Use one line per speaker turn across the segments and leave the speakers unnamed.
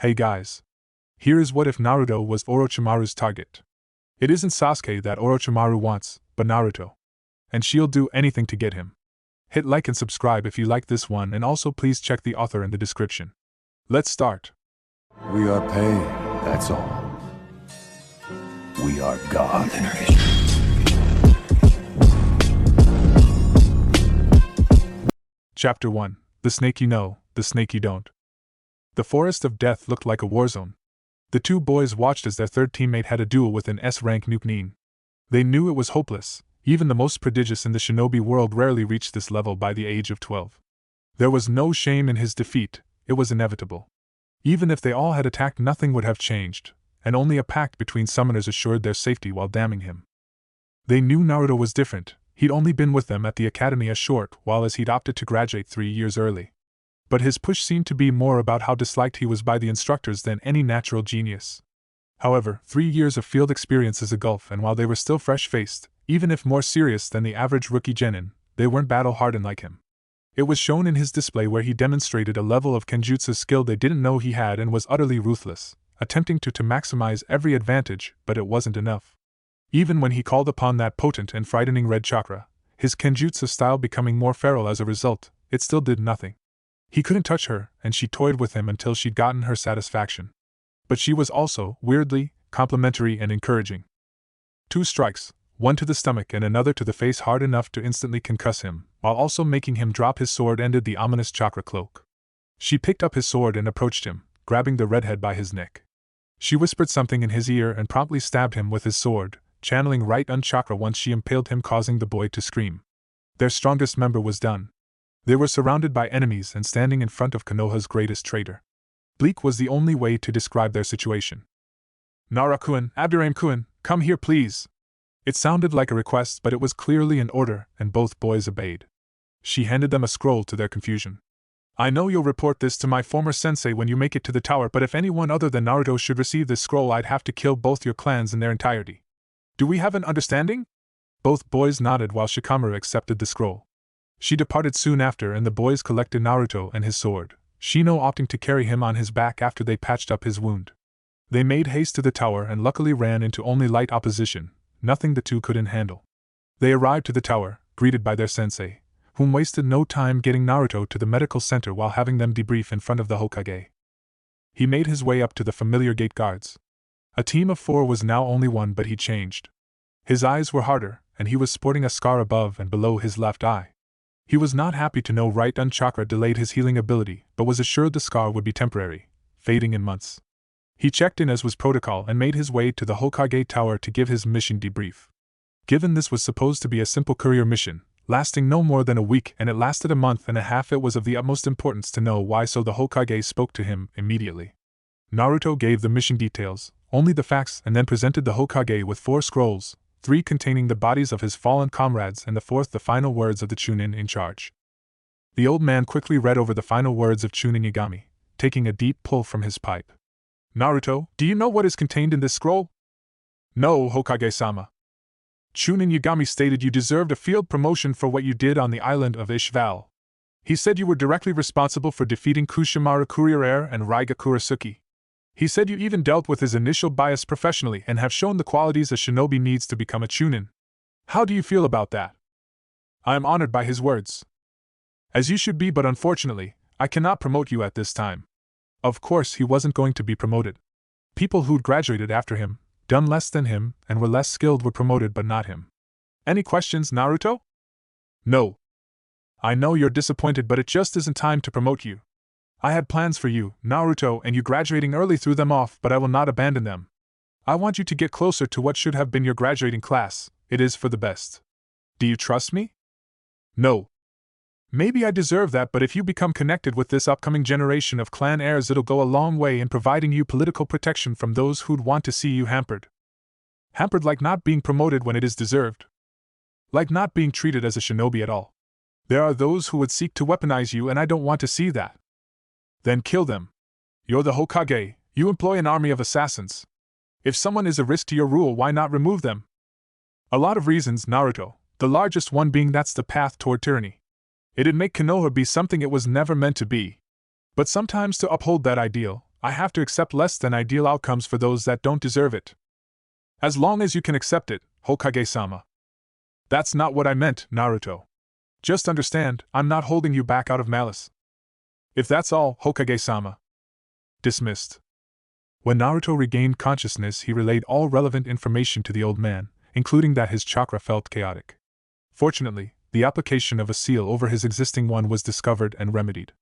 Hey guys. Here is what if Naruto was Orochimaru's target. It isn't Sasuke that Orochimaru wants, but Naruto. And she'll do anything to get him. Hit like and subscribe if you like this one, and also please check the author in the description. Let's start.
We are pain, that's all. We are God.
Chapter 1. The Snake You Know, the Snake You Don't. The Forest of Death looked like a war zone. The two boys watched as their third teammate had a duel with an S-rank Nuke. They knew it was hopeless. Even the most prodigious in the shinobi world rarely reached this level by the age of 12. There was no shame in his defeat, it was inevitable. Even if they all had attacked, nothing would have changed, and only a pact between summoners assured their safety while damning him. They knew Naruto was different. He'd only been with them at the academy a short while, as he'd opted to graduate 3 years early. But his push seemed to be more about how disliked he was by the instructors than any natural genius. However, 3 years of field experience is a gulf, and while they were still fresh-faced, even if more serious than the average rookie genin, they weren't battle-hardened like him. It was shown in his display, where he demonstrated a level of kenjutsu skill they didn't know he had and was utterly ruthless, attempting to maximize every advantage, but it wasn't enough. Even when he called upon that potent and frightening red chakra, his kenjutsu style becoming more feral as a result, it still did nothing. He couldn't touch her, and she toyed with him until she'd gotten her satisfaction. But she was also, weirdly, complimentary and encouraging. 2 strikes, one to the stomach and another to the face, hard enough to instantly concuss him, while also making him drop his sword, ended the ominous chakra cloak. She picked up his sword and approached him, grabbing the redhead by his neck. She whispered something in his ear and promptly stabbed him with his sword, channeling right chakra once she impaled him, causing the boy to scream. Their strongest member was done. They were surrounded by enemies and standing in front of Konoha's greatest traitor. Bleak was the only way to describe their situation. "Nara-kun, Abdurrahim-kun, come here please." It sounded like a request, but it was clearly an order, and both boys obeyed. She handed them a scroll, to their confusion. "I know you'll report this to my former sensei when you make it to the tower, but if anyone other than Naruto should receive this scroll, I'd have to kill both your clans in their entirety. Do we have an understanding?" Both boys nodded while Shikamaru accepted the scroll. She departed soon after, and the boys collected Naruto and his sword, Shino opting to carry him on his back after they patched up his wound. They made haste to the tower and luckily ran into only light opposition, nothing the two couldn't handle. They arrived to the tower, greeted by their sensei, whom wasted no time getting Naruto to the medical center while having them debrief in front of the Hokage. He made his way up to the familiar gate guards. A team of 4 was now only 1, but he changed. His eyes were harder, and he was sporting a scar above and below his left eye. He was not happy to know right chakra delayed his healing ability, but was assured the scar would be temporary, fading in months. He checked in as was protocol and made his way to the Hokage Tower to give his mission debrief. Given this was supposed to be a simple courier mission, lasting no more than a week, and it lasted a month and a half, it was of the utmost importance to know why, so the Hokage spoke to him immediately. Naruto gave the mission details, only the facts, and then presented the Hokage with 4 scrolls, 3 containing the bodies of his fallen comrades and the 4th the final words of the Chunin in charge. The old man quickly read over the final words of Chunin Yagami, taking a deep pull from his pipe. "Naruto, do you know what is contained in this scroll?" "No, Hokage-sama. Chunin Yagami stated you deserved a field promotion for what you did on the island of Ishval. He said you were directly responsible for defeating Kushimaru Kurier and Raiga Kurasuki. He said you even dealt with his initial bias professionally and have shown the qualities a shinobi needs to become a chunin. How do you feel about that?" "I am honored by his words." "As you should be, but unfortunately, I cannot promote you at this time." Of course, he wasn't going to be promoted. People who'd graduated after him, done less than him, and were less skilled were promoted, but not him. "Any questions, Naruto?" "No. I know you're disappointed, but it just isn't time to promote you. I had plans for you, Naruto, and you graduating early threw them off, but I will not abandon them. I want you to get closer to what should have been your graduating class. It is for the best. Do you trust me?" "No. Maybe I deserve that, but if you become connected with this upcoming generation of clan heirs, it'll go a long way in providing you political protection from those who'd want to see you hampered. Hampered like not being promoted when it is deserved. Like not being treated as a shinobi at all. There are those who would seek to weaponize you, and I don't want to see that. Then kill them. You're the Hokage, you employ an army of assassins. If someone is a risk to your rule, why not remove them?" "A lot of reasons, Naruto, the largest one being that's the path toward tyranny. It'd make Konoha be something it was never meant to be. But sometimes to uphold that ideal, I have to accept less than ideal outcomes for those that don't deserve it. As long as you can accept it, Hokage-sama. That's not what I meant, Naruto. Just understand, I'm not holding you back out of malice. If that's all, Hokage-sama. Dismissed. When Naruto regained consciousness, he relayed all relevant information to the old man, including that his chakra felt chaotic. Fortunately, the application of a seal over his existing one was discovered and remedied.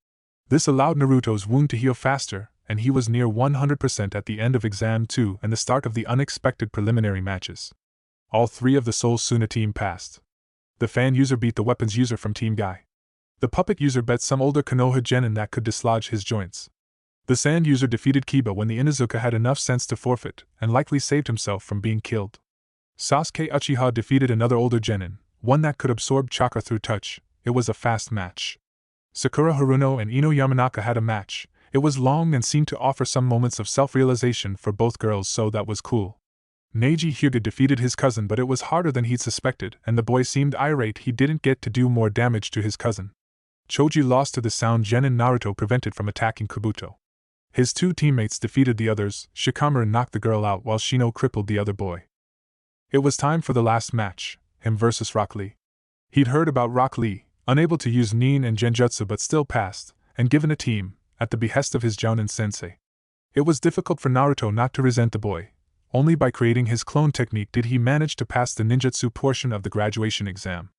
This allowed Naruto's wound to heal faster, and he was near 100% at the end of Exam 2 and the start of the unexpected preliminary matches. All three of the Soul Suna team passed. The fan user beat the weapons user from Team Guy. The puppet user bet some older Konoha genin that could dislodge his joints. The sand user defeated Kiba when the Inuzuka had enough sense to forfeit, and likely saved himself from being killed. Sasuke Uchiha defeated another older genin, one that could absorb chakra through touch. It was a fast match. Sakura Haruno and Ino Yamanaka had a match. It was long and seemed to offer some moments of self-realization for both girls, so that was cool. Neji Hyuga defeated his cousin, but it was harder than he'd suspected, and the boy seemed irate he didn't get to do more damage to his cousin. Choji lost to the sound genin Naruto prevented from attacking Kabuto. His two teammates defeated the others. Shikamaru knocked the girl out while Shino crippled the other boy. It was time for the last match, him versus Rock Lee. He'd heard about Rock Lee, unable to use Nin and Genjutsu but still passed, and given a team, at the behest of his Jounin sensei. It was difficult for Naruto not to resent the boy. Only by creating his clone technique did he manage to pass the ninjutsu portion of the graduation exam.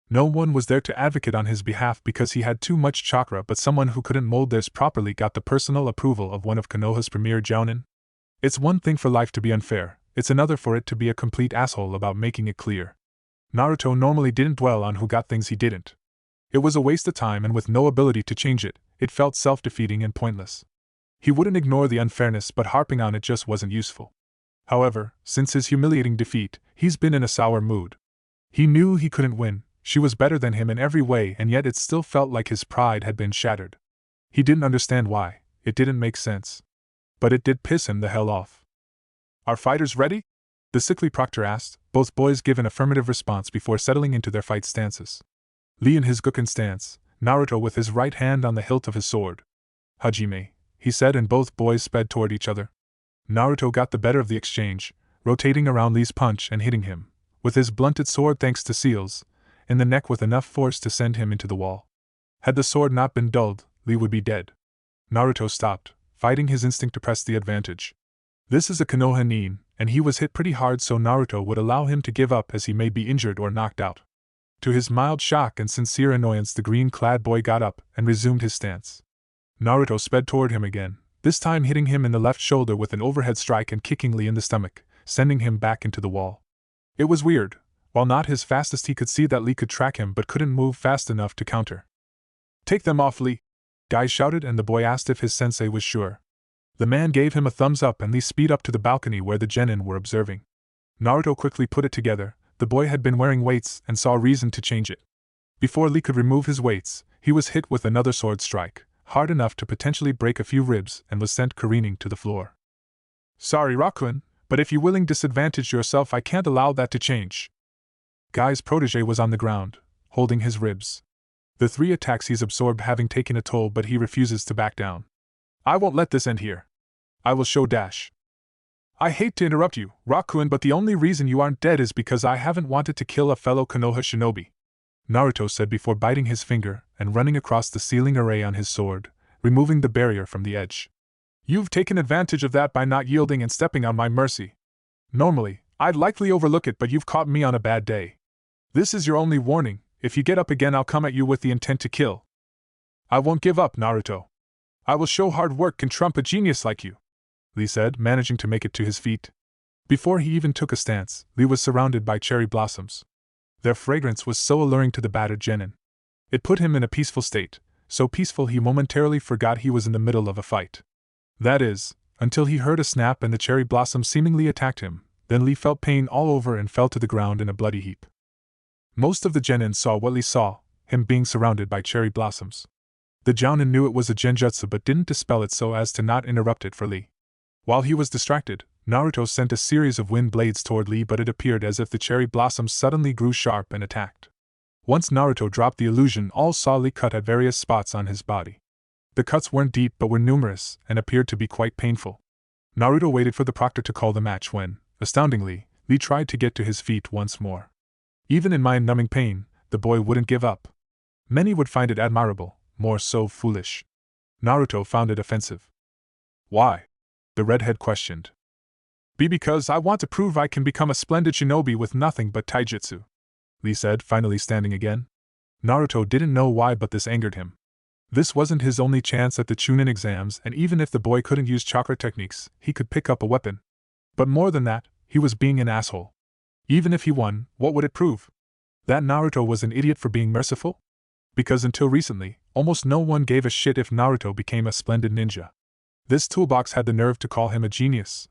No one was there to advocate on his behalf because he had too much chakra, but someone who couldn't mold theirs properly got the personal approval of one of Konoha's premier Jounin. It's one thing for life to be unfair, it's another for it to be a complete asshole about making it clear. Naruto normally didn't dwell on who got things he didn't. It was a waste of time, and with no ability to change it, it felt self-defeating and pointless. He wouldn't ignore the unfairness, but harping on it just wasn't useful. However, since his humiliating defeat, he's been in a sour mood. He knew he couldn't win. She was better than him in every way, and yet it still felt like his pride had been shattered. He didn't understand why, it didn't make sense. But it did piss him the hell off. Are fighters ready? The sickly proctor asked, both boys give an affirmative response before settling into their fight stances. Lee in his Gukken stance, Naruto with his right hand on the hilt of his sword. Hajime, he said, and both boys sped toward each other. Naruto got the better of the exchange, rotating around Lee's punch and hitting him, with his blunted sword thanks to seals, in the neck with enough force to send him into the wall. Had the sword not been dulled, Lee would be dead. Naruto stopped, fighting his instinct to press the advantage. This is a Konoha Nin, and he was hit pretty hard, so Naruto would allow him to give up as he may be injured or knocked out. To his mild shock and sincere annoyance, the green-clad boy got up and resumed his stance. Naruto sped toward him again, this time hitting him in the left shoulder with an overhead strike and kicking Lee in the stomach, sending him back into the wall. It was weird. While not his fastest, he could see that Lee could track him but couldn't move fast enough to counter. Take them off, Lee! Guy shouted, and the boy asked if his sensei was sure. The man gave him a thumbs up, and Lee speed up to the balcony where the genin were observing. Naruto quickly put it together. The boy had been wearing weights and saw reason to change it. Before Lee could remove his weights, he was hit with another sword strike, hard enough to potentially break a few ribs, and was sent careening to the floor. Sorry, Rakuen, but if you willing disadvantage yourself, I can't allow that to change. Guy's protege was on the ground, holding his ribs. The 3 attacks he's absorbed having taken a toll, but he refuses to back down. I won't let this end here. I will show Dash. I hate to interrupt you, Rakuen, but the only reason you aren't dead is because I haven't wanted to kill a fellow Konoha shinobi, Naruto said before biting his finger and running across the sealing array on his sword, removing the barrier from the edge. You've taken advantage of that by not yielding and stepping on my mercy. Normally, I'd likely overlook it, but you've caught me on a bad day. This is your only warning. If you get up again, I'll come at you with the intent to kill. I won't give up, Naruto. I will show hard work can trump a genius like you, Lee said, managing to make it to his feet. Before he even took a stance, Lee was surrounded by cherry blossoms. Their fragrance was so alluring to the battered genin. It put him in a peaceful state, so peaceful he momentarily forgot he was in the middle of a fight. That is, until he heard a snap and the cherry blossom seemingly attacked him. Then Lee felt pain all over and fell to the ground in a bloody heap. Most of the genin saw what Lee saw, him being surrounded by cherry blossoms. The Jounin knew it was a genjutsu but didn't dispel it so as to not interrupt it for Lee. While he was distracted, Naruto sent a series of wind blades toward Lee, but it appeared as if the cherry blossoms suddenly grew sharp and attacked. Once Naruto dropped the illusion, all saw Lee cut at various spots on his body. The cuts weren't deep but were numerous and appeared to be quite painful. Naruto waited for the proctor to call the match when, astoundingly, Lee tried to get to his feet once more. Even in mind-numbing pain, the boy wouldn't give up. Many would find it admirable, more so foolish. Naruto found it offensive. Why? The redhead questioned. Because I want to prove I can become a splendid shinobi with nothing but taijutsu, Lee said, finally standing again. Naruto didn't know why, but this angered him. This wasn't his only chance at the Chunin exams, and even if the boy couldn't use chakra techniques, he could pick up a weapon. But more than that, he was being an asshole. Even if he won, what would it prove? That Naruto was an idiot for being merciful? Because until recently, almost no one gave a shit if Naruto became a splendid ninja. This toolbox had the nerve to call him a genius.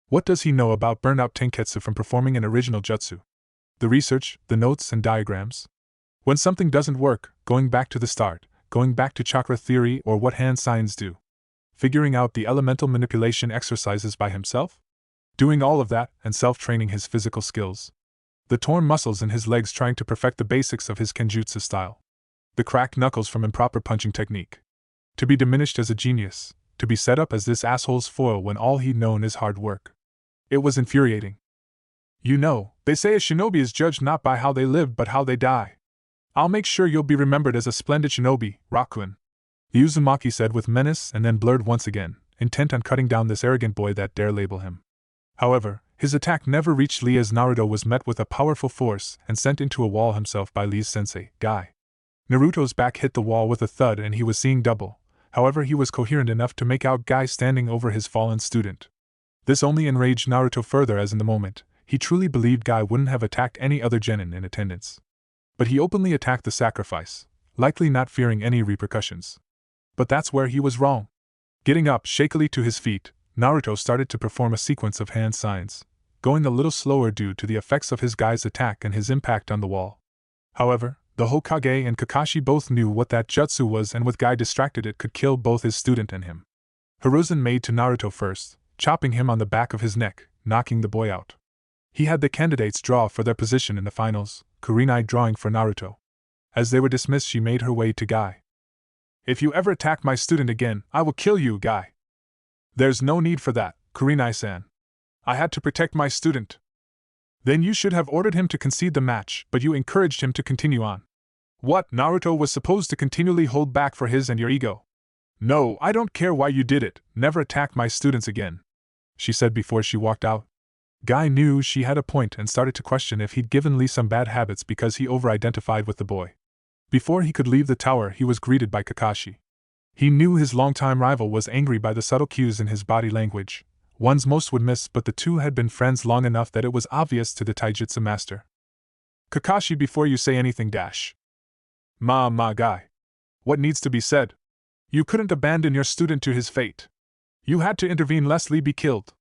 What does he know about burnout tenketsu from performing an original jutsu? The research, the notes and diagrams? When something doesn't work, going back to the start, going back to chakra theory or what hand signs do. Figuring out the elemental manipulation exercises by himself? Doing all of that and self-training his physical skills. The torn muscles in his legs trying to perfect the basics of his kenjutsu style. The cracked knuckles from improper punching technique. To be diminished as a genius, to be set up as this asshole's foil when all he'd known is hard work. It was infuriating. You know, they say a shinobi is judged not by how they live but how they die. I'll make sure you'll be remembered as a splendid shinobi, Rakuen. The Uzumaki said with menace and then blurred once again, intent on cutting down this arrogant boy that dare label him. However, his attack never reached Lee as Naruto was met with a powerful force and sent into a wall himself by Lee's sensei, Guy. Naruto's back hit the wall with a thud and he was seeing double, however he was coherent enough to make out Guy standing over his fallen student. This only enraged Naruto further as in the moment, he truly believed Guy wouldn't have attacked any other genin in attendance. But he openly attacked the sacrifice, likely not fearing any repercussions. But that's where he was wrong. Getting up shakily to his feet, Naruto started to perform a sequence of hand signs, going a little slower due to the effects of his Guy's attack and his impact on the wall. However, the Hokage and Kakashi both knew what that jutsu was, and with Guy distracted it could kill both his student and him. Hiruzen made to Naruto first, chopping him on the back of his neck, knocking the boy out. He had the candidates draw for their position in the finals, Kurenai drawing for Naruto. As they were dismissed, she made her way to Guy. If you ever attack my student again, I will kill you, Guy. There's no need for that, Kurenai-san. I had to protect my student. Then you should have ordered him to concede the match, but you encouraged him to continue on. What, Naruto was supposed to continually hold back for his and your ego? No, I don't care why you did it, never attack my students again, she said before she walked out. Guy knew she had a point and started to question if he'd given Lee some bad habits because he over-identified with the boy. Before he could leave the tower, he was greeted by Kakashi. He knew his longtime rival was angry by the subtle cues in his body language, ones most would miss, but the two had been friends long enough that it was obvious to the taijutsu master. Kakashi, before you say anything, Guy. What needs to be said? You couldn't abandon your student to his fate. You had to intervene lest Lee be killed.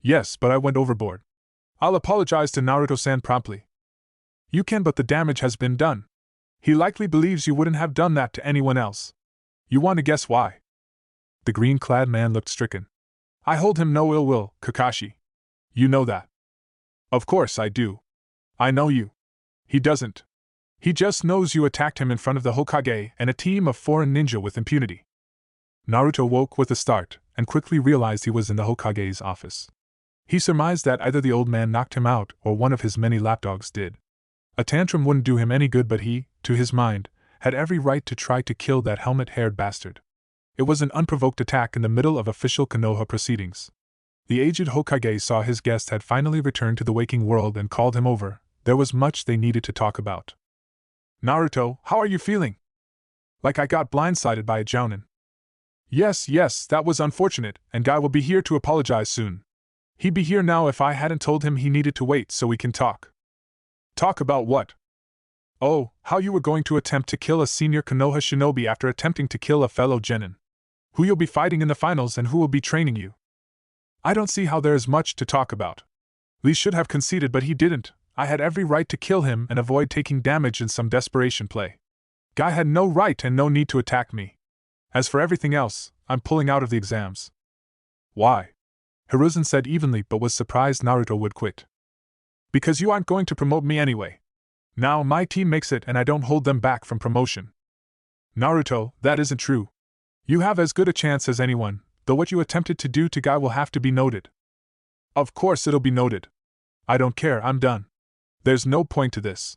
Yes, but I went overboard. I'll apologize to Naruto-san promptly. You can, but the damage has been done. He likely believes you wouldn't have done that to anyone else. You want to guess why? The green-clad man looked stricken. I hold him no ill will, Kakashi. You know that. Of course I do. I know you. He doesn't. He just knows you attacked him in front of the Hokage and a team of foreign ninja with impunity. Naruto woke with a start and quickly realized he was in the Hokage's office. He surmised that either the old man knocked him out or one of his many lapdogs did. A tantrum wouldn't do him any good, but he, to his mind, had every right to try to kill that helmet-haired bastard. It was an unprovoked attack in the middle of official Konoha proceedings. The aged Hokage saw his guest had finally returned to the waking world and called him over. There was much they needed to talk about. Naruto, how are you feeling? Like I got blindsided by a jounin. Yes, that was unfortunate, and Guy will be here to apologize soon. He'd be here now if I hadn't told him he needed to wait so we can talk. Talk about what? Oh, how you were going to attempt to kill a senior Konoha shinobi after attempting to kill a fellow genin. Who you'll be fighting in the finals and who will be training you. I don't see how there is much to talk about. Lee should have conceded, but he didn't. I had every right to kill him and avoid taking damage in some desperation play. Guy had no right and no need to attack me. As for everything else, I'm pulling out of the exams. Why? Hiruzen said evenly, but was surprised Naruto would quit. Because you aren't going to promote me anyway. Now my team makes it and I don't hold them back from promotion. Naruto, that isn't true. You have as good a chance as anyone, though what you attempted to do to Guy will have to be noted. Of course it'll be noted. I don't care, I'm done. There's no point to this.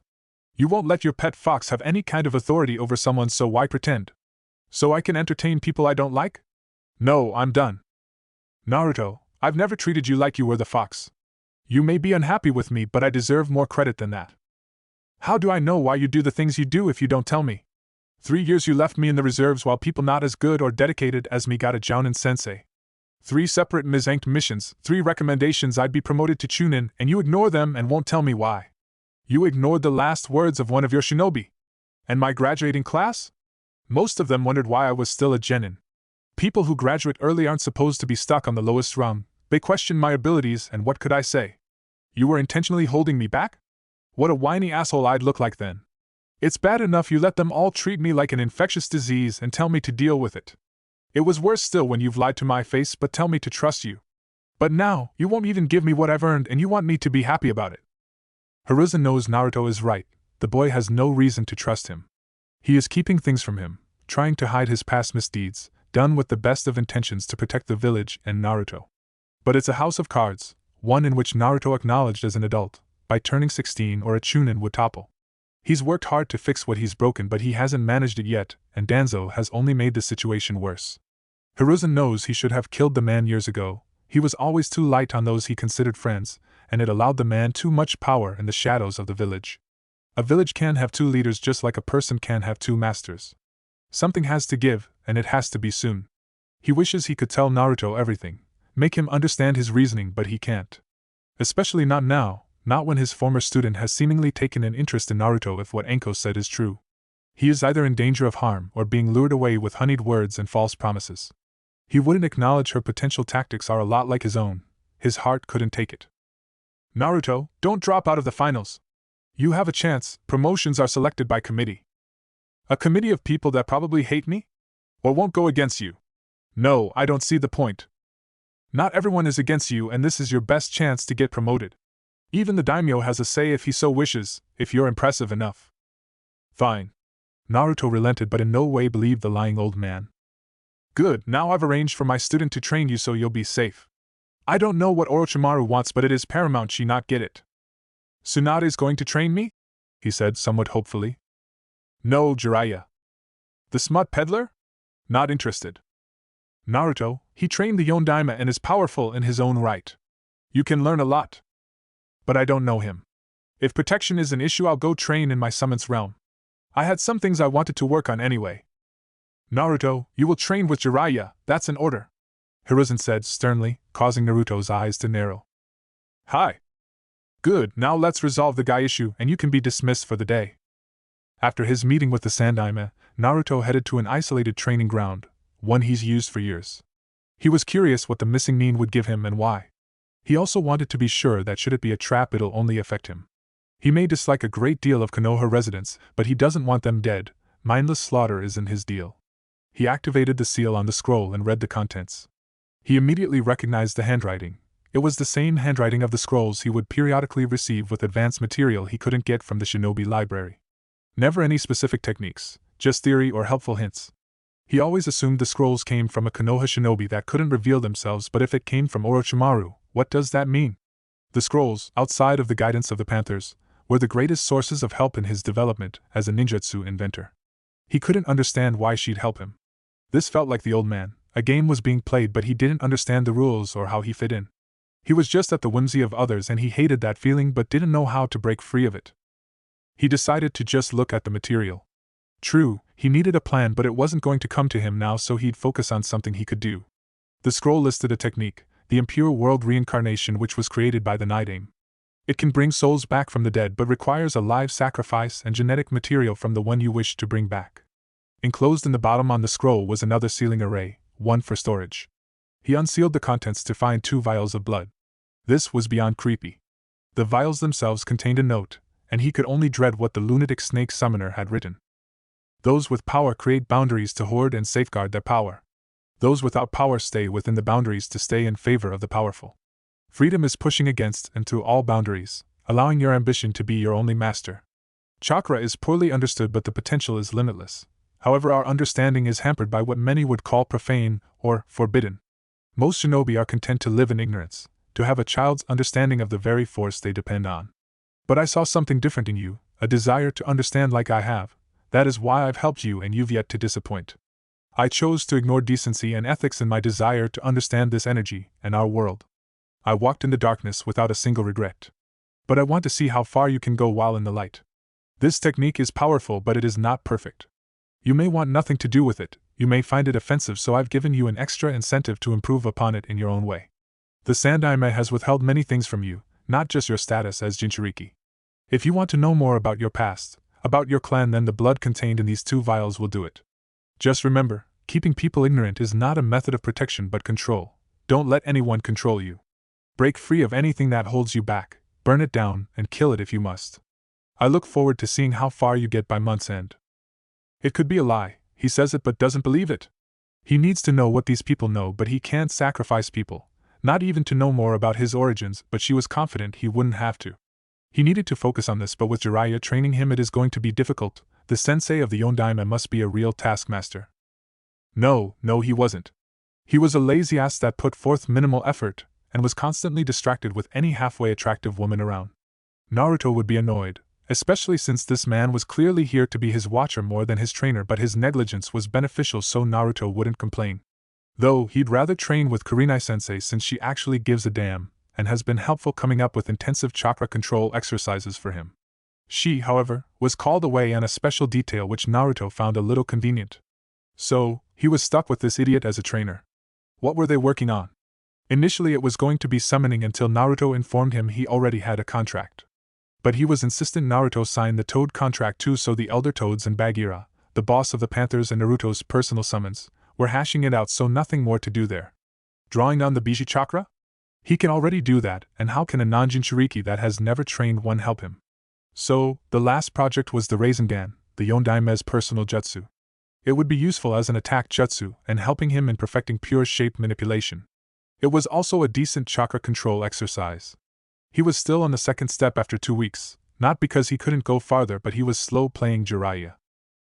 You won't let your pet fox have any kind of authority over someone, so why pretend? So I can entertain people I don't like? No, I'm done. Naruto, I've never treated you like you were the fox. You may be unhappy with me, but I deserve more credit than that. How do I know why you do the things you do if you don't tell me? 3 years you left me in the reserves while people not as good or dedicated as me got a Jounin sensei. 3 separate misanked missions, 3 recommendations I'd be promoted to Chunin, and you ignore them and won't tell me why. You ignored the last words of one of your shinobi. And my graduating class? Most of them wondered why I was still a genin. People who graduate early aren't supposed to be stuck on the lowest rung. They questioned my abilities, and what could I say? You were intentionally holding me back? What a whiny asshole I'd look like then. It's bad enough you let them all treat me like an infectious disease and tell me to deal with it. It was worse still when you've lied to my face but tell me to trust you. But now, you won't even give me what I've earned and you want me to be happy about it. Hiruzen knows Naruto is right. The boy has no reason to trust him. He is keeping things from him, trying to hide his past misdeeds, done with the best of intentions to protect the village and Naruto. But it's a house of cards, one in which Naruto acknowledged as an adult, by turning 16 or a Chunin would topple. He's worked hard to fix what he's broken, but he hasn't managed it yet, and Danzo has only made the situation worse. Hiruzen knows he should have killed the man years ago. He was always too light on those he considered friends, and it allowed the man too much power in the shadows of the village. A village can have 2 leaders just like a person can have 2 masters. Something has to give, and it has to be soon. He wishes he could tell Naruto everything, make him understand his reasoning, but he can't. Especially not now, not when his former student has seemingly taken an interest in Naruto if what Anko said is true. He is either in danger of harm or being lured away with honeyed words and false promises. He wouldn't acknowledge her potential tactics are a lot like his own. His heart couldn't take it. Naruto, don't drop out of the finals. You have a chance. Promotions are selected by committee. A committee of people that probably hate me? Or won't go against you? No, I don't see the point. Not everyone is against you, and this is your best chance to get promoted. Even the daimyo has a say if he so wishes, if you're impressive enough. Fine. Naruto relented but in no way believed the lying old man. Good, now I've arranged for my student to train you so you'll be safe. I don't know what Orochimaru wants, but it is paramount she not get it. Tsunade is going to train me? He said somewhat hopefully. No, Jiraiya. The smut peddler? Not interested. Naruto, he trained the Yondaima and is powerful in his own right. You can learn a lot. But I don't know him. If protection is an issue, I'll go train in my summon's realm. I had some things I wanted to work on anyway. Naruto, you will train with Jiraiya, that's an order. Hiruzen said sternly, causing Naruto's eyes to narrow. Hi. Good, now let's resolve the Guy issue and you can be dismissed for the day. After his meeting with the Sandaime, Naruto headed to an isolated training ground, one he's used for years. He was curious what the missing Nin would give him and why. He also wanted to be sure that should it be a trap it'll only affect him. He may dislike a great deal of Konoha residents, but he doesn't want them dead. Mindless slaughter isn't his deal. He activated the seal on the scroll and read the contents. He immediately recognized the handwriting. It was the same handwriting of the scrolls he would periodically receive with advanced material he couldn't get from the shinobi library. Never any specific techniques, just theory or helpful hints. He always assumed the scrolls came from a Konoha shinobi that couldn't reveal themselves, but if it came from Orochimaru, what does that mean? The scrolls, outside of the guidance of the Panthers, were the greatest sources of help in his development as a ninjutsu inventor. He couldn't understand why she'd help him. This felt like the old man. A game was being played, but he didn't understand the rules or how he fit in. He was just at the whimsy of others, and he hated that feeling but didn't know how to break free of it. He decided to just look at the material. True, he needed a plan, but it wasn't going to come to him now, so he'd focus on something he could do. The scroll listed a technique, the impure world reincarnation, which was created by the Night Aim. It can bring souls back from the dead but requires a live sacrifice and genetic material from the one you wish to bring back. Enclosed in the bottom on the scroll was another sealing array, one for storage. He unsealed the contents to find 2 vials of blood. This was beyond creepy. The vials themselves contained a note, and he could only dread what the lunatic snake summoner had written. Those with power create boundaries to hoard and safeguard their power. Those without power stay within the boundaries to stay in favor of the powerful. Freedom is pushing against and through all boundaries, allowing your ambition to be your only master. Chakra is poorly understood, but the potential is limitless. However, our understanding is hampered by what many would call profane or forbidden. Most shinobi are content to live in ignorance, to have a child's understanding of the very force they depend on. But I saw something different in you, a desire to understand like I have. That is why I've helped you and you've yet to disappoint. I chose to ignore decency and ethics in my desire to understand this energy and our world. I walked in the darkness without a single regret. But I want to see how far you can go while in the light. This technique is powerful, but it is not perfect. You may want nothing to do with it, you may find it offensive, so I've given you an extra incentive to improve upon it in your own way. The Sandaime has withheld many things from you, not just your status as Jinchuriki. If you want to know more about your past, about your clan, then the blood contained in these 2 vials will do it. Just remember, keeping people ignorant is not a method of protection but control. Don't let anyone control you. Break free of anything that holds you back, burn it down, and kill it if you must. I look forward to seeing how far you get by month's end. It could be a lie, he says it but doesn't believe it. He needs to know what these people know, but he can't sacrifice people, not even to know more about his origins, but she was confident he wouldn't have to. He needed to focus on this, but with Jiraiya training him it is going to be difficult. The sensei of the Yondaime must be a real taskmaster. No, he wasn't. He was a lazy ass that put forth minimal effort, and was constantly distracted with any halfway attractive woman around. Naruto would be annoyed, especially since this man was clearly here to be his watcher more than his trainer, but his negligence was beneficial, so Naruto wouldn't complain. Though he'd rather train with Kurenai-sensei since she actually gives a damn, and has been helpful coming up with intensive chakra control exercises for him. She, however, was called away on a special detail which Naruto found a little convenient. So, he was stuck with this idiot as a trainer. What were they working on? Initially it was going to be summoning until Naruto informed him he already had a contract. But he was insistent Naruto sign the Toad contract too, so the Elder Toads and Bagheera, the boss of the Panthers and Naruto's personal summons, were hashing it out, so nothing more to do there. Drawing on the Bishi chakra? He can already do that, and how can a non-Jinchuriki that has never trained one help him? So, the last project was the Rasengan, the Yondaime's personal jutsu. It would be useful as an attack jutsu and helping him in perfecting pure shape manipulation. It was also a decent chakra control exercise. He was still on the second step after 2 weeks, not because he couldn't go farther, but he was slow playing Jiraiya.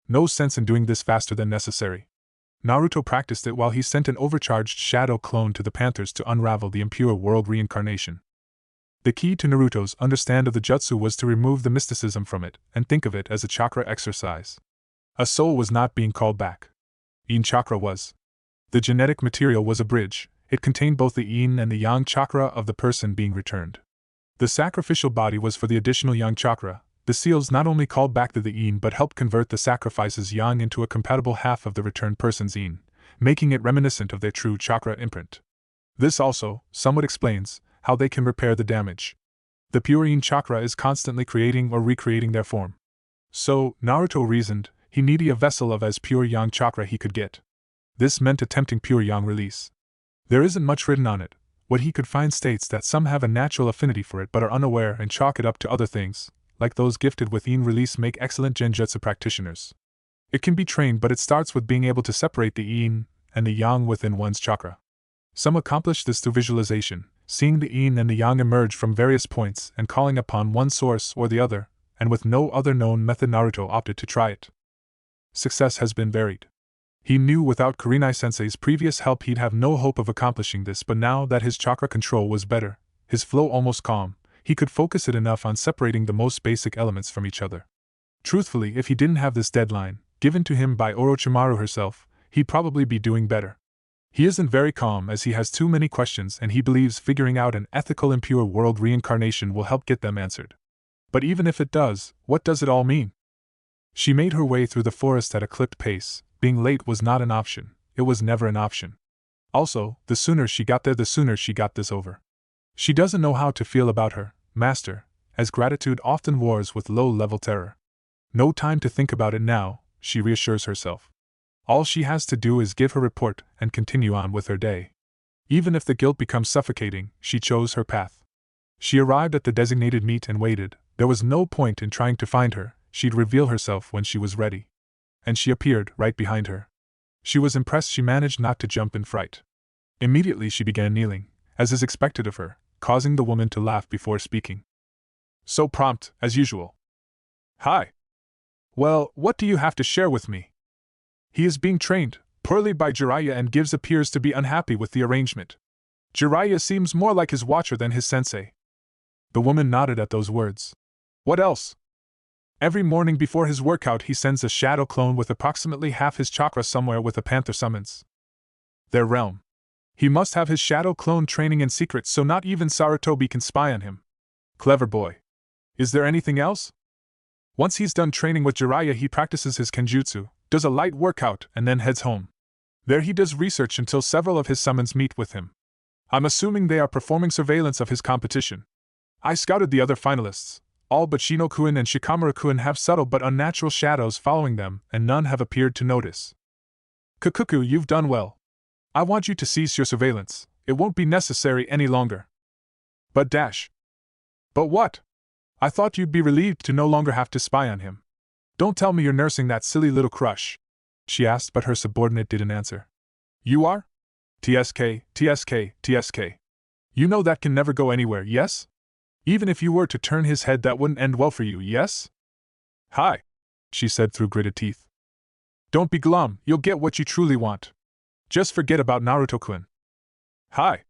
No sense in doing this faster than necessary. Naruto practiced it while he sent an overcharged shadow clone to the Panthers to unravel the impure world reincarnation. The key to Naruto's understand of the jutsu was to remove the mysticism from it and think of it as a chakra exercise. A soul was not being called back. Yin chakra was. The genetic material was a bridge. It contained both the yin and the yang chakra of the person being returned. The sacrificial body was for the additional yang chakra. The seals not only called back the yin but helped convert the sacrifice's yang into a compatible half of the returned person's yin, making it reminiscent of their true chakra imprint. This also, somewhat explains, how they can repair the damage. The pure yin chakra is constantly creating or recreating their form. So, Naruto reasoned, he needed a vessel of as pure yang chakra he could get. This meant attempting pure yang release. There isn't much written on it. What he could find states that some have a natural affinity for it but are unaware and chalk it up to other things, like those gifted with yin release make excellent genjutsu practitioners. It can be trained, but it starts with being able to separate the yin and the yang within one's chakra. Some accomplish this through visualization, seeing the yin and the yang emerge from various points and calling upon one source or the other, and with no other known method Naruto opted to try it. Success has been varied. He knew without Kurenai-sensei's previous help he'd have no hope of accomplishing this, but now that his chakra control was better, his flow almost calm, he could focus it enough on separating the most basic elements from each other. Truthfully, if he didn't have this deadline, given to him by Orochimaru herself, he'd probably be doing better. He isn't very calm as he has too many questions, and he believes figuring out an ethical impure world reincarnation will help get them answered. But even if it does, what does it all mean? She made her way through the forest at a clipped pace. Being late was not an option, it was never an option. Also, the sooner she got there, the sooner she got this over. She doesn't know how to feel about her master, as gratitude often wars with low-level terror. No time to think about it now, she reassures herself. All she has to do is give her report and continue on with her day. Even if the guilt becomes suffocating, she chose her path. She arrived at the designated meet and waited. There was no point in trying to find her, she'd reveal herself when she was ready. And she appeared right behind her. She was impressed she managed not to jump in fright. Immediately she began kneeling, as is expected of her, causing the woman to laugh before speaking. So prompt, as usual. Hi. Well, what do you have to share with me? He is being trained, poorly by Jiraiya, and Gibbs appears to be unhappy with the arrangement. Jiraiya seems more like his watcher than his sensei. The woman nodded at those words. What else? Every morning before his workout he sends a shadow clone with approximately half his chakra somewhere with a panther summons their realm. He must have his shadow clone training in secret so not even Sarutobi can spy on him. Clever boy. Is there anything else? Once he's done training with Jiraiya he practices his kenjutsu, does a light workout, and then heads home. There he does research until several of his summons meet with him. I'm assuming they are performing surveillance of his competition. I scouted the other finalists. All but Shino-kun and Shikamaru-kun have subtle but unnatural shadows following them, and none have appeared to notice. Kakuku, you've done well. I want you to cease your surveillance. It won't be necessary any longer. But But what? I thought you'd be relieved to no longer have to spy on him. Don't tell me you're nursing that silly little crush, she asked, but her subordinate didn't answer. You are? TSK, TSK, TSK. You know that can never go anywhere, yes? Even if you were to turn his head, that wouldn't end well for you, yes? Hi, she said through gritted teeth. Don't be glum, you'll get what you truly want. Just forget about Naruto-kun. Hi.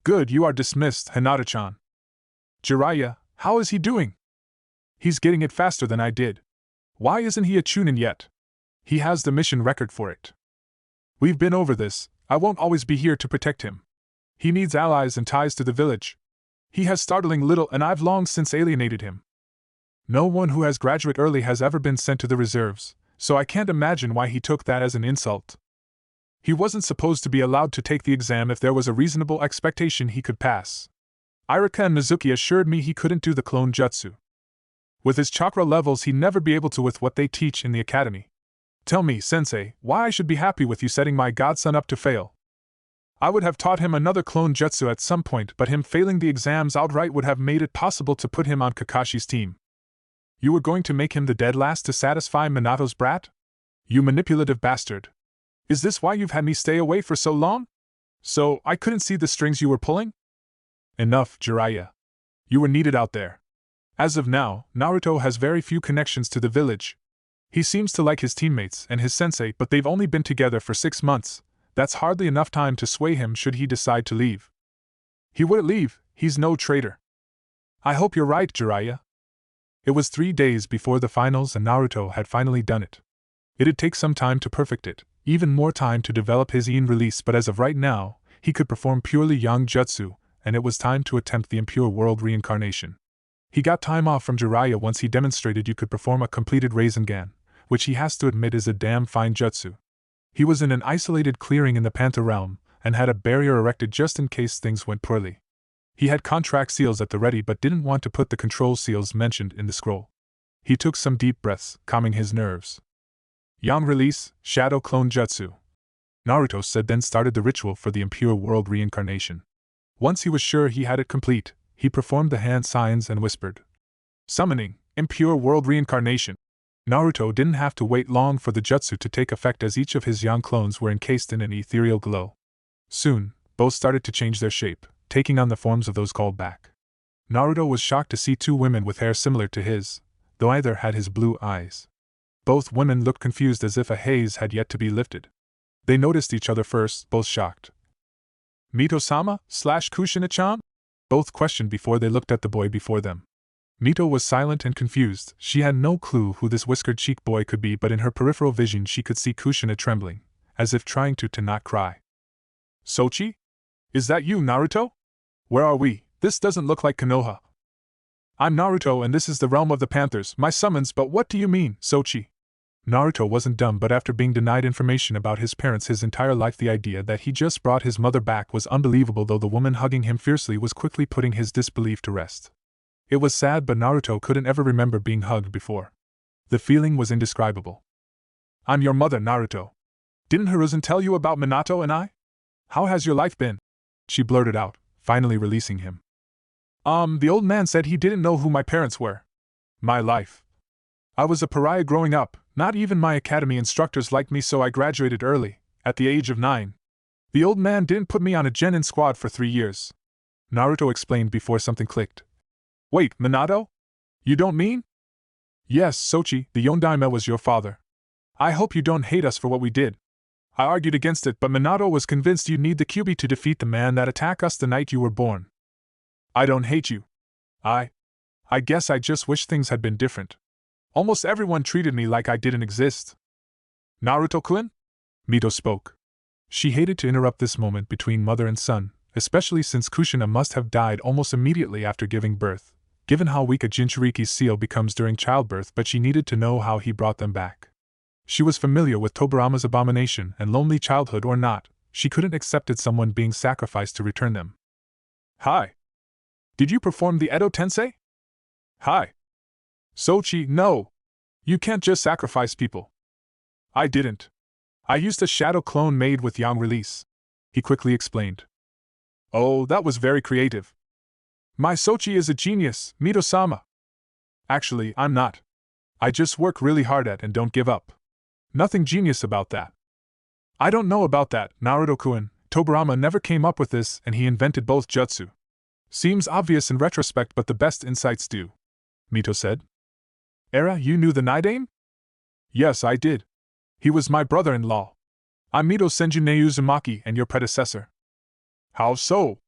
Good, you are dismissed, Hinata-chan. Jiraiya, how is he doing? He's getting it faster than I did. Why isn't he a Chunin yet? He has the mission record for it. We've been over this, I won't always be here to protect him. He needs allies and ties to the village. He has startling little and I've long since alienated him. No one who has graduated early has ever been sent to the reserves, so I can't imagine why he took that as an insult. He wasn't supposed to be allowed to take the exam if there was a reasonable expectation he could pass. Irika and Mizuki assured me he couldn't do the clone jutsu. With his chakra levels he'd never be able to with what they teach in the academy. Tell me, sensei, why I should be happy with you setting my godson up to fail. I would have taught him another clone jutsu at some point, but him failing the exams outright would have made it possible to put him on Kakashi's team. You were going to make him the dead last to satisfy Minato's brat? You manipulative bastard. Is this why you've had me stay away for so long? So I couldn't see the strings you were pulling? Enough, Jiraiya. You were needed out there. As of now, Naruto has very few connections to the village. He seems to like his teammates and his sensei, but they've only been together for 6 months. That's hardly enough time to sway him should he decide to leave. He wouldn't leave, he's no traitor. I hope you're right, Jiraiya. It was 3 days before the finals and Naruto had finally done it. It'd take some time to perfect it, even more time to develop his Yin release, but as of right now, he could perform purely Yang Jutsu, and it was time to attempt the impure world reincarnation. He got time off from Jiraiya once he demonstrated you could perform a completed Rasengan, which he has to admit is a damn fine jutsu. He was in an isolated clearing in the Panther realm, and had a barrier erected just in case things went poorly. He had contract seals at the ready but didn't want to put the control seals mentioned in the scroll. He took some deep breaths, calming his nerves. Yang release, Shadow Clone Jutsu. Naruto said, then started the ritual for the impure world reincarnation. Once he was sure he had it complete, he performed the hand signs and whispered. Summoning, impure world reincarnation. Naruto didn't have to wait long for the jutsu to take effect as each of his Yang clones were encased in an ethereal glow. Soon, both started to change their shape, taking on the forms of those called back. Naruto was shocked to see 2 women with hair similar to his, though either had his blue eyes. Both women looked confused as if a haze had yet to be lifted. They noticed each other first, both shocked. Mito-sama / Kushina-chan? Both questioned before they looked at the boy before them. Mito was silent and confused. She had no clue who this whiskered cheek boy could be, but in her peripheral vision she could see Kushina trembling, as if trying to not cry. Sochi? Is that you, Naruto? Where are we? This doesn't look like Konoha. I'm Naruto and this is the realm of the Panthers, my summons, but what do you mean, Sochi? Naruto wasn't dumb, but after being denied information about his parents his entire life, the idea that he just brought his mother back was unbelievable, though the woman hugging him fiercely was quickly putting his disbelief to rest. It was sad, but Naruto couldn't ever remember being hugged before. The feeling was indescribable. I'm your mother, Naruto. Didn't Hiruzen tell you about Minato and I? How has your life been? She blurted out, finally releasing him. The old man said he didn't know who my parents were. My life. I was a pariah growing up, not even my academy instructors liked me, so I graduated early, at the age of 9. The old man didn't put me on a genin squad for 3 years. Naruto explained before something clicked. Wait, Minato? You don't mean? Yes, Sochi, the Yondaime was your father. I hope you don't hate us for what we did. I argued against it, but Minato was convinced you'd need the Kyuubi to defeat the man that attacked us the night you were born. I don't hate you. I guess I just wish things had been different. Almost everyone treated me like I didn't exist. Naruto-kun? Mito spoke. She hated to interrupt this moment between mother and son, especially since Kushina must have died almost immediately after giving birth, given how weak a Jinchuriki's seal becomes during childbirth, but she needed to know how he brought them back. She was familiar with Tobirama's abomination and lonely childhood or not, she couldn't accept someone being sacrificed to return them. Hi. Did you perform the Edo Tensei? Hi. Sochi, no. You can't just sacrifice people. I didn't. I used a shadow clone made with Yang release, he quickly explained. Oh, that was very creative. My Sochi is a genius, Mito-sama. Actually, I'm not. I just work really hard at and don't give up. Nothing genius about that. I don't know about that, Naruto-kun. Tobirama never came up with this and he invented both jutsu. Seems obvious in retrospect, but the best insights do, Mito said. Era, you knew the Nidaime? Yes, I did. He was my brother-in-law. I'm Mito Senjunei Uzumaki and your predecessor. How so?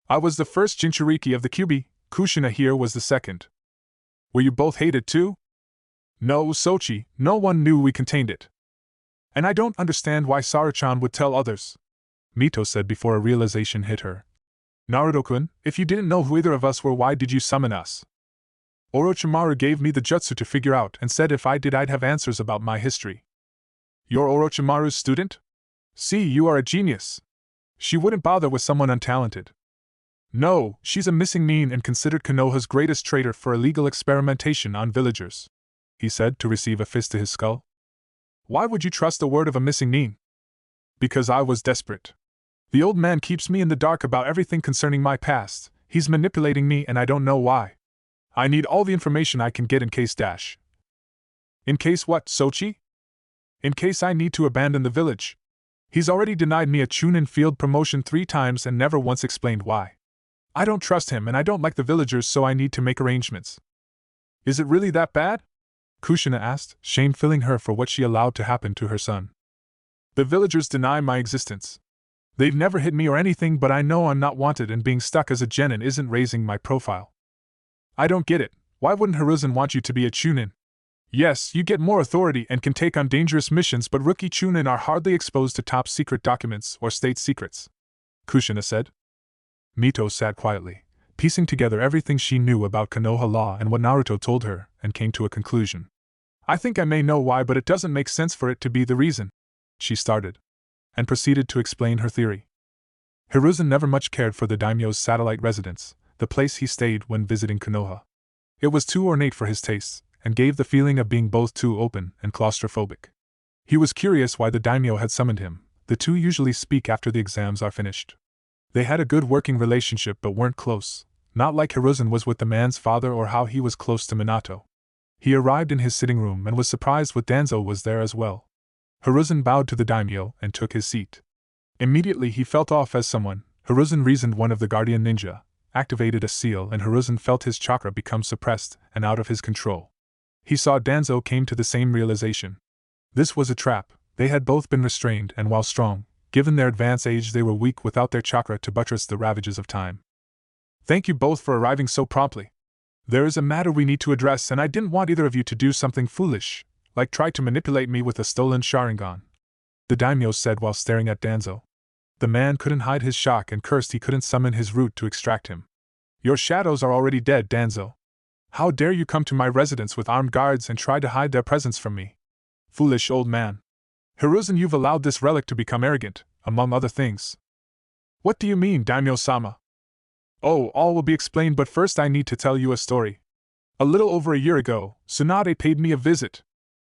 I was the first Jinchuriki of the Kyuubi, Kushina here was the second. Were you both hated too? No, Sochi, no one knew we contained it. And I don't understand why Saruchan would tell others, Mito said before a realization hit her. Naruto-kun, if you didn't know who either of us were, why did you summon us? Orochimaru gave me the jutsu to figure out and said if I did I'd have answers about my history. You're Orochimaru's student? See, you are a genius. She wouldn't bother with someone untalented. No, she's a missing nin and considered Konoha's greatest traitor for illegal experimentation on villagers, he said to receive a fist to his skull. Why would you trust the word of a missing nin? Because I was desperate. The old man keeps me in the dark about everything concerning my past, he's manipulating me and I don't know why. I need all the information I can get in case dash. In case what, Sochi? In case I need to abandon the village. He's already denied me a Chunin field promotion 3 times and never once explained why. I don't trust him and I don't like the villagers, so I need to make arrangements. Is it really that bad? Kushina asked, shame filling her for what she allowed to happen to her son. The villagers deny my existence. They've never hit me or anything, but I know I'm not wanted and being stuck as a genin isn't raising my profile. I don't get it, why wouldn't Hiruzen want you to be a Chunin? Yes, you get more authority and can take on dangerous missions, but rookie Chunin are hardly exposed to top-secret documents or state secrets, Kushina said. Mito sat quietly, piecing together everything she knew about Konoha law and what Naruto told her, and came to a conclusion. I think I may know why, but it doesn't make sense for it to be the reason, she started, and proceeded to explain her theory. Hiruzen never much cared for the daimyo's satellite residence, the place he stayed when visiting Konoha. It was too ornate for his tastes, and gave the feeling of being both too open and claustrophobic. He was curious why the daimyo had summoned him. The two usually speak after the exams are finished. They had a good working relationship but weren't close, not like Hiruzen was with the man's father or how he was close to Minato. He arrived in his sitting room and was surprised when Danzo was there as well. Hiruzen bowed to the daimyo and took his seat. Immediately he felt off as someone. Hiruzen reasoned one of the guardian ninja, activated a seal, and Hiruzen felt his chakra become suppressed and out of his control. He saw Danzo came to the same realization. This was a trap. They had both been restrained, and while strong, given their advanced age they were weak without their chakra to buttress the ravages of time. Thank you both for arriving so promptly. There is a matter we need to address, and I didn't want either of you to do something foolish, like try to manipulate me with a stolen Sharingan, the daimyo said while staring at Danzo. The man couldn't hide his shock and cursed he couldn't summon his root to extract him. Your shadows are already dead, Danzo. How dare you come to my residence with armed guards and try to hide their presence from me? Foolish old man. Hiruzen, you've allowed this relic to become arrogant, among other things. What do you mean, daimyo-sama? Oh, all will be explained, but first I need to tell you a story. A little over a year ago, Tsunade paid me a visit.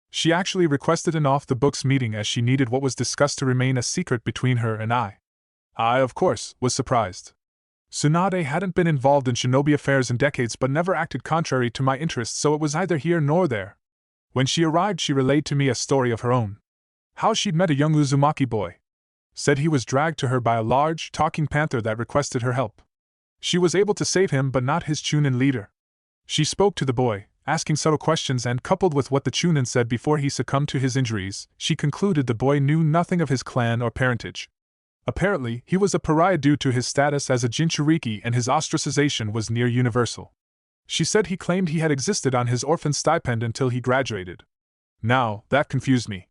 She actually requested an off-the-books meeting as she needed what was discussed to remain a secret between her and I. I, of course, was surprised. Tsunade hadn't been involved in shinobi affairs in decades but never acted contrary to my interests, so it was neither here nor there. When she arrived, she relayed to me a story of her own. How she'd met a young Uzumaki boy. Said he was dragged to her by a large, talking panther that requested her help. She was able to save him but not his Chunin leader. She spoke to the boy, asking subtle questions, and coupled with what the Chunin said before he succumbed to his injuries, she concluded the boy knew nothing of his clan or parentage. Apparently, he was a pariah due to his status as a Jinchuriki, and his ostracization was near universal. She said he claimed he had existed on his orphan stipend until he graduated. Now, that confused me.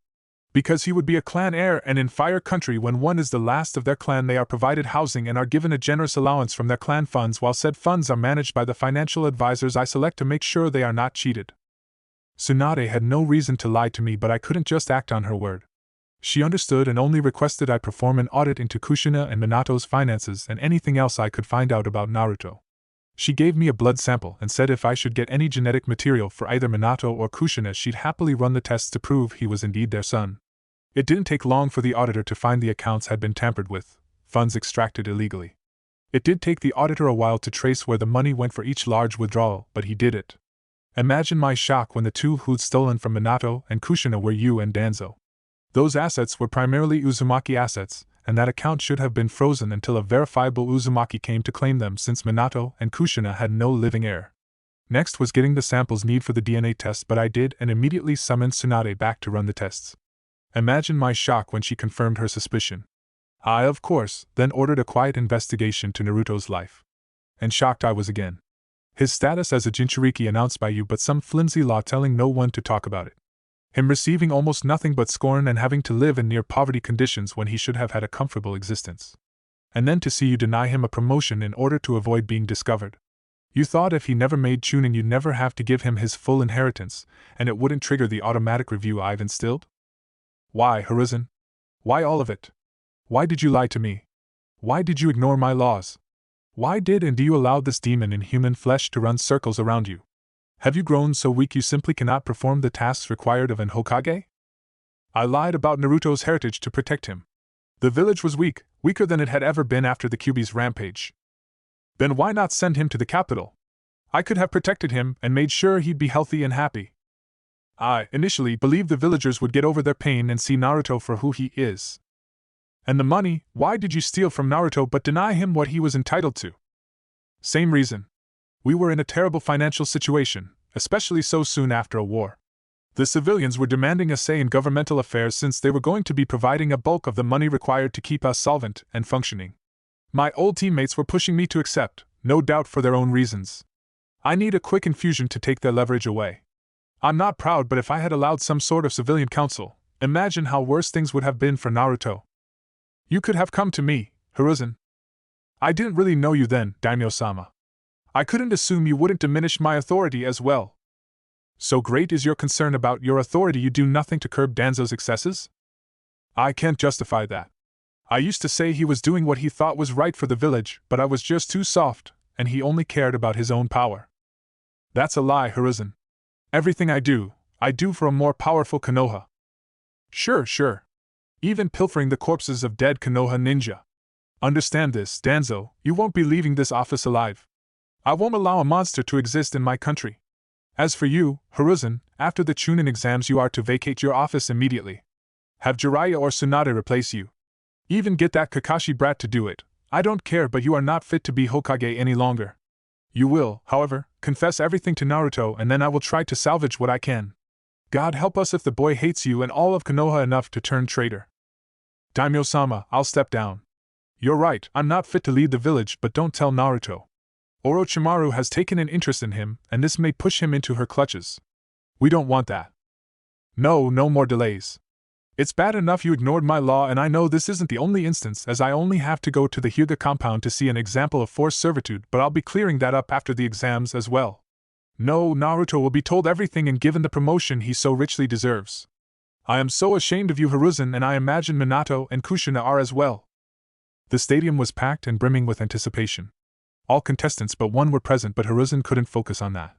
Because he would be a clan heir, and in Fire Country, when one is the last of their clan, they are provided housing and are given a generous allowance from their clan funds, while said funds are managed by the financial advisors I select to make sure they are not cheated. Tsunade had no reason to lie to me, but I couldn't just act on her word. She understood and only requested I perform an audit into Kushina and Minato's finances and anything else I could find out about Naruto. She gave me a blood sample and said if I should get any genetic material for either Minato or Kushina, she'd happily run the tests to prove he was indeed their son. It didn't take long for the auditor to find the accounts had been tampered with, funds extracted illegally. It did take the auditor a while to trace where the money went for each large withdrawal, but he did it. Imagine my shock when the two who'd stolen from Minato and Kushina were Yu and Danzo. Those assets were primarily Uzumaki assets, and that account should have been frozen until a verifiable Uzumaki came to claim them, since Minato and Kushina had no living heir. Next was getting the samples needed for the DNA test, but I did, and immediately summoned Tsunade back to run the tests. Imagine my shock when she confirmed her suspicion. I, of course, then ordered a quiet investigation to Naruto's life. And shocked I was again. His status as a Jinchuriki announced by you, but some flimsy law telling no one to talk about it. Him receiving almost nothing but scorn and having to live in near poverty conditions when he should have had a comfortable existence. And then to see you deny him a promotion in order to avoid being discovered. You thought if he never made Chunin you'd never have to give him his full inheritance, and it wouldn't trigger the automatic review I've instilled? Why, Hiruzen? Why all of it? Why did you lie to me? Why did you ignore my laws? Why did and do you allow this demon in human flesh to run circles around you? Have you grown so weak you simply cannot perform the tasks required of an Hokage? I lied about Naruto's heritage to protect him. The village was weak, weaker than it had ever been after the Kyuubi's rampage. Then why not send him to the capital? I could have protected him and made sure he'd be healthy and happy. I, initially, believed the villagers would get over their pain and see Naruto for who he is. And the money, why did you steal from Naruto but deny him what he was entitled to? Same reason. We were in a terrible financial situation, especially so soon after a war. The civilians were demanding a say in governmental affairs since they were going to be providing a bulk of the money required to keep us solvent and functioning. My old teammates were pushing me to accept, no doubt for their own reasons. I need a quick infusion to take their leverage away. I'm not proud, but if I had allowed some sort of civilian council, imagine how worse things would have been for Naruto. You could have come to me, Hiruzen. I didn't really know you then, Daimyo-sama. I couldn't assume you wouldn't diminish my authority as well. So great is your concern about your authority you do nothing to curb Danzo's excesses? I can't justify that. I used to say he was doing what he thought was right for the village, but I was just too soft, and he only cared about his own power. That's a lie, Hiruzen. Everything I do for a more powerful Konoha. Sure. Even pilfering the corpses of dead Konoha ninja. Understand this, Danzo, you won't be leaving this office alive. I won't allow a monster to exist in my country. As for you, Hiruzen, after the Chunin exams you are to vacate your office immediately. Have Jiraiya or Tsunade replace you. Even get that Kakashi brat to do it. I don't care, but you are not fit to be Hokage any longer. You will, however, confess everything to Naruto, and then I will try to salvage what I can. God help us if the boy hates you and all of Konoha enough to turn traitor. Daimyo-sama, I'll step down. You're right, I'm not fit to lead the village, but don't tell Naruto. Orochimaru has taken an interest in him, and this may push him into her clutches. We don't want that. No more delays. It's bad enough you ignored my law, and I know this isn't the only instance, as I only have to go to the Hyuga compound to see an example of forced servitude, but I'll be clearing that up after the exams as well. No, Naruto will be told everything and given the promotion he so richly deserves. I am so ashamed of you, Hiruzen, and I imagine Minato and Kushina are as well. The stadium was packed and brimming with anticipation. All contestants but one were present, but Hiruzen couldn't focus on that.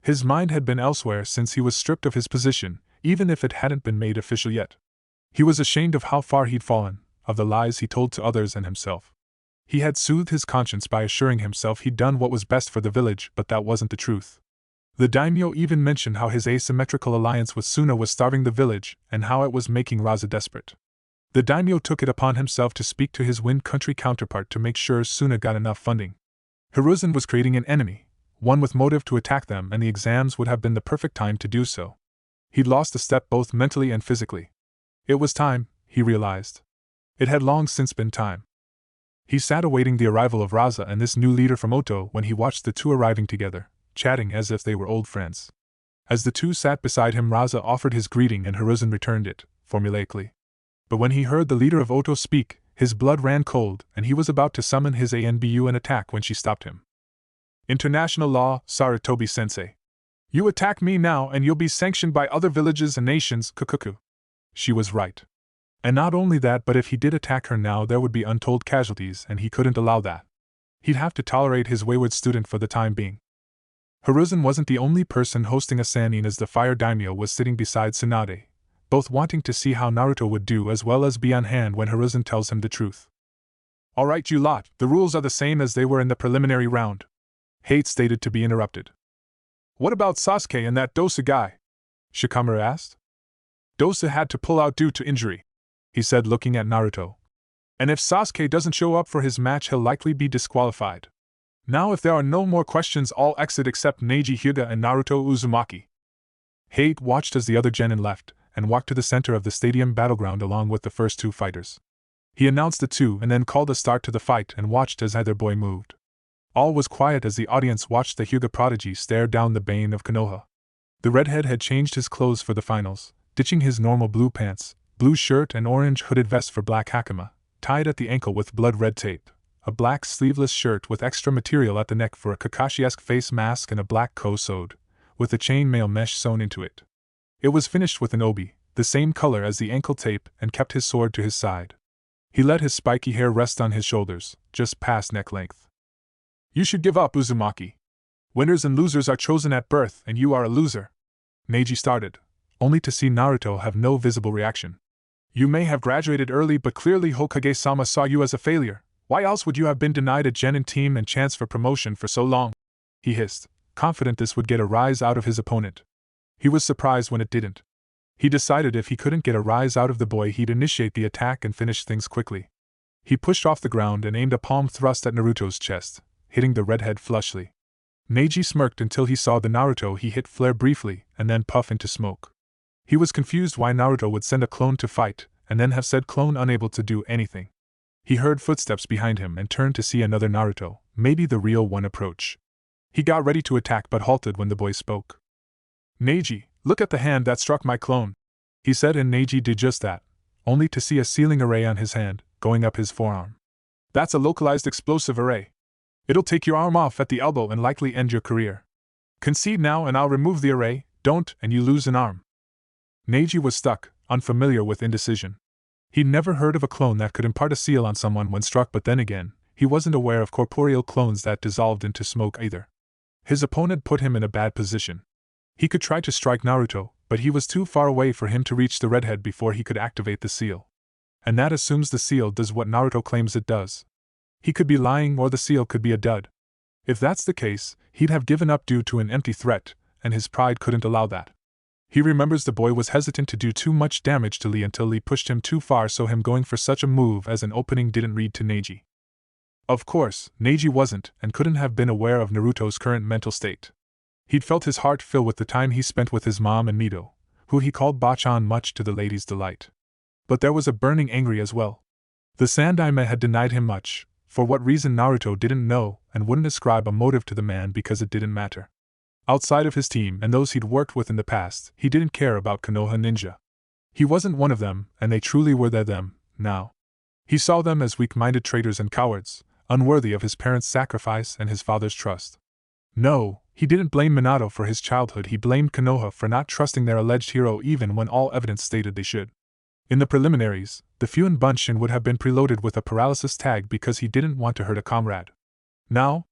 His mind had been elsewhere since he was stripped of his position, even if it hadn't been made official yet. He was ashamed of how far he'd fallen, of the lies he told to others and himself. He had soothed his conscience by assuring himself he'd done what was best for the village, but that wasn't the truth. The daimyo even mentioned how his asymmetrical alliance with Suna was starving the village, and how it was making Raza desperate. The daimyo took it upon himself to speak to his Wind Country counterpart to make sure Suna got enough funding. Hiruzen was creating an enemy, one with motive to attack them, and the exams would have been the perfect time to do so. He'd lost a step both mentally and physically. It was time, he realized. It had long since been time. He sat awaiting the arrival of Raza and this new leader from Oto when he watched the two arriving together, chatting as if they were old friends. As the two sat beside him, Raza offered his greeting and Hiruzen returned it, formulaically. But when he heard the leader of Oto speak, his blood ran cold and he was about to summon his Anbu and attack when she stopped him. International law, Sarutobi-sensei. You attack me now and you'll be sanctioned by other villages and nations, kukuku. She was right. And not only that, but if he did attack her now, there would be untold casualties, and he couldn't allow that. He'd have to tolerate his wayward student for the time being. Hiruzen wasn't the only person hosting a sannin, as the fire daimyo was sitting beside Tsunade, both wanting to see how Naruto would do as well as be on hand when Hiruzen tells him the truth. Alright, you lot, the rules are the same as they were in the preliminary round. Hate stated to be interrupted. What about Sasuke and that Dosa guy? Shikamaru asked. Dosa had to pull out due to injury, he said, looking at Naruto. And if Sasuke doesn't show up for his match, he'll likely be disqualified. Now if there are no more questions, all exit except Neji Hyuga and Naruto Uzumaki. Hate watched as the other genin left, and walked to the center of the stadium battleground along with the first two fighters. He announced the two and then called a start to the fight and watched as either boy moved. All was quiet as the audience watched the Hyuga prodigy stare down the bane of Konoha. The redhead had changed his clothes for the finals, ditching his normal blue pants, blue shirt and orange hooded vest for black hakama, tied at the ankle with blood-red tape, a black sleeveless shirt with extra material at the neck for a Kakashi-esque face mask, and a black ko-sewed, with a chainmail mesh sewn into it. It was finished with an obi, the same color as the ankle tape, and kept his sword to his side. He let his spiky hair rest on his shoulders, just past neck length. You should give up, Uzumaki. Winners and losers are chosen at birth, and you are a loser. Neji started, only to see Naruto have no visible reaction. You may have graduated early, but clearly Hokage-sama saw you as a failure. Why else would you have been denied a genin team and chance for promotion for so long? He hissed, confident this would get a rise out of his opponent. He was surprised when it didn't. He decided if he couldn't get a rise out of the boy, he'd initiate the attack and finish things quickly. He pushed off the ground and aimed a palm thrust at Naruto's chest, hitting the redhead flushly. Neji smirked until he saw the Naruto he hit flare briefly and then puff into smoke. He was confused why Naruto would send a clone to fight, and then have said clone unable to do anything. He heard footsteps behind him and turned to see another Naruto, maybe the real one, approach. He got ready to attack but halted when the boy spoke. Neji, look at the hand that struck my clone, he said, and Neji did just that, only to see a sealing array on his hand, going up his forearm. That's a localized explosive array. It'll take your arm off at the elbow and likely end your career. Concede now and I'll remove the array, don't and you lose an arm. Neji was stuck, unfamiliar with indecision. He'd never heard of a clone that could impart a seal on someone when struck, but then again, he wasn't aware of corporeal clones that dissolved into smoke either. His opponent put him in a bad position. He could try to strike Naruto, but he was too far away for him to reach the redhead before he could activate the seal. And that assumes the seal does what Naruto claims it does. He could be lying, or the seal could be a dud. If that's the case, he'd have given up due to an empty threat, and his pride couldn't allow that. He remembers the boy was hesitant to do too much damage to Lee until Lee pushed him too far, so him going for such a move as an opening didn't read to Neji. Of course, Neji wasn't and couldn't have been aware of Naruto's current mental state. He'd felt his heart fill with the time he spent with his mom and Mito, who he called Bachan, much to the lady's delight. But there was a burning anger as well. The Sandaime had denied him much, for what reason Naruto didn't know, and wouldn't ascribe a motive to the man because it didn't matter. Outside of his team and those he'd worked with in the past, he didn't care about Konoha Ninja. He wasn't one of them, and they truly were them, now. He saw them as weak-minded traitors and cowards, unworthy of his parents' sacrifice and his father's trust. No, he didn't blame Minato for his childhood, he blamed Konoha for not trusting their alleged hero even when all evidence stated they should. In the preliminaries, the Fuin Bunshin would have been preloaded with a paralysis tag because he didn't want to hurt a comrade. Now,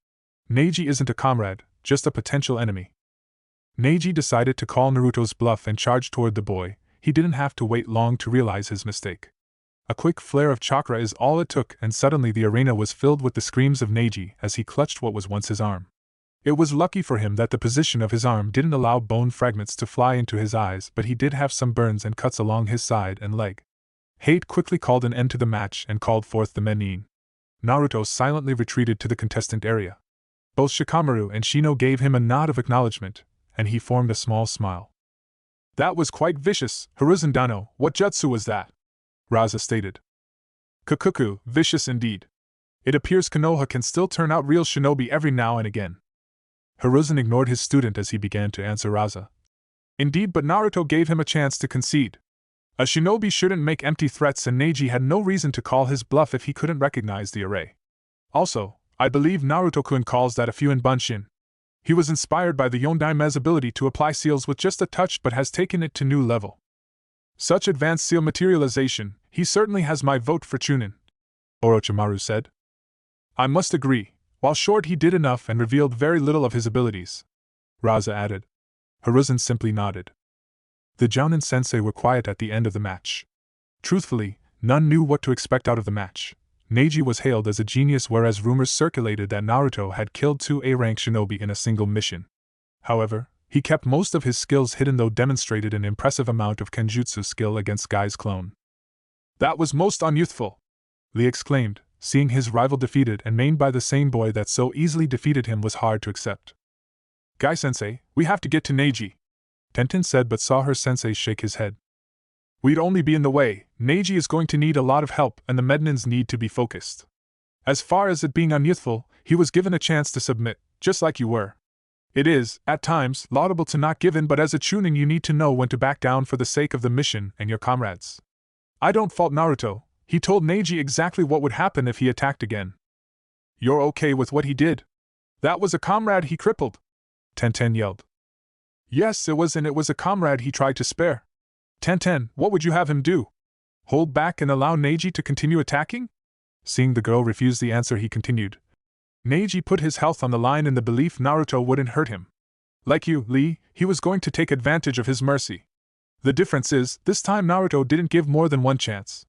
Neji isn't a comrade, just a potential enemy. Neji decided to call Naruto's bluff and charge toward the boy. He didn't have to wait long to realize his mistake. A quick flare of chakra is all it took, and suddenly the arena was filled with the screams of Neji as he clutched what was once his arm. It was lucky for him that the position of his arm didn't allow bone fragments to fly into his eyes, but he did have some burns and cuts along his side and leg. Hate quickly called an end to the match and called forth the menin. Naruto silently retreated to the contestant area. Both Shikamaru and Shino gave him a nod of acknowledgement, and he formed a small smile. That was quite vicious, Hiruzen Dano. What jutsu was that? Raza stated. Kukuku, vicious indeed. It appears Konoha can still turn out real shinobi every now and again. Hiruzen ignored his student as he began to answer Raza. Indeed, but Naruto gave him a chance to concede. A shinobi shouldn't make empty threats, and Neji had no reason to call his bluff if he couldn't recognize the array. Also, I believe Naruto-kun calls that a Fuin Bunshin. He was inspired by the Yondaime's ability to apply seals with just a touch but has taken it to new level. Such advanced seal materialization, he certainly has my vote for Chunin, Orochimaru said. I must agree, while short he did enough and revealed very little of his abilities, Raza added. Hiruzen simply nodded. The Jounin sensei were quiet at the end of the match. Truthfully, none knew what to expect out of the match. Neji was hailed as a genius, whereas rumors circulated that Naruto had killed 2 A-rank shinobi in a single mission. However, he kept most of his skills hidden, though demonstrated an impressive amount of kenjutsu skill against Guy's clone. That was most unyouthful, Lee exclaimed, seeing his rival defeated and maimed by the same boy that so easily defeated him was hard to accept. Guy-sensei, we have to get to Neji, Tenten said, but saw her sensei shake his head. We'd only be in the way. Neji is going to need a lot of help and the Mednins need to be focused. As far as it being unyouthful, he was given a chance to submit, just like you were. It is, at times, laudable to not give in, but as a Chunin you need to know when to back down for the sake of the mission and your comrades. I don't fault Naruto. He told Neji exactly what would happen if he attacked again. You're okay with what he did? That was a comrade he crippled, Tenten yelled. Yes, it was, and it was a comrade he tried to spare. Tenten, what would you have him do? Hold back and allow Neji to continue attacking? Seeing the girl refuse the answer, he continued. Neji put his health on the line in the belief Naruto wouldn't hurt him. Like you, Lee, he was going to take advantage of his mercy. The difference is, this time Naruto didn't give more than one chance.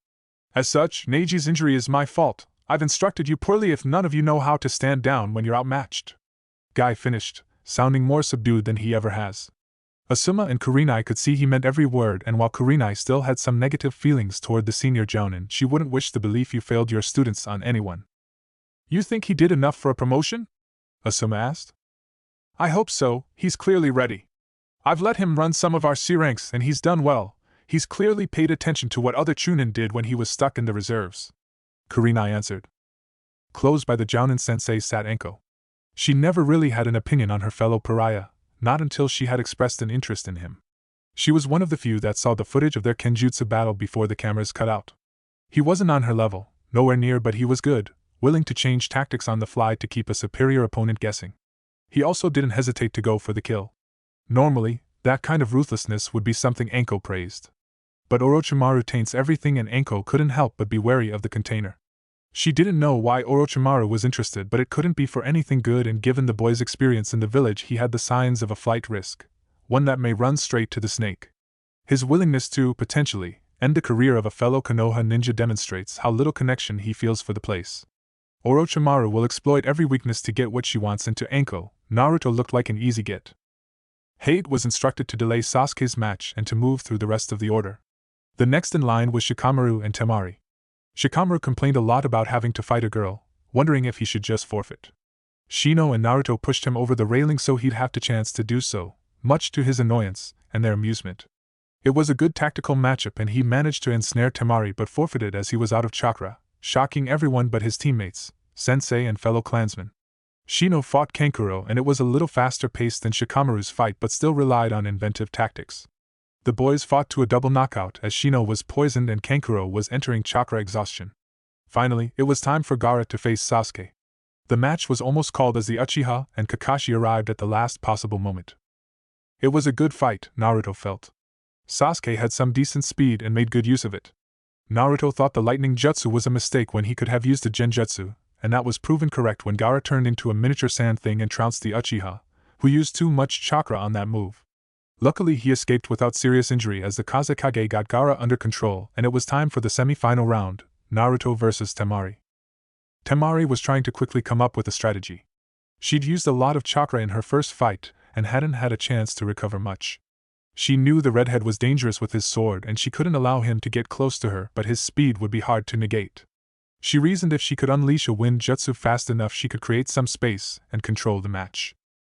As such, Neji's injury is my fault. I've instructed you poorly if none of you know how to stand down when you're outmatched. Guy finished, sounding more subdued than he ever has. Asuma and Kurenai could see he meant every word, and while Kurenai still had some negative feelings toward the senior Jounin, she wouldn't wish the belief you failed your students on anyone. You think he did enough for a promotion? Asuma asked. I hope so. He's clearly ready. I've let him run some of our C ranks and he's done well. He's clearly paid attention to what other Chunin did when he was stuck in the reserves, Kurenai answered. Close by the Jounin sensei sat Enko. She never really had an opinion on her fellow pariah, not until she had expressed an interest in him. She was one of the few that saw the footage of their kenjutsu battle before the cameras cut out. He wasn't on her level, nowhere near, but he was good, willing to change tactics on the fly to keep a superior opponent guessing. He also didn't hesitate to go for the kill. Normally, that kind of ruthlessness would be something Enko praised. But Orochimaru taints everything, and Enko couldn't help but be wary of the container. She didn't know why Orochimaru was interested, but it couldn't be for anything good, and given the boy's experience in the village, he had the signs of a flight risk, one that may run straight to the snake. His willingness to, potentially, end the career of a fellow Konoha ninja demonstrates how little connection he feels for the place. Orochimaru will exploit every weakness to get what she wants, and to Enko, Naruto looked like an easy get. Hate was instructed to delay Sasuke's match and to move through the rest of the order. The next in line was Shikamaru and Temari. Shikamaru complained a lot about having to fight a girl, wondering if he should just forfeit. Shino and Naruto pushed him over the railing so he'd have the chance to do so, much to his annoyance and their amusement. It was a good tactical matchup, and he managed to ensnare Temari but forfeited as he was out of chakra, shocking everyone but his teammates, sensei and fellow clansmen. Shino fought Kankuro, and it was a little faster paced than Shikamaru's fight, but still relied on inventive tactics. The boys fought to a double knockout as Shino was poisoned and Kankuro was entering chakra exhaustion. Finally, it was time for Gaara to face Sasuke. The match was almost called as the Uchiha, and Kakashi arrived at the last possible moment. It was a good fight, Naruto felt. Sasuke had some decent speed and made good use of it. Naruto thought the lightning jutsu was a mistake when he could have used a genjutsu, and that was proven correct when Gaara turned into a miniature sand thing and trounced the Uchiha, who used too much chakra on that move. Luckily, he escaped without serious injury as the Kazekage got Gaara under control, and it was time for the semi-final round, Naruto versus Temari. Temari was trying to quickly come up with a strategy. She'd used a lot of chakra in her first fight, and hadn't had a chance to recover much. She knew the redhead was dangerous with his sword, and she couldn't allow him to get close to her, but his speed would be hard to negate. She reasoned if she could unleash a wind jutsu fast enough she could create some space and control the match.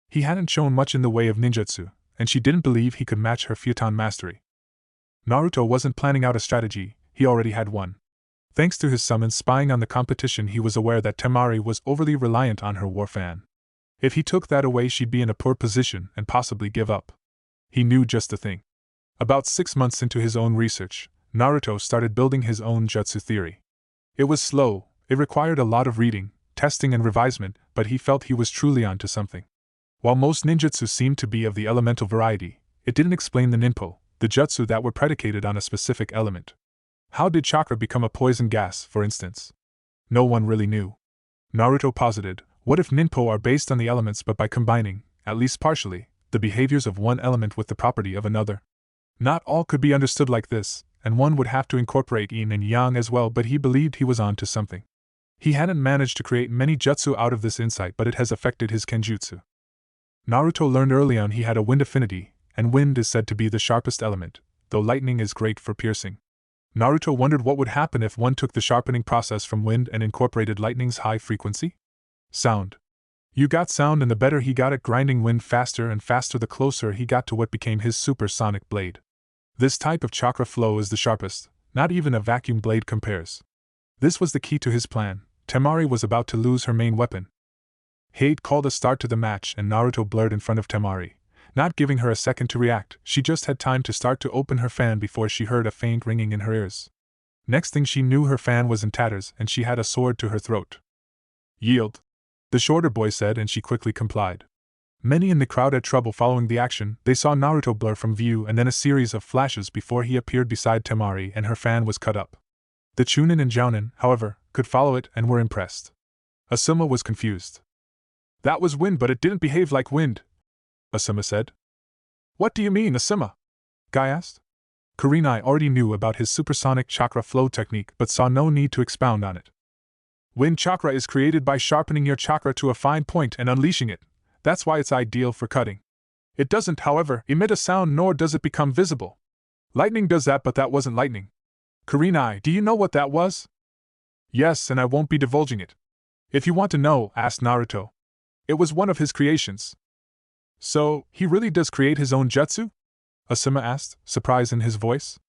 He hadn't shown much in the way of ninjutsu, and she didn't believe he could match her futon mastery. Naruto wasn't planning out a strategy, he already had one. Thanks to his summons spying on the competition, he was aware that Temari was overly reliant on her war fan. If he took that away, she'd be in a poor position and possibly give up. He knew just the thing. About 6 months into his own research, Naruto started building his own jutsu theory. It was slow, it required a lot of reading, testing and revisement, but he felt he was truly onto something. While most ninjutsu seemed to be of the elemental variety, it didn't explain the ninpo, the jutsu that were predicated on a specific element. How did chakra become a poison gas, for instance? No one really knew. Naruto posited, what if ninpo are based on the elements but by combining, at least partially, the behaviors of one element with the property of another? Not all could be understood like this, and one would have to incorporate yin and yang as well, but he believed he was on to something. He hadn't managed to create many jutsu out of this insight, but it has affected his kenjutsu. Naruto learned early on he had a wind affinity, and wind is said to be the sharpest element, though lightning is great for piercing. Naruto wondered what would happen if one took the sharpening process from wind and incorporated lightning's high frequency? Sound. You got sound, and the better he got at grinding wind faster and faster, the closer he got to what became his supersonic blade. This type of chakra flow is the sharpest, not even a vacuum blade compares. This was the key to his plan. Temari was about to lose her main weapon. Hade called a start to the match, and Naruto blurred in front of Temari. Not giving her a second to react, she just had time to start to open her fan before she heard a faint ringing in her ears. Next thing she knew, her fan was in tatters and she had a sword to her throat. Yield, the shorter boy said, and she quickly complied. Many in the crowd had trouble following the action. They saw Naruto blur from view and then a series of flashes before he appeared beside Temari and her fan was cut up. The Chunin and Jounin, however, could follow it and were impressed. Asuma was confused. That was wind, but it didn't behave like wind, Asuma said. What do you mean, Asuma? Guy asked. Kurenai already knew about his supersonic chakra flow technique but saw no need to expound on it. Wind chakra is created by sharpening your chakra to a fine point and unleashing it. That's why it's ideal for cutting. It doesn't, however, emit a sound, nor does it become visible. Lightning does that, but that wasn't lightning. Kurenai, do you know what that was? Yes, and I won't be divulging it. If you want to know, asked Naruto. It was one of his creations. So, he really does create his own jutsu? Asuma asked, surprise in his voice.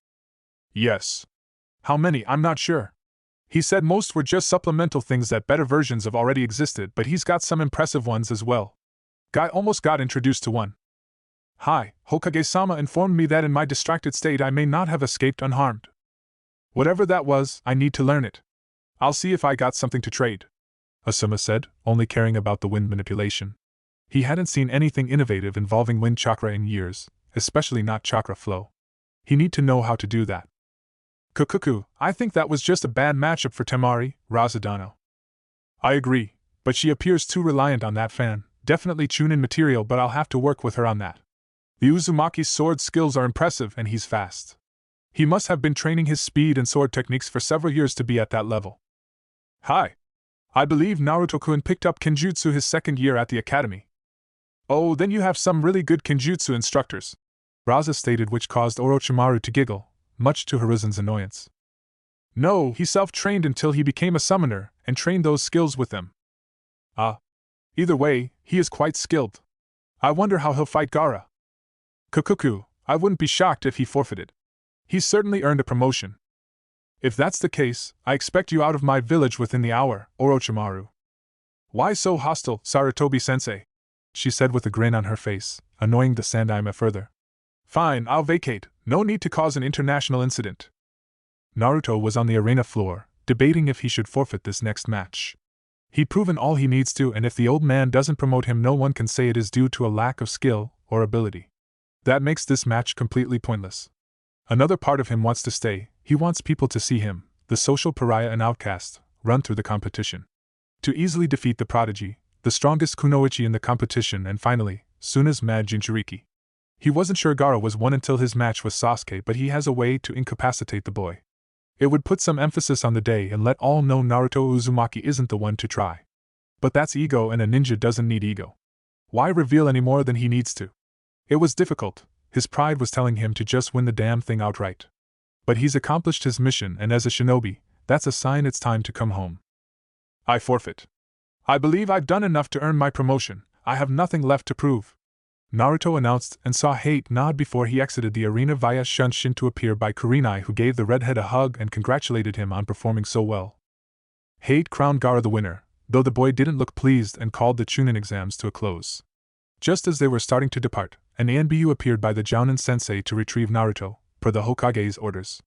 Yes. How many, I'm not sure. He said most were just supplemental things that better versions of already existed, but he's got some impressive ones as well. Guy almost got introduced to one. Hi, Hokage-sama informed me that in my distracted state I may not have escaped unharmed. Whatever that was, I need to learn it. I'll see if I got something to trade, Asuma said, only caring about the wind manipulation. He hadn't seen anything innovative involving wind chakra in years, especially not chakra flow. He need to know how to do that. Kukuku, I think that was just a bad matchup for Temari, Razadano. I agree, but she appears too reliant on that fan, definitely Chunin material, but I'll have to work with her on that. The Uzumaki's sword skills are impressive and he's fast. He must have been training his speed and sword techniques for several years to be at that level. Hi. I believe Naruto-kun picked up kenjutsu his second year at the academy. Oh, then you have some really good kenjutsu instructors, Raza stated, which caused Orochimaru to giggle, much to Hiruzen's annoyance. No, he self-trained until he became a summoner, and trained those skills with them. Either way, he is quite skilled. I wonder how he'll fight Gaara. Kukuku, I wouldn't be shocked if he forfeited. He's certainly earned a promotion. If that's the case, I expect you out of my village within the hour, Orochimaru. Why so hostile, Sarutobi-sensei? She said with a grin on her face, annoying the Sandaime further. Fine, I'll vacate, no need to cause an international incident. Naruto was on the arena floor, debating if he should forfeit this next match. He'd proven all he needs to, and if the old man doesn't promote him, no one can say it is due to a lack of skill or ability. That makes this match completely pointless. Another part of him wants to stay. He wants people to see him, the social pariah and outcast, run through the competition. To easily defeat the prodigy, the strongest kunoichi in the competition, and finally, Suna's mad Jinchuriki. He wasn't sure Gaara was one until his match with Sasuke, but he has a way to incapacitate the boy. It would put some emphasis on the day and let all know Naruto Uzumaki isn't the one to try. But that's ego, and a ninja doesn't need ego. Why reveal any more than he needs to? It was difficult. His pride was telling him to just win the damn thing outright. But he's accomplished his mission, and as a shinobi, That's a sign it's time to come home. I forfeit. I believe I've done enough to earn my promotion. I have nothing left to prove. Naruto announced and saw Hate nod before he exited the arena via Shunshin to appear by Kurenai, who gave the redhead a hug and congratulated him on performing so well. Hate crowned Gaara the winner, though the boy didn't look pleased and called the Chunin exams to a close. Just as they were starting to depart, an ANBU appeared by the Jounin sensei to retrieve Naruto, per the Hokage's orders.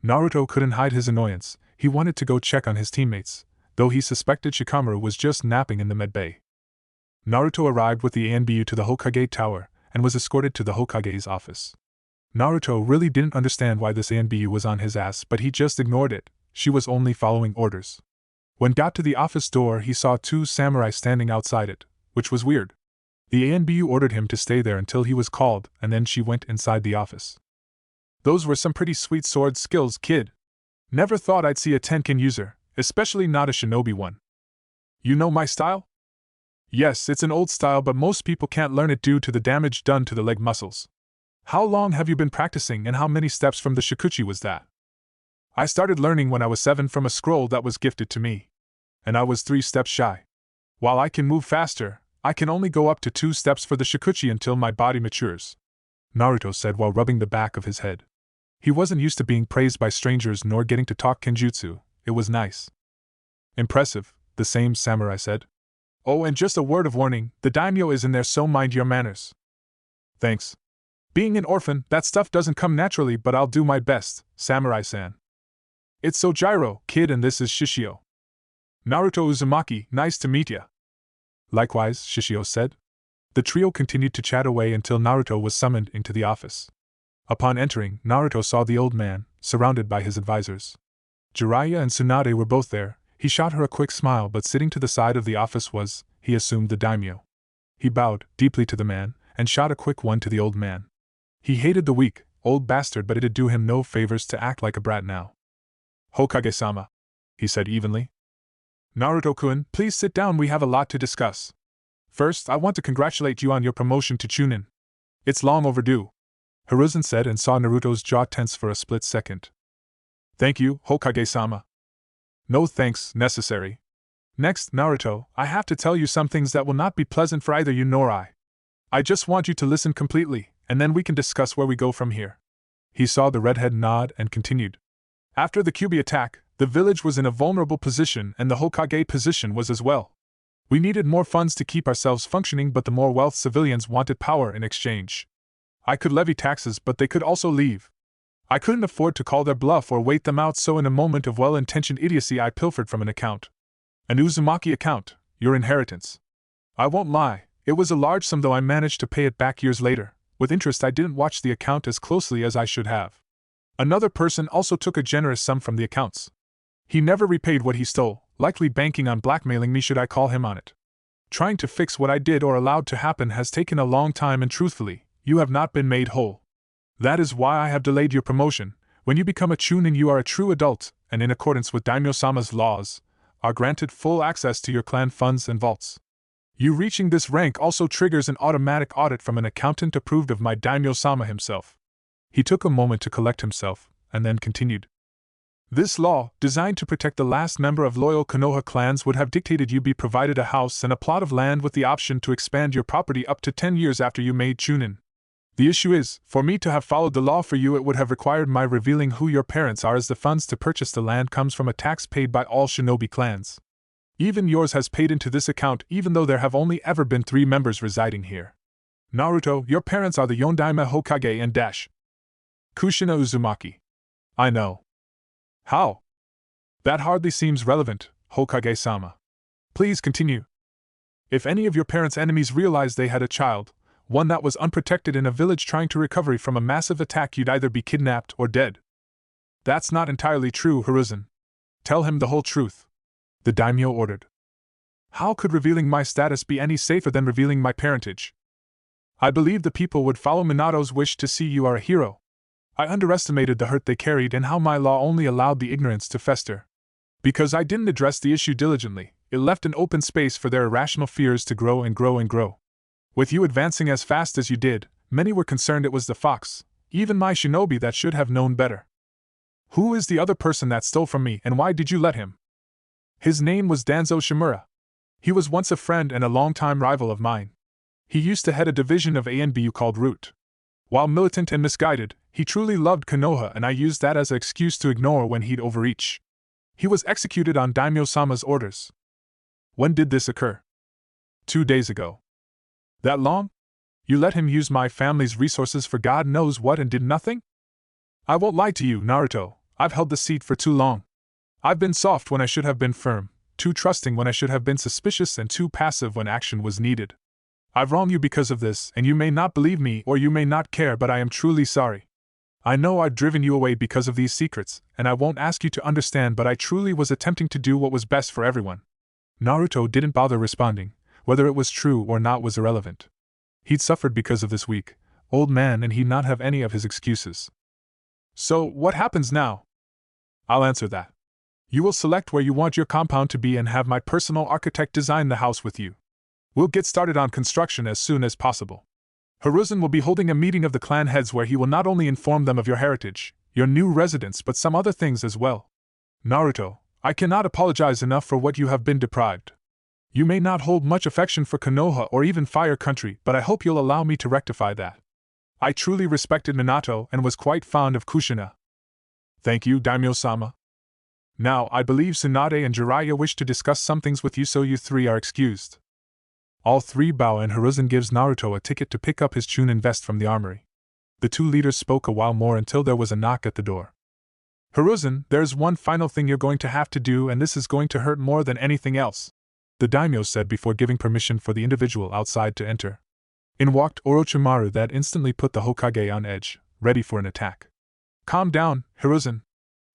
Naruto couldn't hide his annoyance. He wanted to go check on his teammates, though he suspected Shikamaru was just napping in the med bay. Naruto arrived with the ANBU to the Hokage Tower, and was escorted to the Hokage's office. Naruto really didn't understand why this ANBU was on his ass, but he just ignored it. She was only following orders. When got to the office door, he saw 2 samurai standing outside it, which was weird. The ANBU ordered him to stay there until he was called, and then she went inside the office. Those were some pretty sweet sword skills, kid. Never thought I'd see a Tenkin user, especially not a shinobi one. You know my style? Yes, it's an old style, but most people can't learn it due to the damage done to the leg muscles. How long have you been practicing, and how many steps from the Shikuchi was that? I started learning when I was 7 from a scroll that was gifted to me. And I was 3 steps shy. While I can move faster, I can only go up to 2 steps for the Shikuchi until my body matures, Naruto said while rubbing the back of his head. He wasn't used to being praised by strangers nor getting to talk kenjutsu. It was nice. Impressive, the same samurai said. Oh, and just a word of warning, the daimyo is in there, so mind your manners. Thanks. Being an orphan, that stuff doesn't come naturally, but I'll do my best, Samurai-san. It's Sojiro, kid, and this is Shishio. Naruto Uzumaki, nice to meet ya. Likewise, Shishio said. The trio continued to chat away until Naruto was summoned into the office. Upon entering, Naruto saw the old man, surrounded by his advisors. Jiraiya and Tsunade were both there. He shot her a quick smile, but sitting to the side of the office was, he assumed, the daimyo. He bowed deeply to the man, and shot a quick one to the old man. He hated the weak, old bastard, but it'd do him no favors to act like a brat now. Hokage-sama, he said evenly. Naruto-kun, please sit down, we have a lot to discuss. First, I want to congratulate you on your promotion to Chunin. It's long overdue, Hiruzen said and saw Naruto's jaw tense for a split second. Thank you, Hokage-sama. No thanks necessary. Next, Naruto, I have to tell you some things that will not be pleasant for either you nor I. I just want you to listen completely, and then we can discuss where we go from here. He saw the redhead nod and continued. After the Kyuubi attack, the village was in a vulnerable position and the Hokage position was as well. We needed more funds to keep ourselves functioning, but the more wealth civilians wanted power in exchange. I could levy taxes, but they could also leave. I couldn't afford to call their bluff or wait them out, so in a moment of well-intentioned idiocy I pilfered from an account. An Uzumaki account, your inheritance. I won't lie, it was a large sum, though I managed to pay it back years later. With interest, I didn't watch the account as closely as I should have. Another person also took a generous sum from the accounts. He never repaid what he stole, likely banking on blackmailing me should I call him on it. Trying to fix what I did or allowed to happen has taken a long time, and truthfully, you have not been made whole. That is why I have delayed your promotion. When you become a Chunin, you are a true adult, and in accordance with Daimyo-sama's laws, are granted full access to your clan funds and vaults. You reaching this rank also triggers an automatic audit from an accountant approved of my Daimyo-sama himself. He took a moment to collect himself, and then continued. This law, designed to protect the last member of loyal Konoha clans, would have dictated you be provided a house and a plot of land with the option to expand your property up to 10 years after you made Chunin. The issue is, for me to have followed the law for you, it would have required my revealing who your parents are, as the funds to purchase the land comes from a tax paid by all shinobi clans. Even yours has paid into this account, even though there have only ever been 3 members residing here. Naruto, your parents are the Yondaime Hokage and Kushina Uzumaki. I know. How? That hardly seems relevant, Hokage-sama. Please continue. If any of your parents' enemies realized they had a child, one that was unprotected in a village trying to recover from a massive attack, you'd either be kidnapped or dead. That's not entirely true, Hiruzen. Tell him the whole truth, the daimyo ordered. How could revealing my status be any safer than revealing my parentage? I believe the people would follow Minato's wish to see you are a hero. I underestimated the hurt they carried and how my law only allowed the ignorance to fester. Because I didn't address the issue diligently, it left an open space for their irrational fears to grow and grow and grow. With you advancing as fast as you did, many were concerned it was the fox, even my shinobi, that should have known better. Who is the other person that stole from me, and why did you let him? His name was Danzo Shimura. He was once a friend and a longtime rival of mine. He used to head a division of ANBU called Root. While militant and misguided, he truly loved Konoha, and I used that as an excuse to ignore when he'd overreach. He was executed on Daimyo-sama's orders. When did this occur? 2 days ago. That long? You let him use my family's resources for God knows what and did nothing? I won't lie to you, Naruto, I've held the seat for too long. I've been soft when I should have been firm, too trusting when I should have been suspicious, and too passive when action was needed. I've wronged you because of this, and you may not believe me or you may not care, but I am truly sorry. I know I've driven you away because of these secrets, and I won't ask you to understand, but I truly was attempting to do what was best for everyone. Naruto didn't bother responding. Whether it was true or not was irrelevant. He'd suffered because of this weak, old man, and he'd not have any of his excuses. So, what happens now? I'll answer that. You will select where you want your compound to be and have my personal architect design the house with you. We'll get started on construction as soon as possible. Hiruzen will be holding a meeting of the clan heads where he will not only inform them of your heritage, your new residence, but some other things as well. Naruto, I cannot apologize enough for what you have been deprived. You may not hold much affection for Konoha or even Fire Country, but I hope you'll allow me to rectify that. I truly respected Minato and was quite fond of Kushina. Thank you, Daimyo-sama. Now, I believe Tsunade and Jiraiya wish to discuss some things with you, so you three are excused. All three bow, and Hiruzen gives Naruto a ticket to pick up his Chunin vest from the armory. The two leaders spoke a while more until there was a knock at the door. Hiruzen, there's one final thing you're going to have to do, and this is going to hurt more than anything else, the daimyo said before giving permission for the individual outside to enter. In walked Orochimaru. That instantly put the Hokage on edge, ready for an attack. Calm down, Hiruzen.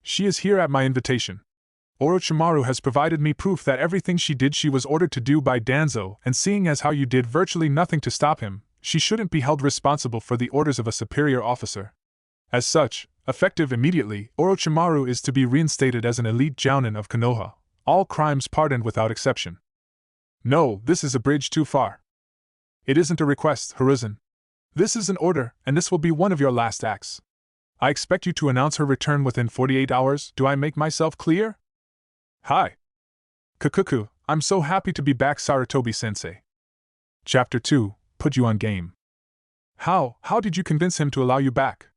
She is here at my invitation. Orochimaru has provided me proof that everything she did she was ordered to do by Danzo, and seeing as how you did virtually nothing to stop him, she shouldn't be held responsible for the orders of a superior officer. As such, effective immediately, Orochimaru is to be reinstated as an elite jounin of Konoha, all crimes pardoned without exception. No, this is a bridge too far. It isn't a request, Hiruzen. This is an order, and this will be one of your last acts. I expect you to announce her return within 48 hours, do I make myself clear? Hi. Kakuku, I'm so happy to be back, Sarutobi-sensei. Chapter 2, Put You on Game. How did you convince him to allow you back?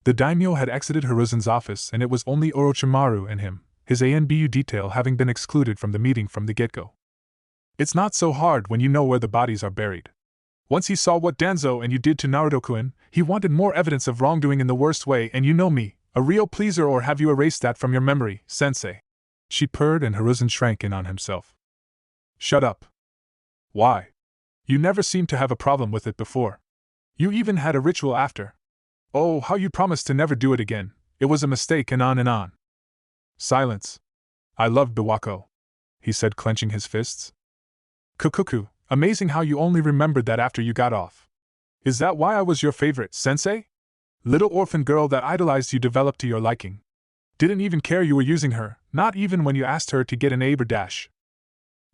The daimyo had exited Hiruzen's office, and it was only Orochimaru and him, his ANBU detail having been excluded from the meeting from the get-go. It's not so hard when you know where the bodies are buried. Once he saw what Danzo and you did to Naruto-kun, he wanted more evidence of wrongdoing in the worst way, and you know me, a real pleaser, or have you erased that from your memory, sensei? She purred, and Hiruzen shrank in on himself. Shut up. Why? You never seemed to have a problem with it before. You even had a ritual after. Oh, how you promised to never do it again. It was a mistake, and on and on. Silence. I loved Biwako, he said, clenching his fists. Kukuku, amazing how you only remembered that after you got off. Is that why I was your favorite, sensei? Little orphan girl that idolized you developed to your liking. Didn't even care you were using her, not even when you asked her to get an A or dash.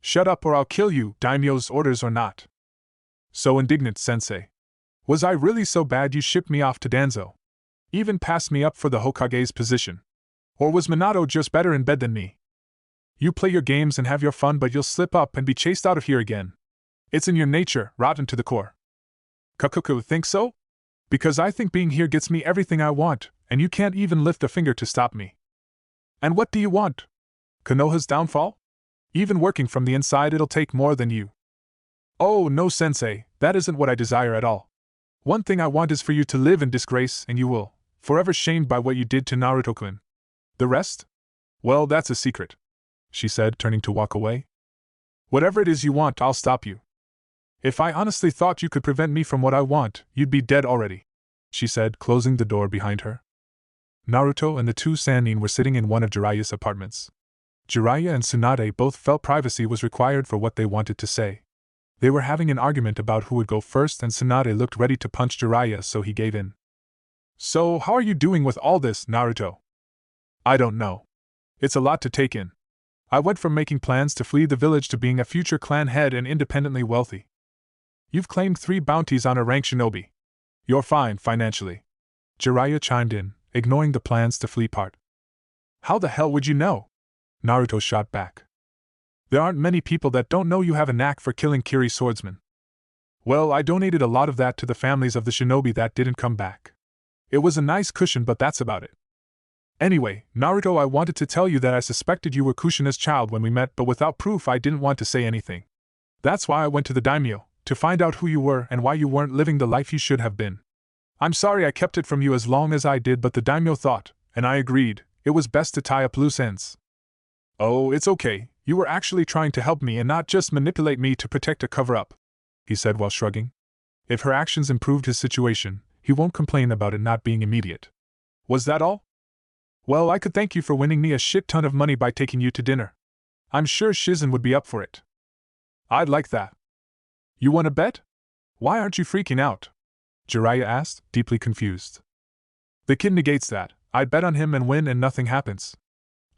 Shut up or I'll kill you, daimyo's orders or not. So indignant, sensei. Was I really so bad you shipped me off to Danzo? Even passed me up for the Hokage's position? Or was Minato just better in bed than me? You play your games and have your fun, but you'll slip up and be chased out of here again. It's in your nature, rotten to the core. Kakuku, think so? Because I think being here gets me everything I want, and you can't even lift a finger to stop me. And what do you want? Konoha's downfall? Even working from the inside it'll take more than you. Oh no, sensei, that isn't what I desire at all. One thing I want is for you to live in disgrace, and you will, forever shamed by what you did to Naruto-kun. The rest? Well, that's a secret, she said, turning to walk away. Whatever it is you want, I'll stop you. If I honestly thought you could prevent me from what I want, you'd be dead already, she said, closing the door behind her. Naruto and the two Sannin were sitting in one of Jiraiya's apartments. Jiraiya and Tsunade both felt privacy was required for what they wanted to say. They were having an argument about who would go first, and Tsunade looked ready to punch Jiraiya, so he gave in. So, how are you doing with all this, Naruto? I don't know. It's a lot to take in. I went from making plans to flee the village to being a future clan head and independently wealthy. You've claimed 3 bounties on a rank shinobi. You're fine financially. Jiraiya chimed in, ignoring the plans to flee part. How the hell would you know? Naruto shot back. There aren't many people that don't know you have a knack for killing Kiri swordsmen. Well, I donated a lot of that to the families of the shinobi that didn't come back. It was a nice cushion, but that's about it. Anyway, Naruto, I wanted to tell you that I suspected you were Kushina's child when we met, but without proof I didn't want to say anything. That's why I went to the daimyo, to find out who you were and why you weren't living the life you should have been. I'm sorry I kept it from you as long as I did, but the daimyo thought, and I agreed, it was best to tie up loose ends. Oh, it's okay, you were actually trying to help me and not just manipulate me to protect a cover-up, he said while shrugging. If her actions improved his situation, he won't complain about it not being immediate. Was that all? Well, I could thank you for winning me a shit ton of money by taking you to dinner. I'm sure Shizen would be up for it. I'd like that. You want to bet? Why aren't you freaking out? Jiraiya asked, deeply confused. The kid negates that. I'd bet on him and win and nothing happens.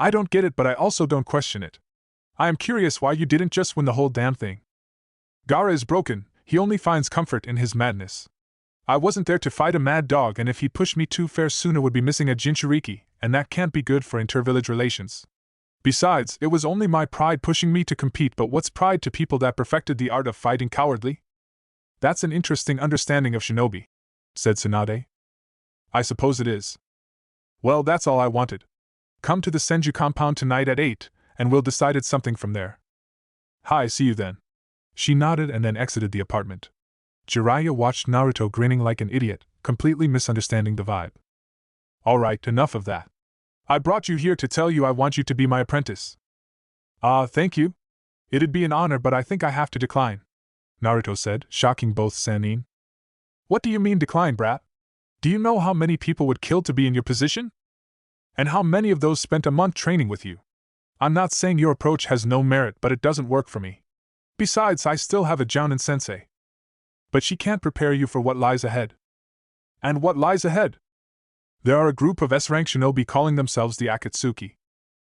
I don't get it, but I also don't question it. I am curious why you didn't just win the whole damn thing. Gaara is broken, he only finds comfort in his madness. I wasn't there to fight a mad dog, and if he pushed me too fair, Suna would be missing a Jinchuriki, and that can't be good for inter-village relations. Besides, it was only my pride pushing me to compete, but what's pride to people that perfected the art of fighting cowardly? That's an interesting understanding of shinobi, said Tsunade. I suppose it is. Well, that's all I wanted. Come to the Senju compound tonight at 8, and we'll decide something from there. Hi, see you then. She nodded and then exited the apartment. Jiraiya watched Naruto grinning like an idiot, completely misunderstanding the vibe. Alright, enough of that. I brought you here to tell you I want you to be my apprentice. Thank you. It'd be an honor, but I think I have to decline, Naruto said, shocking both Sannin. What do you mean decline, brat? Do you know how many people would kill to be in your position? And how many of those spent a month training with you? I'm not saying your approach has no merit, but it doesn't work for me. Besides, I still have a Jounin sensei. But she can't prepare you for what lies ahead. And what lies ahead? There are a group of S-rank shinobi calling themselves the Akatsuki.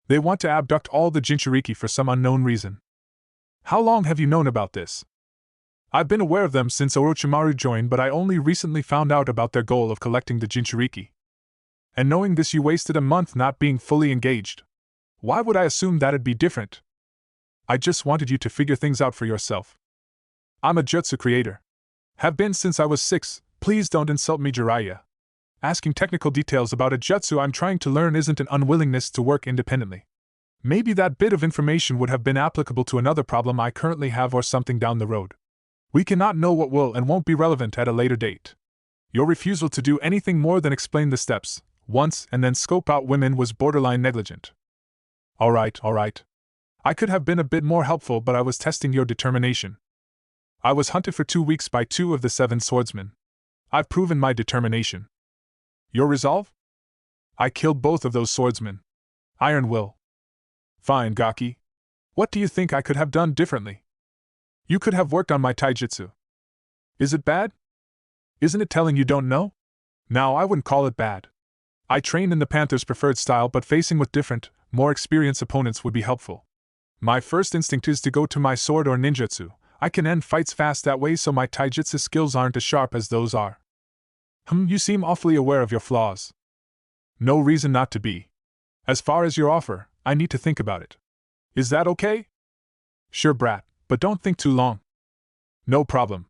They want to abduct all the Jinchuriki for some unknown reason. How long have you known about this? I've been aware of them since Orochimaru joined, but I only recently found out about their goal of collecting the Jinchuriki. And knowing this, you wasted a month not being fully engaged. Why would I assume that'd be different? I just wanted you to figure things out for yourself. I'm a jutsu creator. Have been since I was 6, please don't insult me, Jiraiya. Asking technical details about a jutsu I'm trying to learn isn't an unwillingness to work independently. Maybe that bit of information would have been applicable to another problem I currently have or something down the road. We cannot know what will and won't be relevant at a later date. Your refusal to do anything more than explain the steps, once and then scope out women, was borderline negligent. Alright. I could have been a bit more helpful, but I was testing your determination. I was hunted for 2 weeks by 2 of the 7 swordsmen. I've proven my determination. Your resolve? I killed both of those swordsmen. Iron will. Fine, Gaki. What do you think I could have done differently? You could have worked on my taijutsu. Is it bad? Isn't it telling you don't know? Now, I wouldn't call it bad. I trained in the Panther's preferred style, but facing with different, more experienced opponents would be helpful. My first instinct is to go to my sword or ninjutsu. I can end fights fast that way, so my taijutsu skills aren't as sharp as those are. You seem awfully aware of your flaws. No reason not to be. As far as your offer, I need to think about it. Is that okay? Sure, brat, but don't think too long. No problem.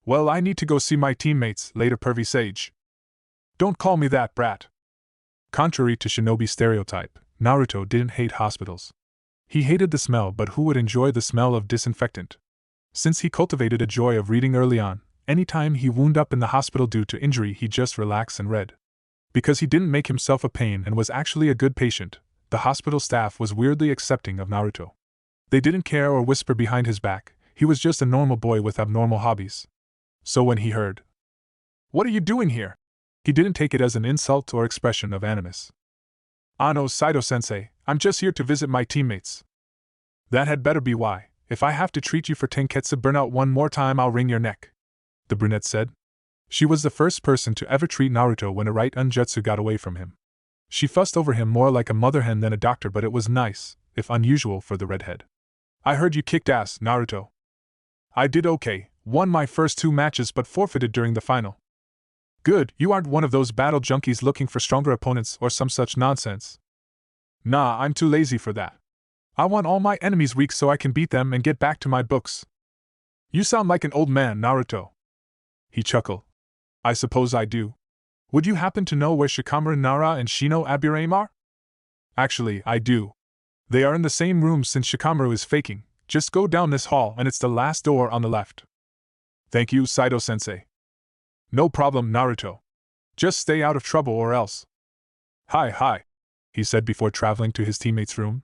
Well, I need to go see my teammates later, pervy sage. Don't call me that, brat. Contrary to shinobi stereotype, Naruto didn't hate hospitals. He hated the smell, but who would enjoy the smell of disinfectant? Since he cultivated a joy of reading early on, anytime he wound up in the hospital due to injury, he just relaxed and read. Because he didn't make himself a pain and was actually a good patient, the hospital staff was weirdly accepting of Naruto. They didn't care or whisper behind his back. He was just a normal boy with abnormal hobbies. So when he heard, "What are you doing here?" he didn't take it as an insult or expression of animus. "No, Saito-sensei, I'm just here to visit my teammates." That had better be why. If I have to treat you for Tenketsu burnout one more time, I'll wring your neck, the brunette said. She was the first person to ever treat Naruto when a right unjutsu got away from him. She fussed over him more like a mother hen than a doctor, but it was nice, if unusual for the redhead. "I heard you kicked ass, Naruto." "I did okay, won my first 2 matches but forfeited during the final." "Good, you aren't one of those battle junkies looking for stronger opponents or some such nonsense." Nah, I'm too lazy for that. I want all my enemies weak so I can beat them and get back to my books. You sound like an old man, Naruto. He chuckled. I suppose I do. Would you happen to know where Shikamaru, Nara, and Shino Aburame are? Actually, I do. They are in the same room since Shikamaru is faking. Just go down this hall and it's the last door on the left. Thank you, Saito-sensei. No problem, Naruto. Just stay out of trouble or else. Hi, he said before traveling to his teammate's room.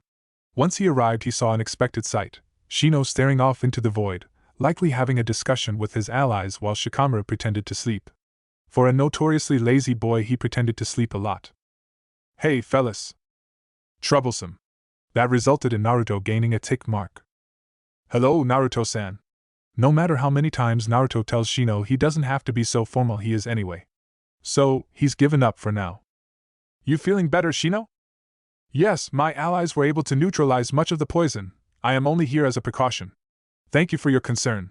Once he arrived, he saw an unexpected sight. Shino staring off into the void, likely having a discussion with his allies while Shikamaru pretended to sleep. For a notoriously lazy boy, he pretended to sleep a lot. Hey, fellas. Troublesome. That resulted in Naruto gaining a tick mark. Hello, Naruto-san. No matter how many times Naruto tells Shino he doesn't have to be so formal, he is anyway. So, he's given up for now. You feeling better, Shino? Yes, my allies were able to neutralize much of the poison. I am only here as a precaution. Thank you for your concern.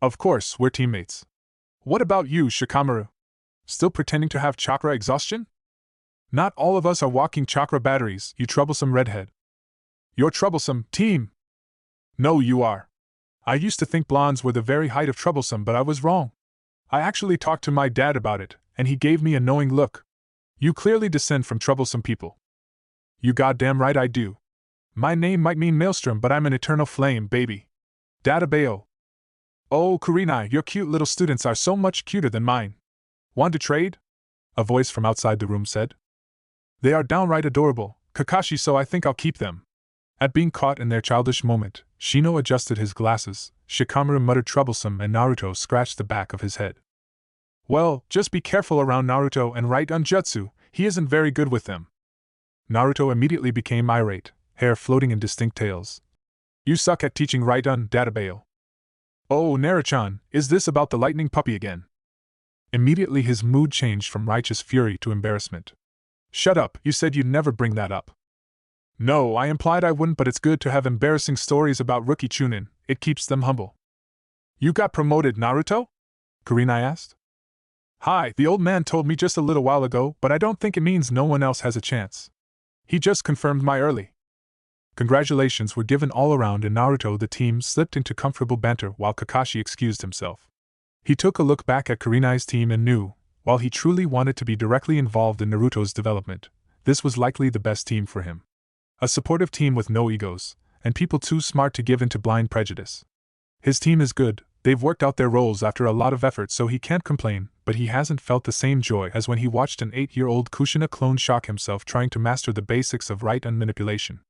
Of course, we're teammates. What about you, Shikamaru? Still pretending to have chakra exhaustion? Not all of us are walking chakra batteries, you troublesome redhead. You're troublesome, team! No, you are. I used to think blondes were the very height of troublesome, but I was wrong. I actually talked to my dad about it, and he gave me a knowing look. You clearly descend from troublesome people. You goddamn right I do. My name might mean Maelstrom, but I'm an eternal flame, baby. Databeo. Oh, Kurenai, your cute little students are so much cuter than mine. Want to trade? A voice from outside the room said. They are downright adorable, Kakashi, so I think I'll keep them. At being caught in their childish moment, Shino adjusted his glasses, Shikamaru muttered troublesome, and Naruto scratched the back of his head. Well, just be careful around Naruto and Raiden Jutsu, he isn't very good with them. Naruto immediately became irate, hair floating in distinct tails. You suck at teaching Raiden, Databeo. Oh, Naruchan, is this about the lightning puppy again? Immediately his mood changed from righteous fury to embarrassment. Shut up, you said you'd never bring that up. No, I implied I wouldn't, but it's good to have embarrassing stories about rookie Chunin, it keeps them humble. You got promoted, Naruto? Kurenai asked. Hi, the old man told me just a little while ago, but I don't think it means no one else has a chance. He just confirmed my early. Congratulations were given all around, and Naruto the team slipped into comfortable banter while Kakashi excused himself. He took a look back at Kurenai's team and knew, while he truly wanted to be directly involved in Naruto's development, this was likely the best team for him. A supportive team with no egos, and people too smart to give in to blind prejudice. His team is good, they've worked out their roles after a lot of effort, so he can't complain, but he hasn't felt the same joy as when he watched an 8-year-old Kushina clone shock himself trying to master the basics of Raiden manipulation.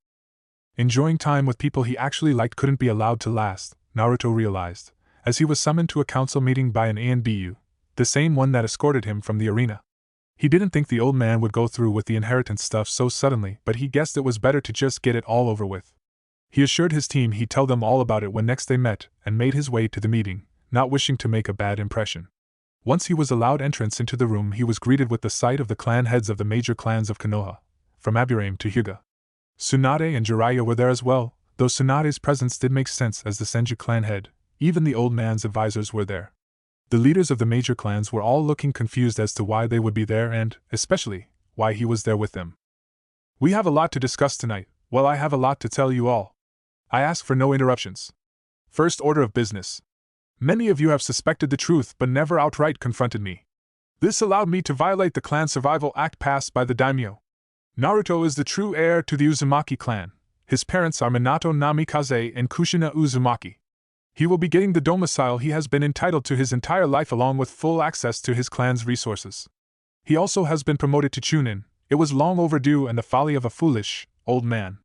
Enjoying time with people he actually liked couldn't be allowed to last, Naruto realized, as he was summoned to a council meeting by an ANBU, the same one that escorted him from the arena. He didn't think the old man would go through with the inheritance stuff so suddenly, but he guessed it was better to just get it all over with. He assured his team he'd tell them all about it when next they met, and made his way to the meeting, not wishing to make a bad impression. Once he was allowed entrance into the room, he was greeted with the sight of the clan heads of the major clans of Konoha, from Aburame to Hyuga. Tsunade and Jiraiya were there as well, though Tsunade's presence did make sense as the Senju clan head. Even the old man's advisors were there. The leaders of the major clans were all looking confused as to why they would be there and, especially, why he was there with them. We have a lot to discuss tonight. Well, I have a lot to tell you all. I ask for no interruptions. First order of business. Many of you have suspected the truth but never outright confronted me. This allowed me to violate the clan survival act passed by the daimyo. Naruto is the true heir to the Uzumaki clan. His parents are Minato Namikaze and Kushina Uzumaki. He will be getting the domicile he has been entitled to his entire life along with full access to his clan's resources. He also has been promoted to Chunin. It was long overdue and the folly of a foolish, old man.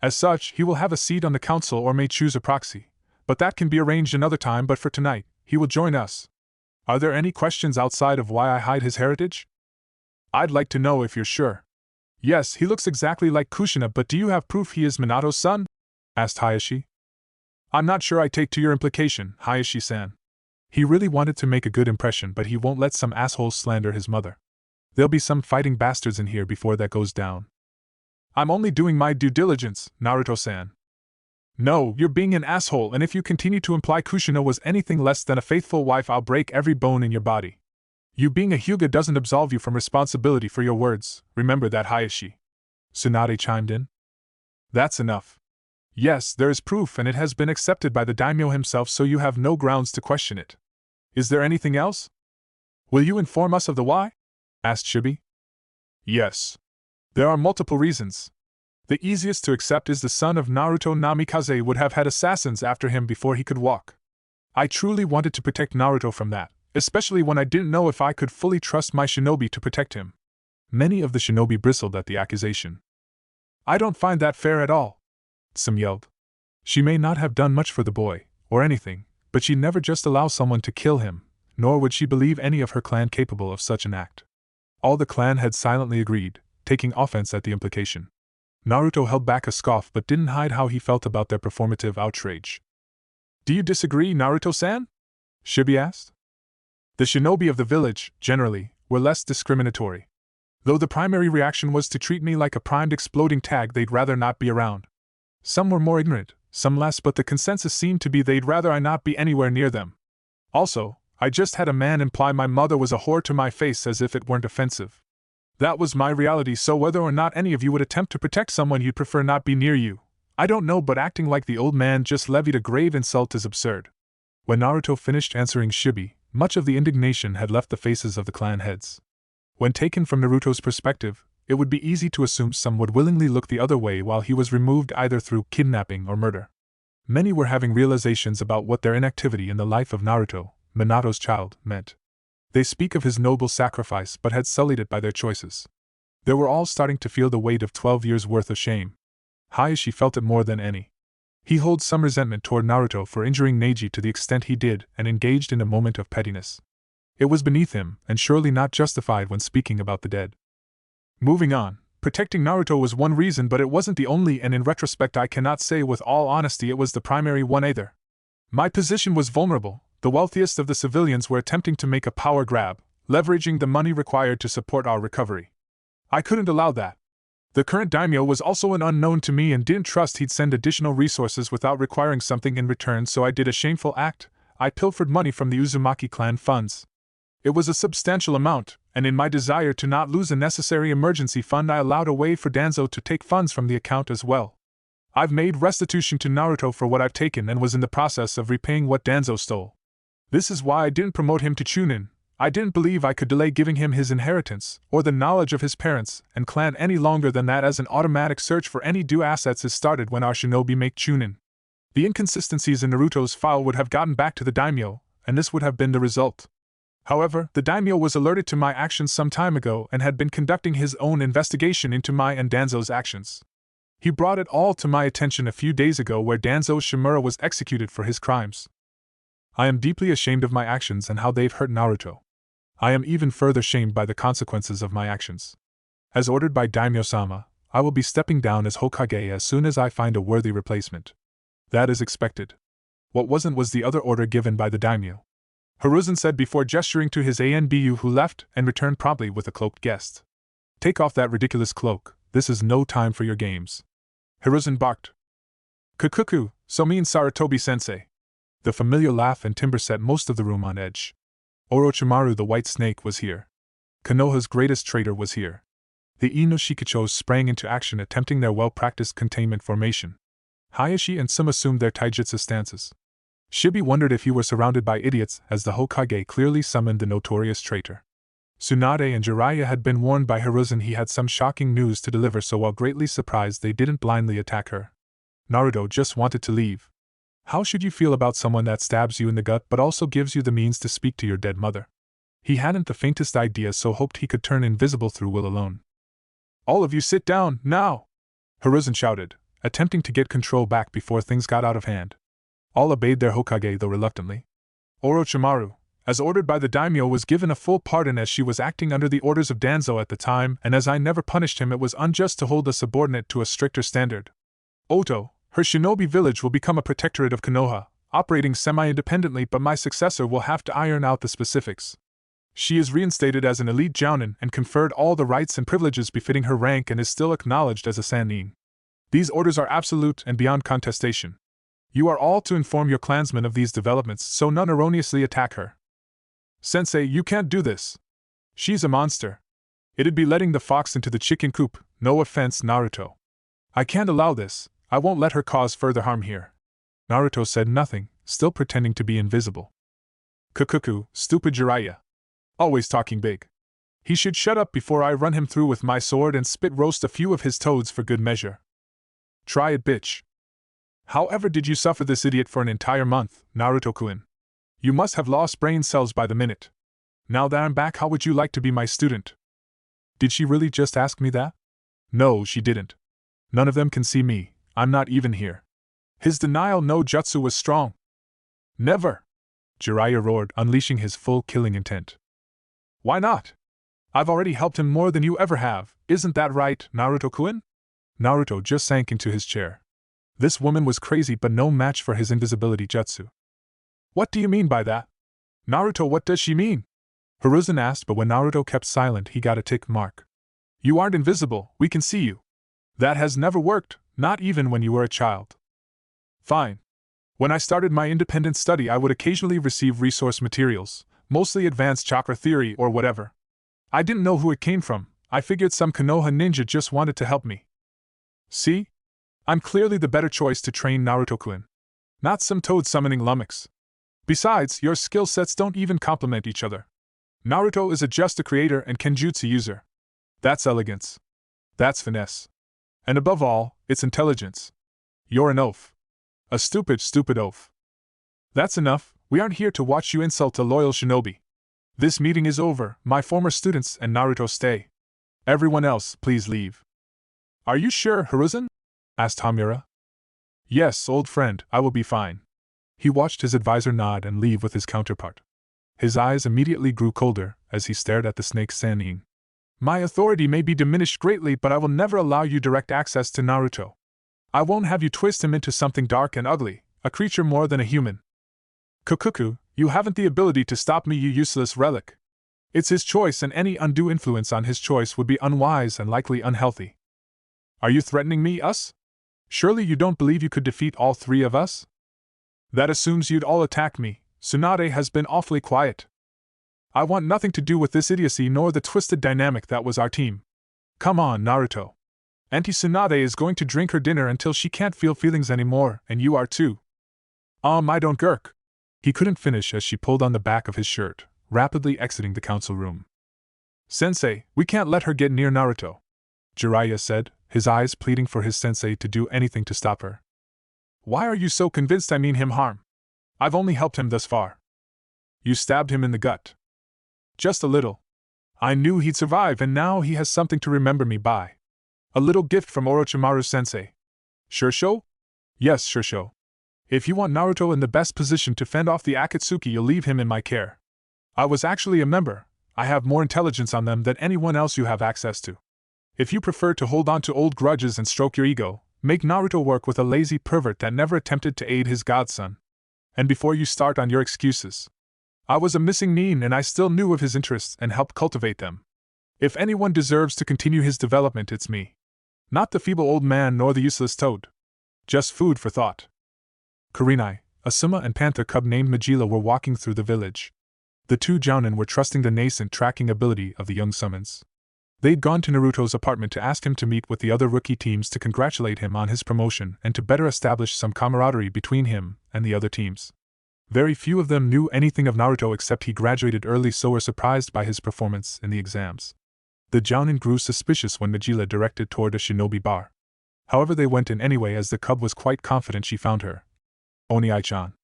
As such, he will have a seat on the council or may choose a proxy. But that can be arranged another time, but for tonight, he will join us. Are there any questions outside of why I hide his heritage? I'd like to know if you're sure. Yes, he looks exactly like Kushina, but do you have proof he is Minato's son? Asked Hayashi. I'm not sure I take to your implication, Hayashi-san. He really wanted to make a good impression, but he won't let some assholes slander his mother. There'll be some fighting bastards in here before that goes down. I'm only doing my due diligence, Naruto-san. No, you're being an asshole, and if you continue to imply Kushina was anything less than a faithful wife, I'll break every bone in your body. You being a Hyuga doesn't absolve you from responsibility for your words, remember that, Hayashi. Tsunade chimed in. That's enough. Yes, there is proof and it has been accepted by the daimyo himself, so you have no grounds to question it. Is there anything else? Will you inform us of the why? Asked Shibi. Yes. There are multiple reasons. The easiest to accept is the son of Naruto Namikaze would have had assassins after him before he could walk. I truly wanted to protect Naruto from that, especially when I didn't know if I could fully trust my shinobi to protect him. Many of the shinobi bristled at the accusation. I don't find that fair at all, Tsum yelled. She may not have done much for the boy, or anything, but she'd never just allow someone to kill him, nor would she believe any of her clan capable of such an act. All the clan had silently agreed, taking offense at the implication. Naruto held back a scoff but didn't hide how he felt about their performative outrage. Do you disagree, Naruto-san? Shibi asked. The shinobi of the village, generally, were less discriminatory. Though the primary reaction was to treat me like a primed exploding tag they'd rather not be around. Some were more ignorant, some less, but the consensus seemed to be they'd rather I not be anywhere near them. Also, I just had a man imply my mother was a whore to my face as if it weren't offensive. That was my reality, so whether or not any of you would attempt to protect someone you'd prefer not be near you, I don't know, but acting like the old man just levied a grave insult is absurd. When Naruto finished answering Shibi, much of the indignation had left the faces of the clan heads. When taken from Naruto's perspective, it would be easy to assume some would willingly look the other way while he was removed either through kidnapping or murder. Many were having realizations about what their inactivity in the life of Naruto, Minato's child, meant. They speak of his noble sacrifice but had sullied it by their choices. They were all starting to feel the weight of 12 years' worth of shame. Hayashi felt it more than any. He holds some resentment toward Naruto for injuring Neji to the extent he did and engaged in a moment of pettiness. It was beneath him and surely not justified when speaking about the dead. Moving on, protecting Naruto was one reason, but it wasn't the only, and in retrospect I cannot say with all honesty it was the primary one either. My position was vulnerable. The wealthiest of the civilians were attempting to make a power grab, leveraging the money required to support our recovery. I couldn't allow that. The current daimyo was also an unknown to me and didn't trust he'd send additional resources without requiring something in return, so I did a shameful act. I pilfered money from the Uzumaki clan funds. It was a substantial amount, and in my desire to not lose a necessary emergency fund I allowed a way for Danzo to take funds from the account as well. I've made restitution to Naruto for what I've taken and was in the process of repaying what Danzo stole. This is why I didn't promote him to Chunin. I didn't believe I could delay giving him his inheritance, or the knowledge of his parents and clan any longer than that, as an automatic search for any due assets is started when our shinobi make Chunin. The inconsistencies in Naruto's file would have gotten back to the daimyo, and this would have been the result. However, the daimyo was alerted to my actions some time ago and had been conducting his own investigation into my and Danzo's actions. He brought it all to my attention a few days ago, where Danzo Shimura was executed for his crimes. I am deeply ashamed of my actions and how they've hurt Naruto. I am even further shamed by the consequences of my actions. As ordered by Daimyo-sama, I will be stepping down as Hokage as soon as I find a worthy replacement. That is expected. What wasn't was the other order given by the daimyo, Hiruzen said before gesturing to his ANBU, who left and returned promptly with a cloaked guest. Take off that ridiculous cloak, this is no time for your games. Hiruzen barked. Kukuku, so mean Sarutobi-sensei. The familiar laugh and timbre set most of the room on edge. Orochimaru the White Snake was here. Konoha's greatest traitor was here. The Inoshikachos sprang into action, attempting their well-practiced containment formation. Hayashi and Tsum assumed their taijutsu stances. Shibi wondered if he were surrounded by idiots, as the Hokage clearly summoned the notorious traitor. Tsunade and Jiraiya had been warned by Hiruzen he had some shocking news to deliver, so while greatly surprised they didn't blindly attack her. Naruto just wanted to leave. How should you feel about someone that stabs you in the gut but also gives you the means to speak to your dead mother? He hadn't the faintest idea, so hoped he could turn invisible through will alone. All of you sit down, now! Hiruzen shouted, attempting to get control back before things got out of hand. All obeyed their Hokage, though reluctantly. Orochimaru, as ordered by the daimyo, was given a full pardon as she was acting under the orders of Danzo at the time, and as I never punished him, it was unjust to hold a subordinate to a stricter standard. Oto, her shinobi village will become a protectorate of Konoha, operating semi-independently, but my successor will have to iron out the specifics. She is reinstated as an elite jounin and conferred all the rights and privileges befitting her rank and is still acknowledged as a sannin. These orders are absolute and beyond contestation. You are all to inform your clansmen of these developments so none erroneously attack her. Sensei, you can't do this. She's a monster. It'd be letting the fox into the chicken coop, No offense, Naruto. I can't allow this. I won't let her cause further harm here. Naruto said nothing, still pretending to be invisible. Kukuku, stupid Jiraiya. Always talking big. He should shut up before I run him through with my sword and spit roast a few of his toads for good measure. Try it, bitch. However did you suffer this idiot for an entire month, Naruto-kun? You must have lost brain cells by the minute. Now that I'm back, how would you like to be my student? Did she really just ask me that? No, she didn't. None of them can see me, I'm not even here. His denial no jutsu was strong. Never! Jiraiya roared, unleashing his full killing intent. Why not? I've already helped him more than you ever have, isn't that right, Naruto-kun? Naruto just sank into his chair. This woman was crazy but no match for his invisibility jutsu. What do you mean by that? Naruto, what does she mean? Hiruzen asked, but when Naruto kept silent he got a tick mark. You aren't invisible, we can see you. That has never worked, not even when you were a child. Fine. When I started my independent study I would occasionally receive resource materials, mostly advanced chakra theory or whatever. I didn't know who it came from, I figured some Konoha ninja just wanted to help me. See? I'm clearly the better choice to train Naruto-kun. Not some toad summoning lummox. Besides, your skill sets don't even complement each other. Naruto is just a creator and kenjutsu user. That's elegance. That's finesse. And above all, it's intelligence. You're an oaf. A stupid oaf. That's enough, we aren't here to watch you insult a loyal shinobi. This meeting is over, my former students and Naruto stay. Everyone else, please leave. Are you sure, Hiruzen? Asked Hamura. Yes, old friend, I will be fine. He watched his advisor nod and leave with his counterpart. His eyes immediately grew colder as he stared at the snake Sannin. My authority may be diminished greatly, but I will never allow you direct access to Naruto. I won't have you twist him into something dark and ugly, a creature more than a human. Kukuku, you haven't the ability to stop me, you useless relic. It's his choice, and any undue influence on his choice would be unwise and likely unhealthy. Are you threatening me, us? Surely you don't believe you could defeat all three of us? That assumes you'd all attack me. Tsunade has been awfully quiet. I want nothing to do with this idiocy nor the twisted dynamic that was our team. Come on, Naruto. Auntie Tsunade is going to drink her dinner until she can't feel feelings anymore, and you are too. I don't gurk. He couldn't finish as she pulled on the back of his shirt, rapidly exiting the council room. Sensei, we can't let her get near Naruto, Jiraiya said, his eyes pleading for his sensei to do anything to stop her. Why are you so convinced I mean him harm? I've only helped him thus far. You stabbed him in the gut. Just a little. I knew he'd survive, and now he has something to remember me by. A little gift from Orochimaru sensei. Shursho? Yes, Shursho. If you want Naruto in the best position to fend off the Akatsuki, you'll leave him in my care. I was actually a member. I have more intelligence on them than anyone else you have access to. If you prefer to hold on to old grudges and stroke your ego, make Naruto work with a lazy pervert that never attempted to aid his godson. And before you start on your excuses, I was a missing nin and I still knew of his interests and helped cultivate them. If anyone deserves to continue his development, it's me. Not the feeble old man nor the useless toad. Just food for thought. Kurenai, Asuma and Panther Cub named Majila were walking through the village. The two jounin were trusting the nascent tracking ability of the young summons. They'd gone to Naruto's apartment to ask him to meet with the other rookie teams to congratulate him on his promotion and to better establish some camaraderie between him and the other teams. Very few of them knew anything of Naruto except he graduated early, so were surprised by his performance in the exams. The jounin grew suspicious when Majila directed toward a shinobi bar. However, they went in anyway as the cub was quite confident she found her. Oni-chan.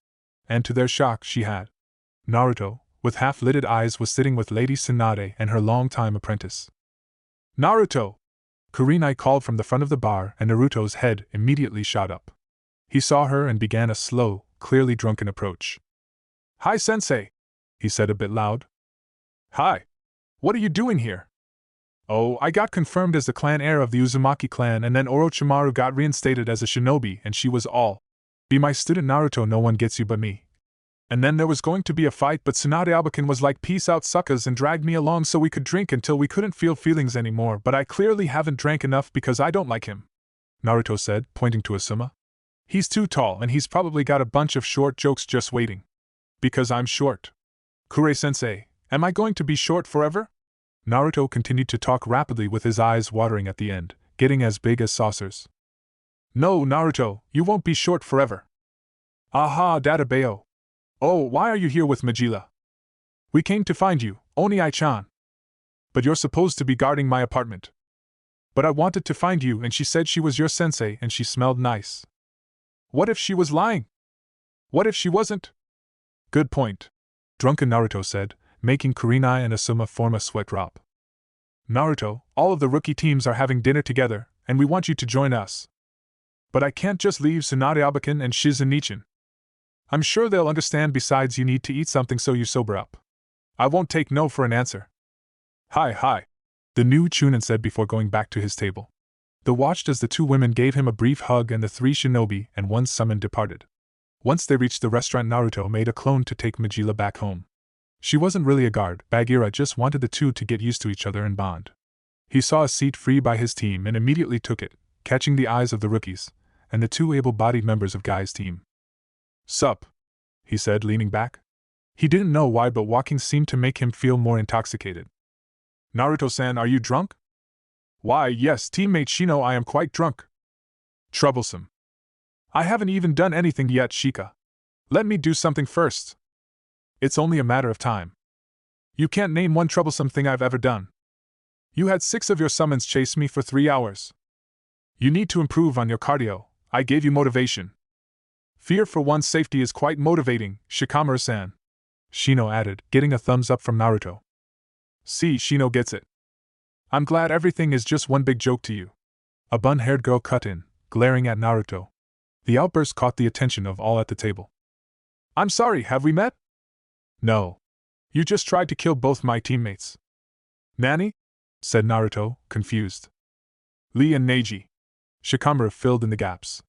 And to their shock, she had. Naruto, with half-lidded eyes, was sitting with Lady Tsunade and her long-time apprentice. Naruto! Kurenai called from the front of the bar, and Naruto's head immediately shot up. He saw her and began a slow, clearly drunken approach. Hi, sensei, he said a bit loud. Hi. What are you doing here? Oh, I got confirmed as the clan heir of the Uzumaki clan, and then Orochimaru got reinstated as a shinobi, and she was all. Be my student, Naruto, no one gets you but me. And then there was going to be a fight, but Tsunade Abakan was like, peace out suckers, and dragged me along so we could drink until we couldn't feel feelings anymore, but I clearly haven't drank enough because I don't like him, Naruto said, pointing to Asuma. He's too tall and he's probably got a bunch of short jokes just waiting. Because I'm short. Kure-sensei, am I going to be short forever? Naruto continued to talk rapidly with his eyes watering at the end, getting as big as saucers. No, Naruto, you won't be short forever. Aha, Databeo. Oh, why are you here with Majila? We came to find you, Oni-chan. But you're supposed to be guarding my apartment. But I wanted to find you and she said she was your sensei and she smelled nice. What if she was lying? What if she wasn't? Good point. Drunken Naruto said, making Kurenai and Asuma form a sweat drop. Naruto, all of the rookie teams are having dinner together, and we want you to join us. But I can't just leave Tsunade Abakan and Shizunichan. I'm sure they'll understand, besides you need to eat something so you sober up. I won't take no for an answer. Hi, the new Chunin said before going back to his table. The watched as the two women gave him a brief hug and the three shinobi and one summon departed. Once they reached the restaurant, Naruto made a clone to take Majila back home. She wasn't really a guard, Bagheera just wanted the two to get used to each other and bond. He saw a seat free by his team and immediately took it, catching the eyes of the rookies, and the two able-bodied members of Guy's team. Sup? He said, leaning back. He didn't know why, but walking seemed to make him feel more intoxicated. Naruto-san, are you drunk? Why, yes, teammate Shino, I am quite drunk. Troublesome. I haven't even done anything yet, Shika. Let me do something first. It's only a matter of time. You can't name one troublesome thing I've ever done. You had 6 of your summons chase me for 3 hours. You need to improve on your cardio. I gave you motivation. Fear for one's safety is quite motivating, Shikamaru-san. Shino added, getting a thumbs up from Naruto. See, Shino gets it. I'm glad everything is just one big joke to you. A bun-haired girl cut in, glaring at Naruto. The outburst caught the attention of all at the table. I'm sorry, have we met? No. You just tried to kill both my teammates. Nani? Said Naruto, confused. Lee and Neji. Shikamaru filled in the gaps.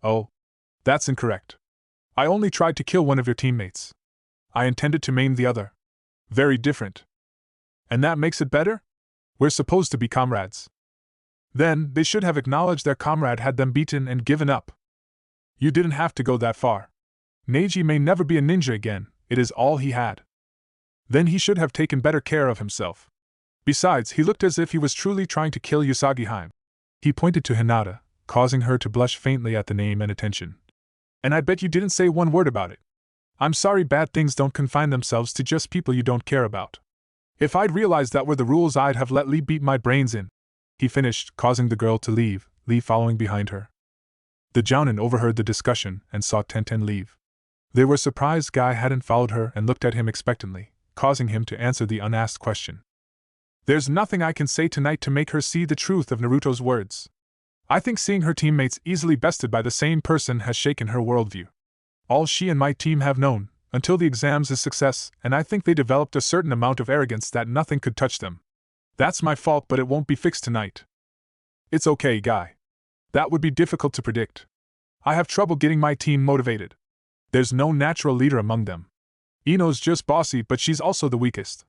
Oh. That's incorrect. I only tried to kill one of your teammates. I intended to maim the other. Very different. And that makes it better? We're supposed to be comrades. Then, they should have acknowledged their comrade had them beaten and given up. You didn't have to go that far. Neji may never be a ninja again, it is all he had. Then he should have taken better care of himself. Besides, he looked as if he was truly trying to kill Usagi-hime. He pointed to Hinata, causing her to blush faintly at the name and attention. And I bet you didn't say one word about it. I'm sorry, bad things don't confine themselves to just people you don't care about. If I'd realized that were the rules, I'd have let Lee beat my brains in. He finished, causing the girl to leave, Lee following behind her. The Jounin overheard the discussion and saw Tenten leave. They were surprised Guy hadn't followed her and looked at him expectantly, causing him to answer the unasked question. There's nothing I can say tonight to make her see the truth of Naruto's words. I think seeing her teammates easily bested by the same person has shaken her worldview. All she and my team have known, until the exams, is success, and I think they developed a certain amount of arrogance that nothing could touch them. That's my fault, but it won't be fixed tonight. It's okay, Guy. That would be difficult to predict. I have trouble getting my team motivated. There's no natural leader among them. Ino's just bossy, but she's also the weakest.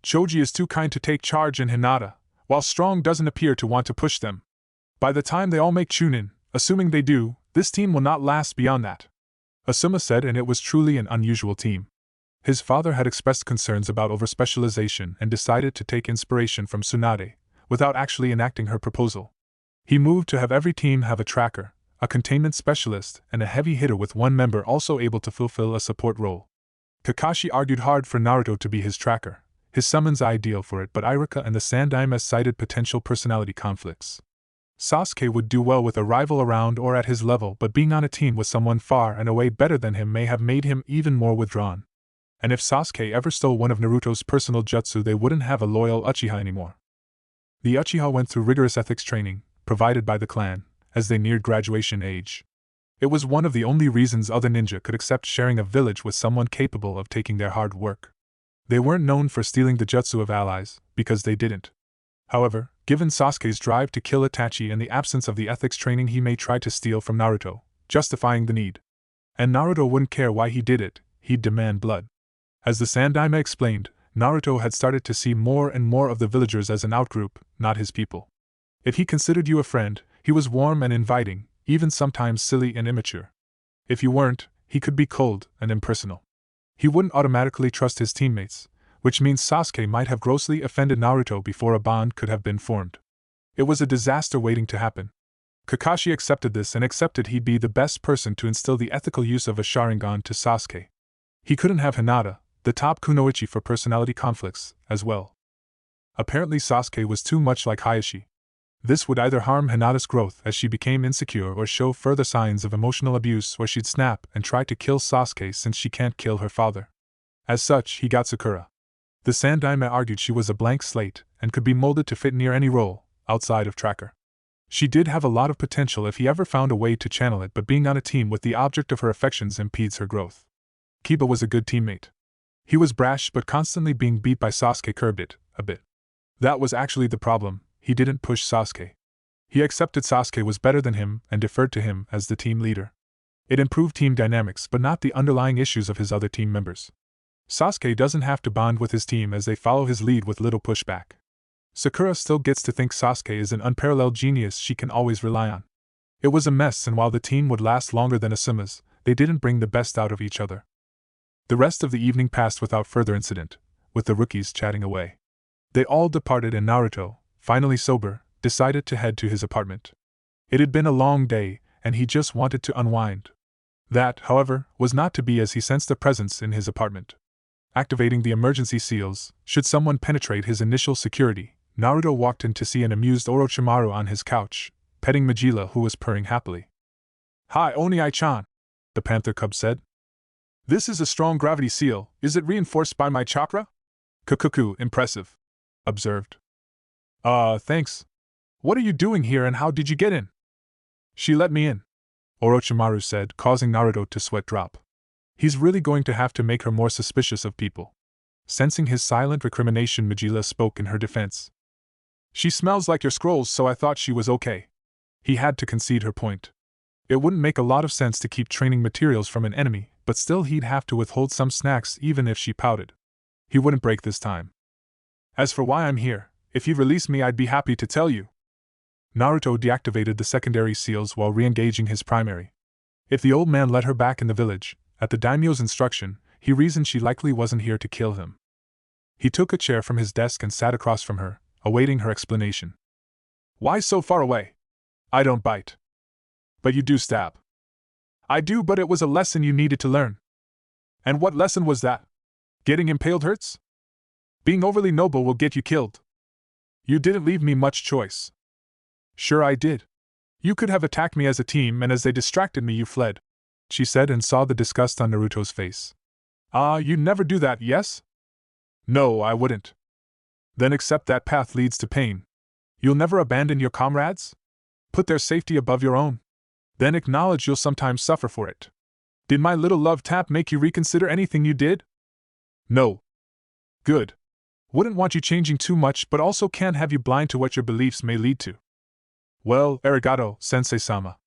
Choji is too kind to take charge, and Hinata, while strong, doesn't appear to want to push them. By the time they all make Chunin, assuming they do, this team will not last beyond that. Asuma said, and it was truly an unusual team. His father had expressed concerns about overspecialization and decided to take inspiration from Tsunade, without actually enacting her proposal. He moved to have every team have a tracker, a containment specialist, and a heavy hitter, with one member also able to fulfill a support role. Kakashi argued hard for Naruto to be his tracker, his summons ideal for it, but Iruka and the Sandaime cited potential personality conflicts. Sasuke would do well with a rival around or at his level, but being on a team with someone far and away better than him may have made him even more withdrawn. And if Sasuke ever stole one of Naruto's personal jutsu, they wouldn't have a loyal Uchiha anymore. The Uchiha went through rigorous ethics training, provided by the clan, as they neared graduation age. It was one of the only reasons other ninja could accept sharing a village with someone capable of taking their hard work. They weren't known for stealing the jutsu of allies, because they didn't. However, given Sasuke's drive to kill Itachi and the absence of the ethics training, he may try to steal from Naruto, justifying the need. And Naruto wouldn't care why he did it, he'd demand blood. As the Sandaime explained, Naruto had started to see more and more of the villagers as an outgroup, not his people. If he considered you a friend, he was warm and inviting, even sometimes silly and immature. If you weren't, he could be cold and impersonal. He wouldn't automatically trust his teammates, which means Sasuke might have grossly offended Naruto before a bond could have been formed. It was a disaster waiting to happen. Kakashi accepted this and accepted he'd be the best person to instill the ethical use of a Sharingan to Sasuke. He couldn't have Hinata, the top kunoichi for personality conflicts, as well. Apparently Sasuke was too much like Hayashi. This would either harm Hinata's growth as she became insecure or show further signs of emotional abuse, or she'd snap and try to kill Sasuke since she can't kill her father. As such, he got Sakura. The Sandaime argued she was a blank slate and could be molded to fit near any role, outside of Tracker. She did have a lot of potential if he ever found a way to channel it, but being on a team with the object of her affections impedes her growth. Kiba was a good teammate. He was brash but constantly being beat by Sasuke curbed it, a bit. That was actually the problem, he didn't push Sasuke. He accepted Sasuke was better than him and deferred to him as the team leader. It improved team dynamics but not the underlying issues of his other team members. Sasuke doesn't have to bond with his team as they follow his lead with little pushback. Sakura still gets to think Sasuke is an unparalleled genius she can always rely on. It was a mess, and while the team would last longer than Asuma's, they didn't bring the best out of each other. The rest of the evening passed without further incident, with the rookies chatting away. They all departed and Naruto, finally sober, decided to head to his apartment. It had been a long day, and he just wanted to unwind. That, however, was not to be as he sensed a presence in his apartment. Activating the emergency seals, should someone penetrate his initial security, Naruto walked in to see an amused Orochimaru on his couch, petting Majila who was purring happily. "Hi Oni-chan," the panther cub said. "This is a strong gravity seal, is it reinforced by my chakra?" "Kukuku, impressive," observed. Thanks. What are you doing here and how did you get in?" "She let me in," Orochimaru said, causing Naruto to sweat drop. He's really going to have to make her more suspicious of people. Sensing his silent recrimination, Majila spoke in her defense. "She smells like your scrolls, so I thought she was okay." He had to concede her point. It wouldn't make a lot of sense to keep training materials from an enemy, but still he'd have to withhold some snacks even if she pouted. He wouldn't break this time. "As for why I'm here, if you release me I'd be happy to tell you." Naruto deactivated the secondary seals while re-engaging his primary. If the old man let her back in the village, at the daimyo's instruction, he reasoned she likely wasn't here to kill him. He took a chair from his desk and sat across from her, awaiting her explanation. "Why so far away?" "I don't bite." "But you do stab." "I do, but it was a lesson you needed to learn." "And what lesson was that?" "Getting impaled hurts. Being overly noble will get you killed." "You didn't leave me much choice." "Sure I did. You could have attacked me as a team, and as they distracted me you fled," she said, and saw the disgust on Naruto's face. You'd never do that, yes?" "No, I wouldn't." "Then accept that path leads to pain. You'll never abandon your comrades? Put their safety above your own? Then acknowledge you'll sometimes suffer for it. Did my little love tap make you reconsider anything you did?" "No." "Good. Wouldn't want you changing too much, but also can't have you blind to what your beliefs may lead to." "Well, arigato, Sensei-sama.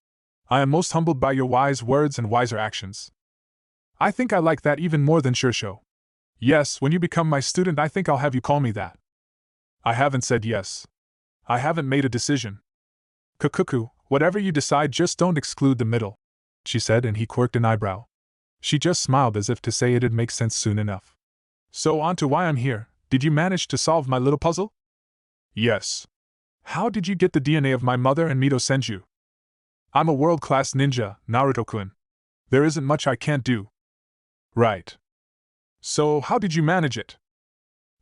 I am most humbled by your wise words and wiser actions. I think I like that even more than Shursho. Yes, when you become my student I think I'll have you call me that." "I haven't said yes. I haven't made a decision." "Kukuku, whatever you decide just don't exclude the middle," she said, and he quirked an eyebrow. She just smiled as if to say it'd make sense soon enough. "So on to why I'm here. Did you manage to solve my little puzzle?" "Yes." "How did you get the DNA of my mother and Mito Senju?" "I'm a world-class ninja, Naruto-kun. There isn't much I can't do." "Right. So how did you manage it?"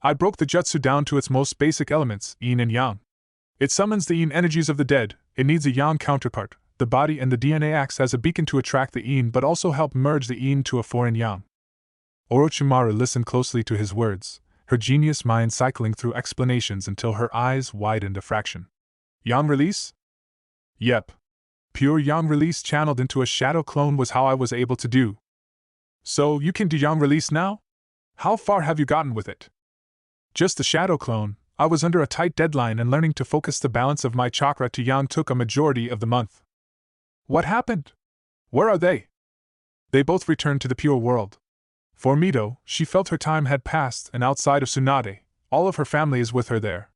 "I broke the jutsu down to its most basic elements, yin and yang. It summons the yin energies of the dead, it needs a yang counterpart, the body, and the DNA acts as a beacon to attract the yin but also help merge the yin to a foreign yang." Orochimaru listened closely to his words, her genius mind cycling through explanations until her eyes widened a fraction. "Yang release?" "Yep. Pure yang release channeled into a shadow clone was how I was able to do." "So you can do yang release now? How far have you gotten with it?" "Just the shadow clone. I was under a tight deadline and learning to focus the balance of my chakra to yang took a majority of the month." "What happened? Where are they?" "They both returned to the pure world. For Mito, she felt her time had passed, and outside of Tsunade, all of her family is with her there.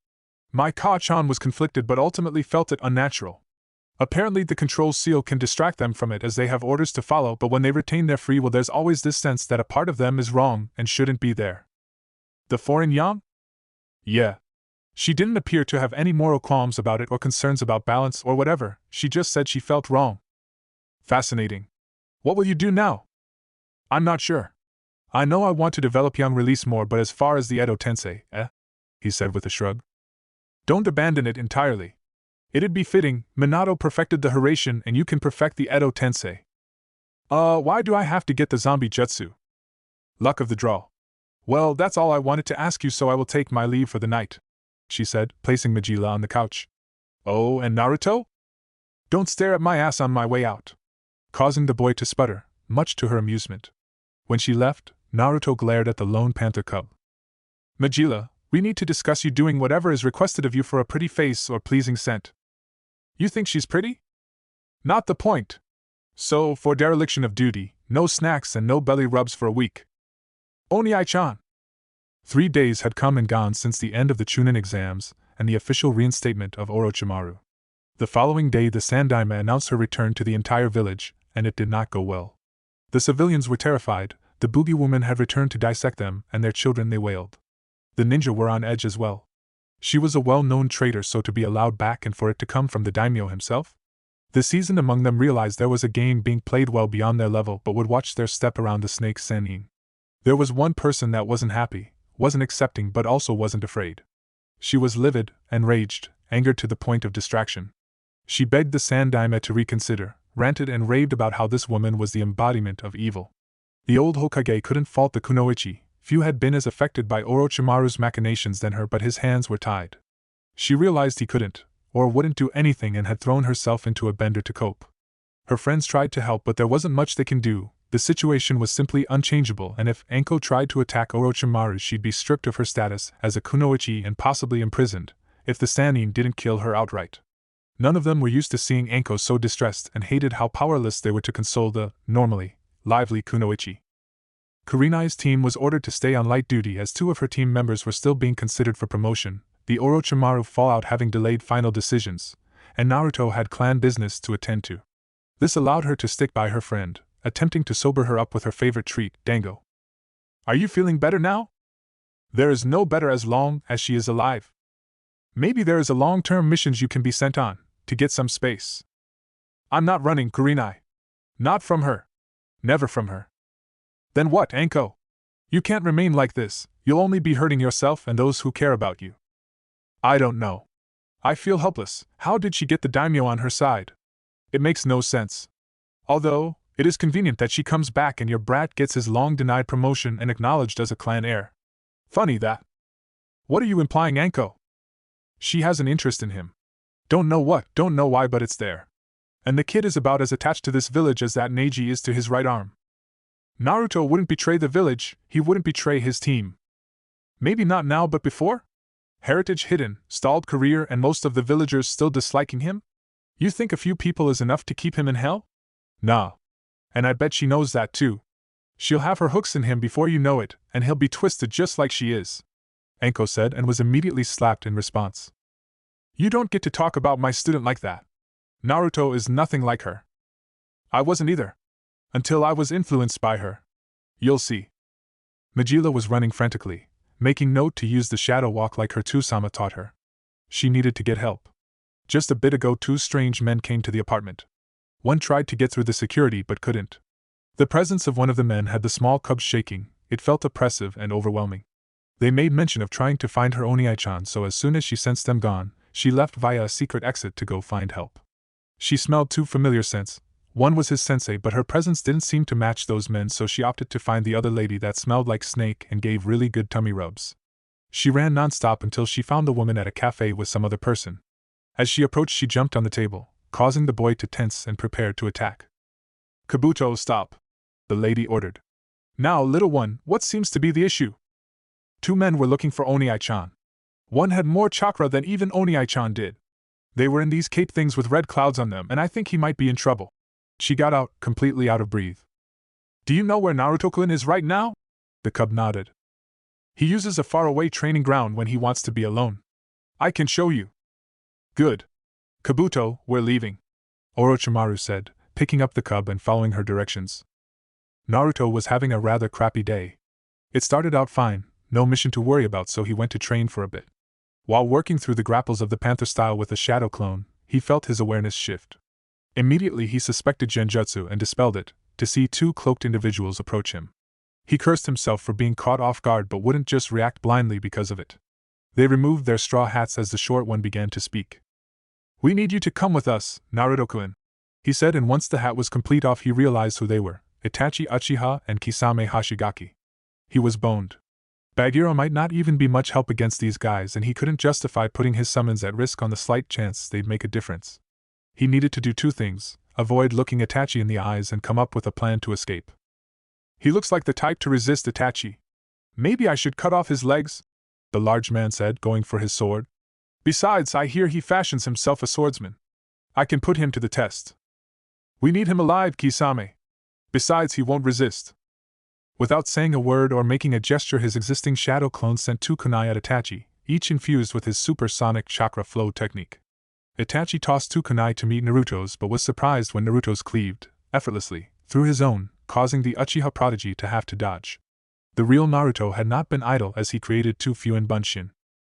My Ka-chan was conflicted but ultimately felt it unnatural. Apparently the control seal can distract them from it as they have orders to follow, but when they retain their free will there's always this sense that a part of them is wrong and shouldn't be there." "The foreign yang?" "Yeah. She didn't appear to have any moral qualms about it or concerns about balance or whatever, she just said she felt wrong. Fascinating. What will you do now? I'm not sure. I know I want to develop young release more, but as far as the Edo Tensei, he said with a shrug. Don't abandon it entirely. It'd be fitting, Minato perfected the Hiraishin and you can perfect the Edo Tensei. Why do I have to get the zombie jutsu? Luck of the draw. Well, that's all I wanted to ask you, so I will take my leave for the night, she said, placing Majila on the couch. Oh, and Naruto? Don't stare at my ass on my way out, causing the boy to sputter, much to her amusement. When she left, Naruto glared at the lone panther cub. Majila, we need to discuss you doing whatever is requested of you for a pretty face or pleasing scent. You think she's pretty? Not the point. So, for dereliction of duty, no snacks and no belly rubs for a week. Oni-chan. 3 days had come and gone since the end of the Chunin exams and the official reinstatement of Orochimaru. The following day the Sandaime announced her return to the entire village, and it did not go well. The civilians were terrified, the boogie woman had returned to dissect them, and their children they wailed. The ninja were on edge as well. She was a well-known traitor, so to be allowed back and for it to come from the daimyo himself? The seasoned among them realized there was a game being played well beyond their level but would watch their step around the snake Senin. There was one person that wasn't happy, wasn't accepting but also wasn't afraid. She was livid, enraged, angered to the point of distraction. She begged the Sandaime to reconsider, ranted and raved about how this woman was the embodiment of evil. The old Hokage couldn't fault the kunoichi, few had been as affected by Orochimaru's machinations than her, but his hands were tied. She realized he couldn't, or wouldn't do anything, and had thrown herself into a bender to cope. Her friends tried to help, but there wasn't much they can do. The situation was simply unchangeable, and if Anko tried to attack Orochimaru, she'd be stripped of her status as a kunoichi and possibly imprisoned, if the Sannin didn't kill her outright. None of them were used to seeing Anko so distressed and hated how powerless they were to console the, normally, lively kunoichi. Kurenai's team was ordered to stay on light duty as 2 of her team members were still being considered for promotion, the Orochimaru fallout having delayed final decisions, and Naruto had clan business to attend to. This allowed her to stick by her friend, attempting to sober her up with her favorite treat, dango. Are you feeling better now? There is no better as long as she is alive. Maybe there is a long-term missions you can be sent on, to get some space. I'm not running, Kurenai. Not from her. Never from her. Then what, Anko? You can't remain like this, you'll only be hurting yourself and those who care about you. I don't know. I feel helpless. How did she get the daimyo on her side? It makes no sense. Although, it is convenient that she comes back and your brat gets his long-denied promotion and acknowledged as a clan heir. Funny that. What are you implying, Anko? She has an interest in him. Don't know what, don't know why, but it's there. And the kid is about as attached to this village as that Neji is to his right arm. Naruto wouldn't betray the village, he wouldn't betray his team. Maybe not now, but before? Heritage hidden, stalled career, and most of the villagers still disliking him? You think a few people is enough to keep him in hell? Nah. And I bet she knows that too. She'll have her hooks in him before you know it, and he'll be twisted just like she is, Anko said, and was immediately slapped in response. You don't get to talk about my student like that. Naruto is nothing like her. I wasn't either. Until I was influenced by her. You'll see. Majila was running frantically, making note to use the shadow walk like her Tusama taught her. She needed to get help. Just a bit ago 2 strange men came to the apartment. One tried to get through the security but couldn't. The presence of one of the men had the small cubs shaking, it felt oppressive and overwhelming. They made mention of trying to find her Oni-chan, so as soon as she sensed them gone, she left via a secret exit to go find help. She smelled 2 familiar scents. One was his sensei, but her presence didn't seem to match those men, so she opted to find the other lady that smelled like snake and gave really good tummy rubs. She ran non-stop until she found the woman at a cafe with some other person. As she approached, she jumped on the table, causing the boy to tense and prepare to attack. Kabuto, stop, the lady ordered. Now, little one, what seems to be the issue? 2 men were looking for Oni-chan. One had more chakra than even Oni-chan did. They were in these cape things with red clouds on them, and I think he might be in trouble. She got out, completely out of breath. Do you know where Naruto-kun is right now? The cub nodded. He uses a faraway training ground when he wants to be alone. I can show you. Good. Kabuto, we're leaving, Orochimaru said, picking up the cub and following her directions. Naruto was having a rather crappy day. It started out fine, no mission to worry about, so he went to train for a bit. While working through the grapples of the panther style with a shadow clone, he felt his awareness shift. Immediately he suspected genjutsu and dispelled it, to see two cloaked individuals approach him. He cursed himself for being caught off guard but wouldn't just react blindly because of it. They removed their straw hats as the short one began to speak. "We need you to come with us, Naruto-kun," he said, and once the hat was complete off he realized who they were, Itachi Uchiha and Kisame Hashigaki. He was boned. Bagheera might not even be much help against these guys, and he couldn't justify putting his summons at risk on the slight chance they'd make a difference. He needed to do two things: avoid looking Itachi in the eyes and come up with a plan to escape. "He looks like the type to resist Itachi. Maybe I should cut off his legs," the large man said, going for his sword. "Besides, I hear he fashions himself a swordsman. I can put him to the test." "We need him alive, Kisame. Besides, he won't resist." Without saying a word or making a gesture, his existing shadow clone sent two kunai at Itachi, each infused with his supersonic chakra flow technique. Itachi tossed two kunai to meet Naruto's but was surprised when Naruto's cleaved, effortlessly, through his own, causing the Uchiha prodigy to have to dodge. The real Naruto had not been idle as he created two Fuin Bunshin.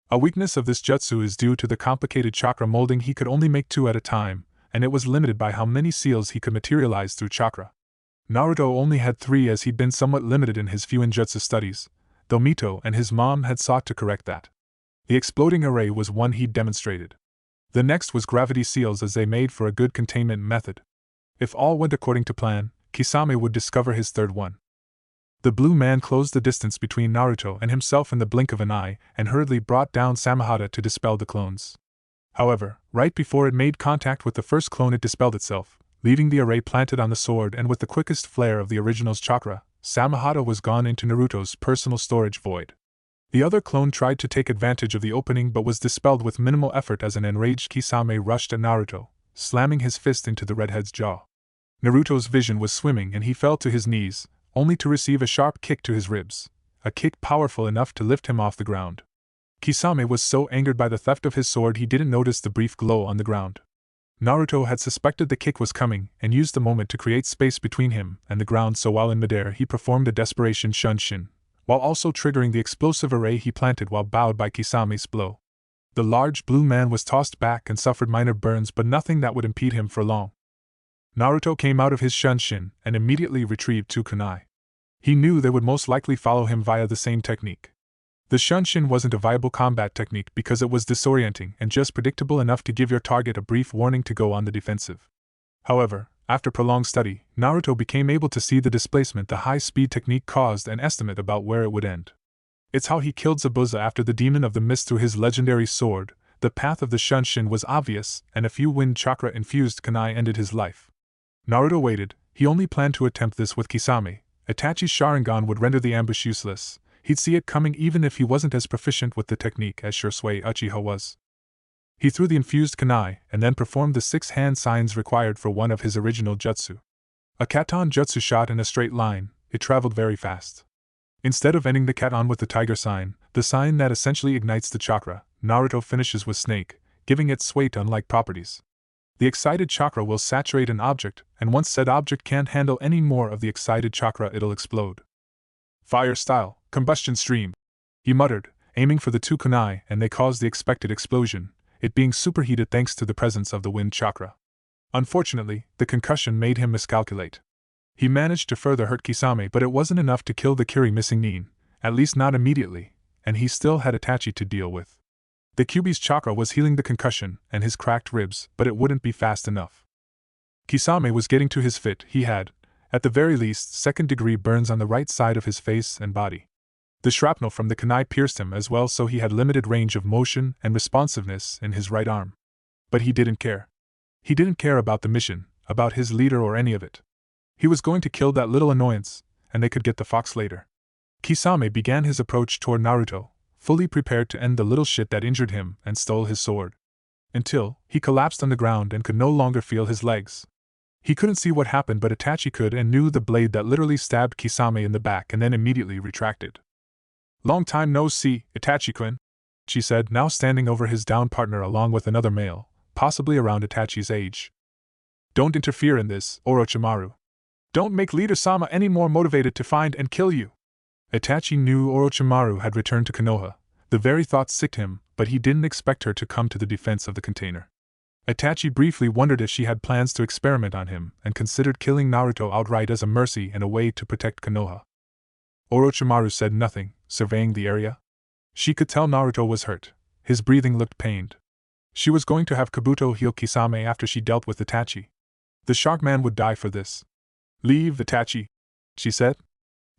A weakness of this jutsu is due to the complicated chakra molding. He could only make two at a time, and it was limited by how many seals he could materialize through chakra. Naruto only had 3 as he'd been somewhat limited in his Fuinjutsu studies, though Mito and his mom had sought to correct that. The exploding array was one he'd demonstrated. The next was gravity seals, as they made for a good containment method. If all went according to plan, Kisame would discover his third one. The blue man closed the distance between Naruto and himself in the blink of an eye and hurriedly brought down Samehada to dispel the clones. However, right before it made contact with the first clone, it dispelled itself, leaving the array planted on the sword, and with the quickest flare of the original's chakra, Samehada was gone into Naruto's personal storage void. The other clone tried to take advantage of the opening but was dispelled with minimal effort as an enraged Kisame rushed at Naruto, slamming his fist into the redhead's jaw. Naruto's vision was swimming and he fell to his knees, only to receive a sharp kick to his ribs, a kick powerful enough to lift him off the ground. Kisame was so angered by the theft of his sword he didn't notice the brief glow on the ground. Naruto had suspected the kick was coming and used the moment to create space between him and the ground, so while in midair he performed a desperation shunshin, while also triggering the explosive array he planted while bowed by Kisame's blow. The large blue man was tossed back and suffered minor burns, but nothing that would impede him for long. Naruto came out of his shunshin and immediately retrieved 2 kunai. He knew they would most likely follow him via the same technique. The shunshin wasn't a viable combat technique because it was disorienting and just predictable enough to give your target a brief warning to go on the defensive. However, after prolonged study, Naruto became able to see the displacement the high-speed technique caused and estimate about where it would end. It's how he killed Zabuza after the Demon of the Mist through his legendary sword. The path of the shunshin was obvious, and a few wind chakra-infused kunai ended his life. Naruto waited. He only planned to attempt this with Kisame. Itachi's Sharingan would render the ambush useless. He'd see it coming even if he wasn't as proficient with the technique as Shursui Uchiha was. He threw the infused kunai and then performed the 6 hand signs required for one of his original jutsu. A katon jutsu shot in a straight line. It traveled very fast. Instead of ending the katon with the tiger sign, the sign that essentially ignites the chakra, Naruto finishes with snake, giving it sway-to-unlike properties. The excited chakra will saturate an object, and once said object can't handle any more of the excited chakra, it'll explode. Fire style, combustion stream, he muttered, aiming for the 2 kunai, and they caused the expected explosion, it being superheated thanks to the presence of the wind chakra. Unfortunately, the concussion made him miscalculate. He managed to further hurt Kisame, but it wasn't enough to kill the Kiri missing Nin, at least not immediately, and he still had Itachi to deal with. The Kyuubi's chakra was healing the concussion and his cracked ribs, but it wouldn't be fast enough. Kisame was getting to his fit. He had, at the very least, 2nd-degree burns on the right side of his face and body. The shrapnel from the kunai pierced him as well, so he had limited range of motion and responsiveness in his right arm. But he didn't care. He didn't care about the mission, about his leader or any of it. He was going to kill that little annoyance, and they could get the fox later. Kisame began his approach toward Naruto, fully prepared to end the little shit that injured him and stole his sword. Until he collapsed on the ground and could no longer feel his legs. He couldn't see what happened, but Itachi could, and knew the blade that literally stabbed Kisame in the back and then immediately retracted. "Long time no see, Itachi-kun," she said, now standing over his down partner along with another male, possibly around Itachi's age. "Don't interfere in this, Orochimaru. Don't make Leader Sama any more motivated to find and kill you." Itachi knew Orochimaru had returned to Konoha. The very thought sicked him, but he didn't expect her to come to the defense of the container. Itachi briefly wondered if she had plans to experiment on him and considered killing Naruto outright as a mercy and a way to protect Konoha. Orochimaru said nothing, surveying the area. She could tell Naruto was hurt. His breathing looked pained. She was going to have Kabuto heal Kisame after she dealt with Itachi. The shark man would die for this. "Leave Itachi," she said,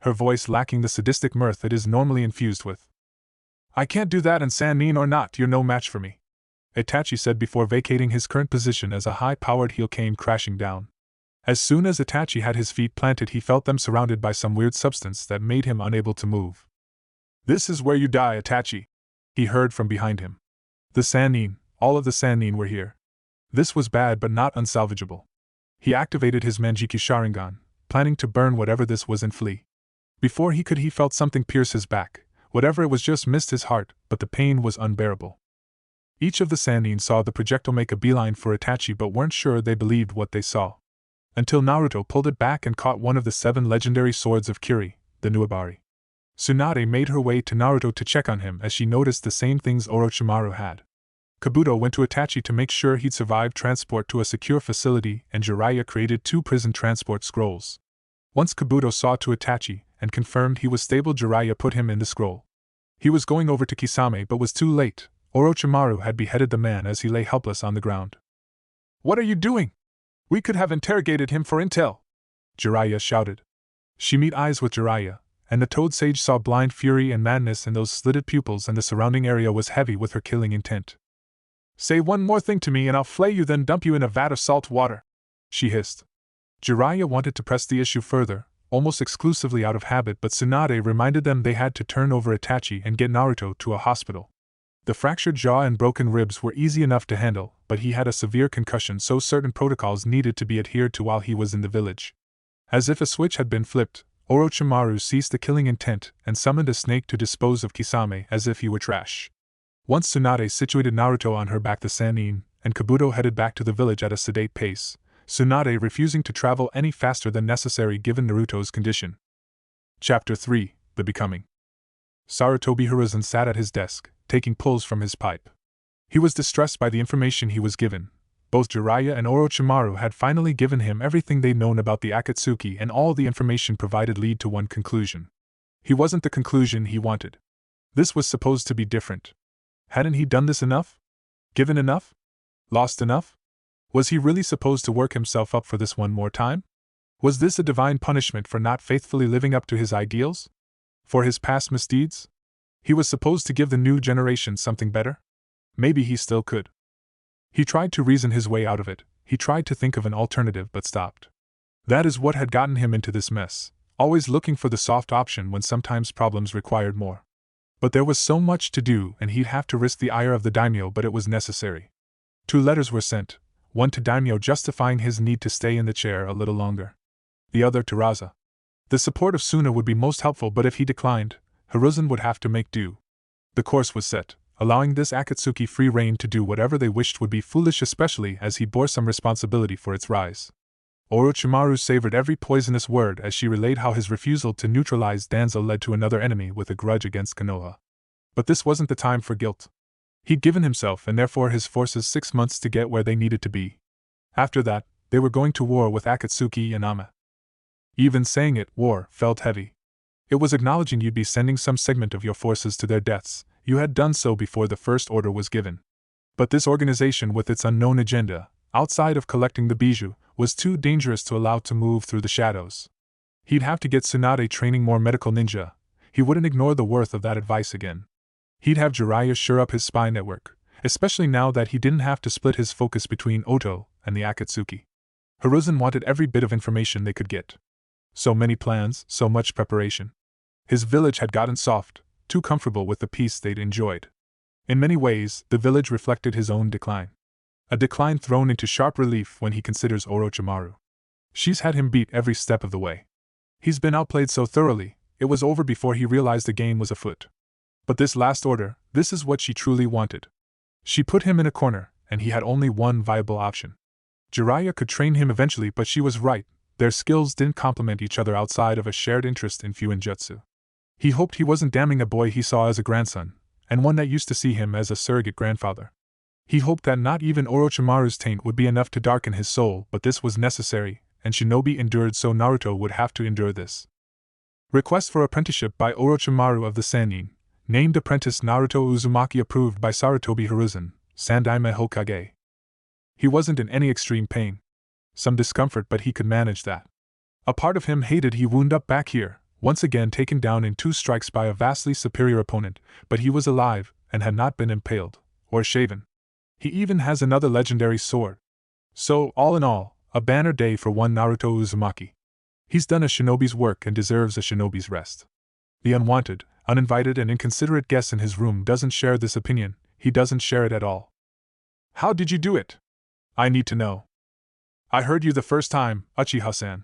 her voice lacking the sadistic mirth it is normally infused with. "I can't do that, and Sannin or not, you're no match for me," Itachi said before vacating his current position as a high-powered heel came crashing down. As soon as Itachi had his feet planted, he felt them surrounded by some weird substance that made him unable to move. "This is where you die, Itachi," he heard from behind him. The Sannin, all of the Sannin were here. This was bad but not unsalvageable. He activated his Manjiki Sharingan, planning to burn whatever this was and flee. Before he could, he felt something pierce his back. Whatever it was just missed his heart, but the pain was unbearable. Each of the Sannin saw the projectile make a beeline for Itachi but weren't sure they believed what they saw. Until Naruto pulled it back and caught one of the 7 legendary swords of Kiri, the Nuabari. Tsunade made her way to Naruto to check on him as she noticed the same things Orochimaru had. Kabuto went to Itachi to make sure he'd survived transport to a secure facility, and Jiraiya created 2 prison transport scrolls. Once Kabuto saw to Itachi and confirmed he was stable, Jiraiya put him in the scroll. He was going over to Kisame but was too late. Orochimaru had beheaded the man as he lay helpless on the ground. "What are you doing? We could have interrogated him for intel," Jiraiya shouted. She met eyes with Jiraiya, and the Toad Sage saw blind fury and madness in those slitted pupils, and the surrounding area was heavy with her killing intent. "Say one more thing to me and I'll flay you, then dump you in a vat of salt water," she hissed. Jiraiya wanted to press the issue further, almost exclusively out of habit, but Tsunade reminded them they had to turn over Itachi and get Naruto to a hospital. The fractured jaw and broken ribs were easy enough to handle, but he had a severe concussion, so certain protocols needed to be adhered to while he was in the village. As if a switch had been flipped, Orochimaru ceased the killing intent and summoned a snake to dispose of Kisame as if he were trash. Once Tsunade situated Naruto on her back, the Sannin and Kabuto headed back to the village at a sedate pace, Tsunade refusing to travel any faster than necessary given Naruto's condition. Chapter 3: The Becoming. Sarutobi Hiruzen sat at his desk, taking pulls from his pipe. He was distressed by the information he was given. Both Jiraiya and Orochimaru had finally given him everything they'd known about the Akatsuki, and all the information provided led to one conclusion. He wasn't the conclusion he wanted. This was supposed to be different. Hadn't he done this enough? Given enough? Lost enough? Was he really supposed to work himself up for this one more time? Was this a divine punishment for not faithfully living up to his ideals? For his past misdeeds? He was supposed to give the new generation something better? Maybe he still could. He tried to reason his way out of it. He tried to think of an alternative but stopped. That is what had gotten him into this mess, always looking for the soft option when sometimes problems required more. But there was so much to do, and he'd have to risk the ire of the daimyo, but it was necessary. 2 letters were sent, one to daimyo justifying his need to stay in the chair a little longer. The other to Raza. The support of Suna would be most helpful, but if he declined, Hiruzen would have to make do. The course was set. Allowing this Akatsuki free rein to do whatever they wished would be foolish, especially as he bore some responsibility for its rise. Orochimaru savored every poisonous word as she relayed how his refusal to neutralize Danzo led to another enemy with a grudge against Konoha. But this wasn't the time for guilt. He'd given himself and therefore his forces 6 months to get where they needed to be. After that, they were going to war with Akatsuki and Ama. Even saying it, war, felt heavy. It was acknowledging you'd be sending some segment of your forces to their deaths. You had done so before the first order was given. But this organization with its unknown agenda, outside of collecting the bijou, was too dangerous to allow to move through the shadows. He'd have to get Tsunade training more medical ninja. He wouldn't ignore the worth of that advice again. He'd have Jiraiya shore up his spy network, especially now that he didn't have to split his focus between Oto and the Akatsuki. Hiruzen wanted every bit of information they could get. So many plans, so much preparation. His village had gotten soft, too comfortable with the peace they'd enjoyed. In many ways, the village reflected his own decline. A decline thrown into sharp relief when he considers Orochimaru. She's had him beat every step of the way. He's been outplayed so thoroughly, it was over before he realized the game was afoot. But this last order, this is what she truly wanted. She put him in a corner, and he had only one viable option. Jiraiya could train him eventually, but she was right, their skills didn't complement each other outside of a shared interest in Fuinjutsu. He hoped he wasn't damning a boy he saw as a grandson, and one that used to see him as a surrogate grandfather. He hoped that not even Orochimaru's taint would be enough to darken his soul, but this was necessary, and shinobi endured, so Naruto would have to endure this. Request for apprenticeship by Orochimaru of the Sannin, named apprentice Naruto Uzumaki, approved by Sarutobi Hiruzen, Sandaime Hokage. He wasn't in any extreme pain. Some discomfort, but he could manage that. A part of him hated he wound up back here, once again taken down in 2 strikes by a vastly superior opponent, but he was alive, and had not been impaled, or shaven. He even has another legendary sword. So, all in all, a banner day for one Naruto Uzumaki. He's done a shinobi's work and deserves a shinobi's rest. The unwanted, uninvited and inconsiderate guest in his room doesn't share this opinion, he doesn't share it at all. How did you do it? I need to know. I heard you the first time, Uchiha-san.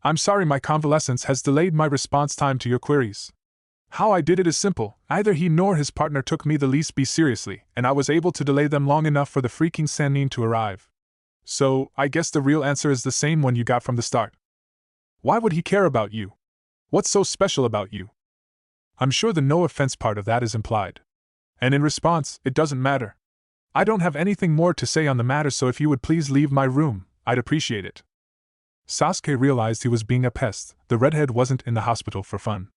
I'm sorry my convalescence has delayed my response time to your queries. How I did it is simple, either he nor his partner took me the least bit seriously, and I was able to delay them long enough for the freaking Sannin to arrive. So, I guess the real answer is the same one you got from the start. Why would he care about you? What's so special about you? I'm sure the no offense part of that is implied. And in response, it doesn't matter. I don't have anything more to say on the matter, so if you would please leave my room, I'd appreciate it. Sasuke realized he was being a pest. The redhead wasn't in the hospital for fun.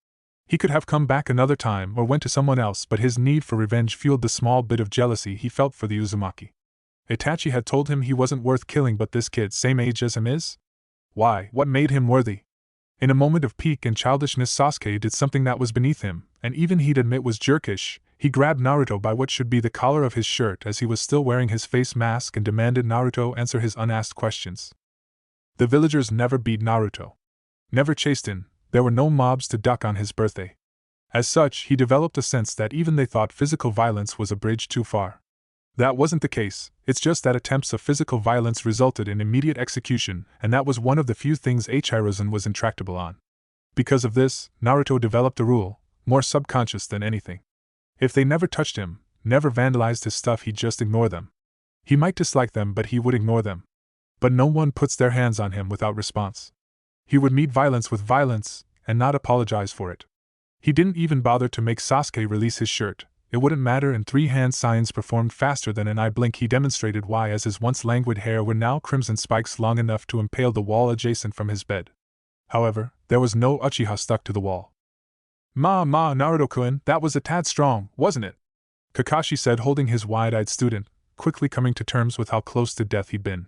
He could have come back another time or went to someone else, but his need for revenge fueled the small bit of jealousy he felt for the Uzumaki. Itachi had told him he wasn't worth killing, but this kid, same age as him, is? Why, what made him worthy? In a moment of pique and childishness, Sasuke did something that was beneath him, and even he'd admit was jerkish. He grabbed Naruto by what should be the collar of his shirt as he was still wearing his face mask and demanded Naruto answer his unasked questions. The villagers never beat Naruto. Never chased him, there were no mobs to duck on his birthday. As such, he developed a sense that even they thought physical violence was a bridge too far. That wasn't the case, it's just that attempts of physical violence resulted in immediate execution, and that was one of the few things Hiruzen was intractable on. Because of this, Naruto developed a rule, more subconscious than anything. If they never touched him, never vandalized his stuff, he'd just ignore them. He might dislike them, but he would ignore them. But no one puts their hands on him without response. He would meet violence with violence, and not apologize for it. He didn't even bother to make Sasuke release his shirt. It wouldn't matter, and 3-hand signs performed faster than an eye blink. He demonstrated why, as his once languid hair were now crimson spikes long enough to impale the wall adjacent from his bed. However, there was no Uchiha stuck to the wall. Naruto-kun, that was a tad strong, wasn't it? Kakashi said, holding his wide-eyed student, quickly coming to terms with how close to death he'd been.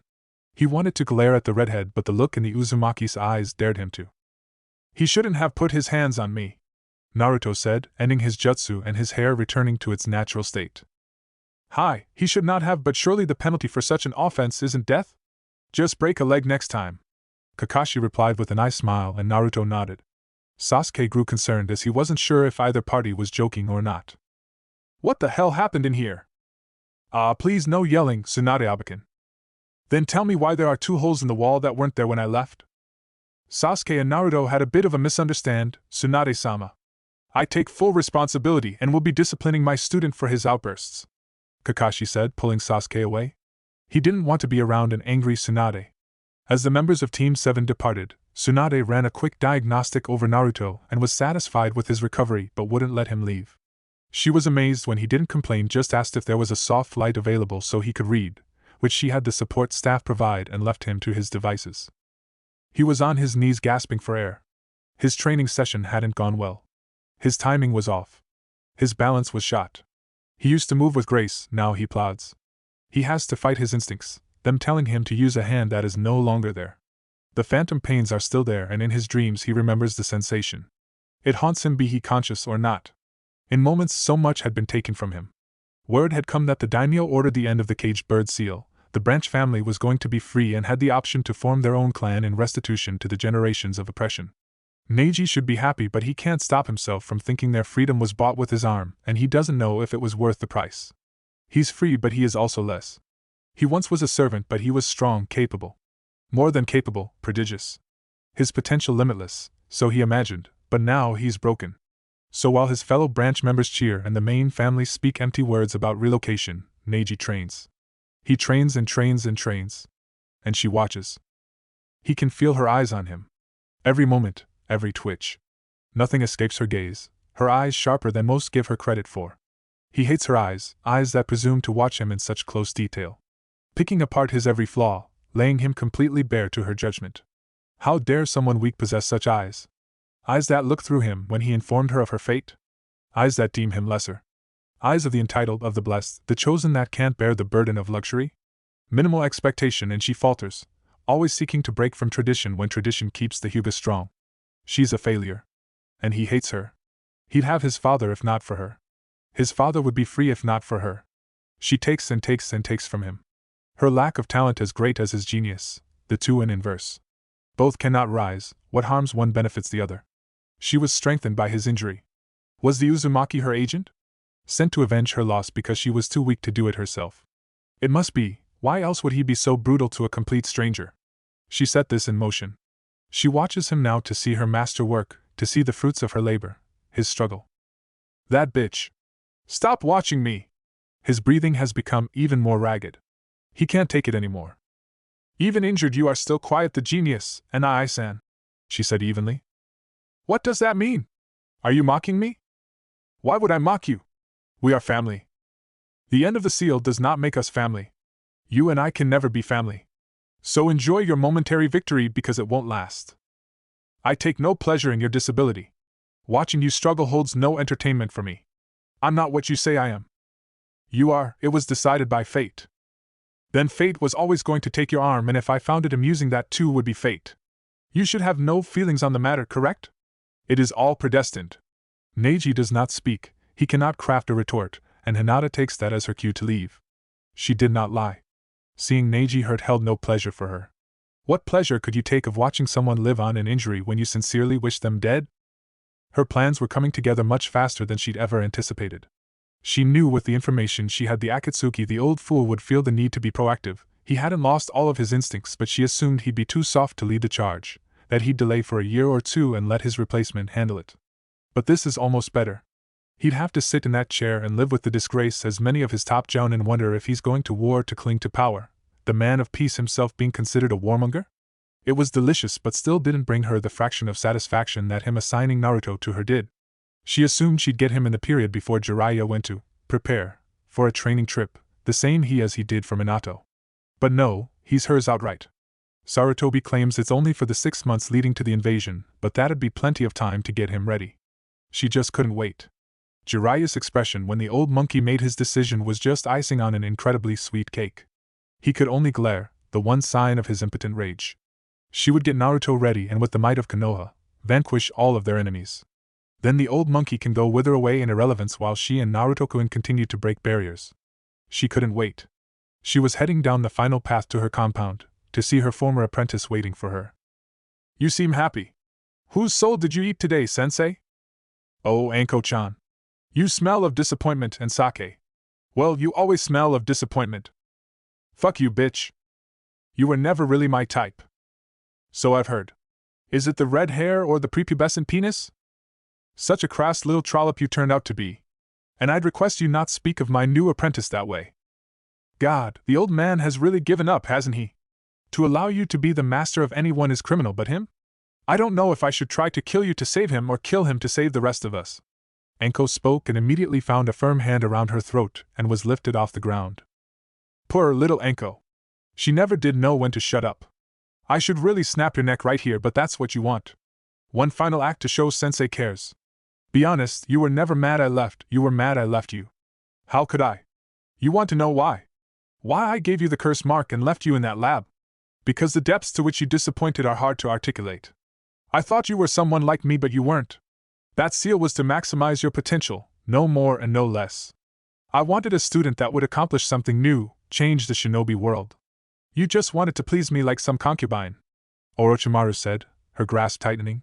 He wanted to glare at the redhead, but the look in the Uzumaki's eyes dared him to. He shouldn't have put his hands on me, Naruto said, ending his jutsu and his hair returning to its natural state. Hi, he should not have, but surely the penalty for such an offense isn't death? Just break a leg next time, Kakashi replied with an eye smile, and Naruto nodded. Sasuke grew concerned as he wasn't sure if either party was joking or not. What the hell happened in here? Please no yelling, Tsunade-abakin. Then tell me why there are 2 holes in the wall that weren't there when I left? Sasuke and Naruto had a bit of a misunderstand, Tsunade-sama. I take full responsibility and will be disciplining my student for his outbursts, Kakashi said, pulling Sasuke away. He didn't want to be around an angry Tsunade. As the members of Team 7 departed, Tsunade ran a quick diagnostic over Naruto and was satisfied with his recovery but wouldn't let him leave. She was amazed when he didn't complain, just asked if there was a soft light available so he could read, which she had the support staff provide, and left him to his devices. He was on his knees gasping for air. His training session hadn't gone well. His timing was off. His balance was shot. He used to move with grace, now he plods. He has to fight his instincts, them telling him to use a hand that is no longer there. The phantom pains are still there, and in his dreams he remembers the sensation. It haunts him, be he conscious or not. In moments so much had been taken from him. Word had come that the daimyo ordered the end of the caged bird seal. The branch family was going to be free and had the option to form their own clan in restitution to the generations of oppression. Neji should be happy, but he can't stop himself from thinking their freedom was bought with his arm, and he doesn't know if it was worth the price. He's free, but he is also less. He once was a servant, but he was strong, capable. More than capable, prodigious. His potential limitless, so he imagined, but now he's broken. So while his fellow branch members cheer and the main family speak empty words about relocation, Neji trains. He trains and trains and trains. And she watches. He can feel her eyes on him. Every moment, every twitch. Nothing escapes her gaze, her eyes sharper than most give her credit for. He hates her eyes, eyes that presume to watch him in such close detail, picking apart his every flaw, laying him completely bare to her judgment. How dare someone weak possess such eyes? Eyes that look through him when he informed her of her fate? Eyes that deem him lesser? Eyes of the entitled, of the blessed, the chosen that can't bear the burden of luxury? Minimal expectation and she falters, always seeking to break from tradition when tradition keeps the hubris strong. She's a failure. And he hates her. He'd have his father if not for her. His father would be free if not for her. She takes and takes and takes from him. Her lack of talent as great as his genius, the two in inverse. Both cannot rise, what harms one benefits the other. She was strengthened by his injury. Was the Uzumaki her agent? Sent to avenge her loss because she was too weak to do it herself. It must be, why else would he be so brutal to a complete stranger? She set this in motion. She watches him now to see her master work, to see the fruits of her labor, his struggle. That bitch. Stop watching me! His breathing has become even more ragged. He can't take it anymore. Even injured you are still quite the genius, and I-san, she said evenly. What does that mean? Are you mocking me? Why would I mock you? We are family. The end of the seal does not make us family. You and I can never be family. So enjoy your momentary victory because it won't last. I take no pleasure in your disability. Watching you struggle holds no entertainment for me. I'm not what you say I am. You are, it was decided by fate. Then fate was always going to take your arm, and if I found it amusing, that too would be fate. You should have no feelings on the matter, correct? It is all predestined. Neji does not speak, he cannot craft a retort, and Hinata takes that as her cue to leave. She did not lie. Seeing Neji hurt held no pleasure for her. What pleasure could you take of watching someone live on in injury when you sincerely wish them dead? Her plans were coming together much faster than she'd ever anticipated. She knew with the information she had the Akatsuki the old fool would feel the need to be proactive. He hadn't lost all of his instincts, but she assumed he'd be too soft to lead the charge, that he'd delay for a year or two and let his replacement handle it. But this is almost better. He'd have to sit in that chair and live with the disgrace as many of his top jounin wonder if he's going to war to cling to power, the man of peace himself being considered a warmonger? It was delicious but still didn't bring her the fraction of satisfaction that him assigning Naruto to her did. She assumed she'd get him in the period before Jiraiya went to prepare for a training trip, the same he did for Minato. But no, he's hers outright. Sarutobi claims it's only for the 6 months leading to the invasion, but that'd be plenty of time to get him ready. She just couldn't wait. Jiraiya's expression when the old monkey made his decision was just icing on an incredibly sweet cake. He could only glare, the one sign of his impotent rage. She would get Naruto ready and with the might of Konoha, vanquish all of their enemies. Then the old monkey can go wither away in irrelevance while she and Naruto-kun continue to break barriers. She couldn't wait. She was heading down the final path to her compound, to see her former apprentice waiting for her. You seem happy. Whose soul did you eat today, sensei? Oh, Anko-chan. You smell of disappointment and sake. Well, you always smell of disappointment. Fuck you, bitch. You were never really my type. So I've heard. Is it the red hair or the prepubescent penis? Such a crass little trollop you turned out to be. And I'd request you not speak of my new apprentice that way. God, the old man has really given up, hasn't he? To allow you to be the master of anyone is criminal but him? I don't know if I should try to kill you to save him or kill him to save the rest of us. Anko spoke and immediately found a firm hand around her throat and was lifted off the ground. Poor little Anko. She never did know when to shut up. I should really snap your neck right here, but that's what you want. One final act to show sensei cares. Be honest, you were never mad I left, you were mad I left you. How could I? You want to know why? Why I gave you the curse mark and left you in that lab? Because the depths to which you disappointed are hard to articulate. I thought you were someone like me, but you weren't. That seal was to maximize your potential, no more and no less. I wanted a student that would accomplish something new, change the shinobi world. You just wanted to please me like some concubine, Orochimaru said, her grasp tightening.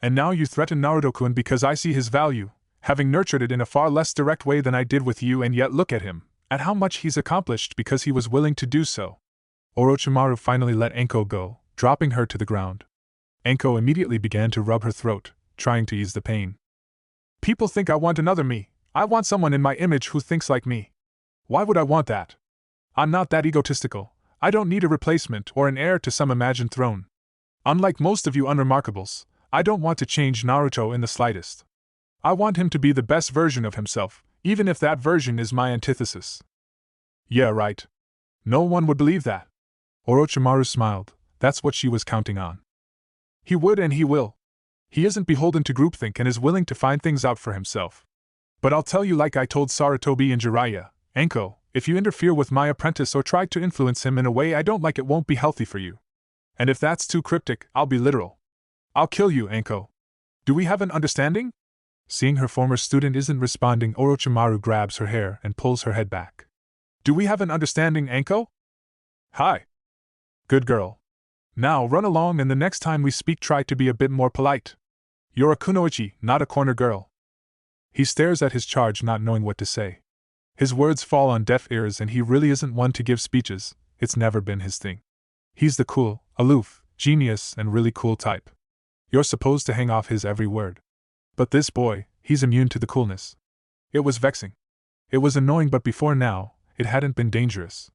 And now you threaten Naruto-kun because I see his value, having nurtured it in a far less direct way than I did with you, and yet look at him, at how much he's accomplished because he was willing to do so. Orochimaru finally let Anko go, dropping her to the ground. Anko immediately began to rub her throat, trying to ease the pain. People think I want another me. I want someone in my image who thinks like me. Why would I want that? I'm not that egotistical. I don't need a replacement or an heir to some imagined throne. Unlike most of you unremarkables, I don't want to change Naruto in the slightest. I want him to be the best version of himself, Even if that version is my antithesis. Yeah, right. No one would believe that. Orochimaru smiled. That's what she was counting on. He would and he will. He isn't beholden to groupthink and is willing to find things out for himself. But I'll tell you, like I told Sarutobi and Jiraiya, Anko, if you interfere with my apprentice or try to influence him in a way I don't like, it won't be healthy for you. And if that's too cryptic, I'll be literal. I'll kill you, Anko. Do we have an understanding? Seeing her former student isn't responding, Orochimaru grabs her hair and pulls her head back. Do we have an understanding, Anko? Hi. Good girl. Now run along, and the next time we speak try to be a bit more polite. You're a kunoichi, not a corner girl. He stares at his charge, not knowing what to say. His words fall on deaf ears, and he really isn't one to give speeches. It's never been his thing. He's the cool, aloof, genius, and really cool type. You're supposed to hang off his every word. But this boy, he's immune to the coolness. It was vexing. It was annoying, but before now, it hadn't been dangerous.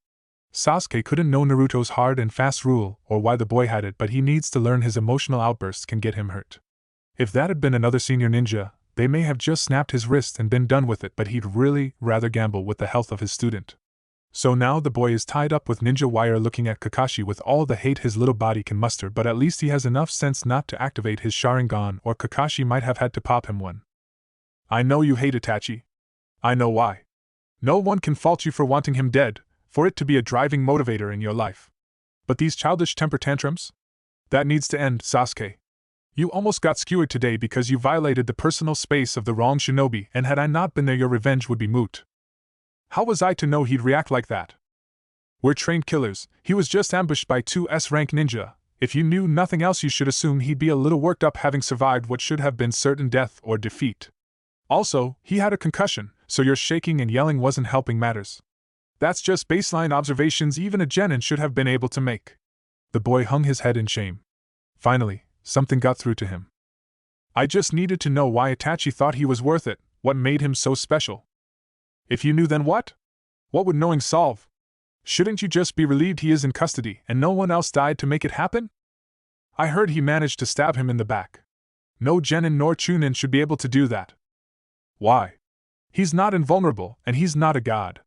Sasuke couldn't know Naruto's hard and fast rule or why the boy had it, but he needs to learn his emotional outbursts can get him hurt. If that had been another senior ninja, they may have just snapped his wrist and been done with it, but he'd really rather gamble with the health of his student. So now the boy is tied up with ninja wire, looking at Kakashi with all the hate his little body can muster, but at least he has enough sense not to activate his Sharingan, or Kakashi might have had to pop him one. I know you hate Itachi. I know why. No one can fault you for wanting him dead, for it to be a driving motivator in your life. But these childish temper tantrums? That needs to end, Sasuke. You almost got skewered today because you violated the personal space of the wrong shinobi, and had I not been there, your revenge would be moot. How was I to know he'd react like that? We're trained killers. He was just ambushed by two S-rank ninja. If you knew nothing else, you should assume he'd be a little worked up, having survived what should have been certain death or defeat. Also, he had a concussion, so your shaking and yelling wasn't helping matters. That's just baseline observations even a genin should have been able to make. The boy hung his head in shame. Finally, something got through to him. I just needed to know why Itachi thought he was worth it, what made him so special. If you knew, then what? What would knowing solve? Shouldn't you just be relieved he is in custody and no one else died to make it happen? I heard he managed to stab him in the back. No genin nor chunin should be able to do that. Why? He's not invulnerable, and he's not a god.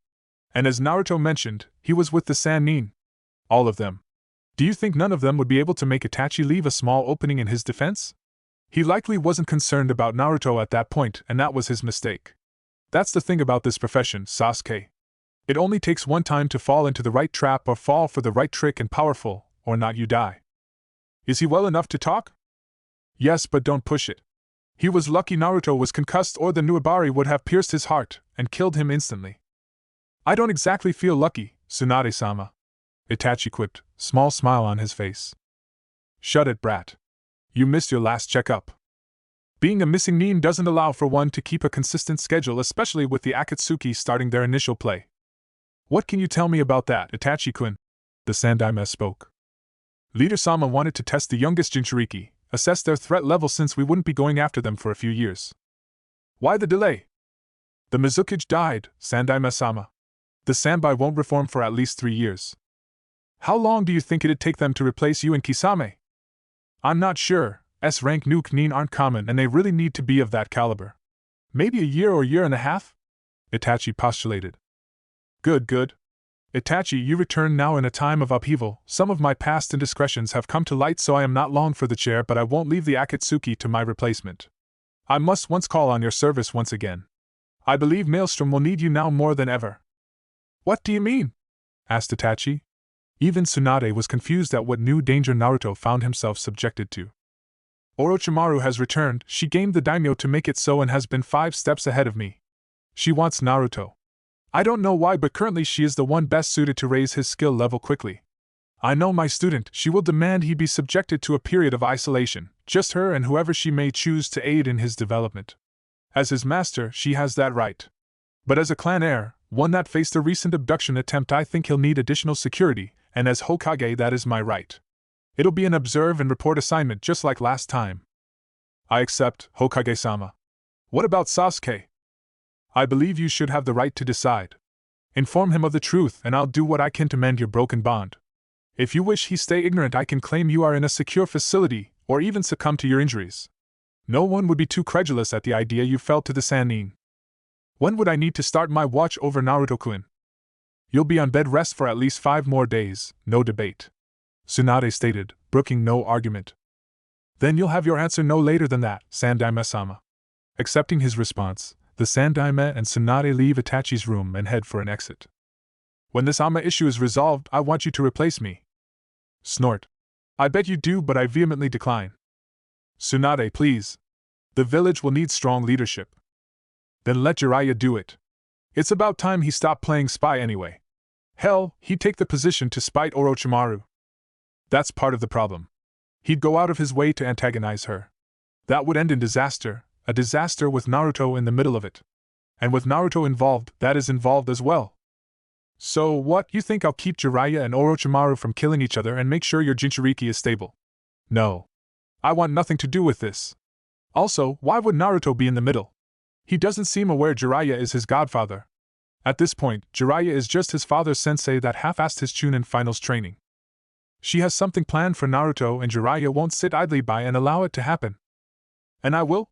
And as Naruto mentioned, he was with the Sannin. All of them. Do you think none of them would be able to make Itachi leave a small opening in his defense? He likely wasn't concerned about Naruto at that point, and that was his mistake. That's the thing about this profession, Sasuke. It only takes one time to fall into the right trap or fall for the right trick, and powerful, or not, you die. Is he well enough to talk? Yes, but don't push it. He was lucky Naruto was concussed, or the Nuabari would have pierced his heart and killed him instantly. I don't exactly feel lucky, Tsunade-sama. Itachi quipped, small smile on his face. Shut it, brat. You missed your last checkup. Being a missing nin doesn't allow for one to keep a consistent schedule, especially with the Akatsuki starting their initial play. What can you tell me about that, Itachi-kun? The Sandaime spoke. Leader-sama wanted to test the youngest Jinchuriki, assess their threat level, since we wouldn't be going after them for a few years. Why the delay? The Mizukage died, Sandaime-sama. The Sanbai won't reform for at least 3 years. How long do you think it'd take them to replace you and Kisame? I'm not sure. S-rank nuke nin aren't common, and they really need to be of that caliber. Maybe a year or year and a half? Itachi postulated. Good. Itachi, you return now in a time of upheaval. Some of my past indiscretions have come to light, so I am not long for the chair, but I won't leave the Akatsuki to my replacement. I must once call on your service once again. I believe Maelstrom will need you now more than ever. What do you mean? Asked Itachi. Even Tsunade was confused at what new danger Naruto found himself subjected to. Orochimaru has returned. She gained the daimyo to make it so and has been 5 steps ahead of me. She wants Naruto. I don't know why, but currently she is the one best suited to raise his skill level quickly. I know my student. She will demand he be subjected to a period of isolation, just her and whoever she may choose to aid in his development. As his master, she has that right. But as a clan heir, one that faced a recent abduction attempt, I think he'll need additional security, and as Hokage, that is my right. It'll be an observe and report assignment just like last time. I accept, Hokage-sama. What about Sasuke? I believe you should have the right to decide. Inform him of the truth, and I'll do what I can to mend your broken bond. If you wish he stay ignorant, I can claim you are in a secure facility, or even succumb to your injuries. No one would be too credulous at the idea you fell to the Sannin. When would I need to start my watch over Naruto-kun? You'll be on bed rest for at least 5 more days, no debate. Tsunade stated, brooking no argument. Then you'll have your answer no later than that, Sandaime-sama. Accepting his response, the Sandaime and Tsunade leave Itachi's room and head for an exit. When this Ama issue is resolved, I want you to replace me. Snort. I bet you do, but I vehemently decline. Tsunade, please. The village will need strong leadership. Then let Jiraiya do it. It's about time he stopped playing spy anyway. Hell, he'd take the position to spite Orochimaru. That's part of the problem. He'd go out of his way to antagonize her. That would end in disaster, a disaster with Naruto in the middle of it. And with Naruto involved, that is involved as well. So what, you think I'll keep Jiraiya and Orochimaru from killing each other and make sure your Jinchuriki is stable? No. I want nothing to do with this. Also, why would Naruto be in the middle? He doesn't seem aware Jiraiya is his godfather. At this point, Jiraiya is just his father's sensei that half-assed his Chunin finals training. She has something planned for Naruto and Jiraiya won't sit idly by and allow it to happen. And I will?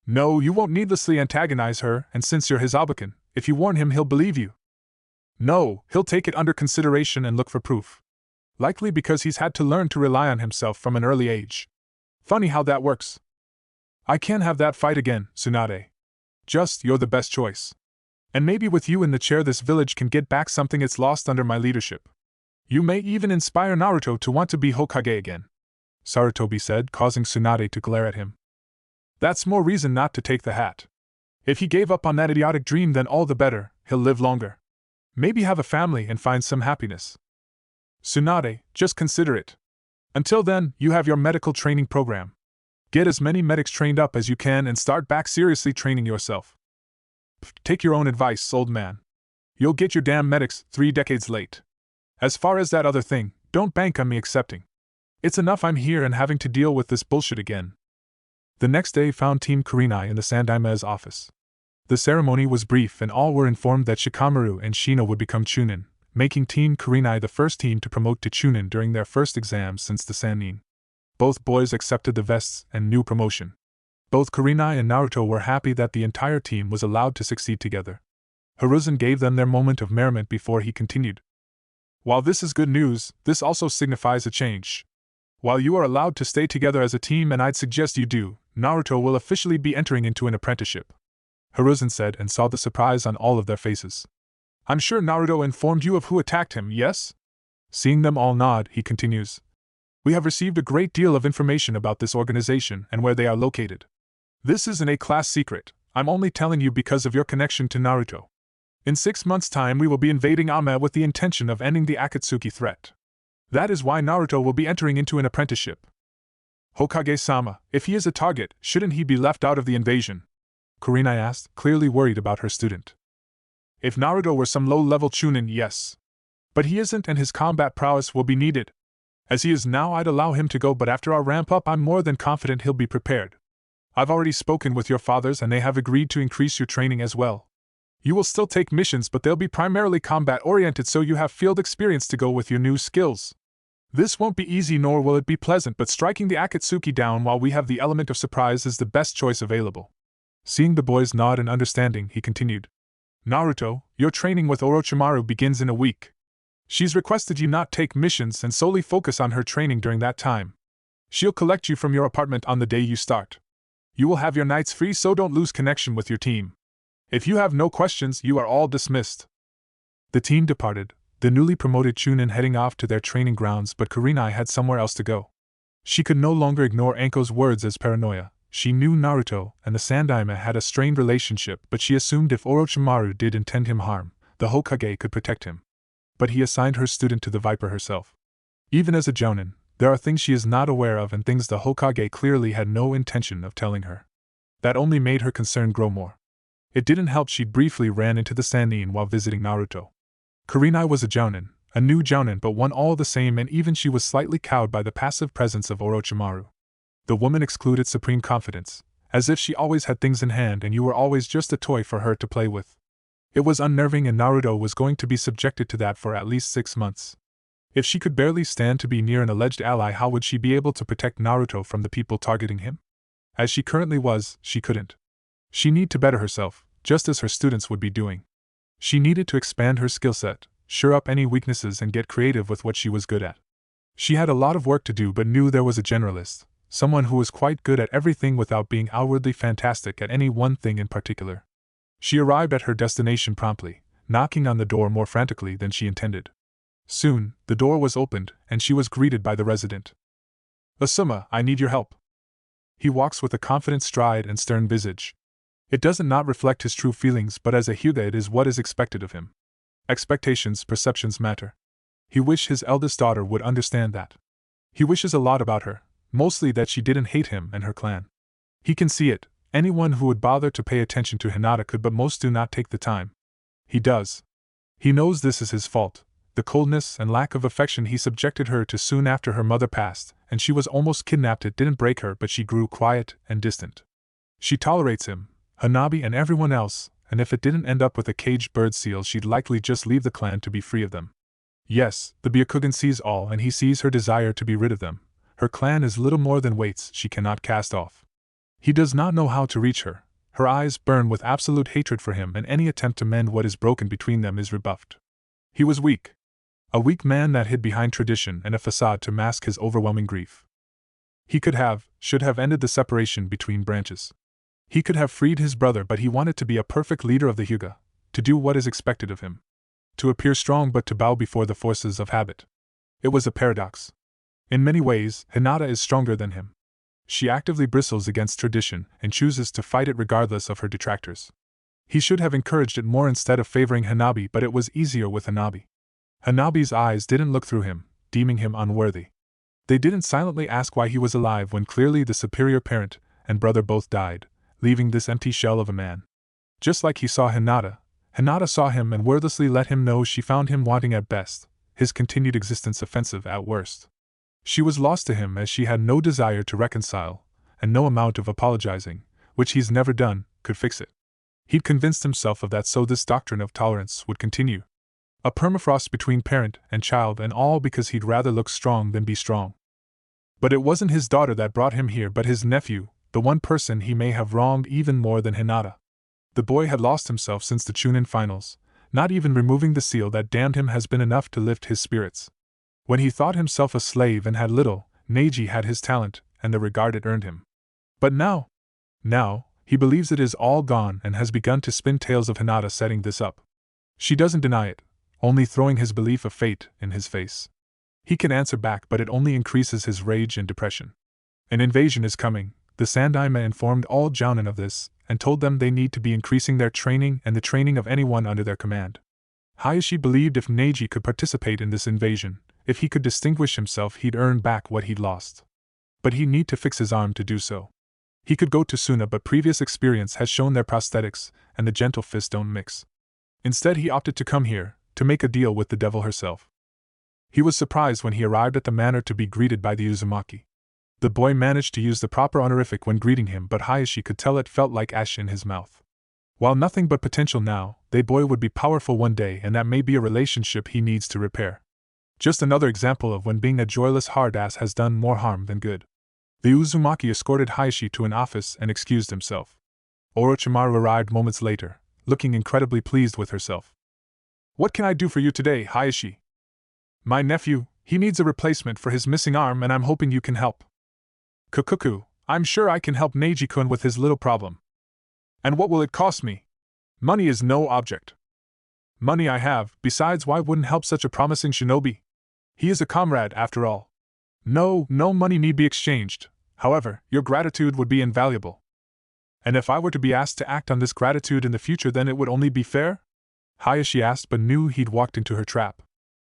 No, you won't needlessly antagonize her, and since you're his Abakan, if you warn him he'll believe you. No, he'll take it under consideration and look for proof. Likely because he's had to learn to rely on himself from an early age. Funny how that works. I can't have that fight again, Tsunade. Just, you're the best choice. And maybe with you in the chair this village can get back something it's lost under my leadership. You may even inspire Naruto to want to be Hokage again. Sarutobi said, causing Tsunade to glare at him. That's more reason not to take the hat. If he gave up on that idiotic dream, then all the better, he'll live longer. Maybe have a family and find some happiness. Tsunade, just consider it. Until then, you have your medical training program. Get as many medics trained up as you can and start back seriously training yourself. Take your own advice, old man. You'll get your damn medics 3 decades late. As far as that other thing, don't bank on me accepting. It's enough I'm here and having to deal with this bullshit again. The next day found Team Kurenai in the Sandaime's office. The ceremony was brief and all were informed that Shikamaru and Shino would become Chunin, making Team Kurenai the first team to promote to Chunin during their first exams since the Sannin. Both boys accepted the vests and new promotion. Both Kurenai and Naruto were happy that the entire team was allowed to succeed together. Hiruzen gave them their moment of merriment before he continued. While this is good news, this also signifies a change. While you are allowed to stay together as a team and I'd suggest you do, Naruto will officially be entering into an apprenticeship. Hiruzen said and saw the surprise on all of their faces. I'm sure Naruto informed you of who attacked him, yes? Seeing them all nod, he continues. We have received a great deal of information about this organization and where they are located. This is an A-class secret, I'm only telling you because of your connection to Naruto. In 6 months' time we will be invading Ame with the intention of ending the Akatsuki threat. That is why Naruto will be entering into an apprenticeship. Hokage-sama, if he is a target, shouldn't he be left out of the invasion? Kurenai asked, clearly worried about her student. If Naruto were some low-level Chunin, yes. But he isn't and his combat prowess will be needed. As he is now, I'd allow him to go, but after our ramp-up I'm more than confident he'll be prepared. I've already spoken with your fathers and they have agreed to increase your training as well. You will still take missions, but they'll be primarily combat-oriented so you have field experience to go with your new skills. This won't be easy nor will it be pleasant, but striking the Akatsuki down while we have the element of surprise is the best choice available. Seeing the boys nod in understanding, he continued. Naruto, your training with Orochimaru begins in a week. She's requested you not take missions and solely focus on her training during that time. She'll collect you from your apartment on the day you start. You will have your nights free, so don't lose connection with your team. If you have no questions, you are all dismissed. The team departed, the newly promoted Chunin heading off to their training grounds, but Kurenai had somewhere else to go. She could no longer ignore Anko's words as paranoia. She knew Naruto and the Sandaime had a strained relationship, but she assumed if Orochimaru did intend him harm, the Hokage could protect him. But he assigned her student to the Viper herself. Even as a Jounin, there are things she is not aware of and things the Hokage clearly had no intention of telling her. That only made her concern grow more. It didn't help she briefly ran into the Sannin while visiting Naruto. Kurenai was a Jounin, a new Jounin, but one all the same, and even she was slightly cowed by the passive presence of Orochimaru. The woman excluded supreme confidence, as if she always had things in hand and you were always just a toy for her to play with. It was unnerving and Naruto was going to be subjected to that for at least 6 months. If she could barely stand to be near an alleged ally, how would she be able to protect Naruto from the people targeting him? As she currently was, she couldn't. She need to better herself, just as her students would be doing. She needed to expand her skill set, shore up any weaknesses and get creative with what she was good at. She had a lot of work to do but knew there was a generalist, someone who was quite good at everything without being outwardly fantastic at any one thing in particular. She arrived at her destination promptly, knocking on the door more frantically than she intended. Soon, the door was opened, and she was greeted by the resident. "Asuma, I need your help." He walks with a confident stride and stern visage. It doesn't not reflect his true feelings, but as a Hyuga it is what is expected of him. Expectations, perceptions matter. He wished his eldest daughter would understand that. He wishes a lot about her, mostly that she didn't hate him and her clan. He can see it. Anyone who would bother to pay attention to Hinata could, but most do not take the time. He does. He knows this is his fault. The coldness and lack of affection he subjected her to soon after her mother passed, and she was almost kidnapped. It didn't break her, but she grew quiet and distant. She tolerates him, Hanabi and everyone else, and if it didn't end up with a caged bird seal she'd likely just leave the clan to be free of them. Yes, the Byakugan sees all and he sees her desire to be rid of them. Her clan is little more than weights she cannot cast off. He does not know how to reach her. Her eyes burn with absolute hatred for him and any attempt to mend what is broken between them is rebuffed. He was weak. A weak man that hid behind tradition and a facade to mask his overwhelming grief. He should have ended the separation between branches. He could have freed his brother, but he wanted to be a perfect leader of the Hyuga, to do what is expected of him. To appear strong but to bow before the forces of habit. It was a paradox. In many ways, Hinata is stronger than him. She actively bristles against tradition and chooses to fight it regardless of her detractors. He should have encouraged it more instead of favoring Hanabi, but it was easier with Hanabi. Hanabi's eyes didn't look through him, deeming him unworthy. They didn't silently ask why he was alive when clearly the superior parent and brother both died, leaving this empty shell of a man. Just like he saw Hinata, Hinata saw him and wordlessly let him know she found him wanting at best, his continued existence offensive at worst. She was lost to him as she had no desire to reconcile, and no amount of apologizing, which he's never done, could fix it. He'd convinced himself of that, so this doctrine of tolerance would continue. A permafrost between parent and child, and all because he'd rather look strong than be strong. But it wasn't his daughter that brought him here, but his nephew, the one person he may have wronged even more than Hinata. The boy had lost himself since the Chunin finals. Not even removing the seal that damned him has been enough to lift his spirits. When he thought himself a slave and had little, Neji had his talent and the regard it earned him. But now, he believes it is all gone and has begun to spin tales of Hinata setting this up. She doesn't deny it, only throwing his belief of fate in his face. He can answer back, but it only increases his rage and depression. An invasion is coming. The Sandaime informed all Jounin of this, and told them they need to be increasing their training and the training of anyone under their command. Hayashi believed if Neji could participate in this invasion, if he could distinguish himself, he'd earn back what he'd lost. But he'd need to fix his arm to do so. He could go to Suna, but previous experience has shown their prosthetics and the gentle fist don't mix. Instead he opted to come here, to make a deal with the devil herself. He was surprised when he arrived at the manor to be greeted by the Uzumaki. The boy managed to use the proper honorific when greeting him, but Hayashi could tell it felt like ash in his mouth. While nothing but potential now, they boy would be powerful one day, and that may be a relationship he needs to repair. Just another example of when being a joyless hard-ass has done more harm than good. The Uzumaki escorted Hayashi to an office and excused himself. Orochimaru arrived moments later, looking incredibly pleased with herself. "What can I do for you today, Hayashi?" "My nephew, he needs a replacement for his missing arm and I'm hoping you can help." "Kukuku, I'm sure I can help Neji-kun with his little problem." "And what will it cost me?" "Money is no object." "Money I have, besides why wouldn't help such a promising shinobi? He is a comrade after all." No money need be exchanged, however, your gratitude would be invaluable." "And if I were to be asked to act on this gratitude in the future, then it would only be fair?" Hayashi asked, but knew he'd walked into her trap.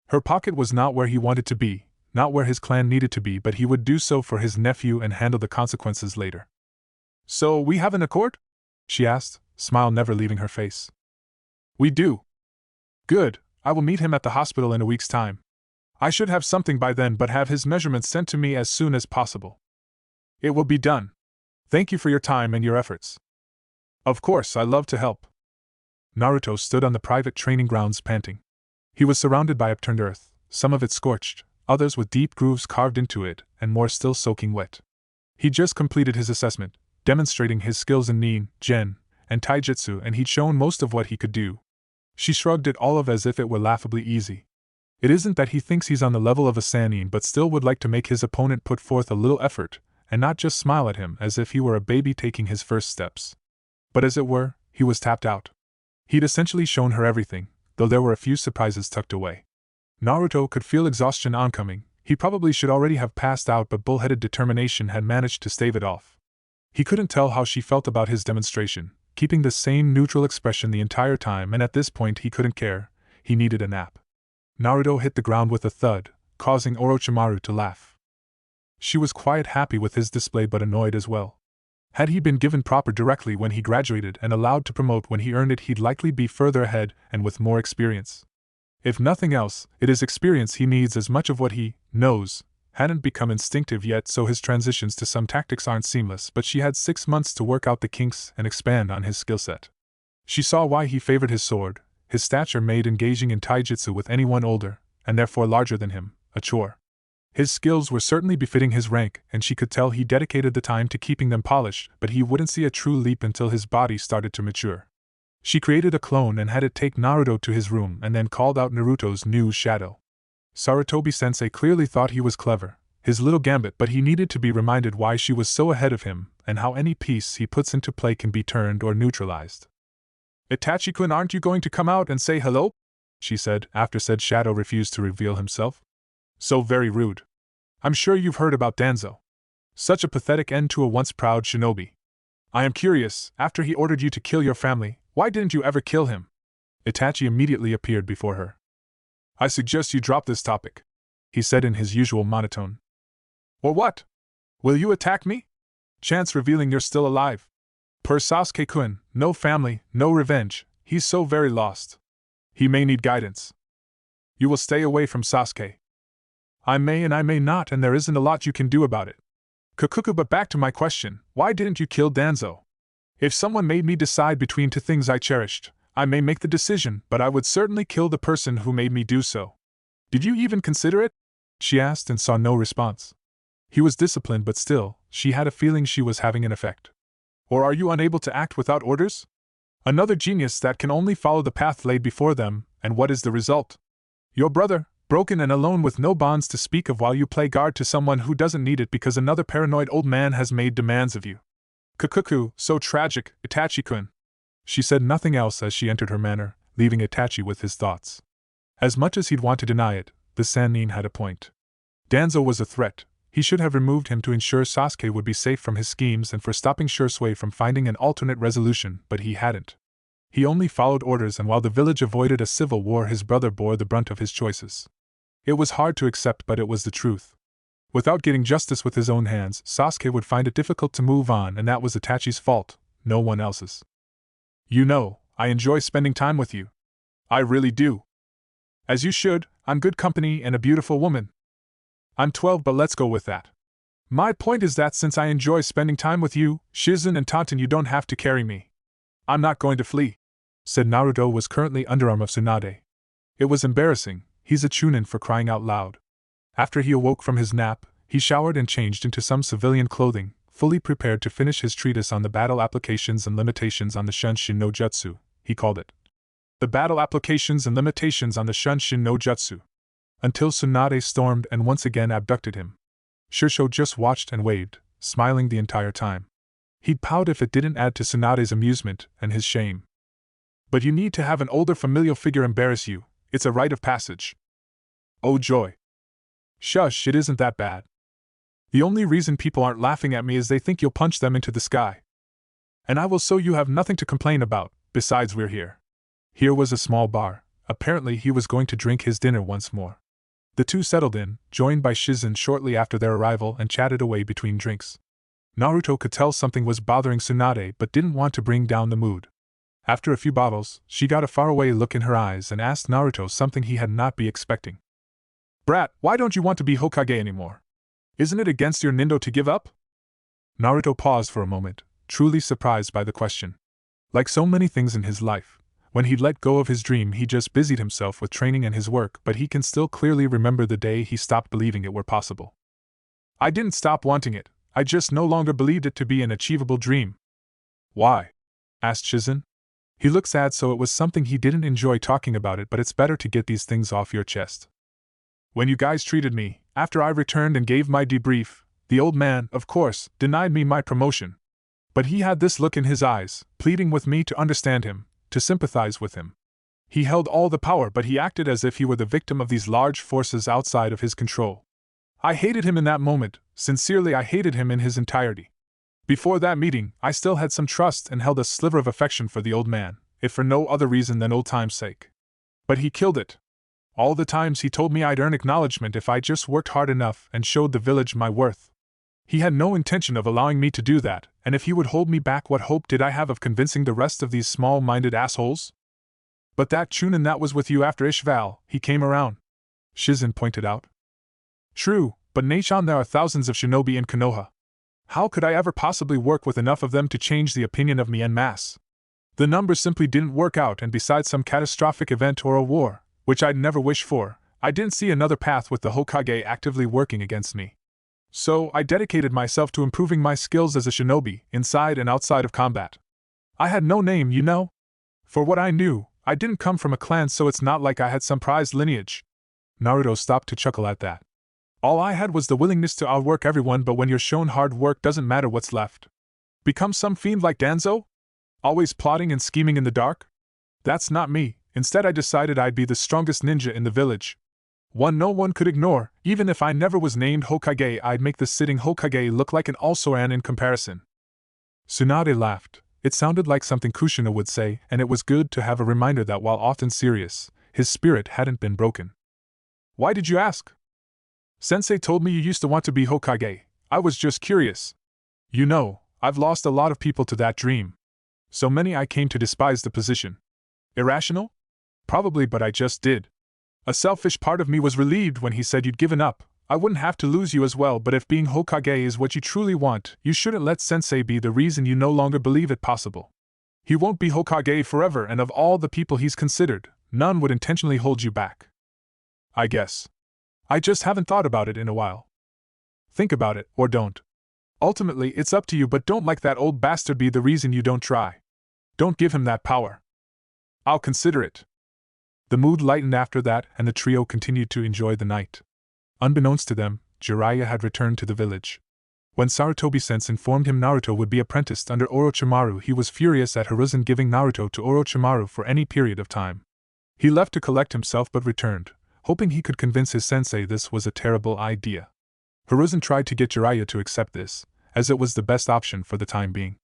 Her pocket was not where he wanted to be, not where his clan needed to be, but he would do so for his nephew and handle the consequences later. "So we have an accord?" she asked, smile never leaving her face. "We do." "Good, I will meet him at the hospital in a week's time. I should have something by then, but have his measurements sent to me as soon as possible." "It will be done. Thank you for your time and your efforts." "Of course, I love to help." Naruto stood on the private training grounds panting. He was surrounded by upturned earth, some of it scorched, others with deep grooves carved into it, and more still soaking wet. He just completed his assessment, demonstrating his skills in Nin, Gen, and taijutsu, and he'd shown most of what he could do. She shrugged it all off as if it were laughably easy. It isn't that he thinks he's on the level of a Sannin, but still would like to make his opponent put forth a little effort, and not just smile at him as if he were a baby taking his first steps. But as it were, he was tapped out. He'd essentially shown her everything, though there were a few surprises tucked away. Naruto could feel exhaustion oncoming. He probably should already have passed out, but bullheaded determination had managed to stave it off. He couldn't tell how she felt about his demonstration, keeping the same neutral expression the entire time, and at this point he couldn't care. He needed a nap. Naruto hit the ground with a thud, causing Orochimaru to laugh. She was quite happy with his display but annoyed as well. Had he been given proper directly when he graduated and allowed to promote when he earned it, he'd likely be further ahead and with more experience. If nothing else, it is experience he needs as much of what he knows hadn't become instinctive yet, so his transitions to some tactics aren't seamless, but she had 6 months to work out the kinks and expand on his skill set. She saw why he favored his sword. His stature made engaging in taijutsu with anyone older, and therefore larger than him, a chore. His skills were certainly befitting his rank, and she could tell he dedicated the time to keeping them polished, but he wouldn't see a true leap until his body started to mature. She created a clone and had it take Naruto to his room and then called out Naruto's new shadow. Sarutobi-sensei clearly thought he was clever, his little gambit, but he needed to be reminded why she was so ahead of him and how any piece he puts into play can be turned or neutralized. "Itachi-kun, aren't you going to come out and say hello?" she said, after said shadow refused to reveal himself. "So very rude. I'm sure you've heard about Danzo. Such a pathetic end to a once proud shinobi. I am curious, after he ordered you to kill your family, why didn't you ever kill him?" Itachi immediately appeared before her. "I suggest you drop this topic," he said in his usual monotone. "Or what? Will you attack me? Chance revealing you're still alive. Per Sasuke-kun, no family, no revenge, he's so very lost. He may need guidance. You will stay away from Sasuke. I may and I may not, and there isn't a lot you can do about it. Kukuku, but back to my question, why didn't you kill Danzo? If someone made me decide between two things I cherished, I may make the decision, but I would certainly kill the person who made me do so. Did you even consider it?" she asked and saw no response. He was disciplined, but still, she had a feeling she was having an effect. "Or are you unable to act without orders? Another genius that can only follow the path laid before them, and what is the result? Your brother, broken and alone with no bonds to speak of, while you play guard to someone who doesn't need it because another paranoid old man has made demands of you. Kukuku, so tragic, Itachi-kun." She said nothing else as she entered her manor, leaving Itachi with his thoughts. As much as he'd want to deny it, the Sannin had a point. Danzo was a threat. He should have removed him to ensure Sasuke would be safe from his schemes and for stopping Shursui from finding an alternate resolution, but he hadn't. He only followed orders, and while the village avoided a civil war, his brother bore the brunt of his choices. It was hard to accept, but it was the truth. Without getting justice with his own hands, Sasuke would find it difficult to move on, and that was Itachi's fault, no one else's. "You know, I enjoy spending time with you. I really do. As you should, I'm good company and a beautiful woman. I'm 12, but let's go with that. My point is that since I enjoy spending time with you, Shizun and Taunton, you don't have to carry me. I'm not going to flee," said Naruto was currently underarm of Tsunade. It was embarrassing, he's a chunin for crying out loud. After he awoke from his nap, he showered and changed into some civilian clothing, fully prepared to finish his treatise on the battle applications and limitations on the Shunshin no Jutsu, he called it. The battle applications and limitations on the Shunshin no Jutsu. Until Tsunade stormed and once again abducted him. Shursho just watched and waved, smiling the entire time. He'd pout if it didn't add to Tsunade's amusement and his shame. "But you need to have an older familial figure embarrass you, it's a rite of passage." "Oh joy. Shush, it isn't that bad. The only reason people aren't laughing at me is they think you'll punch them into the sky. And I will, so you have nothing to complain about, besides we're here." Here was a small bar. Apparently he was going to drink his dinner once more. The two settled in, joined by Shizun shortly after their arrival, and chatted away between drinks. Naruto could tell something was bothering Tsunade but didn't want to bring down the mood. After a few bottles, she got a faraway look in her eyes and asked Naruto something he had not been expecting. "Brat, why don't you want to be Hokage anymore? Isn't it against your Nindo to give up?" Naruto paused for a moment, truly surprised by the question. Like so many things in his life, when he'd let go of his dream he just busied himself with training and his work, but he can still clearly remember the day he stopped believing it were possible. "I didn't stop wanting it, I just no longer believed it to be an achievable dream." "Why?" asked Shizen. He looked sad, so it was something he didn't enjoy talking about it, but it's better to get these things off your chest. When you guys treated me, after I returned and gave my debrief, the old man, of course, denied me my promotion. But he had this look in his eyes, pleading with me to understand him, to sympathize with him. He held all the power, but he acted as if he were the victim of these large forces outside of his control. I hated him in that moment, sincerely I hated him in his entirety. Before that meeting, I still had some trust and held a sliver of affection for the old man, if for no other reason than old time's sake. But he killed it. All the times he told me I'd earn acknowledgement if I just worked hard enough and showed the village my worth. He had no intention of allowing me to do that, and if he would hold me back, what hope did I have of convincing the rest of these small-minded assholes? But that Chunin that was with you after Ishval, he came around, Shizen pointed out. True, but Neishan, there are thousands of shinobi in Konoha. How could I ever possibly work with enough of them to change the opinion of me en masse? The numbers simply didn't work out, and besides some catastrophic event or a war, which I'd never wish for, I didn't see another path with the Hokage actively working against me. So I dedicated myself to improving my skills as a shinobi, inside and outside of combat. I had no name, you know. For what I knew, I didn't come from a clan, so it's not like I had some prized lineage. Naruto stopped to chuckle at that. All I had was the willingness to outwork everyone, but when you're shown hard work, doesn't matter what's left. Become some fiend like Danzo? Always plotting and scheming in the dark? That's not me. Instead, I decided I'd be the strongest ninja in the village. One no one could ignore. Even if I never was named Hokage, I'd make the sitting Hokage look like an Ulsoran in comparison. Tsunade laughed. It sounded like something Kushina would say, and it was good to have a reminder that while often serious, his spirit hadn't been broken. Why did you ask? Sensei told me you used to want to be Hokage. I was just curious. You know, I've lost a lot of people to that dream. So many I came to despise the position. Irrational? Probably, but I just did. A selfish part of me was relieved when he said you'd given up. I wouldn't have to lose you as well, but if being Hokage is what you truly want, you shouldn't let Sensei be the reason you no longer believe it possible. He won't be Hokage forever, and of all the people he's considered, none would intentionally hold you back. I guess. I just haven't thought about it in a while. Think about it, or don't. Ultimately, it's up to you, but don't like that old bastard be the reason you don't try. Don't give him that power. I'll consider it. The mood lightened after that, and the trio continued to enjoy the night. Unbeknownst to them, Jiraiya had returned to the village. When Sarutobi-sense informed him Naruto would be apprenticed under Orochimaru, he was furious at Hiruzen giving Naruto to Orochimaru for any period of time. He left to collect himself but returned, hoping he could convince his sensei this was a terrible idea. Hiruzen tried to get Jiraiya to accept this, as it was the best option for the time being.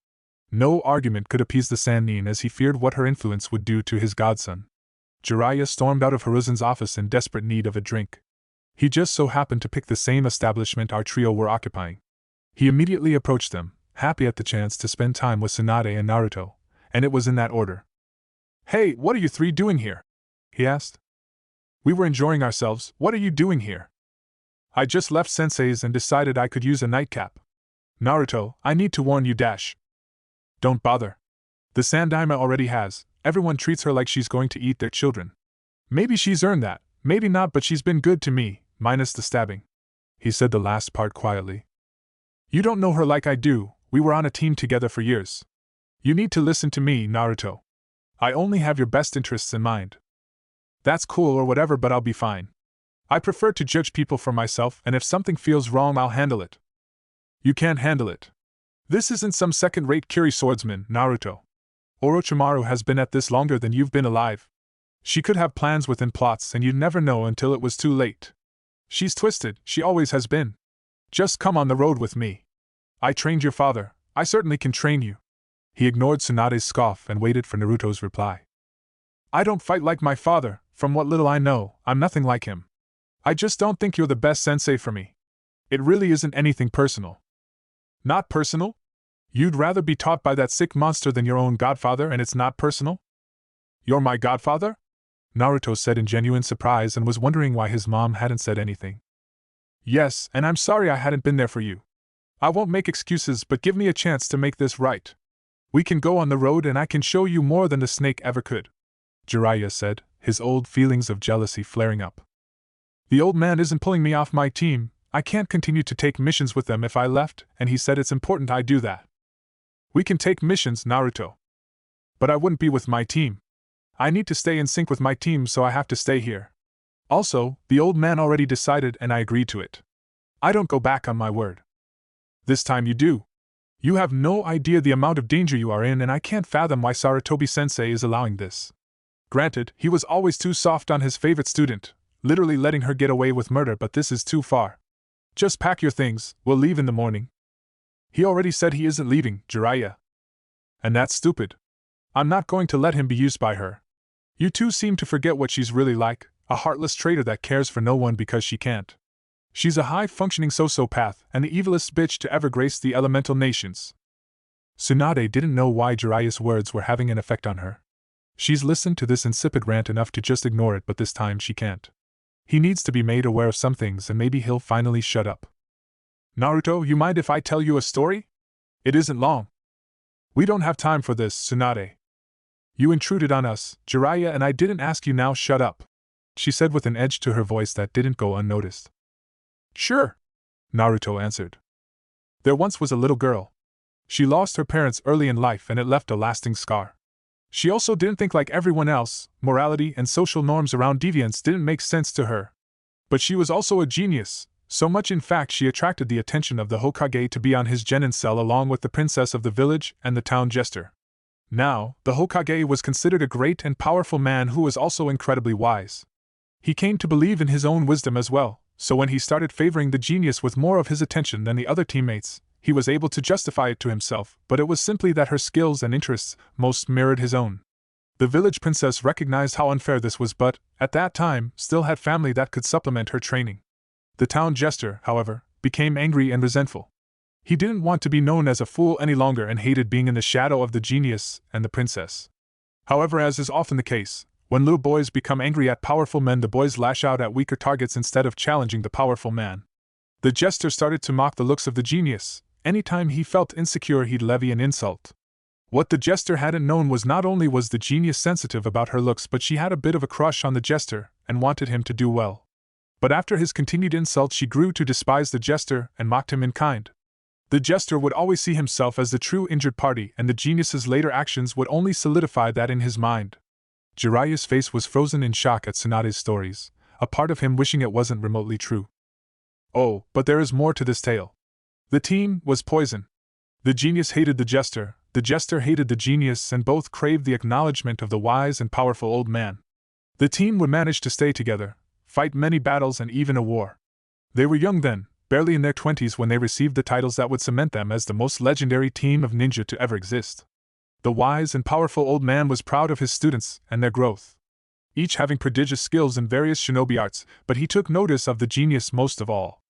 No argument could appease the Sannin, as he feared what her influence would do to his godson. Jiraiya stormed out of Hiruzen's office in desperate need of a drink. He just so happened to pick the same establishment our trio were occupying. He immediately approached them, happy at the chance to spend time with Tsunade and Naruto, and it was in that order. Hey, what are you three doing here? He asked. We were enjoying ourselves. What are you doing here? I just left Sensei's and decided I could use a nightcap. Naruto, I need to warn you. Don't bother. The Sandaime already has. Everyone treats her like she's going to eat their children. Maybe she's earned that, maybe not, but she's been good to me, minus the stabbing. He said the last part quietly. You don't know her like I do. We were on a team together for years. You need to listen to me, Naruto. I only have your best interests in mind. That's cool or whatever, but I'll be fine. I prefer to judge people for myself, and if something feels wrong, I'll handle it. You can't handle it. This isn't some second-rate Kiri swordsman, Naruto. Orochimaru has been at this longer than you've been alive. She could have plans within plots, and you'd never know until it was too late. She's twisted, she always has been. Just come on the road with me. I trained your father, I certainly can train you. He ignored Tsunade's scoff and waited for Naruto's reply. I don't fight like my father. From what little I know, I'm nothing like him. I just don't think you're the best sensei for me. It really isn't anything personal. Not personal? You'd rather be taught by that sick monster than your own godfather, and it's not personal? You're my godfather? Naruto said in genuine surprise and was wondering why his mom hadn't said anything. Yes, and I'm sorry I hadn't been there for you. I won't make excuses, but give me a chance to make this right. We can go on the road and I can show you more than the snake ever could. Jiraiya said, his old feelings of jealousy flaring up. The old man isn't pulling me off my team. I can't continue to take missions with them if I left, and he said it's important I do that. We can take missions, Naruto. But I wouldn't be with my team. I need to stay in sync with my team, so I have to stay here. Also, the old man already decided and I agreed to it. I don't go back on my word. This time you do. You have no idea the amount of danger you are in, and I can't fathom why Sarutobi-sensei is allowing this. Granted, he was always too soft on his favorite student, literally letting her get away with murder, but this is too far. Just pack your things, we'll leave in the morning. He already said he isn't leaving, Jiraiya. And that's stupid. I'm not going to let him be used by her. You two seem to forget what she's really like, a heartless traitor that cares for no one because she can't. She's a high-functioning sociopath and the evilest bitch to ever grace the elemental nations. Tsunade didn't know why Jiraiya's words were having an effect on her. She's listened to this insipid rant enough to just ignore it, but this time she can't. He needs to be made aware of some things and maybe he'll finally shut up. Naruto, you mind if I tell you a story? It isn't long. We don't have time for this, Tsunade. You intruded on us, Jiraiya, and I didn't ask you, now shut up, she said with an edge to her voice that didn't go unnoticed. Sure, Naruto answered. There once was a little girl. She lost her parents early in life and it left a lasting scar. She also didn't think like everyone else, morality and social norms around deviance didn't make sense to her. But she was also a genius, so much in fact she attracted the attention of the Hokage to be on his genin cell along with the princess of the village and the town jester. Now, the Hokage was considered a great and powerful man who was also incredibly wise. He came to believe in his own wisdom as well, so when he started favoring the genius with more of his attention than the other teammates, he was able to justify it to himself, but it was simply that her skills and interests most mirrored his own. The village princess recognized how unfair this was but, at that time, still had family that could supplement her training. The town jester, however, became angry and resentful. He didn't want to be known as a fool any longer and hated being in the shadow of the genius and the princess. However, as is often the case, when little boys become angry at powerful men, the boys lash out at weaker targets instead of challenging the powerful man. The jester started to mock the looks of the genius. Anytime he felt insecure, he'd levy an insult. What the jester hadn't known was not only was the genius sensitive about her looks, but she had a bit of a crush on the jester and wanted him to do well. But after his continued insults, she grew to despise the jester and mocked him in kind. The jester would always see himself as the true injured party, and the genius's later actions would only solidify that in his mind. Jiraiya's face was frozen in shock at Tsunade's stories, a part of him wishing it wasn't remotely true. Oh, but there is more to this tale. The team was poison. The genius hated the jester hated the genius, and both craved the acknowledgement of the wise and powerful old man. The team would manage to stay together, fight many battles and even a war. They were young then, barely in their 20s, when they received the titles that would cement them as the most legendary team of ninja to ever exist. The wise and powerful old man was proud of his students and their growth, each having prodigious skills in various shinobi arts, but he took notice of the genius most of all.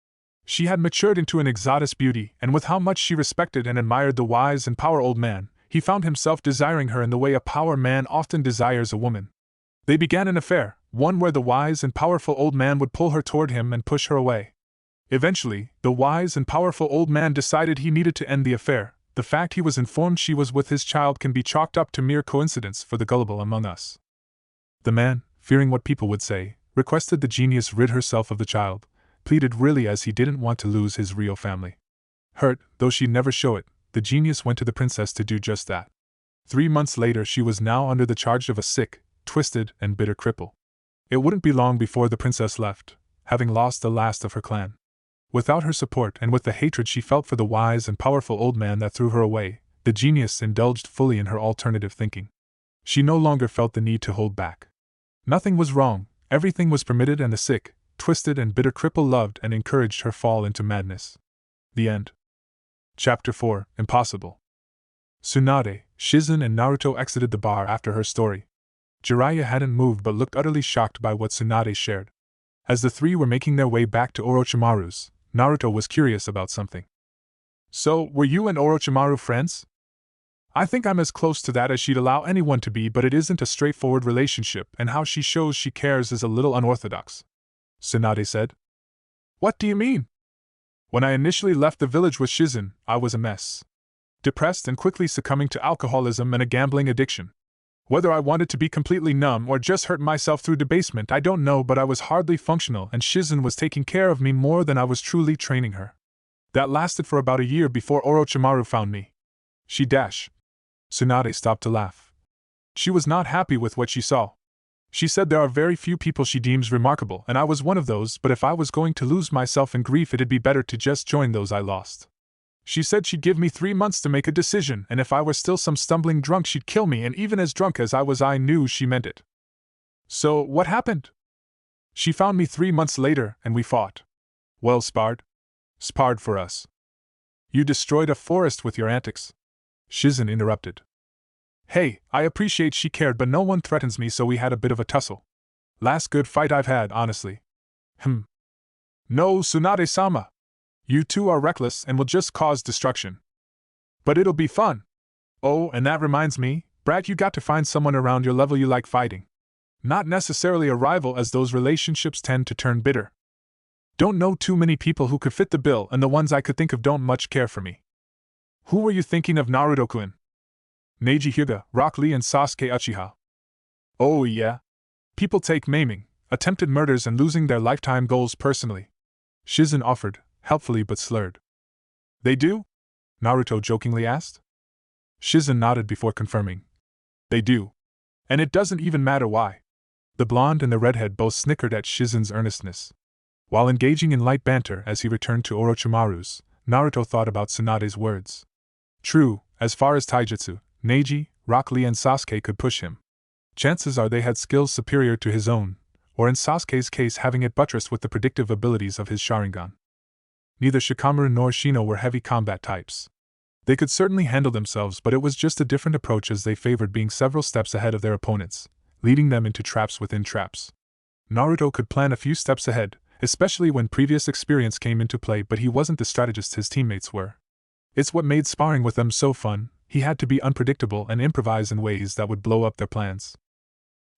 She had matured into an exotic beauty, and with how much she respected and admired the wise and powerful old man, he found himself desiring her in the way a power man often desires a woman. They began an affair, one where the wise and powerful old man would pull her toward him and push her away. Eventually, the wise and powerful old man decided he needed to end the affair. The fact he was informed she was with his child can be chalked up to mere coincidence for the gullible among us. The man, fearing what people would say, requested the genius rid herself of the child, pleaded really as he didn't want to lose his real family. Hurt, though she'd never show it, the genius went to the princess to do just that. 3 months later, she was now under the charge of a sick, twisted, and bitter cripple. It wouldn't be long before the princess left, having lost the last of her clan. Without her support and with the hatred she felt for the wise and powerful old man that threw her away, the genius indulged fully in her alternative thinking. She no longer felt the need to hold back. Nothing was wrong, everything was permitted, and the sick, twisted, and bitter cripple loved and encouraged her fall into madness. The end. Chapter 4, Impossible. Tsunade, Shizen, and Naruto exited the bar after her story. Jiraiya hadn't moved but looked utterly shocked by what Tsunade shared. As the three were making their way back to Orochimaru's, Naruto was curious about something. So, were you and Orochimaru friends? I think I'm as close to that as she'd allow anyone to be, but it isn't a straightforward relationship, and how she shows she cares is a little unorthodox, Tsunade said. What do you mean? When I initially left the village with Shizen, I was a mess. Depressed and quickly succumbing to alcoholism and a gambling addiction. Whether I wanted to be completely numb or just hurt myself through debasement, I don't know, but I was hardly functional, and Shizen was taking care of me more than I was truly training her. That lasted for about a year before Orochimaru found me. She Tsunade stopped to laugh. She was not happy with what she saw. She said there are very few people she deems remarkable, and I was one of those, but if I was going to lose myself in grief, it'd be better to just join those I lost. She said she'd give me 3 months to make a decision, and if I were still some stumbling drunk, she'd kill me, and even as drunk as I was, I knew she meant it. So, what happened? She found me 3 months later, and we fought. Well, sparred? Sparred for us. You destroyed a forest with your antics. Shizen interrupted. Hey, I appreciate she cared, but no one threatens me, so we had a bit of a tussle. Last good fight I've had, honestly. No, Tsunade-sama. You two are reckless and will just cause destruction. But it'll be fun. Oh, and that reminds me, Brat, you got to find someone around your level you like fighting. Not necessarily a rival, as those relationships tend to turn bitter. Don't know too many people who could fit the bill, and the ones I could think of don't much care for me. Who were you thinking of, Naruto-kun? Neji Hyuga, Rock Lee, and Sasuke Uchiha. Oh yeah? People take maiming, attempted murders, and losing their lifetime goals personally. Shizen offered, helpfully but slurred. They do? Naruto jokingly asked. Shizen nodded before confirming. They do. And it doesn't even matter why. The blonde and the redhead both snickered at Shizen's earnestness. While engaging in light banter as he returned to Orochimaru's, Naruto thought about Tsunade's words. True, as far as taijutsu, Neji, Rock Lee, and Sasuke could push him. Chances are they had skills superior to his own, or in Sasuke's case having it buttressed with the predictive abilities of his Sharingan. Neither Shikamaru nor Shino were heavy combat types. They could certainly handle themselves, but it was just a different approach, as they favored being several steps ahead of their opponents, leading them into traps within traps. Naruto could plan a few steps ahead, especially when previous experience came into play, but he wasn't the strategist his teammates were. It's what made sparring with them so fun. He had to be unpredictable and improvise in ways that would blow up their plans.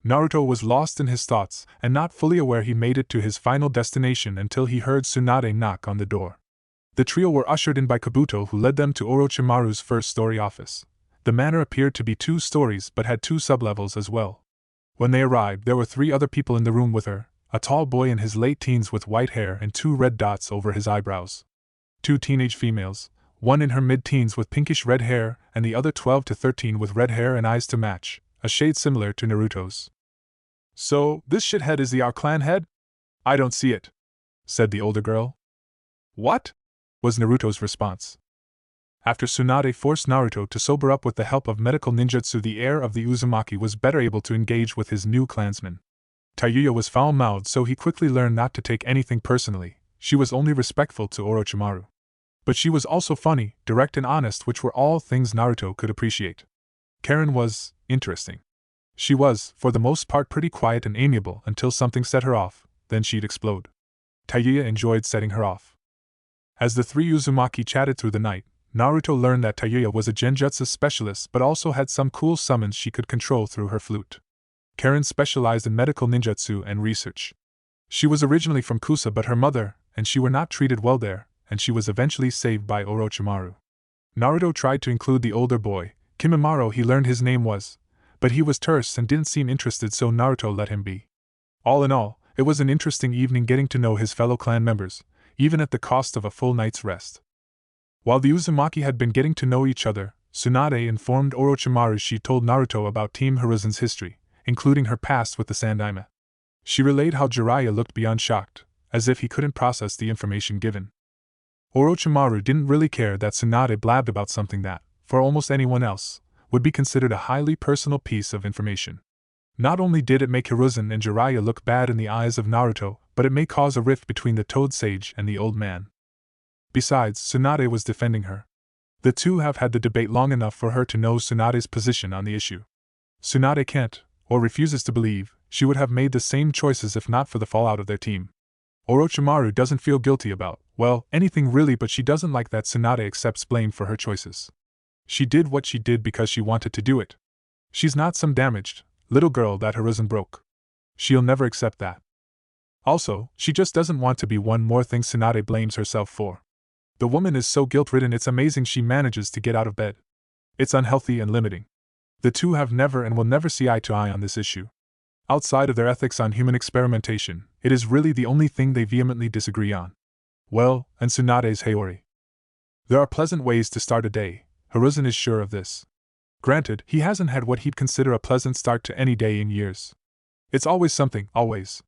Naruto was lost in his thoughts and not fully aware he made it to his final destination until he heard Tsunade knock on the door. The trio were ushered in by Kabuto, who led them to Orochimaru's first-story office. The manor appeared to be 2 stories but had 2 sublevels as well. When they arrived, there were 3 other people in the room with her, a tall boy in his late teens with white hair and 2 red dots over his eyebrows. 2 teenage females, one in her mid-teens with pinkish red hair and the other 12 to 13 with red hair and eyes to match, a shade similar to Naruto's. So, this shithead is our clan head? I don't see it, said the older girl. What? Was Naruto's response. After Tsunade forced Naruto to sober up with the help of medical ninjutsu, the heir of the Uzumaki was better able to engage with his new clansmen. Tayuya was foul-mouthed, so he quickly learned not to take anything personally. She was only respectful to Orochimaru. But she was also funny, direct, and honest, which were all things Naruto could appreciate. Karen was interesting. She was, for the most part, pretty quiet and amiable until something set her off, then she'd explode. Tayuya enjoyed setting her off. As the 3 Uzumaki chatted through the night, Naruto learned that Tayuya was a genjutsu specialist but also had some cool summons she could control through her flute. Karen specialized in medical ninjutsu and research. She was originally from Kusa, but her mother and she were not treated well there, and she was eventually saved by Orochimaru. Naruto tried to include the older boy, Kimimaro he learned his name was, but he was terse and didn't seem interested, so Naruto let him be. All in all, it was an interesting evening getting to know his fellow clan members, even at the cost of a full night's rest. While the Uzumaki had been getting to know each other, Tsunade informed Orochimaru she told Naruto about Team Hiruzen's history, including her past with the Sandaime. She relayed how Jiraiya looked beyond shocked, as if he couldn't process the information given. Orochimaru didn't really care that Tsunade blabbed about something that, for almost anyone else, would be considered a highly personal piece of information. Not only did it make Hiruzen and Jiraiya look bad in the eyes of Naruto, but it may cause a rift between the Toad Sage and the old man. Besides, Tsunade was defending her. The two have had the debate long enough for her to know Tsunade's position on the issue. Tsunade can't, or refuses to believe, she would have made the same choices if not for the fallout of their team. Orochimaru doesn't feel guilty about, well, anything really, but she doesn't like that Tsunade accepts blame for her choices. She did what she did because she wanted to do it. She's not some damaged little girl that Hiruzen broke. She'll never accept that. Also, she just doesn't want to be one more thing Tsunade blames herself for. The woman is so guilt-ridden, it's amazing she manages to get out of bed. It's unhealthy and limiting. The two have never and will never see eye to eye on this issue. Outside of their ethics on human experimentation, it is really the only thing they vehemently disagree on. Well, and Tsunade's Haori. There are pleasant ways to start a day, Hiruzen is sure of this. Granted, he hasn't had what he'd consider a pleasant start to any day in years. It's always something, always.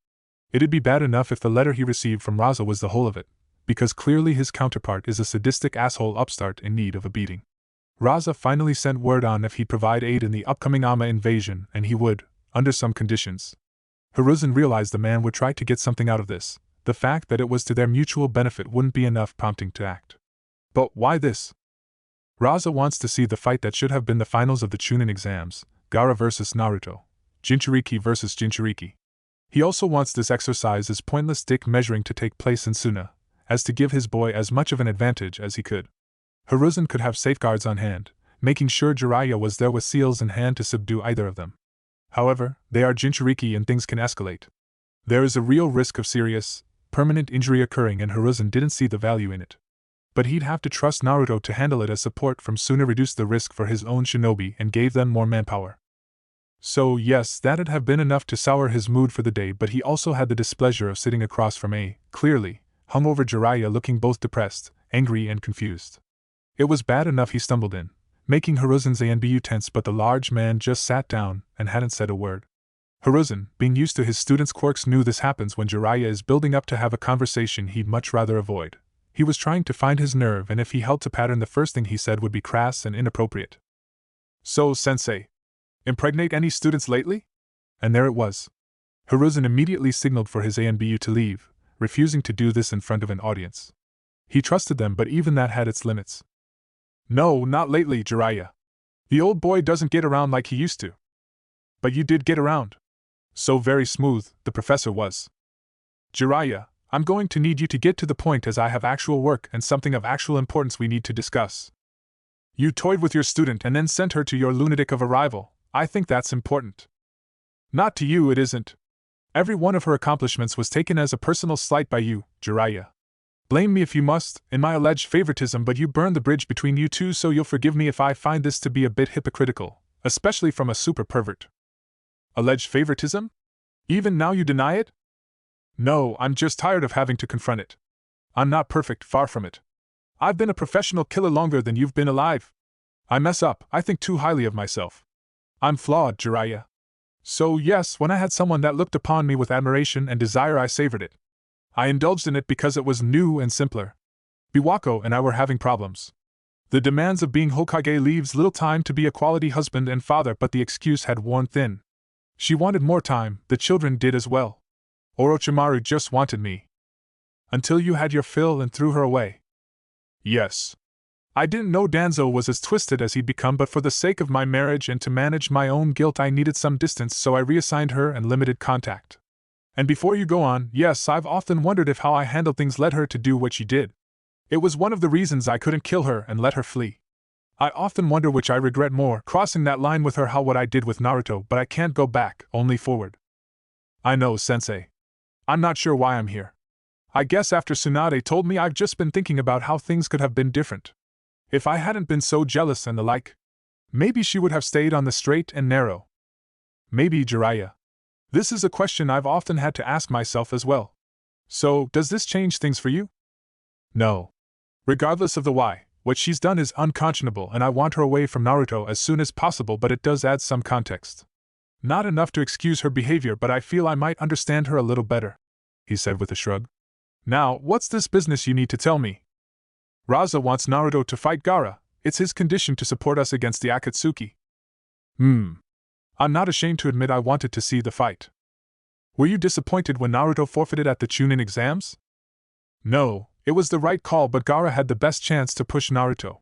It'd be bad enough if the letter he received from Raza was the whole of it, because clearly his counterpart is a sadistic asshole upstart in need of a beating. Raza finally sent word on if he'd provide aid in the upcoming Amma invasion, and he would, under some conditions. Hiruzen realized the man would try to get something out of this. The fact that it was to their mutual benefit wouldn't be enough prompting to act. But why this? Raza wants to see the fight that should have been the finals of the Chunin exams, Gaara vs. Naruto, Jinchuriki vs. Jinchuriki. He also wants this exercise as pointless dick measuring to take place in Suna, as to give his boy as much of an advantage as he could. Hiruzen could have safeguards on hand, making sure Jiraiya was there with seals in hand to subdue either of them. However, they are Jinchuriki and things can escalate. There is a real risk of serious, permanent injury occurring and Hiruzen didn't see the value in it. But he'd have to trust Naruto to handle it as support from Suna reduced the risk for his own shinobi and gave them more manpower. So yes, that'd have been enough to sour his mood for the day, but he also had the displeasure of sitting across from a, clearly, hungover Jiraiya looking both depressed, angry and confused. It was bad enough he stumbled in, making Hiruzen's ANBU tense, but the large man just sat down and hadn't said a word. Hiruzen, being used to his students' quirks, knew this happens when Jiraiya is building up to have a conversation he'd much rather avoid. He was trying to find his nerve, and if he held to pattern, the first thing he said would be crass and inappropriate. So, sensei, impregnate any students lately? And there it was. Hiruzen immediately signaled for his ANBU to leave, refusing to do this in front of an audience. He trusted them, but even that had its limits. No, not lately, Jiraiya. The old boy doesn't get around like he used to. But you did get around. So very smooth, the professor was. Jiraiya, I'm going to need you to get to the point, as I have actual work and something of actual importance we need to discuss. You toyed with your student and then sent her to your lunatic of a rival. I think that's important. Not to you, it isn't. Every one of her accomplishments was taken as a personal slight by you, Jiraiya. Blame me if you must, in my alleged favoritism, but you burned the bridge between you two, so you'll forgive me if I find this to be a bit hypocritical, especially from a super pervert. Alleged favoritism? Even now you deny it? No, I'm just tired of having to confront it. I'm not perfect, far from it. I've been a professional killer longer than you've been alive. I mess up, I think too highly of myself. I'm flawed, Jiraiya. So yes, when I had someone that looked upon me with admiration and desire, I savored it. I indulged in it because it was new and simpler. Biwako and I were having problems. The demands of being Hokage leaves little time to be a quality husband and father, but the excuse had worn thin. She wanted more time, the children did as well. Orochimaru just wanted me. Until you had your fill and threw her away. Yes. I didn't know Danzo was as twisted as he'd become, but for the sake of my marriage and to manage my own guilt I needed some distance, so I reassigned her and limited contact. And before you go on, yes, I've often wondered if how I handled things led her to do what she did. It was one of the reasons I couldn't kill her and let her flee. I often wonder which I regret more, crossing that line with her, how what I did with Naruto, but I can't go back, only forward. I know, sensei. I'm not sure why I'm here. I guess after Tsunade told me, I've just been thinking about how things could have been different. If I hadn't been so jealous and the like. Maybe she would have stayed on the straight and narrow. Maybe, Jiraiya. This is a question I've often had to ask myself as well. So, does this change things for you? No. Regardless of the why, what she's done is unconscionable and I want her away from Naruto as soon as possible, but it does add some context. Not enough to excuse her behavior, but I feel I might understand her a little better, he said with a shrug. Now, what's this business you need to tell me? Raza wants Naruto to fight Gaara. It's his condition to support us against the Akatsuki. I'm not ashamed to admit I wanted to see the fight. Were you disappointed when Naruto forfeited at the Chunin exams? No, it was the right call, but Gaara had the best chance to push Naruto.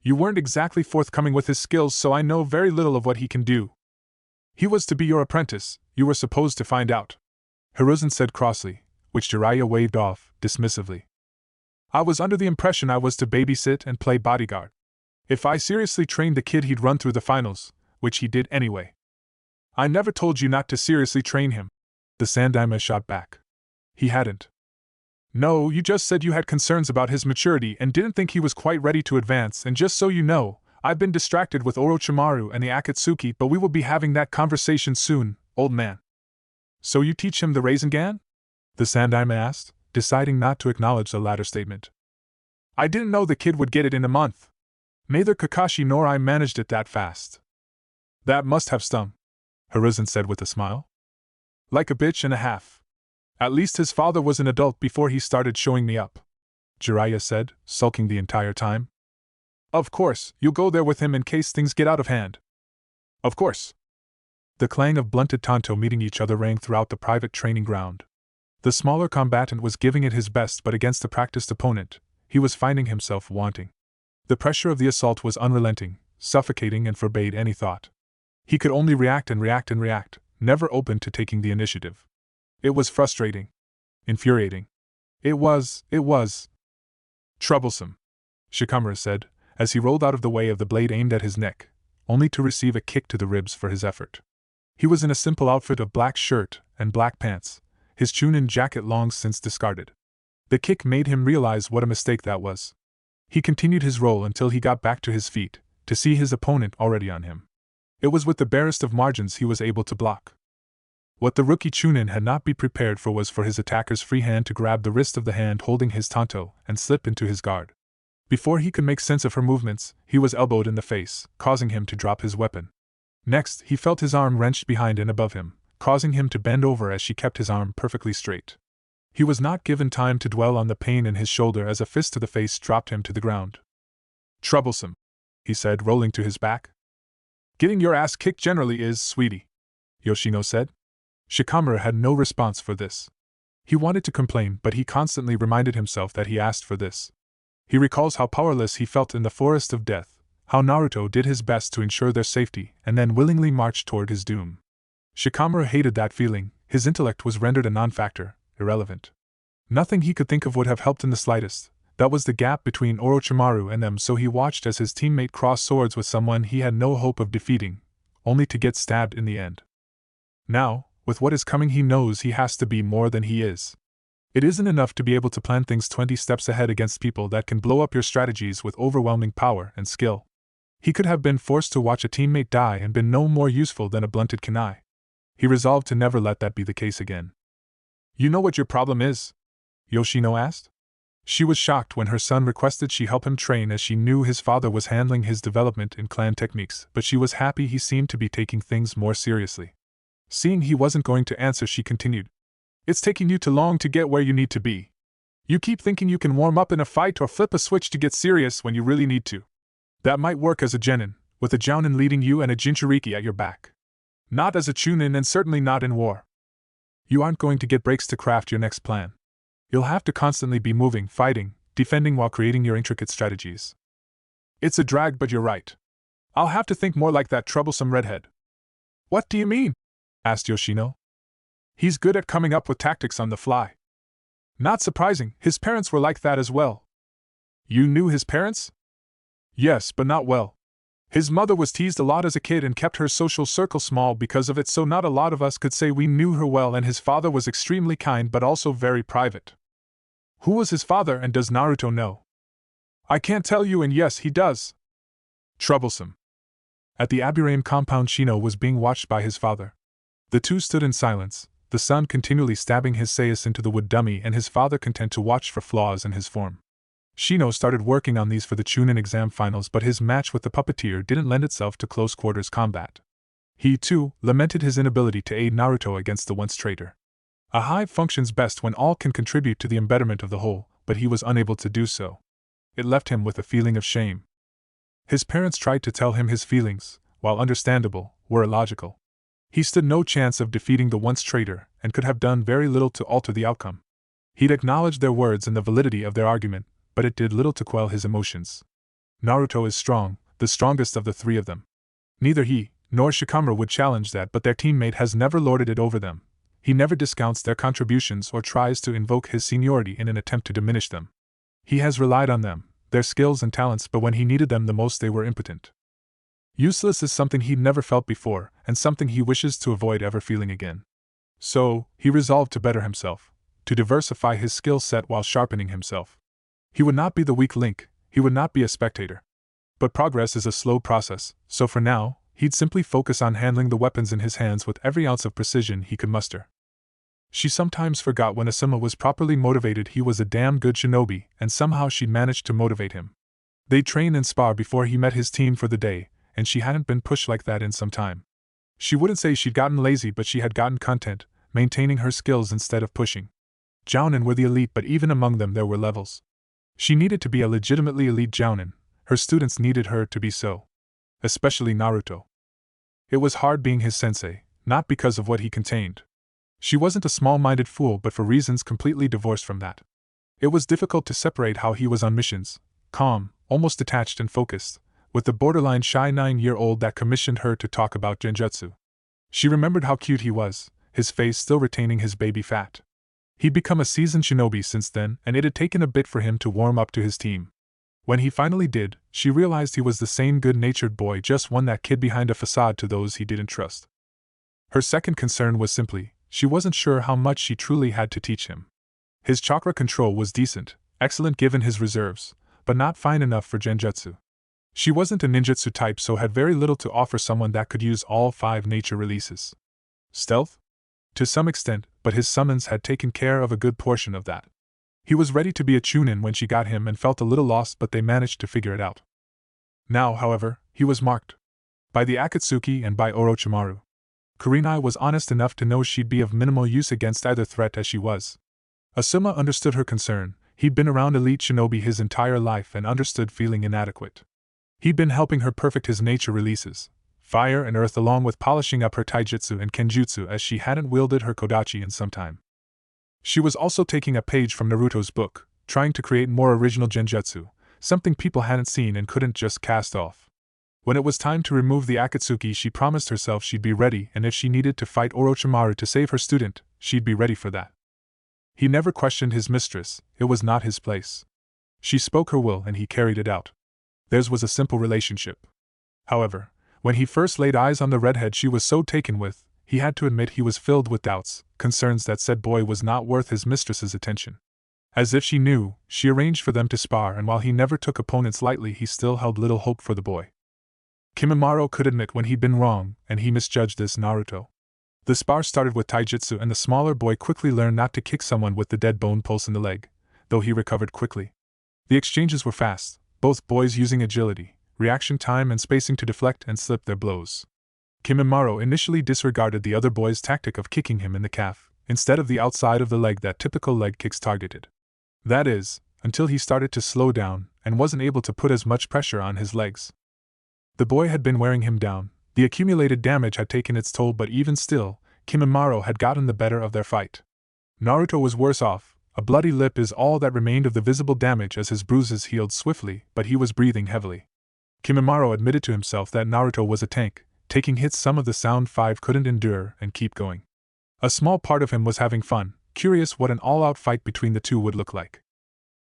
You weren't exactly forthcoming with his skills, so I know very little of what he can do. He was to be your apprentice, you were supposed to find out. Hiruzen said crossly, which Jiraiya waved off, dismissively. I was under the impression I was to babysit and play bodyguard. If I seriously trained the kid, he'd run through the finals, which he did anyway. I never told you not to seriously train him, the Sandaime shot back. He hadn't. No, you just said you had concerns about his maturity and didn't think he was quite ready to advance, and just so you know, I've been distracted with Orochimaru and the Akatsuki, but we will be having that conversation soon, old man. So you teach him the Rasengan? The Sandaime asked, deciding not to acknowledge the latter statement. I didn't know the kid would get it in a month. Neither Kakashi nor I managed it that fast. That must have stung, Hiruzen said with a smile. Like a bitch and a half. At least his father was an adult before he started showing me up, Jiraiya said, sulking the entire time. Of course, you'll go there with him in case things get out of hand. Of course. The clang of blunted tanto meeting each other rang throughout the private training ground. The smaller combatant was giving it his best, but against a practiced opponent, he was finding himself wanting. The pressure of the assault was unrelenting, suffocating, and forbade any thought. He could only react and react and react, never open to taking the initiative. It was frustrating. Infuriating. It was troublesome, Shikamaru said, as he rolled out of the way of the blade aimed at his neck, only to receive a kick to the ribs for his effort. He was in a simple outfit of black shirt and black pants, his Chunin jacket long since discarded. The kick made him realize what a mistake that was. He continued his roll until he got back to his feet, to see his opponent already on him. It was with the barest of margins he was able to block. What the rookie Chunin had not been prepared for was for his attacker's free hand to grab the wrist of the hand holding his tanto and slip into his guard. Before he could make sense of her movements, he was elbowed in the face, causing him to drop his weapon. Next, he felt his arm wrenched behind and above him, causing him to bend over as she kept his arm perfectly straight. He was not given time to dwell on the pain in his shoulder as a fist to the face dropped him to the ground. Troublesome, he said, rolling to his back. Getting your ass kicked generally is, sweetie, Yoshino said. Shikamaru had no response for this. He wanted to complain, but he constantly reminded himself that he asked for this. He recalls how powerless he felt in the forest of death, how Naruto did his best to ensure their safety and then willingly marched toward his doom. Shikamaru hated that feeling. His intellect was rendered a non-factor, irrelevant. Nothing he could think of would have helped in the slightest. That was the gap between Orochimaru and them, so he watched as his teammate crossed swords with someone he had no hope of defeating, only to get stabbed in the end. Now, with what is coming, he knows he has to be more than he is. It isn't enough to be able to plan things 20 steps ahead against people that can blow up your strategies with overwhelming power and skill. He could have been forced to watch a teammate die and been no more useful than a blunted kunai. He resolved to never let that be the case again. You know what your problem is? Yoshino asked. She was shocked when her son requested she help him train, as she knew his father was handling his development in clan techniques, but she was happy he seemed to be taking things more seriously. Seeing he wasn't going to answer, she continued. It's taking you too long to get where you need to be. You keep thinking you can warm up in a fight or flip a switch to get serious when you really need to. That might work as a genin, with a jounin leading you and a jinchuriki at your back. Not as a chunin, and certainly not in war. You aren't going to get breaks to craft your next plan. You'll have to constantly be moving, fighting, defending while creating your intricate strategies. It's a drag, but you're right. I'll have to think more like that troublesome redhead. What do you mean? Asked Yoshino. He's good at coming up with tactics on the fly. Not surprising, his parents were like that as well. You knew his parents? Yes, but not well. His mother was teased a lot as a kid and kept her social circle small because of it, so not a lot of us could say we knew her well, and his father was extremely kind but also very private. Who was his father, and does Naruto know? I can't tell you, and yes, he does. Troublesome. At the Aburame compound, Shino was being watched by his father. The two stood in silence, the son continually stabbing his sais into the wood dummy and his father content to watch for flaws in his form. Shino started working on these for the Chunin exam finals, but his match with the puppeteer didn't lend itself to close-quarters combat. He, too, lamented his inability to aid Naruto against the once traitor. A hive functions best when all can contribute to the embetterment of the whole, but he was unable to do so. It left him with a feeling of shame. His parents tried to tell him his feelings, while understandable, were illogical. He stood no chance of defeating the once traitor, and could have done very little to alter the outcome. He'd acknowledged their words and the validity of their argument, but it did little to quell his emotions. Naruto is strong, the strongest of the three of them. Neither he, nor Shikamaru would challenge that, but their teammate has never lorded it over them. He never discounts their contributions or tries to invoke his seniority in an attempt to diminish them. He has relied on them, their skills and talents, but when he needed them the most they were impotent. Useless is something he'd never felt before, and something he wishes to avoid ever feeling again. So, he resolved to better himself, to diversify his skill set while sharpening himself. He would not be the weak link, he would not be a spectator. But progress is a slow process, so for now, he'd simply focus on handling the weapons in his hands with every ounce of precision he could muster. She sometimes forgot when Asuma was properly motivated he was a damn good shinobi, and somehow she'd managed to motivate him. They'd train and spar before he met his team for the day, and she hadn't been pushed like that in some time. She wouldn't say she'd gotten lazy, but she had gotten content, maintaining her skills instead of pushing. Jounin were the elite, but even among them there were levels. She needed to be a legitimately elite Jounin. Her students needed her to be so. Especially Naruto. It was hard being his sensei, not because of what he contained. She wasn't a small-minded fool, but for reasons completely divorced from that. It was difficult to separate how he was on missions, calm, almost detached and focused, with the borderline shy 9-year-old that commissioned her to talk about genjutsu. She remembered how cute he was, his face still retaining his baby fat. He'd become a seasoned shinobi since then, and it had taken a bit for him to warm up to his team. When he finally did, she realized he was the same good-natured boy, just one that kid behind a facade to those he didn't trust. Her second concern was simply, she wasn't sure how much she truly had to teach him. His chakra control was decent, excellent given his reserves, but not fine enough for genjutsu. She wasn't a ninjutsu type, so had very little to offer someone that could use all 5 nature releases. Stealth? To some extent, but his summons had taken care of a good portion of that. He was ready to be a chunin when she got him and felt a little lost, but they managed to figure it out. Now, however, he was marked. By the Akatsuki and by Orochimaru. Kurenai was honest enough to know she'd be of minimal use against either threat as she was. Asuma understood her concern. He'd been around elite shinobi his entire life and understood feeling inadequate. He'd been helping her perfect his nature releases, fire and earth, along with polishing up her taijutsu and kenjutsu, as she hadn't wielded her kodachi in some time. She was also taking a page from Naruto's book, trying to create more original genjutsu, something people hadn't seen and couldn't just cast off. When it was time to remove the Akatsuki, she promised herself she'd be ready, and if she needed to fight Orochimaru to save her student, she'd be ready for that. He never questioned his mistress, it was not his place. She spoke her will and he carried it out. Theirs was a simple relationship. However, when he first laid eyes on the redhead she was so taken with, he had to admit he was filled with doubts, concerns that said boy was not worth his mistress's attention. As if she knew, she arranged for them to spar, and while he never took opponents lightly, he still held little hope for the boy. Kimimaro could admit when he'd been wrong, and he misjudged this Naruto. The spar started with taijutsu, and the smaller boy quickly learned not to kick someone with the dead bone pulse in the leg, though he recovered quickly. The exchanges were fast, both boys using agility, reaction time and spacing to deflect and slip their blows. Kimimaro initially disregarded the other boy's tactic of kicking him in the calf, instead of the outside of the leg that typical leg kicks targeted. That is, until he started to slow down, and wasn't able to put as much pressure on his legs. The boy had been wearing him down, the accumulated damage had taken its toll, but even still, Kimimaro had gotten the better of their fight. Naruto was worse off. A bloody lip is all that remained of the visible damage as his bruises healed swiftly, but he was breathing heavily. Kimimaro admitted to himself that Naruto was a tank, taking hits some of the sound 5 couldn't endure and keep going. A small part of him was having fun, curious what an all-out fight between the two would look like.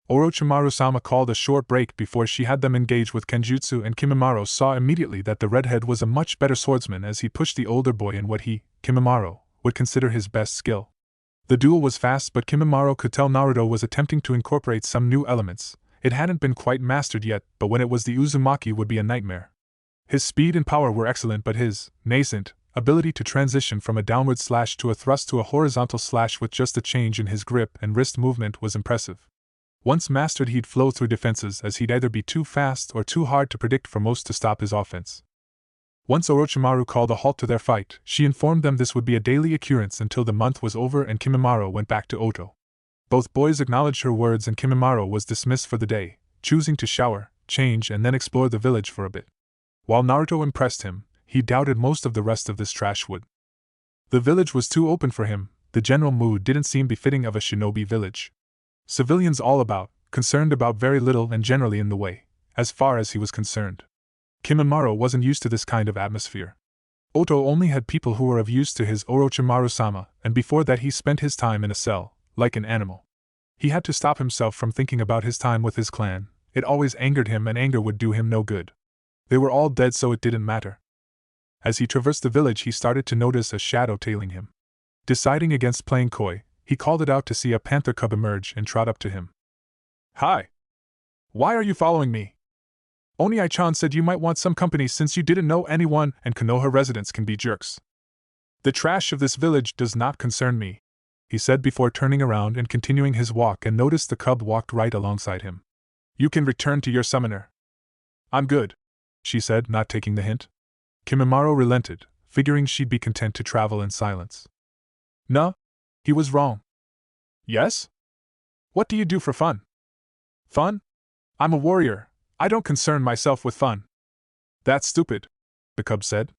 Orochimaru-sama called a short break before she had them engage with kenjutsu, and Kimimaro saw immediately that the redhead was a much better swordsman as he pushed the older boy in what he, Kimimaro, would consider his best skill. The duel was fast, but Kimimaro could tell Naruto was attempting to incorporate some new elements. It hadn't been quite mastered yet, but when it was, the Uzumaki would be a nightmare. His speed and power were excellent, but his nascent ability to transition from a downward slash to a thrust to a horizontal slash with just a change in his grip and wrist movement was impressive. Once mastered, he'd flow through defenses, as he'd either be too fast or too hard to predict for most to stop his offense. Once Orochimaru called a halt to their fight, she informed them this would be a daily occurrence until the month was over and Kimimaro went back to Oto. Both boys acknowledged her words and Kimimaro was dismissed for the day, choosing to shower, change and then explore the village for a bit. While Naruto impressed him, he doubted most of the rest of this trash would. The village was too open for him, the general mood didn't seem befitting of a shinobi village. Civilians all about, concerned about very little and generally in the way, as far as he was concerned. Kimimaro wasn't used to this kind of atmosphere. Oto only had people who were of use to his Orochimaru-sama, and before that he spent his time in a cell, like an animal. He had to stop himself from thinking about his time with his clan. It always angered him, and anger would do him no good. They were all dead, so it didn't matter. As he traversed the village, he started to notice a shadow tailing him. Deciding against playing coy, he called it out to see a panther cub emerge and trot up to him. "Hi! Why are you following me? Onii-chan said you might want some company since you didn't know anyone, and Konoha residents can be jerks. The trash of this village does not concern me," he said before turning around and continuing his walk, and noticed the cub walked right alongside him. "You can return to your summoner. I'm good." she said, not taking the hint. Kimimaro relented, figuring she'd be content to travel in silence. No, he was wrong. Yes? What do you do for fun? Fun? I'm a warrior. I don't concern myself with fun. That's stupid, the cub said.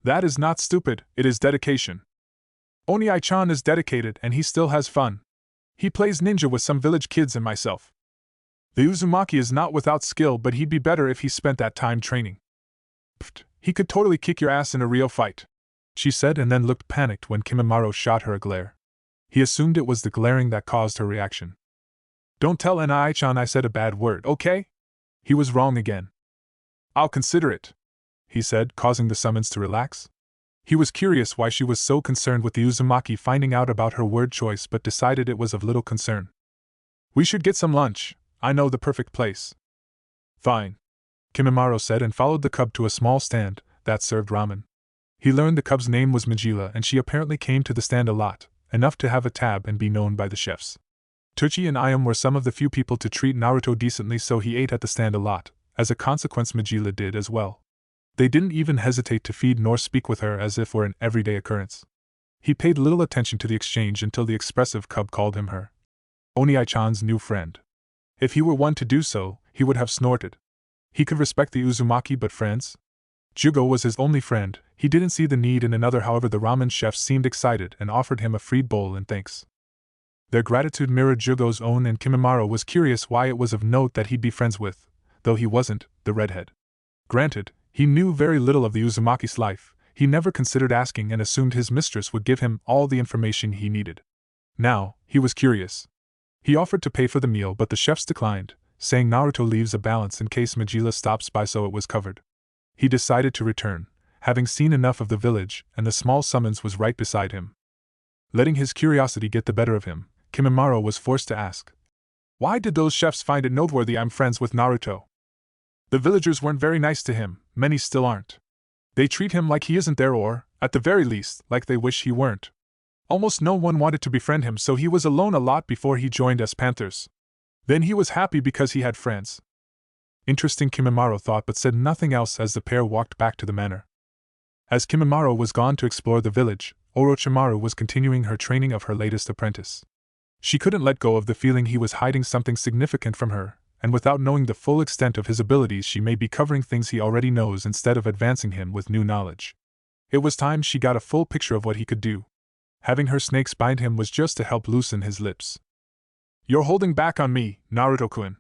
That is not stupid, it is dedication. Oniai-chan is dedicated and he still has fun. He plays ninja with some village kids and myself. The Uzumaki is not without skill, but he'd be better if he spent that time training. Pfft, he could totally kick your ass in a real fight, she said, and then looked panicked when Kimimaro shot her a glare. He assumed it was the glaring that caused her reaction. Don't tell Oniai-chan I said a bad word, okay? He was wrong again. I'll consider it, he said, causing the summons to relax. He was curious why she was so concerned with the Uzumaki finding out about her word choice, but decided it was of little concern. We should get some lunch. I know the perfect place. Fine, Kimimaro said, and followed the cub to a small stand that served ramen. He learned the cub's name was Majila, and she apparently came to the stand a lot, enough to have a tab and be known by the chefs. Tucci and Ayam were some of the few people to treat Naruto decently, so he ate at the stand a lot. As a consequence, Majila did as well. They didn't even hesitate to feed nor speak with her as if were an everyday occurrence. He paid little attention to the exchange until the expressive cub called him her Oniai-chan's new friend. If he were one to do so, he would have snorted. He could respect the Uzumaki, but friends? Jugo was his only friend. He didn't see the need in another. However, the ramen chef seemed excited and offered him a free bowl in thanks. Their gratitude mirrored Jugo's own, and Kimimaro was curious why it was of note that he'd be friends with, though he wasn't, the redhead. Granted, he knew very little of the Uzumaki's life. He never considered asking and assumed his mistress would give him all the information he needed. Now, he was curious. He offered to pay for the meal, but the chefs declined, saying Naruto leaves a balance in case Majila stops by, so it was covered. He decided to return, having seen enough of the village, and the small summons was right beside him. Letting his curiosity get the better of him, Kimimaro was forced to ask, why did those chefs find it noteworthy I'm friends with Naruto? The villagers weren't very nice to him, many still aren't. They treat him like he isn't there, or, at the very least, like they wish he weren't. Almost no one wanted to befriend him, so he was alone a lot before he joined us Panthers. Then he was happy because he had friends. Interesting, Kimimaro thought, but said nothing else as the pair walked back to the manor. As Kimimaro was gone to explore the village, Orochimaru was continuing her training of her latest apprentice. She couldn't let go of the feeling he was hiding something significant from her, and without knowing the full extent of his abilities, she may be covering things he already knows instead of advancing him with new knowledge. It was time she got a full picture of what he could do. Having her snakes bind him was just to help loosen his lips. You're holding back on me, Naruto-kun.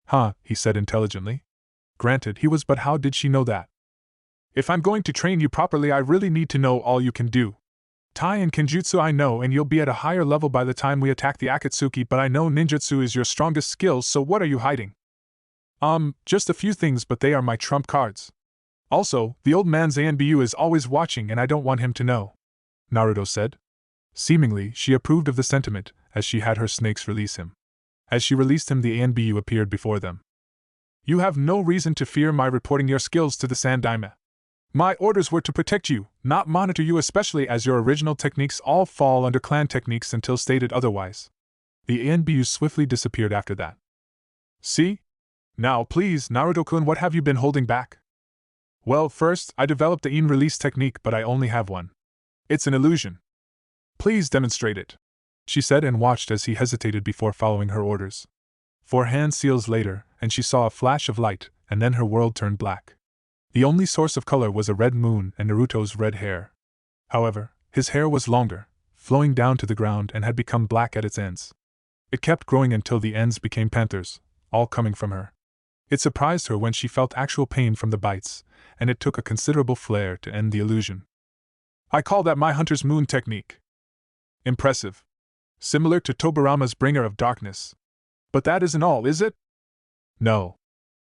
Huh, he said intelligently. Granted, he was, but how did she know that? If I'm going to train you properly, I really need to know all you can do. Tai and Kenjutsu I know, and you'll be at a higher level by the time we attack the Akatsuki, but I know ninjutsu is your strongest skill, so what are you hiding? Just a few things, but they are my trump cards. Also, the old man's ANBU is always watching and I don't want him to know, Naruto said. Seemingly, she approved of the sentiment, as she had her snakes release him. As she released him, the ANBU appeared before them. You have no reason to fear my reporting your skills to the Sandaime. My orders were to protect you, not monitor you, especially as your original techniques all fall under clan techniques until stated otherwise. The ANBU swiftly disappeared after that. See? Now please, Naruto-kun, what have you been holding back? Well, first, I developed the IN release technique, but I only have one. It's an illusion. Please demonstrate it, she said, and watched as he hesitated before following her orders. 4 hand seals later, and she saw a flash of light, and then her world turned black. The only source of color was a red moon and Naruto's red hair. However, his hair was longer, flowing down to the ground, and had become black at its ends. It kept growing until the ends became panthers, all coming from her. It surprised her when she felt actual pain from the bites, and it took a considerable flare to end the illusion. I call that my Hunter's Moon technique. Impressive. Similar to Tobirama's Bringer of Darkness. But that isn't all, is it? No.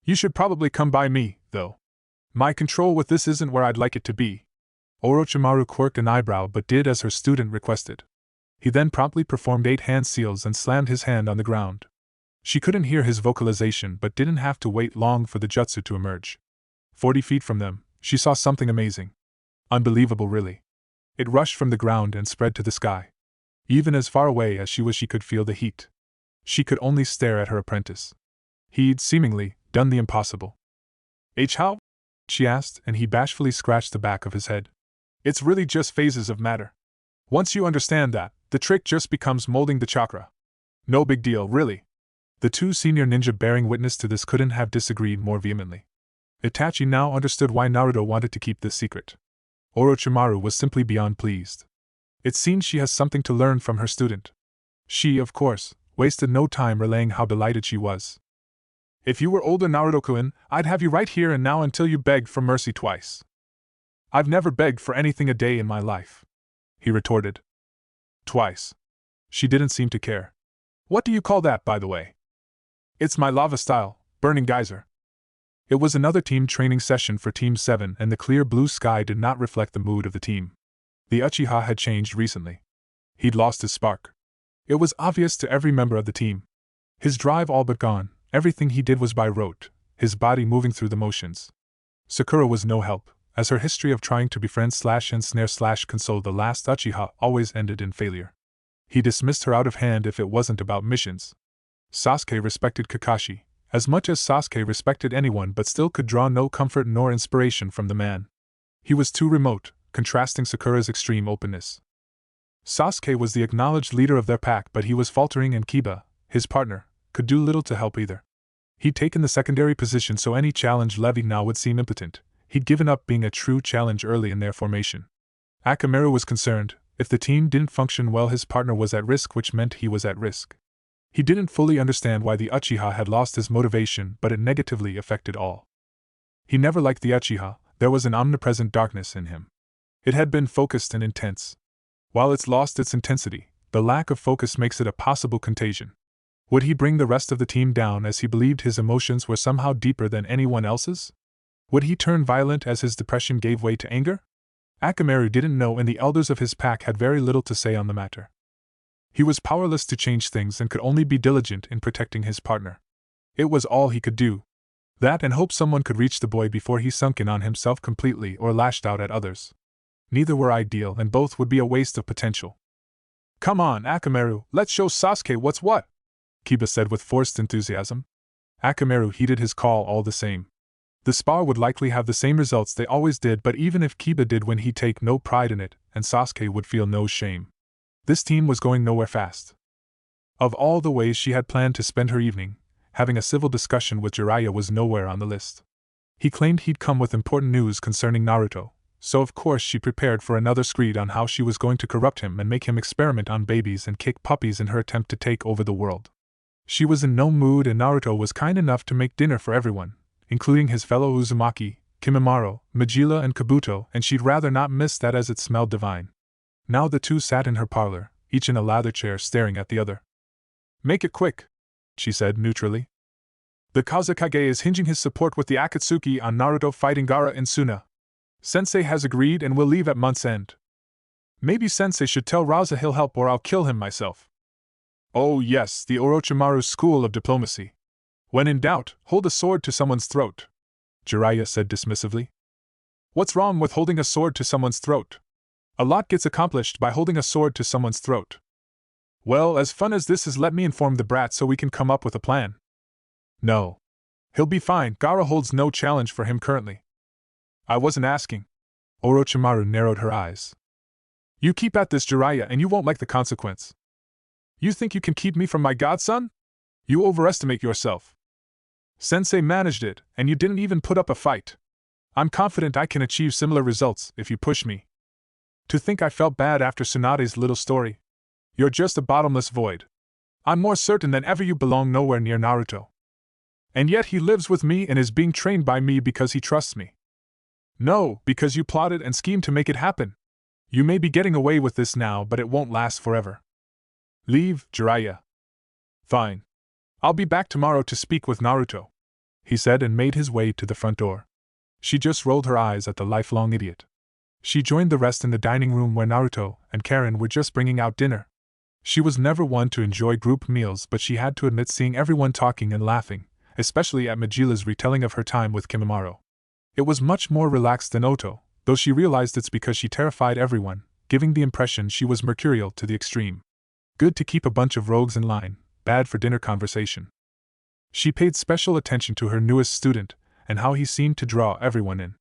You should probably come by me, though. My control with this isn't where I'd like it to be. Orochimaru quirked an eyebrow but did as her student requested. He then promptly performed 8 hand seals and slammed his hand on the ground. She couldn't hear his vocalization but didn't have to wait long for the jutsu to emerge. 40 feet from them, she saw something amazing. Unbelievable, really. It rushed from the ground and spread to the sky. Even as far away as she was, she could feel the heat. She could only stare at her apprentice. He'd, seemingly, done the impossible. How? She asked, and he bashfully scratched the back of his head. It's really just phases of matter. Once you understand that, the trick just becomes molding the chakra. No big deal, really. The two senior ninja bearing witness to this couldn't have disagreed more vehemently. Itachi now understood why Naruto wanted to keep this secret. Orochimaru was simply beyond pleased. It seems she has something to learn from her student. She, of course, wasted no time relaying how delighted she was. If you were older Naruto-kun, I'd have you right here and now until you begged for mercy twice. I've never begged for anything a day in my life, he retorted. Twice. She didn't seem to care. What do you call that, by the way? It's my lava style, burning geyser. It was another team training session for Team 7 and the clear blue sky did not reflect the mood of the team. The Uchiha had changed recently. He'd lost his spark. It was obvious to every member of the team. His drive all but gone, everything he did was by rote, his body moving through the motions. Sakura was no help, as her history of trying to befriend/ensnare/console the last Uchiha always ended in failure. He dismissed her out of hand if it wasn't about missions. Sasuke respected Kakashi, as much as Sasuke respected anyone but still could draw no comfort nor inspiration from the man. He was too remote, contrasting Sakura's extreme openness. Sasuke was the acknowledged leader of their pack but he was faltering and Kiba, his partner, could do little to help either. He'd taken the secondary position so any challenge levied now would seem impotent. He'd given up being a true challenge early in their formation. Akamaru was concerned, if the team didn't function well his partner was at risk which meant he was at risk. He didn't fully understand why the Uchiha had lost his motivation but it negatively affected all. He never liked the Uchiha, there was an omnipresent darkness in him. It had been focused and intense. While it's lost its intensity, the lack of focus makes it a possible contagion. Would he bring the rest of the team down as he believed his emotions were somehow deeper than anyone else's? Would he turn violent as his depression gave way to anger? Akamaru didn't know and the elders of his pack had very little to say on the matter. He was powerless to change things and could only be diligent in protecting his partner. It was all he could do. That and hope someone could reach the boy before he sunk in on himself completely or lashed out at others. Neither were ideal and both would be a waste of potential. Come on, Akamaru, let's show Sasuke what's what, Kiba said with forced enthusiasm. Akamaru heeded his call all the same. The spar would likely have the same results they always did but even if Kiba did win he'd take no pride in it, and Sasuke would feel no shame. This team was going nowhere fast. Of all the ways she had planned to spend her evening, having a civil discussion with Jiraiya was nowhere on the list. He claimed he'd come with important news concerning Naruto, so of course she prepared for another screed on how she was going to corrupt him and make him experiment on babies and kick puppies in her attempt to take over the world. She was in no mood and Naruto was kind enough to make dinner for everyone, including his fellow Uzumaki, Kimimaro, Majila and Kabuto, and she'd rather not miss that as it smelled divine. Now the two sat in her parlor, each in a lather chair staring at the other. Make it quick, she said neutrally. The Kazekage is hinging his support with the Akatsuki on Naruto fighting Gaara in Suna. Sensei has agreed and will leave at month's end. Maybe Sensei should tell Raza he'll help or I'll kill him myself. Oh yes, the Orochimaru school of diplomacy. When in doubt, hold a sword to someone's throat, Jiraiya said dismissively. What's wrong with holding a sword to someone's throat? A lot gets accomplished by holding a sword to someone's throat. Well, as fun as this is, let me inform the brat so we can come up with a plan. No. He'll be fine, Gaara holds no challenge for him currently. I wasn't asking. Orochimaru narrowed her eyes. You keep at this, Jiraiya, and you won't like the consequence. You think you can keep me from my godson? You overestimate yourself. Sensei managed it, and you didn't even put up a fight. I'm confident I can achieve similar results if you push me. To think I felt bad after Tsunade's little story. You're just a bottomless void. I'm more certain than ever you belong nowhere near Naruto. And yet he lives with me and is being trained by me because he trusts me. No, because you plotted and schemed to make it happen. You may be getting away with this now, but it won't last forever. Leave, Jiraiya. Fine. I'll be back tomorrow to speak with Naruto, he said and made his way to the front door. She just rolled her eyes at the lifelong idiot. She joined the rest in the dining room where Naruto and Karen were just bringing out dinner. She was never one to enjoy group meals, but she had to admit seeing everyone talking and laughing, especially at Majila's retelling of her time with Kimimaro. It was much more relaxed than Oto, though she realized it's because she terrified everyone, giving the impression she was mercurial to the extreme. Good to keep a bunch of rogues in line, bad for dinner conversation. She paid special attention to her newest student, and how he seemed to draw everyone in.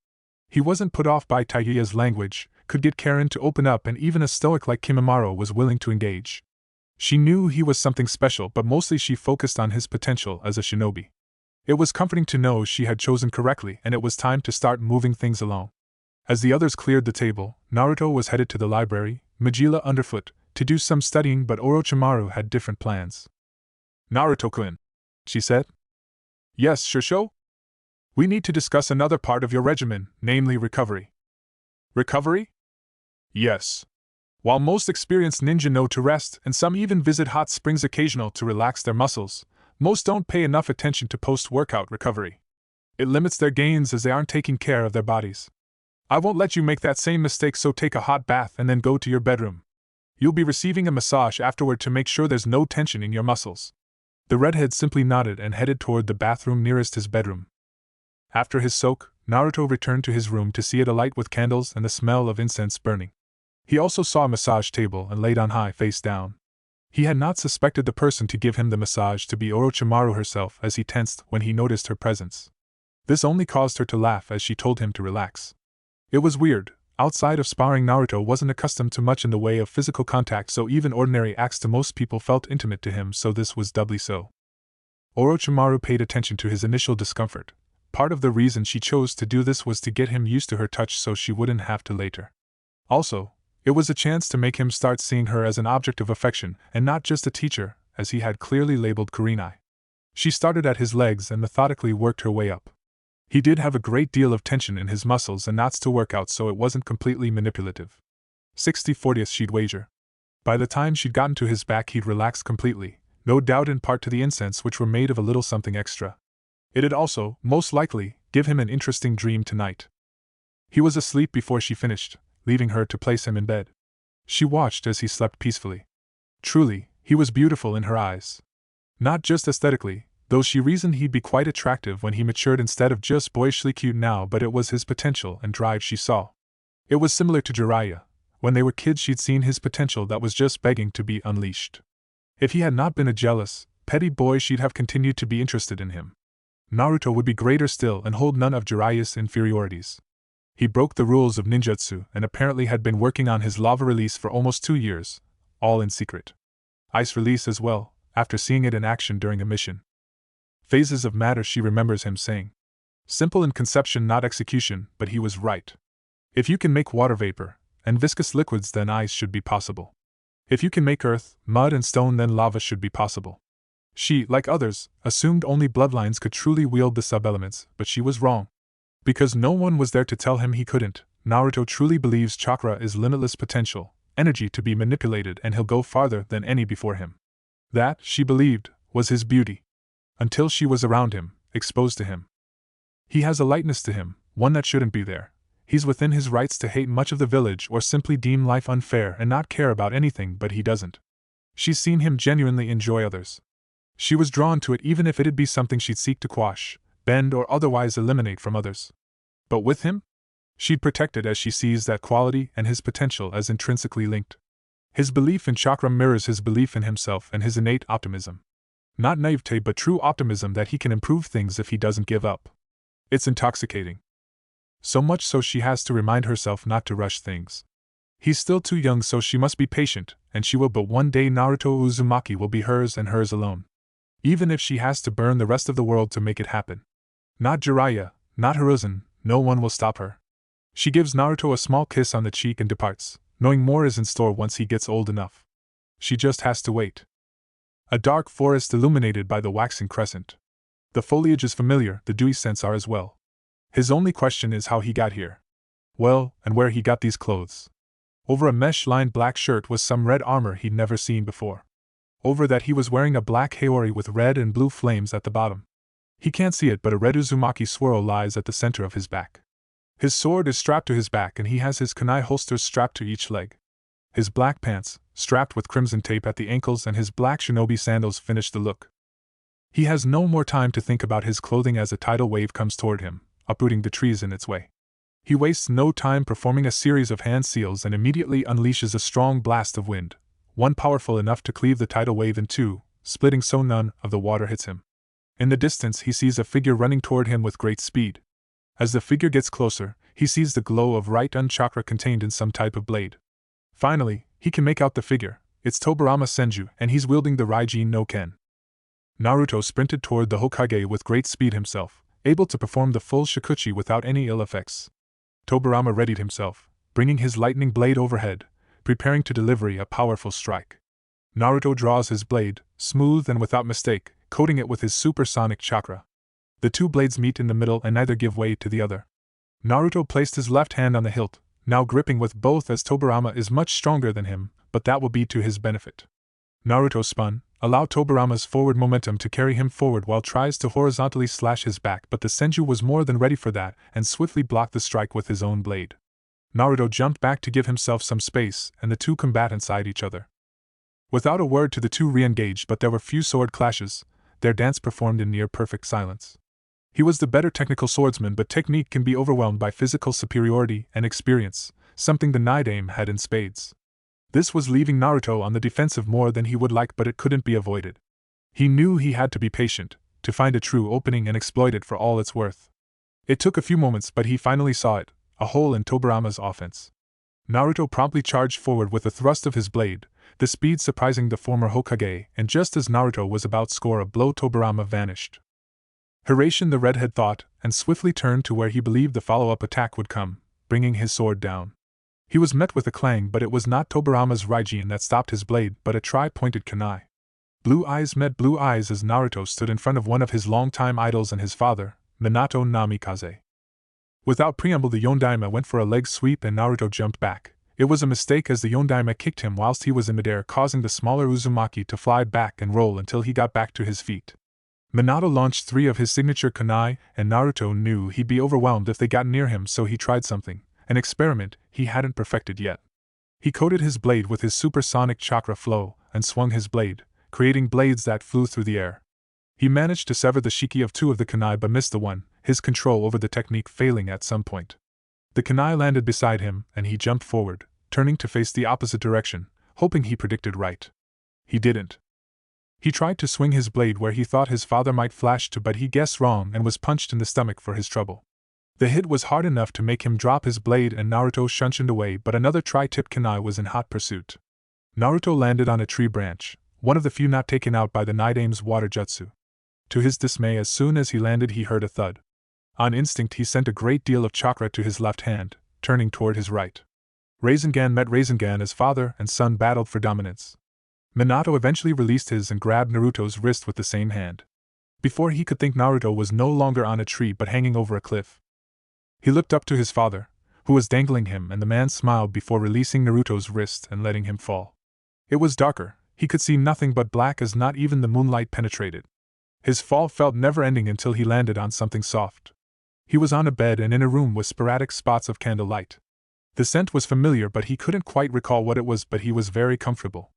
He wasn't put off by Taiya's language, could get Karen to open up, and even a stoic like Kimimaro was willing to engage. She knew he was something special, but mostly she focused on his potential as a shinobi. It was comforting to know she had chosen correctly, and it was time to start moving things along. As the others cleared the table, Naruto was headed to the library, Majila underfoot, to do some studying, but Orochimaru had different plans. "Naruto-kun," she said. "Yes, Shisho? We need to discuss another part of your regimen, namely recovery." "Recovery?" "Yes. While most experienced ninja know to rest, and some even visit hot springs occasional to relax their muscles, most don't pay enough attention to post-workout recovery. It limits their gains as they aren't taking care of their bodies. I won't let you make that same mistake, so take a hot bath and then go to your bedroom. You'll be receiving a massage afterward to make sure there's no tension in your muscles." The redhead simply nodded and headed toward the bathroom nearest his bedroom. After his soak, Naruto returned to his room to see it alight with candles and the smell of incense burning. He also saw a massage table and laid on high face down. He had not suspected the person to give him the massage to be Orochimaru herself, as he tensed when he noticed her presence. This only caused her to laugh as she told him to relax. It was weird. Outside of sparring, Naruto wasn't accustomed to much in the way of physical contact, so even ordinary acts to most people felt intimate to him, so this was doubly so. Orochimaru paid attention to his initial discomfort. Part of the reason she chose to do this was to get him used to her touch so she wouldn't have to later. Also, it was a chance to make him start seeing her as an object of affection, and not just a teacher, as he had clearly labeled Kurenai. She started at his legs and methodically worked her way up. He did have a great deal of tension in his muscles and knots to work out, so it wasn't completely manipulative. 60/40th she'd wager. By the time she'd gotten to his back, he'd relaxed completely, no doubt in part to the incense, which were made of a little something extra. It'd also, most likely, give him an interesting dream tonight. He was asleep before she finished, leaving her to place him in bed. She watched as he slept peacefully. Truly, he was beautiful in her eyes. Not just aesthetically, though she reasoned he'd be quite attractive when he matured instead of just boyishly cute now, but it was his potential and drive she saw. It was similar to Jiraiya. When they were kids, she'd seen his potential that was just begging to be unleashed. If he had not been a jealous, petty boy, she'd have continued to be interested in him. Naruto would be greater still and hold none of Jiraiya's inferiorities. He broke the rules of ninjutsu and apparently had been working on his lava release for almost 2 years, all in secret. Ice release as well, after seeing it in action during a mission. Phases of matter, she remembers him saying. Simple in conception, not execution, but he was right. If you can make water vapor and viscous liquids, then ice should be possible. If you can make earth, mud, and stone, then lava should be possible. She, like others, assumed only bloodlines could truly wield the sub-elements, but she was wrong. Because no one was there to tell him he couldn't, Naruto truly believes chakra is limitless potential, energy to be manipulated, and he'll go farther than any before him. That, she believed, was his beauty. Until she was around him, exposed to him. He has a lightness to him, one that shouldn't be there. He's within his rights to hate much of the village or simply deem life unfair and not care about anything, but he doesn't. She's seen him genuinely enjoy others. She was drawn to it, even if it'd be something she'd seek to quash, bend, or otherwise eliminate from others. But with him? She'd protect it, as she sees that quality and his potential as intrinsically linked. His belief in chakra mirrors his belief in himself and his innate optimism. Not naivete, but true optimism that he can improve things if he doesn't give up. It's intoxicating. So much so she has to remind herself not to rush things. He's still too young, so she must be patient, and she will, but one day Naruto Uzumaki will be hers and hers alone. Even if she has to burn the rest of the world to make it happen. Not Jiraiya, not Hiruzen, no one will stop her. She gives Naruto a small kiss on the cheek and departs, knowing more is in store once he gets old enough. She just has to wait. A dark forest illuminated by the waxing crescent. The foliage is familiar, the dewy scents are as well. His only question is how he got here. Well, and where he got these clothes. Over a mesh-lined black shirt was some red armor he'd never seen before. Over that he was wearing a black haori with red and blue flames at the bottom. He can't see it, but a red Uzumaki swirl lies at the center of his back. His sword is strapped to his back and he has his kunai holsters strapped to each leg. His black pants, strapped with crimson tape at the ankles, and his black shinobi sandals finish the look. He has no more time to think about his clothing as a tidal wave comes toward him, uprooting the trees in its way. He wastes no time performing a series of hand seals and immediately unleashes a strong blast of wind, one powerful enough to cleave the tidal wave in two, splitting so none of the water hits him. In the distance, he sees a figure running toward him with great speed. As the figure gets closer, he sees the glow of right-un chakra contained in some type of blade. Finally, he can make out the figure. It's Tobirama Senju, and he's wielding the Raijin no Ken. Naruto sprinted toward the Hokage with great speed himself, able to perform the full Shikuchi without any ill effects. Tobirama readied himself, bringing his lightning blade overhead, preparing to deliver a powerful strike. Naruto draws his blade, smooth and without mistake, coating it with his supersonic chakra. The two blades meet in the middle and neither give way to the other. Naruto placed his left hand on the hilt, now gripping with both as Tobirama is much stronger than him, but that will be to his benefit. Naruto spun, allowed Tobirama's forward momentum to carry him forward while tries to horizontally slash his back, but the Senju was more than ready for that and swiftly blocked the strike with his own blade. Naruto jumped back to give himself some space, and the two combatants eyed each other. Without a word the two re-engaged, but there were few sword clashes, their dance performed in near-perfect silence. He was the better technical swordsman, but technique can be overwhelmed by physical superiority and experience, something the Nidaime had in spades. This was leaving Naruto on the defensive more than he would like, but it couldn't be avoided. He knew he had to be patient, to find a true opening and exploit it for all it's worth. It took a few moments, but he finally saw it, a hole in Tobirama's offense. Naruto promptly charged forward with a thrust of his blade, the speed surprising the former Hokage, and just as Naruto was about to score a blow, Tobirama vanished. Hiraishin the redhead thought, and swiftly turned to where he believed the follow-up attack would come, bringing his sword down. He was met with a clang, but it was not Tobirama's Raijin that stopped his blade, but a tri-pointed kunai. Blue eyes met blue eyes as Naruto stood in front of one of his longtime idols and his father, Minato Namikaze. Without preamble, the Yondaime went for a leg sweep and Naruto jumped back. It was a mistake as the Yondaime kicked him whilst he was in midair, causing the smaller Uzumaki to fly back and roll until he got back to his feet. Minato launched 3 of his signature kunai, and Naruto knew he'd be overwhelmed if they got near him, so he tried something, an experiment he hadn't perfected yet. He coated his blade with his supersonic chakra flow and swung his blade, creating blades that flew through the air. He managed to sever the shiki of 2 of the kunai but missed the one, his control over the technique failing at some point. The kunai landed beside him, and he jumped forward, turning to face the opposite direction, hoping he predicted right. He didn't. He tried to swing his blade where he thought his father might flash to, but he guessed wrong and was punched in the stomach for his trouble. The hit was hard enough to make him drop his blade and Naruto shunshined away, but another tri-tip kunai was in hot pursuit. Naruto landed on a tree branch, one of the few not taken out by the Nidaime's water jutsu. To his dismay, as soon as he landed he heard a thud. On instinct he sent a great deal of chakra to his left hand, turning toward his right. Rasengan met Rasengan as father and son battled for dominance. Minato eventually released his and grabbed Naruto's wrist with the same hand. Before he could think, Naruto was no longer on a tree but hanging over a cliff. He looked up to his father, who was dangling him, and the man smiled before releasing Naruto's wrist and letting him fall. It was darker, he could see nothing but black as not even the moonlight penetrated. His fall felt never-ending until he landed on something soft. He was on a bed and in a room with sporadic spots of candlelight. The scent was familiar, but he couldn't quite recall what it was, but he was very comfortable.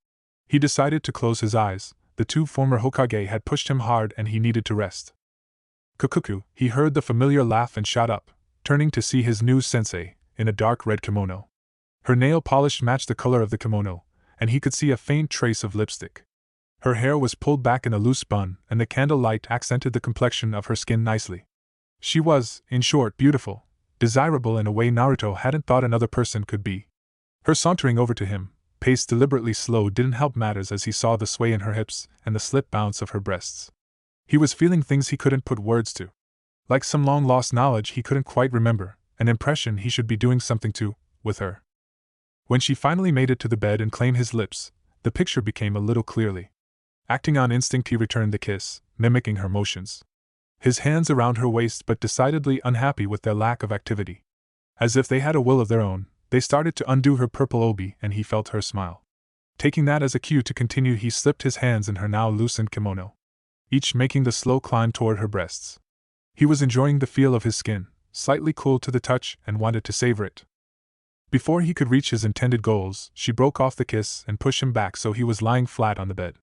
He decided to close his eyes. The 2 former Hokage had pushed him hard and he needed to rest. Kukuku, he heard the familiar laugh and shot up, turning to see his new sensei, in a dark red kimono. Her nail polish matched the color of the kimono, and he could see a faint trace of lipstick. Her hair was pulled back in a loose bun, and the candlelight accented the complexion of her skin nicely. She was, in short, beautiful, desirable in a way Naruto hadn't thought another person could be. Her sauntering over to him, paced deliberately slow, didn't help matters as he saw the sway in her hips and the slip bounce of her breasts. He was feeling things he couldn't put words to. Like some long-lost knowledge he couldn't quite remember, an impression he should be doing something to, with her. When she finally made it to the bed and claimed his lips, the picture became a little clearly. Acting on instinct he returned the kiss, mimicking her motions. His hands around her waist, but decidedly unhappy with their lack of activity. As if they had a will of their own, they started to undo her purple obi and he felt her smile. Taking that as a cue to continue, he slipped his hands in her now loosened kimono, each making the slow climb toward her breasts. He was enjoying the feel of his skin, slightly cool to the touch, and wanted to savor it. Before he could reach his intended goals, she broke off the kiss and pushed him back so he was lying flat on the bed.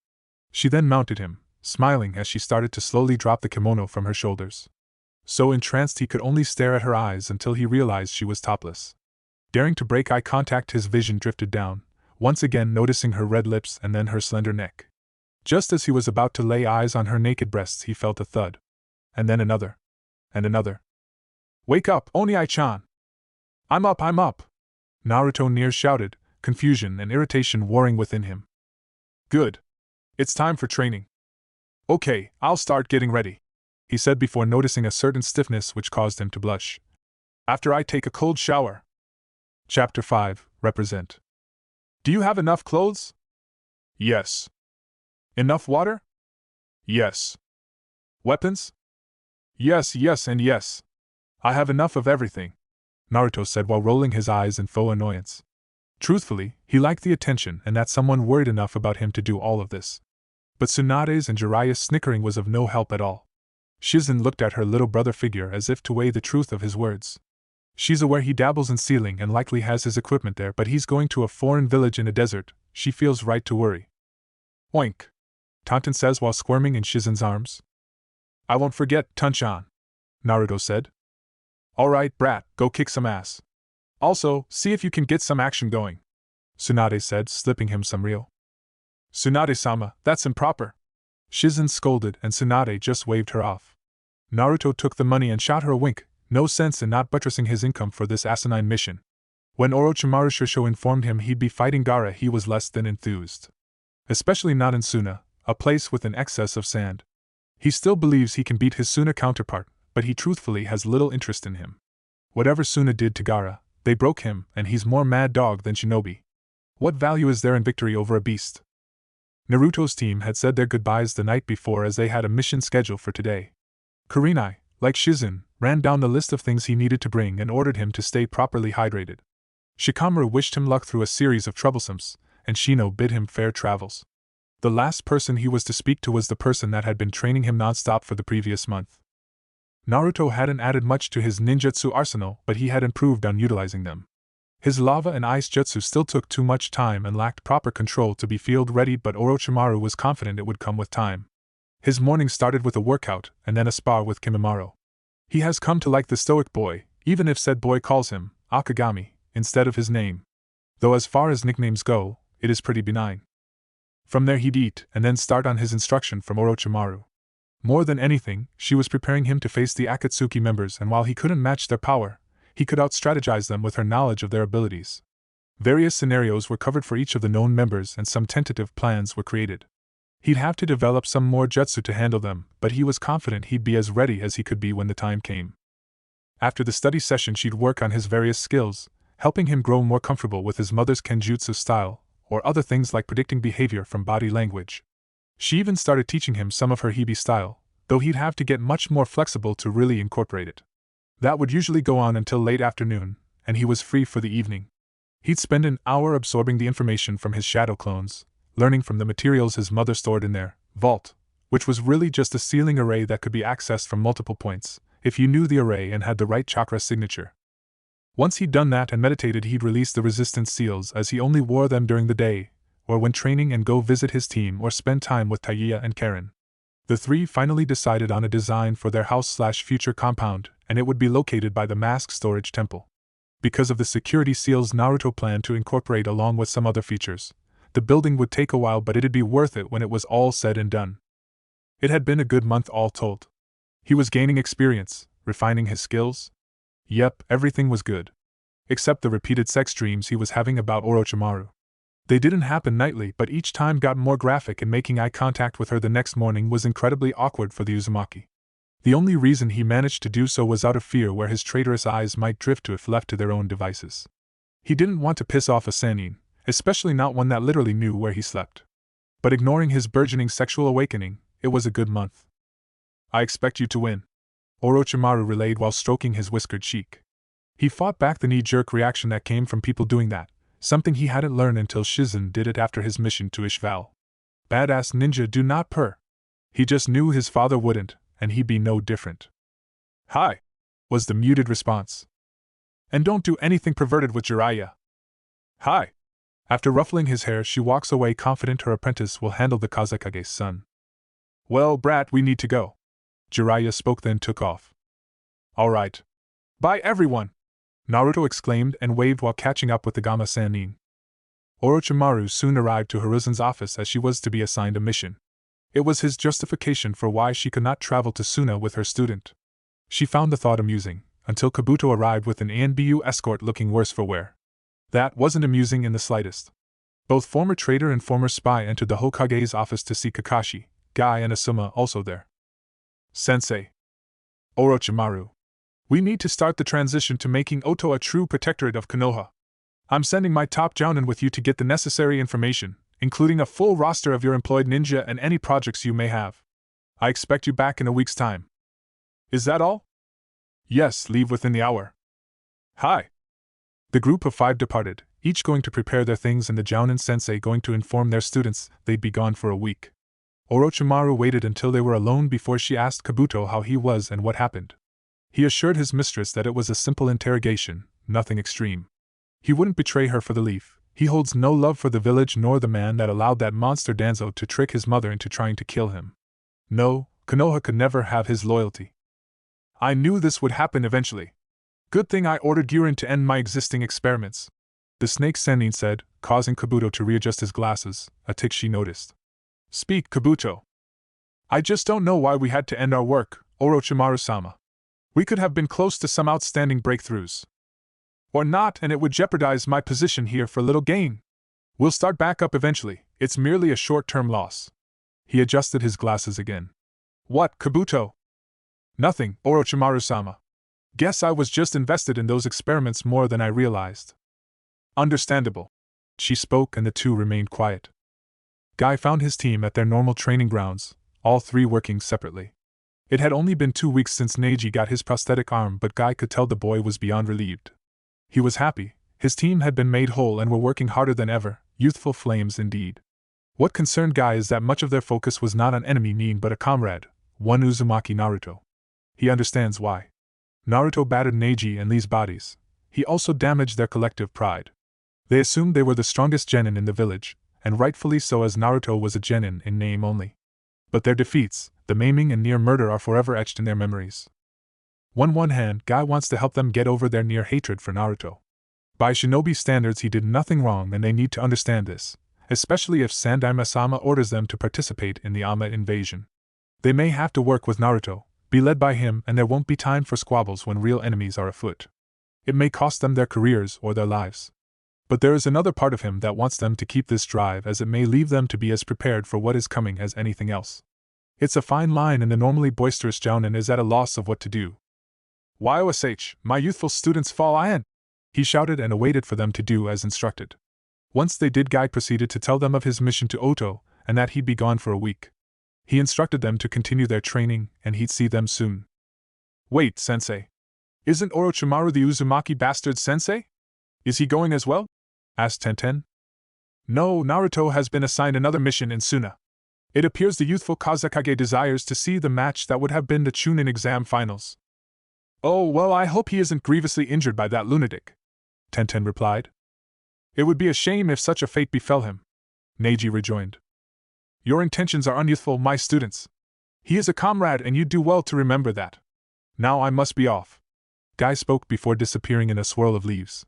She then mounted him, smiling as she started to slowly drop the kimono from her shoulders. So entranced he could only stare at her eyes until he realized she was topless. Daring to break eye contact, his vision drifted down, once again noticing her red lips and then her slender neck. Just as he was about to lay eyes on her naked breasts, he felt a thud. And then another. And another. "Wake up, Oniai-chan!" I'm up! Naruto near shouted, confusion and irritation warring within him. "Good. It's time for training." "Okay, I'll start getting ready," he said before noticing a certain stiffness which caused him to blush. "After I take a cold shower." Chapter 5, Represent. "Do you have enough clothes?" "Yes." "Enough water?" "Yes." "Weapons?" Yes, and yes. I have enough of everything," Naruto said while rolling his eyes in faux annoyance. Truthfully, he liked the attention and that someone worried enough about him to do all of this. But Tsunade's and Jiraiya's snickering was of no help at all. Shizen looked at her little brother figure as if to weigh the truth of his words. She's aware he dabbles in sealing and likely has his equipment there, but he's going to a foreign village in a desert. She feels right to worry. "Oink," Tonton says while squirming in Shizen's arms. "I won't forget, Tunchan," Naruto said. "All right, brat, go kick some ass. Also, see if you can get some action going," Tsunade said, slipping him some ryo. "Tsunade-sama, that's improper," Shizen scolded, and Tsunade just waved her off. Naruto took the money and shot her a wink. No sense in not buttressing his income for this asinine mission. When Orochimaru Shusho informed him he'd be fighting Gaara, he was less than enthused. Especially not in Suna, a place with an excess of sand. He still believes he can beat his Suna counterpart, but he truthfully has little interest in him. Whatever Suna did to Gaara, they broke him, and he's more mad dog than shinobi. What value is there in victory over a beast? Naruto's team had said their goodbyes the night before as they had a mission scheduled for today. Kurenai, like Shizen, ran down the list of things he needed to bring and ordered him to stay properly hydrated. Shikamaru wished him luck through a series of troublesomes, and Shino bid him fair travels. The last person he was to speak to was the person that had been training him nonstop for the previous month. Naruto hadn't added much to his ninjutsu arsenal, but he had improved on utilizing them. His lava and ice jutsu still took too much time and lacked proper control to be field ready, but Orochimaru was confident it would come with time. His morning started with a workout and then a spar with Kimimaro. He has come to like the stoic boy, even if said boy calls him Akagami instead of his name. Though as far as nicknames go, it is pretty benign. From there he'd eat and then start on his instruction from Orochimaru. More than anything, she was preparing him to face the Akatsuki members, and while he couldn't match their power, he could out-strategize them with her knowledge of their abilities. Various scenarios were covered for each of the known members and some tentative plans were created. He'd have to develop some more jutsu to handle them, but he was confident he'd be as ready as he could be when the time came. After the study session, she'd work on his various skills, helping him grow more comfortable with his mother's kenjutsu style, or other things like predicting behavior from body language. She even started teaching him some of her Hibi style, though he'd have to get much more flexible to really incorporate it. That would usually go on until late afternoon, and he was free for the evening. He'd spend an hour absorbing the information from his shadow clones, learning from the materials his mother stored in their vault, which was really just a sealing array that could be accessed from multiple points, if you knew the array and had the right chakra signature. Once he'd done that and meditated, he'd release the resistance seals, as he only wore them during the day, or when training, and go visit his team or spend time with Taiya and Karen. The three finally decided on a design for their house/future compound, and it would be located by the mask storage temple. Because of the security seals Naruto planned to incorporate along with some other features, the building would take a while, but it'd be worth it when it was all said and done. It had been a good month all told. He was gaining experience, refining his skills. Yep, everything was good. Except the repeated sex dreams he was having about Orochimaru. They didn't happen nightly, but each time got more graphic, and making eye contact with her the next morning was incredibly awkward for the Uzumaki. The only reason he managed to do so was out of fear where his traitorous eyes might drift to if left to their own devices. He didn't want to piss off a Sannin, especially not one that literally knew where he slept. But ignoring his burgeoning sexual awakening, it was a good month. "I expect you to win," Orochimaru relayed while stroking his whiskered cheek. He fought back the knee-jerk reaction that came from people doing that, something he hadn't learned until Shizen did it after his mission to Ishval. Badass ninja do not purr. He just knew his father wouldn't, and he'd be no different. "Hi," was the muted response. "And don't do anything perverted with Jiraiya." "Hi." After ruffling his hair, she walks away, confident her apprentice will handle the Kazekage's son. "Well, brat, we need to go." Jiraiya spoke, then took off. "All right. Bye, everyone!" Naruto exclaimed and waved while catching up with the Gama Sannin. Orochimaru soon arrived to Hiruzen's office, as she was to be assigned a mission. It was his justification for why she could not travel to Suna with her student. She found the thought amusing, until Kabuto arrived with an ANBU escort looking worse for wear. That wasn't amusing in the slightest. Both former traitor and former spy entered the Hokage's office to see Kakashi, Guy and Asuma also there. Sensei. Orochimaru. We need to start the transition to making Oto a true protectorate of Konoha. I'm sending my top jounin with you to get the necessary information, including a full roster of your employed ninja and any projects you may have. I expect you back in a week's time. Is that all? Yes, leave within the hour. Hi. The group of 5 departed, each going to prepare their things and the jounin sensei going to inform their students they'd be gone for a week. Orochimaru waited until they were alone before she asked Kabuto how he was and what happened. He assured his mistress that it was a simple interrogation, nothing extreme. He wouldn't betray her for the leaf. He holds no love for the village nor the man that allowed that monster Danzo to trick his mother into trying to kill him. No, Konoha could never have his loyalty. I knew this would happen eventually. Good thing I ordered Gurin to end my existing experiments, the snake Sennin said, causing Kabuto to readjust his glasses, a tic she noticed. Speak, Kabuto. I just don't know why we had to end our work, Orochimaru-sama. We could have been close to some outstanding breakthroughs. Or not, and it would jeopardize my position here for little gain. We'll start back up eventually, it's merely a short-term loss. He adjusted his glasses again. What, Kabuto? Nothing, Orochimaru-sama. Guess I was just invested in those experiments more than I realized. Understandable. She spoke and the two remained quiet. Guy found his team at their normal training grounds, all 3 working separately. It had only been 2 weeks since Neji got his prosthetic arm, but Guy could tell the boy was beyond relieved. He was happy, his team had been made whole and were working harder than ever, youthful flames indeed. What concerned Guy is that much of their focus was not on enemy Nin but a comrade, one Uzumaki Naruto. He understands why. Naruto battered Neji and Lee's bodies. He also damaged their collective pride. They assumed they were the strongest genin in the village, and rightfully so as Naruto was a genin in name only. But their defeats, the maiming and near murder are forever etched in their memories. On one hand, Guy wants to help them get over their near hatred for Naruto. By shinobi standards he did nothing wrong and they need to understand this, especially if Sandaime-sama orders them to participate in the Ama invasion. They may have to work with Naruto, be led by him, and there won't be time for squabbles when real enemies are afoot. It may cost them their careers or their lives. But there is another part of him that wants them to keep this drive, as it may leave them to be as prepared for what is coming as anything else. It's a fine line and the normally boisterous jounin is at a loss of what to do. YOSH, my youthful students fall in! He shouted and awaited for them to do as instructed. Once they did, Guy proceeded to tell them of his mission to Oto, and that he'd be gone for a week. He instructed them to continue their training, and he'd see them soon. Wait, sensei. Isn't Orochimaru the Uzumaki bastard sensei? Is he going as well? Asked Tenten. No, Naruto has been assigned another mission in Suna. It appears the youthful Kazekage desires to see the match that would have been the Chunin exam finals. Oh, well, I hope he isn't grievously injured by that lunatic, Tenten replied. It would be a shame if such a fate befell him, Neji rejoined. Your intentions are unyouthful, my students. He is a comrade and you'd do well to remember that. Now I must be off. Guy spoke before disappearing in a swirl of leaves.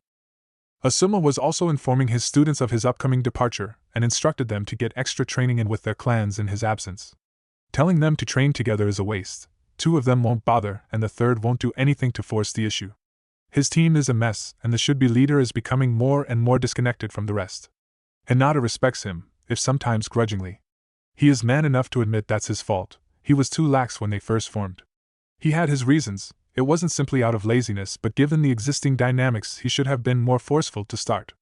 Asuma was also informing his students of his upcoming departure and instructed them to get extra training in with their clans in his absence. Telling them to train together is a waste. 2 of them won't bother and the 3rd won't do anything to force the issue. His team is a mess and the should-be leader is becoming more and more disconnected from the rest. Hinata respects him, if sometimes grudgingly. He is man enough to admit that's his fault. He was too lax when they first formed. He had his reasons. It wasn't simply out of laziness, but given the existing dynamics he should have been more forceful to start.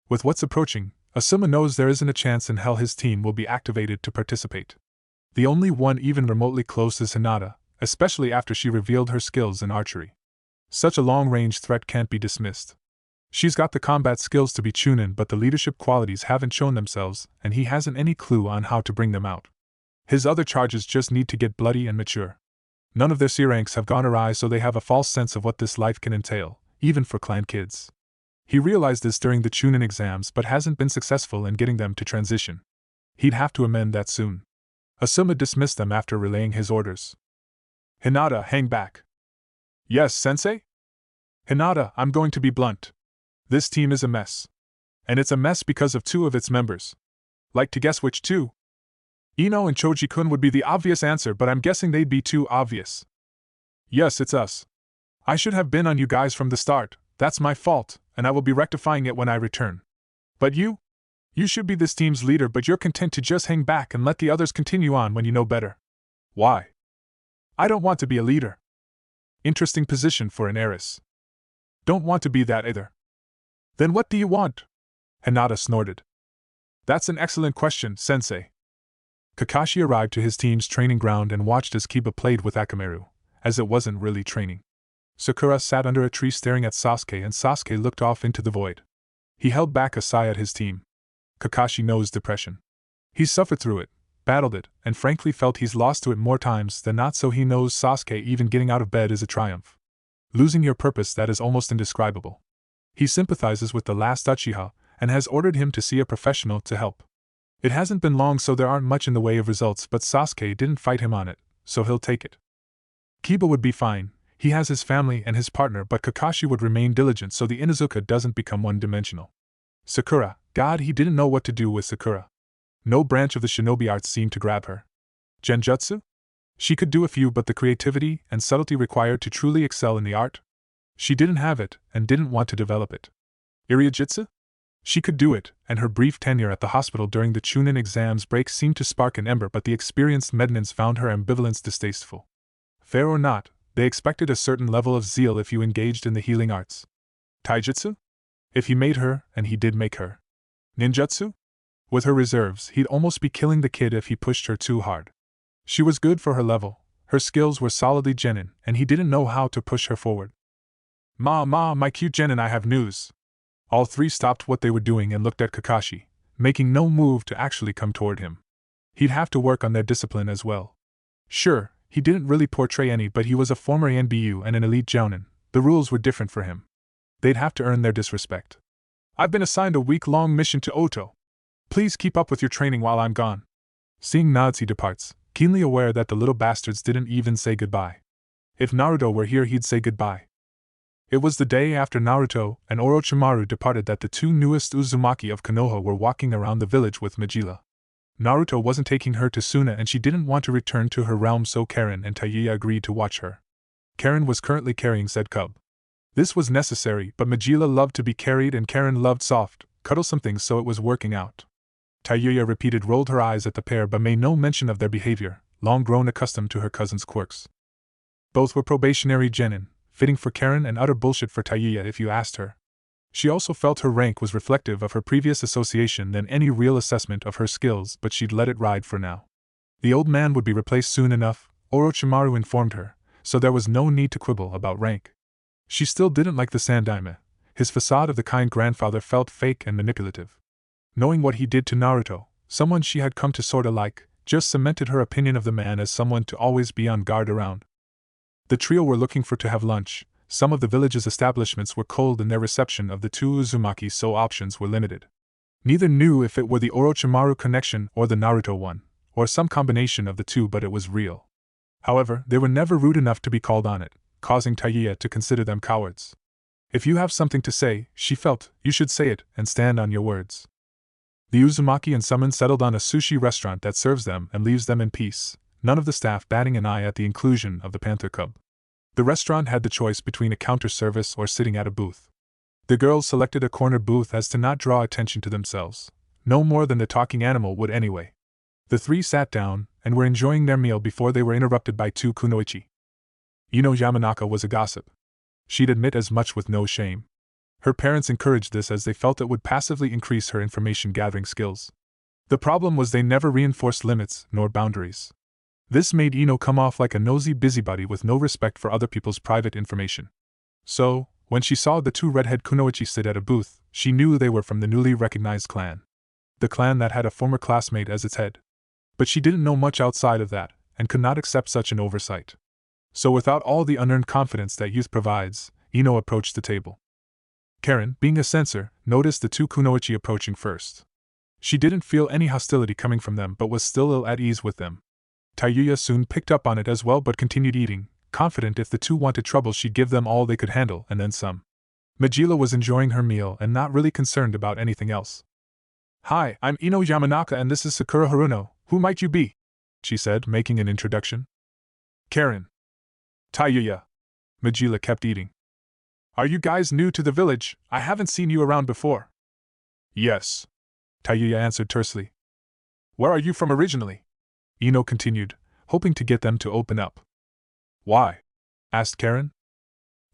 With what's approaching, Asuma knows there isn't a chance in hell his team will be activated to participate. The only one even remotely close is Hinata, especially after she revealed her skills in archery. Such a long-range threat can't be dismissed. She's got the combat skills to be Chunin, but the leadership qualities haven't shown themselves, and he hasn't any clue on how to bring them out. His other charges just need to get bloody and mature. None of their C ranks have gone awry, so they have a false sense of what this life can entail, even for clan kids. He realized this during the Chunin exams but hasn't been successful in getting them to transition. He'd have to amend that soon. Asuma dismissed them after relaying his orders. Hinata, hang back. Yes, sensei? Hinata, I'm going to be blunt. This team is a mess. And it's a mess because of 2 of its members. Like to guess which 2? Ino and Choji-kun would be the obvious answer, but I'm guessing they'd be too obvious. Yes, it's us. I should have been on you guys from the start, that's my fault, and I will be rectifying it when I return. But you? You should be this team's leader, but you're content to just hang back and let the others continue on when you know better. Why? I don't want to be a leader. Interesting position for an heiress. Don't want to be that either. Then what do you want? Hinata snorted. That's an excellent question, sensei. Kakashi arrived to his team's training ground and watched as Kiba played with Akamaru, as it wasn't really training. Sakura sat under a tree staring at Sasuke, and Sasuke looked off into the void. He held back a sigh at his team. Kakashi knows depression. He's suffered through it, battled it, and frankly felt he's lost to it more times than not, so he knows Sasuke even getting out of bed is a triumph. Losing your purpose, that is almost indescribable. He sympathizes with the last Uchiha, and has ordered him to see a professional to help. It hasn't been long, so there aren't much in the way of results, but Sasuke didn't fight him on it, so he'll take it. Kiba would be fine, he has his family and his partner, but Kakashi would remain diligent so the Inuzuka doesn't become one-dimensional. Sakura, God, he didn't know what to do with Sakura. No branch of the shinobi arts seemed to grab her. Genjutsu? She could do a few, but the creativity and subtlety required to truly excel in the art? She didn't have it, and didn't want to develop it. Iriujitsu? She could do it, and her brief tenure at the hospital during the Chunin exams break seemed to spark an ember, but the experienced Mednans found her ambivalence distasteful. Fair or not, they expected a certain level of zeal if you engaged in the healing arts. Taijutsu? If he made her, and he did make her. Ninjutsu? With her reserves, he'd almost be killing the kid if he pushed her too hard. She was good for her level, her skills were solidly genin, and he didn't know how to push her forward. Ma, my cute genin, I have news. All three stopped what they were doing and looked at Kakashi, making no move to actually come toward him. He'd have to work on their discipline as well. Sure, he didn't really portray any, but he was a former ANBU and an elite jounin. The rules were different for him. They'd have to earn their disrespect. I've been assigned a week-long mission to Oto. Please keep up with your training while I'm gone. Seeing nods, he departs, keenly aware that the little bastards didn't even say goodbye. If Naruto were here, he'd say goodbye. It was the day after Naruto and Orochimaru departed that the two newest Uzumaki of Konoha were walking around the village with Majila. Naruto wasn't taking her to Suna, and she didn't want to return to her realm, so Karen and Taiya agreed to watch her. Karen was currently carrying said cub. This was necessary, but Majila loved to be carried and Karen loved soft, cuddlesome things, so it was working out. Taiya repeated rolled her eyes at the pair but made no mention of their behavior, long grown accustomed to her cousin's quirks. Both were probationary genin, fitting for Karen and utter bullshit for Taiya if you asked her. She also felt her rank was reflective of her previous association than any real assessment of her skills, but she'd let it ride for now. The old man would be replaced soon enough, Orochimaru informed her, so there was no need to quibble about rank. She still didn't like the Sandaime. His facade of the kind grandfather felt fake and manipulative. Knowing what he did to Naruto, someone she had come to sorta like, just cemented her opinion of the man as someone to always be on guard around. The trio were looking for to have lunch. Some of the village's establishments were cold in their reception of the two Uzumaki, so options were limited. Neither knew if it were the Orochimaru connection or the Naruto one, or some combination of the two, but it was real. However, they were never rude enough to be called on it, causing Taiya to consider them cowards. If you have something to say, she felt, you should say it and stand on your words. The Uzumaki and summon settled on a sushi restaurant that serves them and leaves them in peace, none of the staff batting an eye at the inclusion of the panther cub. The restaurant had the choice between a counter service or sitting at a booth. The girls selected a corner booth as to not draw attention to themselves, no more than the talking animal would anyway. The three sat down and were enjoying their meal before they were interrupted by two kunoichi. Ino Yamanaka was a gossip. She'd admit as much with no shame. Her parents encouraged this as they felt it would passively increase her information-gathering skills. The problem was they never reinforced limits nor boundaries. This made Ino come off like a nosy busybody with no respect for other people's private information. So, when she saw the two redhead kunoichi sit at a booth, she knew they were from the newly recognized clan. The clan that had a former classmate as its head. But she didn't know much outside of that, and could not accept such an oversight. So without all the unearned confidence that youth provides, Ino approached the table. Karen, being a censor, noticed the two kunoichi approaching first. She didn't feel any hostility coming from them but was still ill at ease with them. Taiya soon picked up on it as well but continued eating, confident if the two wanted trouble she'd give them all they could handle and then some. Majila was enjoying her meal and not really concerned about anything else. Hi, I'm Ino Yamanaka and this is Sakura Haruno, Who might you be? She said, making an introduction. Karen. Tayuya. Majila kept eating. Are you guys new to the village? I haven't seen you around before. Yes. Tayuya answered tersely. Where are you from originally? Ino continued, hoping to get them to open up. Why? Asked Karen.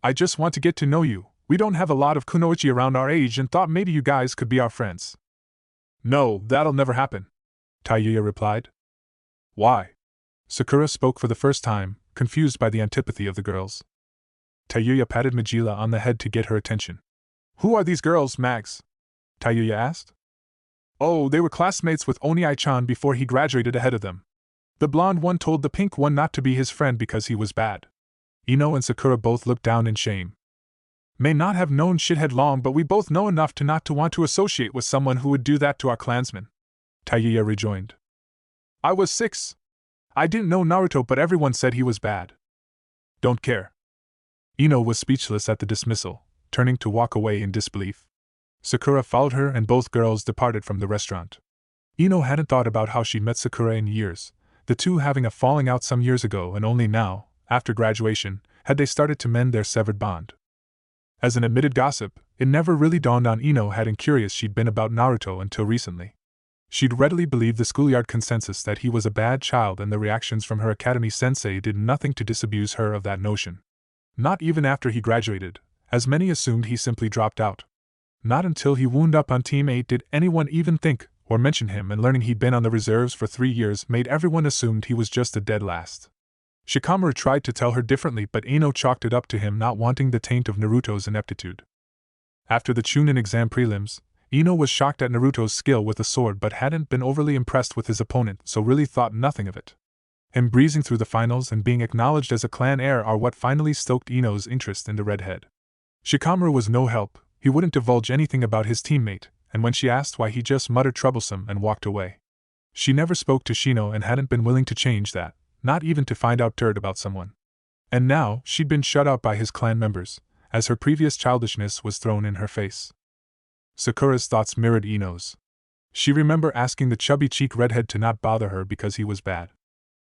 I just want to get to know you. We don't have a lot of kunoichi around our age and thought maybe you guys could be our friends. No, that'll never happen, Tayuya replied. Why? Sakura spoke for the first time, confused by the antipathy of the girls. Tayuya patted Majila on the head to get her attention. Who are these girls, Mags? Tayuya asked. Oh, they were classmates with Oni-chan before he graduated ahead of them. The blonde one told the pink one not to be his friend because he was bad. Ino and Sakura both looked down in shame. May not have known shithead long, but we both know enough to not to want to associate with someone who would do that to our clansmen, Tayuya rejoined. I was 6. I didn't know Naruto, but everyone said he was bad. Don't care. Ino was speechless at the dismissal, turning to walk away in disbelief. Sakura followed her and both girls departed from the restaurant. Ino hadn't thought about how she'd met Sakura in years, the two having a falling out some years ago, and only now, after graduation, had they started to mend their severed bond. As an admitted gossip, it never really dawned on Ino how incurious she'd been about Naruto until recently. She'd readily believed the schoolyard consensus that he was a bad child, and the reactions from her academy sensei did nothing to disabuse her of that notion. Not even after he graduated, as many assumed he simply dropped out. Not until he wound up on Team 8 did anyone even think or mention him, and learning he'd been on the reserves for 3 years made everyone assumed he was just a dead last. Shikamaru tried to tell her differently, but Ino chalked it up to him not wanting the taint of Naruto's ineptitude. After the Chunin exam prelims, Ino was shocked at Naruto's skill with a sword but hadn't been overly impressed with his opponent, so really thought nothing of it. Him breezing through the finals and being acknowledged as a clan heir are what finally stoked Ino's interest in the redhead. Shikamaru was no help. He wouldn't divulge anything about his teammate, and when she asked why, he just muttered troublesome and walked away. She never spoke to Shino and hadn't been willing to change that, not even to find out dirt about someone. And now, she'd been shut out by his clan members, as her previous childishness was thrown in her face. Sakura's thoughts mirrored Ino's. She remembered asking the chubby-cheeked redhead to not bother her because he was bad.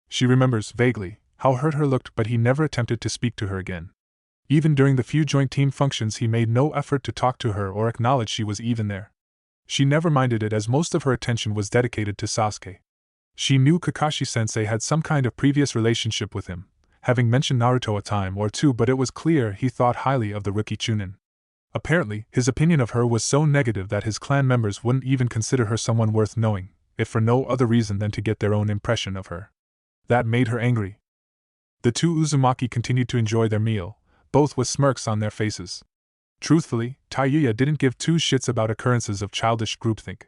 She remembers, vaguely, how hurt her looked, but he never attempted to speak to her again. Even during the few joint team functions, he made no effort to talk to her or acknowledge she was even there. She never minded it, as most of her attention was dedicated to Sasuke. She knew Kakashi-sensei had some kind of previous relationship with him, having mentioned Naruto a time or two, but it was clear he thought highly of the rookie Chunin. Apparently, his opinion of her was so negative that his clan members wouldn't even consider her someone worth knowing, if for no other reason than to get their own impression of her. That made her angry. The two Uzumaki continued to enjoy their meal, both with smirks on their faces. Truthfully, Tayuya didn't give two shits about occurrences of childish groupthink.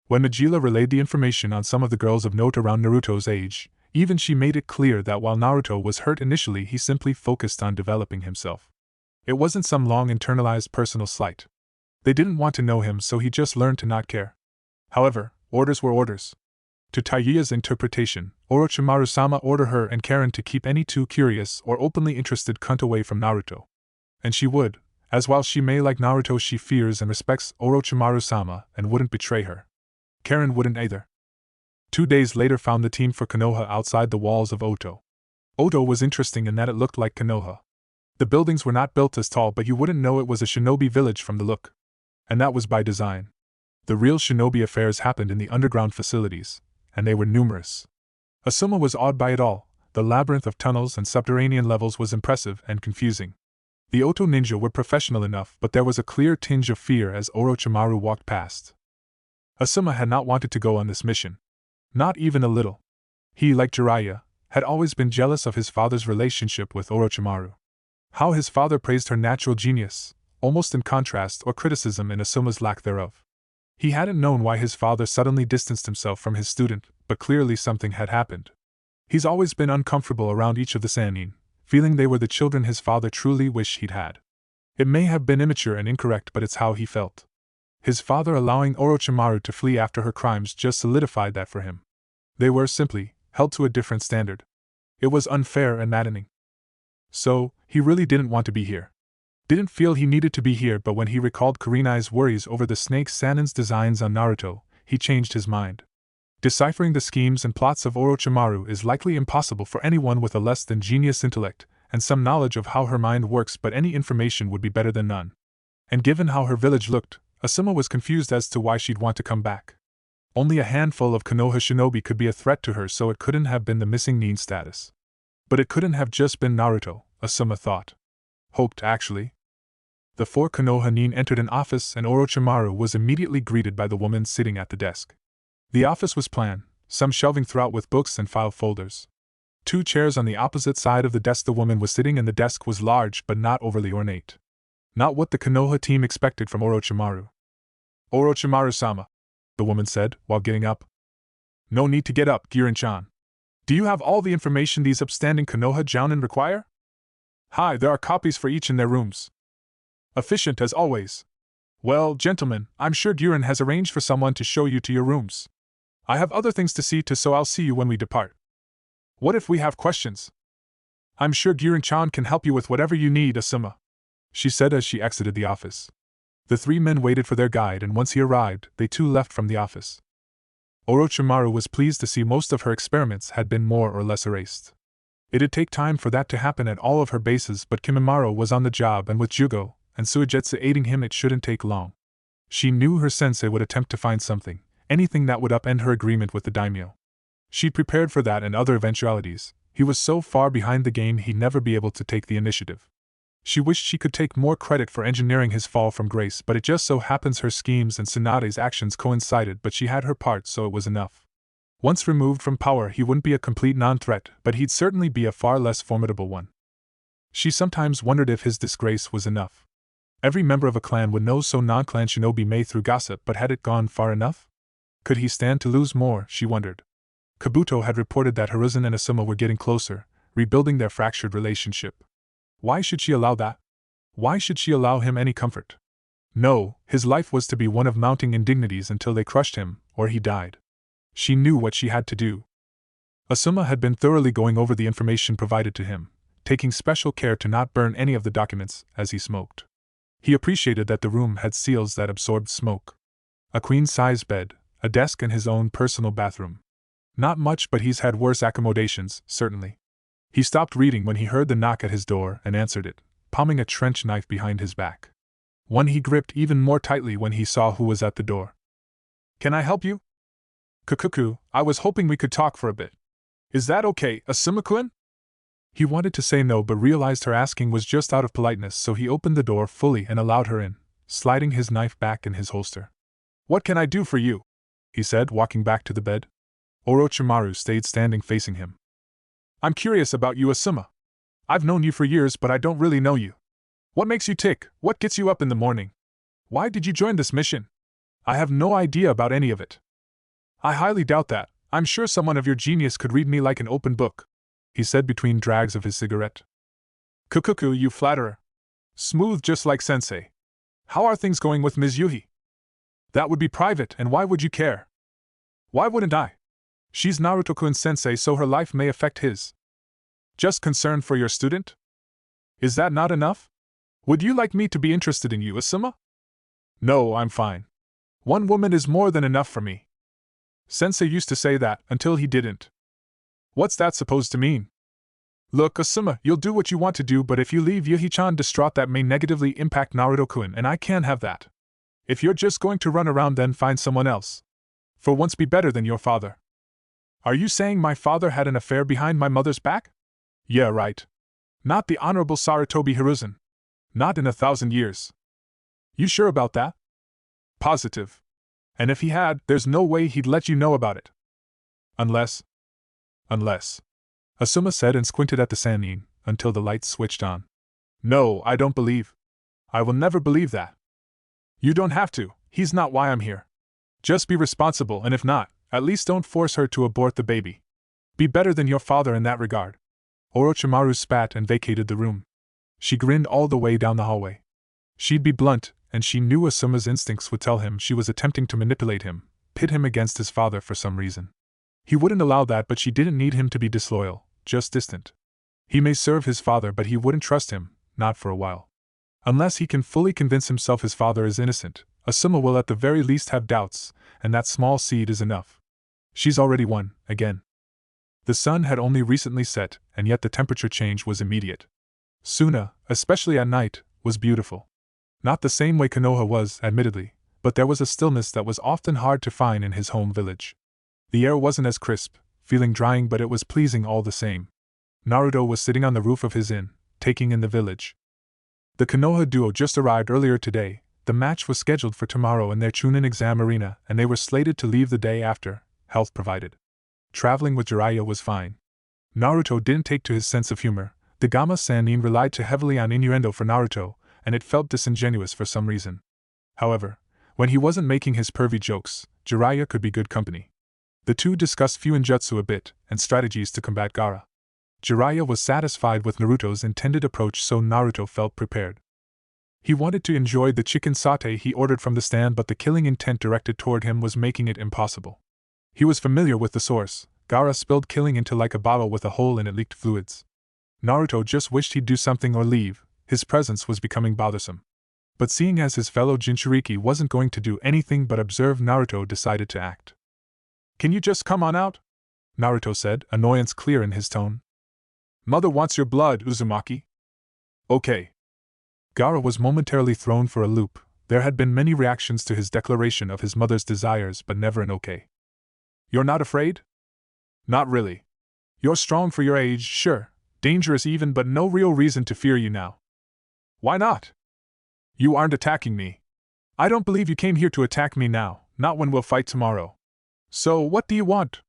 When Majila relayed the information on some of the girls of note around Naruto's age, even she made it clear that while Naruto was hurt initially, he simply focused on developing himself. It wasn't some long internalized personal slight. They didn't want to know him, so he just learned to not care. However, orders were orders. To Tayuya's interpretation, Orochimaru-sama ordered her and Karen to keep any too curious or openly interested cunt away from Naruto. And she would, as while she may like Naruto, she fears and respects Orochimaru-sama and wouldn't betray her. Karen wouldn't either. 2 days later found the team for Konoha outside the walls of Oto. Oto was interesting in that it looked like Konoha. The buildings were not built as tall, but you wouldn't know it was a shinobi village from the look. And that was by design. The real shinobi affairs happened in the underground facilities, and they were numerous. Asuma was awed by it all. The labyrinth of tunnels and subterranean levels was impressive and confusing. The Oto ninja were professional enough, but there was a clear tinge of fear as Orochimaru walked past. Asuma had not wanted to go on this mission. Not even a little. He, like Jiraiya, had always been jealous of his father's relationship with Orochimaru. How his father praised her natural genius, almost in contrast or criticism in Asuma's lack thereof. He hadn't known why his father suddenly distanced himself from his student, but clearly something had happened. He's always been uncomfortable around each of the Sannin, feeling they were the children his father truly wished he'd had. It may have been immature and incorrect, but it's how he felt. His father allowing Orochimaru to flee after her crimes just solidified that for him. They were, simply, held to a different standard. It was unfair and maddening. So, he really didn't want to be here. Didn't feel he needed to be here, but when he recalled Kurenai's worries over the Snake Sannin's designs on Naruto, he changed his mind. Deciphering the schemes and plots of Orochimaru is likely impossible for anyone with a less than genius intellect and some knowledge of how her mind works, but any information would be better than none. And given how her village looked, Asuma was confused as to why she'd want to come back. Only a handful of Konoha shinobi could be a threat to her, so it couldn't have been the missing nin status. But it couldn't have just been Naruto, Asuma thought. Hoped, actually. The 4 Konoha nin entered an office and Orochimaru was immediately greeted by the woman sitting at the desk. The office was plain, some shelving throughout with books and file folders. 2 chairs on the opposite side of the desk the woman was sitting, and the desk was large but not overly ornate. Not what the Konoha team expected from Orochimaru. "Orochimaru-sama," the woman said, while getting up. "No need to get up, Girin-chan. Do you have all the information these upstanding Konoha jounin require?" "Hi, there are copies for each in their rooms." "Efficient as always. Well, gentlemen, I'm sure Girin has arranged for someone to show you to your rooms. I have other things to see to, so I'll see you when we depart. What if we have questions?" "I'm sure Girin-chan can help you with whatever you need, Asuma," she said as she exited the office. The 3 men waited for their guide, and once he arrived, they too left from the office. Orochimaru was pleased to see most of her experiments had been more or less erased. It'd take time for that to happen at all of her bases, but Kimimaro was on the job, and with Jugo and Suigetsu aiding him, it shouldn't take long. She knew her sensei would attempt to find something, anything that would upend her agreement with the daimyo. She'd prepared for that and other eventualities. He was so far behind the game he'd never be able to take the initiative. She wished she could take more credit for engineering his fall from grace, but it just so happens her schemes and Tsunade's actions coincided, but she had her part, so it was enough. Once removed from power, he wouldn't be a complete non-threat, but he'd certainly be a far less formidable one. She sometimes wondered if his disgrace was enough. Every member of a clan would know so non-clan shinobi may through gossip, but had it gone far enough? Could he stand to lose more, she wondered. Kabuto had reported that Hiruzen and Asuma were getting closer, rebuilding their fractured relationship. Why should she allow that? Why should she allow him any comfort? No, his life was to be one of mounting indignities until they crushed him, or he died. She knew what she had to do. Asuma had been thoroughly going over the information provided to him, taking special care to not burn any of the documents as he smoked. He appreciated that the room had seals that absorbed smoke. A queen-size bed, a desk, and his own personal bathroom. Not much, but he's had worse accommodations, certainly. He stopped reading when he heard the knock at his door and answered it, palming a trench knife behind his back. One he gripped even more tightly when he saw who was at the door. "Can I help you?" "Kukuku, I was hoping we could talk for a bit. Is that okay, Asuma-kun?" He wanted to say no, but realized her asking was just out of politeness, so he opened the door fully and allowed her in, sliding his knife back in his holster. "What can I do for you?" he said, walking back to the bed. Orochimaru stayed standing facing him. "I'm curious about you, Asuma. I've known you for years, but I don't really know you. What makes you tick? What gets you up in the morning? Why did you join this mission? I have no idea about any of it." "I highly doubt that. I'm sure someone of your genius could read me like an open book," he said between drags of his cigarette. "Kukuku, you flatterer. Smooth just like sensei. How are things going with Ms. Yuhi?" "That would be private, and why would you care?" "Why wouldn't I? She's Naruto-kun's sensei, so her life may affect his. Just concern for your student? Is that not enough? Would you like me to be interested in you, Asuma?" "No, I'm fine. One woman is more than enough for me. Sensei used to say that, until he didn't." "What's that supposed to mean?" "Look, Asuma, you'll do what you want to do, but if you leave Yuhi-chan distraught, that may negatively impact Naruto-kun, and I can't have that. If you're just going to run around, then find someone else. For once be better than your father." "Are you saying my father had an affair behind my mother's back?" "Yeah, right. Not the Honorable Sarutobi Hiruzen. Not in 1,000 years." "You sure about that?" "Positive. And if he had, there's no way he'd let you know about it." Unless, Asuma said and squinted at the Sannin until the lights switched on. "No, I don't believe. I will never believe that." "You don't have to, he's not why I'm here. Just be responsible, and if not, at least don't force her to abort the baby. Be better than your father in that regard." Orochimaru spat and vacated the room. She grinned all the way down the hallway. She'd be blunt, and she knew Asuma's instincts would tell him she was attempting to manipulate him, pit him against his father for some reason. He wouldn't allow that, but she didn't need him to be disloyal, just distant. He may serve his father, but he wouldn't trust him, not for a while. Unless he can fully convince himself his father is innocent, Asuma will at the very least have doubts, and that small seed is enough. She's already won, again. The sun had only recently set, and yet the temperature change was immediate. Suna, especially at night, was beautiful. Not the same way Konoha was, admittedly, but there was a stillness that was often hard to find in his home village. The air wasn't as crisp, feeling drying, but it was pleasing all the same. Naruto was sitting on the roof of his inn, taking in the village. The Konoha duo just arrived earlier today. The match was scheduled for tomorrow in their Chunin exam arena, and they were slated to leave the day after, health provided. Traveling with Jiraiya was fine. Naruto didn't take to his sense of humor. The Gamma Sannin relied too heavily on innuendo for Naruto, and it felt disingenuous for some reason. However, when he wasn't making his pervy jokes, Jiraiya could be good company. The two discussed Fuinjutsu a bit, and strategies to combat Gaara. Jiraiya was satisfied with Naruto's intended approach, so Naruto felt prepared. He wanted to enjoy the chicken sauté he ordered from the stand, but the killing intent directed toward him was making it impossible. He was familiar with the source. Gaara spilled killing into like a bottle with a hole in it leaked fluids. Naruto just wished he'd do something or leave. His presence was becoming bothersome. But seeing as his fellow Jinchuriki wasn't going to do anything but observe, Naruto decided to act. "Can you just come on out?" Naruto said, annoyance clear in his tone. "Mother wants your blood, Uzumaki." "Okay." Gaara was momentarily thrown for a loop. There had been many reactions to his declaration of his mother's desires, but never an okay. "You're not afraid?" "Not really. You're strong for your age, sure, dangerous even, but no real reason to fear you now." "Why not?" "You aren't attacking me. I don't believe you came here to attack me now, not when we'll fight tomorrow. So what do you want?"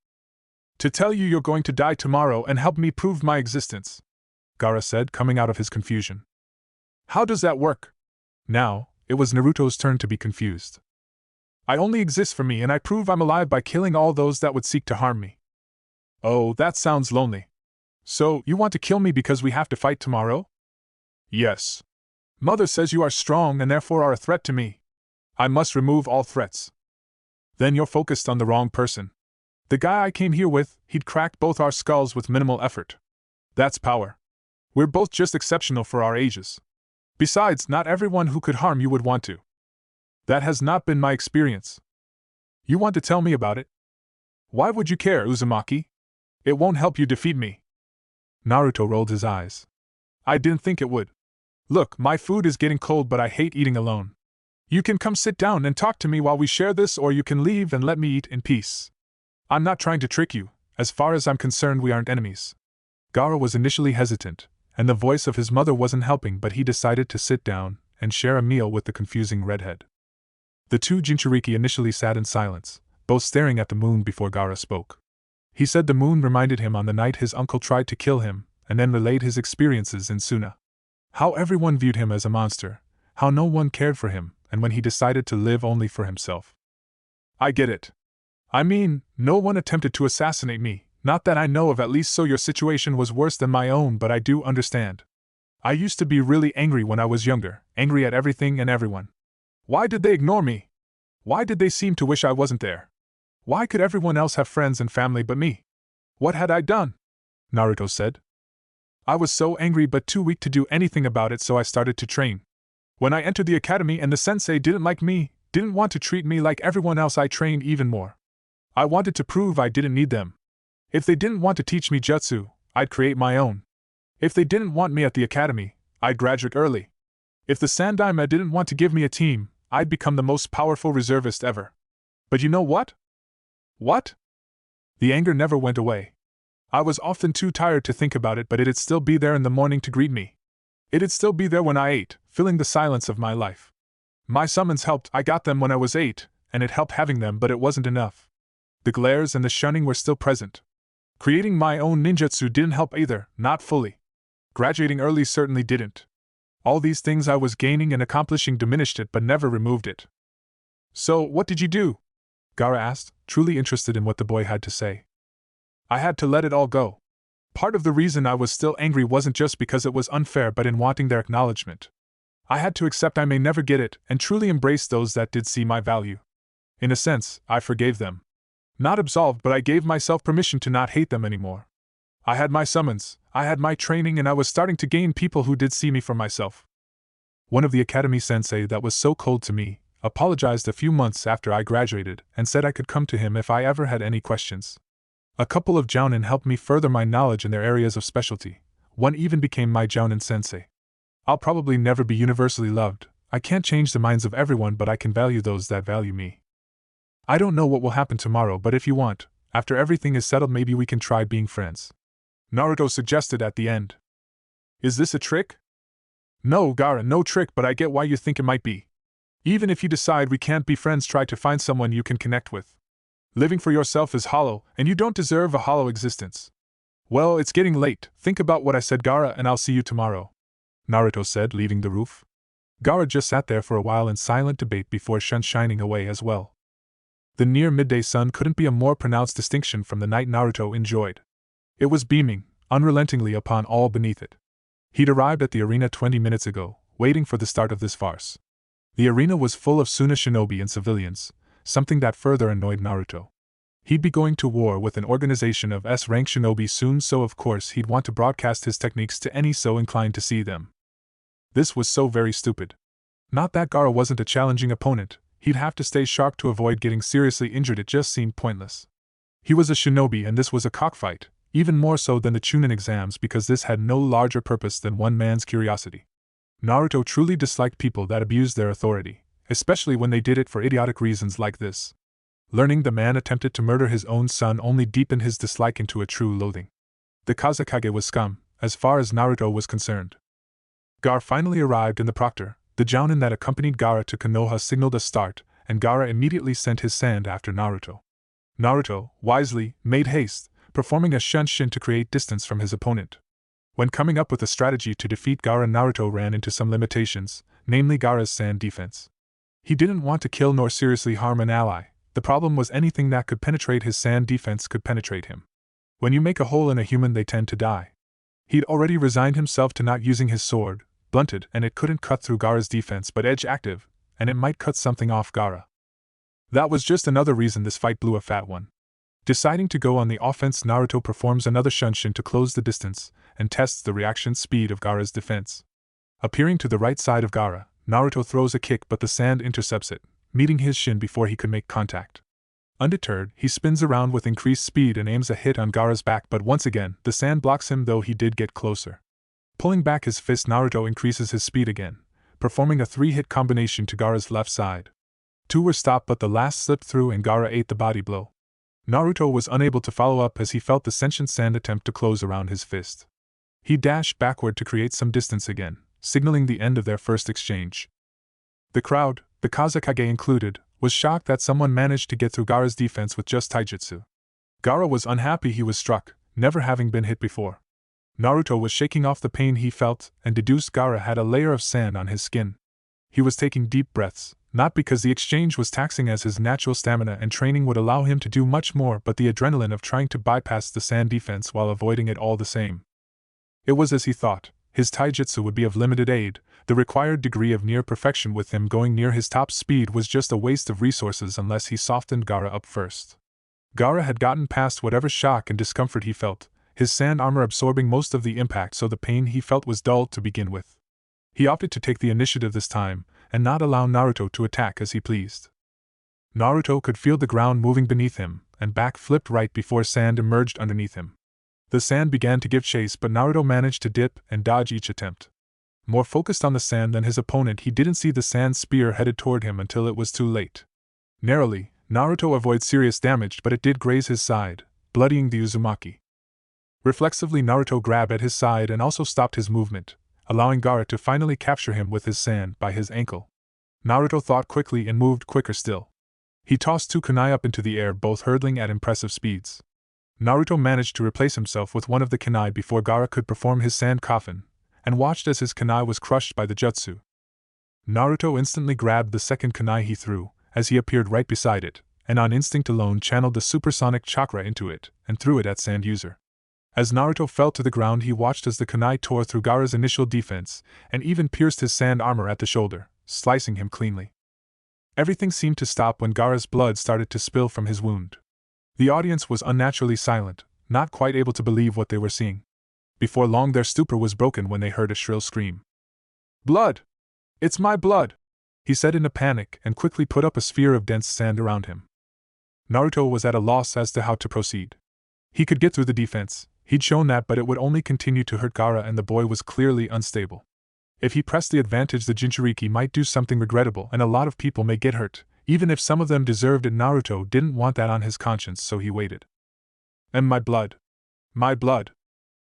"To tell you you're going to die tomorrow and help me prove my existence," Gaara said, coming out of his confusion. "How does that work?" Now, it was Naruto's turn to be confused. "I only exist for me, and I prove I'm alive by killing all those that would seek to harm me." "Oh, that sounds lonely. So, you want to kill me because we have to fight tomorrow?" "Yes. Mother says you are strong and therefore are a threat to me. I must remove all threats." "Then you're focused on the wrong person. The guy I came here with, he'd crack both our skulls with minimal effort. That's power. We're both just exceptional for our ages. Besides, not everyone who could harm you would want to." "That has not been my experience." "You want to tell me about it?" "Why would you care, Uzumaki? It won't help you defeat me." Naruto rolled his eyes. "I didn't think it would. Look, my food is getting cold, but I hate eating alone. You can come sit down and talk to me while we share this, or you can leave and let me eat in peace. I'm not trying to trick you. As far as I'm concerned, we aren't enemies." Gaara was initially hesitant, and the voice of his mother wasn't helping, but he decided to sit down and share a meal with the confusing redhead. The two Jinchuriki initially sat in silence, both staring at the moon before Gaara spoke. He said the moon reminded him on the night his uncle tried to kill him, and then relayed his experiences in Suna. How everyone viewed him as a monster, how no one cared for him, and when he decided to live only for himself. "I get it. I mean, no one attempted to assassinate me, not that I know of, at least, so your situation was worse than my own, but I do understand. I used to be really angry when I was younger, angry at everything and everyone. Why did they ignore me? Why did they seem to wish I wasn't there? Why could everyone else have friends and family but me? What had I done?" Naruto said. "I was so angry but too weak to do anything about it, so I started to train. When I entered the academy and the sensei didn't like me, didn't want to treat me like everyone else, I trained even more. I wanted to prove I didn't need them. If they didn't want to teach me jutsu, I'd create my own. If they didn't want me at the academy, I'd graduate early. If the Sandaime didn't want to give me a team, I'd become the most powerful reservist ever. But you know what?" "What?" The anger never went away. "I was often too tired to think about it, but it'd still be there in the morning to greet me. It'd still be there when I ate, filling the silence of my life. My summons helped. I got them when I was 8, and it helped having them, but it wasn't enough. The glares and the shunning were still present. Creating my own ninjutsu didn't help either, not fully. Graduating early certainly didn't. All these things I was gaining and accomplishing diminished it but never removed it." "So, what did you do?" Gaara asked, truly interested in what the boy had to say. "I had to let it all go. Part of the reason I was still angry wasn't just because it was unfair, but in wanting their acknowledgement. I had to accept I may never get it, and truly embrace those that did see my value. In a sense, I forgave them. Not absolved, but I gave myself permission to not hate them anymore. I had my summons, I had my training, and I was starting to gain people who did see me for myself. One of the academy sensei that was so cold to me, apologized a few months after I graduated, and said I could come to him if I ever had any questions. A couple of jounin helped me further my knowledge in their areas of specialty. One even became my jounin sensei. I'll probably never be universally loved. I can't change the minds of everyone, but I can value those that value me. I don't know what will happen tomorrow, but if you want, after everything is settled, maybe we can try being friends," Naruto suggested at the end. "Is this a trick?" "No, Gaara, no trick, but I get why you think it might be. Even if you decide we can't be friends, try to find someone you can connect with. Living for yourself is hollow, and you don't deserve a hollow existence." "Well, it's getting late. Think about what I said, Gaara, and I'll see you tomorrow," Naruto said, leaving the roof. Gaara just sat there for a while in silent debate before shining away as well. The near midday sun couldn't be a more pronounced distinction from the night Naruto enjoyed. It was beaming, unrelentingly upon all beneath it. He'd arrived at the arena 20 minutes ago, waiting for the start of this farce. The arena was full of Suna shinobi and civilians, something that further annoyed Naruto. He'd be going to war with an organization of S-rank shinobi soon, so of course he'd want to broadcast his techniques to any so inclined to see them. This was so very stupid. Not that Gaara wasn't a challenging opponent, he'd have to stay sharp to avoid getting seriously injured. It just seemed pointless. He was a shinobi and this was a cockfight, even more so than the Chunin exams because this had no larger purpose than one man's curiosity. Naruto truly disliked people that abused their authority, especially when they did it for idiotic reasons like this. Learning the man attempted to murder his own son only deepened his dislike into a true loathing. The Kazekage was scum, as far as Naruto was concerned. Gaara finally arrived, and the proctor, the jounin that accompanied Gaara to Konoha, signaled a start, and Gaara immediately sent his sand after Naruto. Naruto, wisely, made haste, performing a shunshin to create distance from his opponent. When coming up with a strategy to defeat Gaara, Naruto ran into some limitations, namely Gaara's sand defense. He didn't want to kill nor seriously harm an ally. The problem was anything that could penetrate his sand defense could penetrate him. When you make a hole in a human, they tend to die. He'd already resigned himself to not using his sword, blunted, and it couldn't cut through Gaara's defense, but edge active, and it might cut something off Gaara. That was just another reason this fight blew a fat one. Deciding to go on the offense, Naruto performs another shunshin to close the distance, and tests the reaction speed of Gaara's defense. Appearing to the right side of Gaara, Naruto throws a kick, but the sand intercepts it, meeting his shin before he could make contact. Undeterred, he spins around with increased speed and aims a hit on Gaara's back, but once again, the sand blocks him, though he did get closer. Pulling back his fist, Naruto increases his speed again, performing a 3-hit combination to Gaara's left side. 2 were stopped, but the last slipped through and Gaara ate the body blow. Naruto was unable to follow up as he felt the sentient sand attempt to close around his fist. He dashed backward to create some distance again, signaling the end of their first exchange. The crowd, the Kazekage included, was shocked that someone managed to get through Gaara's defense with just taijutsu. Gaara was unhappy he was struck, never having been hit before. Naruto was shaking off the pain he felt and deduced Gaara had a layer of sand on his skin. He was taking deep breaths, not because the exchange was taxing, as his natural stamina and training would allow him to do much more, but the adrenaline of trying to bypass the sand defense while avoiding it all the same. It was as he thought. His taijutsu would be of limited aid. The required degree of near perfection with him going near his top speed was just a waste of resources unless he softened Gaara up first. Gaara had gotten past whatever shock and discomfort he felt, his sand armor absorbing most of the impact, so the pain he felt was dulled to begin with. He opted to take the initiative this time, and not allow Naruto to attack as he pleased. Naruto could feel the ground moving beneath him, and back flipped right before sand emerged underneath him. The sand began to give chase, but Naruto managed to dip and dodge each attempt. More focused on the sand than his opponent, he didn't see the sand spear headed toward him until it was too late. Narrowly, Naruto avoided serious damage, but it did graze his side, bloodying the Uzumaki. Reflexively, Naruto grabbed at his side and also stopped his movement, allowing Gaara to finally capture him with his sand by his ankle. Naruto thought quickly and moved quicker still. He tossed 2 kunai up into the air, both hurtling at impressive speeds. Naruto managed to replace himself with one of the kunai before Gaara could perform his sand coffin, and watched as his kunai was crushed by the jutsu. Naruto instantly grabbed the second kunai he threw, as he appeared right beside it, and on instinct alone channeled the supersonic chakra into it, and threw it at Sand User. As Naruto fell to the ground, he watched as the kunai tore through Gaara's initial defense, and even pierced his sand armor at the shoulder, slicing him cleanly. Everything seemed to stop when Gaara's blood started to spill from his wound. The audience was unnaturally silent, not quite able to believe what they were seeing. Before long their stupor was broken when they heard a shrill scream. "Blood! It's my blood! he said in a panic and quickly put up a sphere of dense sand around him. Naruto was at a loss as to how to proceed. He could get through the defense, he'd shown that, but it would only continue to hurt Gaara, and the boy was clearly unstable. If he pressed the advantage, the Jinchuriki might do something regrettable and a lot of people may get hurt, even if some of them deserved it. Naruto didn't want that on his conscience, so he waited. And my blood. My blood.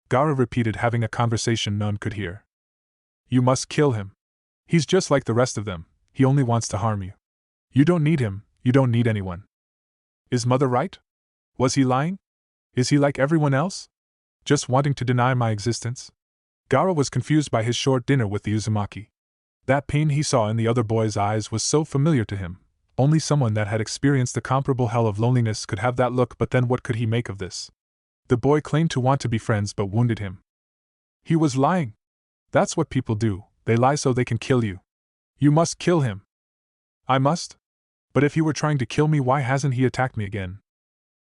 Gaara repeated, having a conversation none could hear. You must kill him. He's just like the rest of them, he only wants to harm you. You don't need him, you don't need anyone. Is Mother right? Was he lying? Is he like everyone else? Just wanting to deny my existence? Gaara was confused by his short dinner with the Uzumaki. That pain he saw in the other boy's eyes was so familiar to him. Only someone that had experienced the comparable hell of loneliness could have that look, but then what could he make of this? The boy claimed to want to be friends but wounded him. He was lying. That's what people do, they lie so they can kill you. You must kill him. I must? But if he were trying to kill me, why hasn't he attacked me again?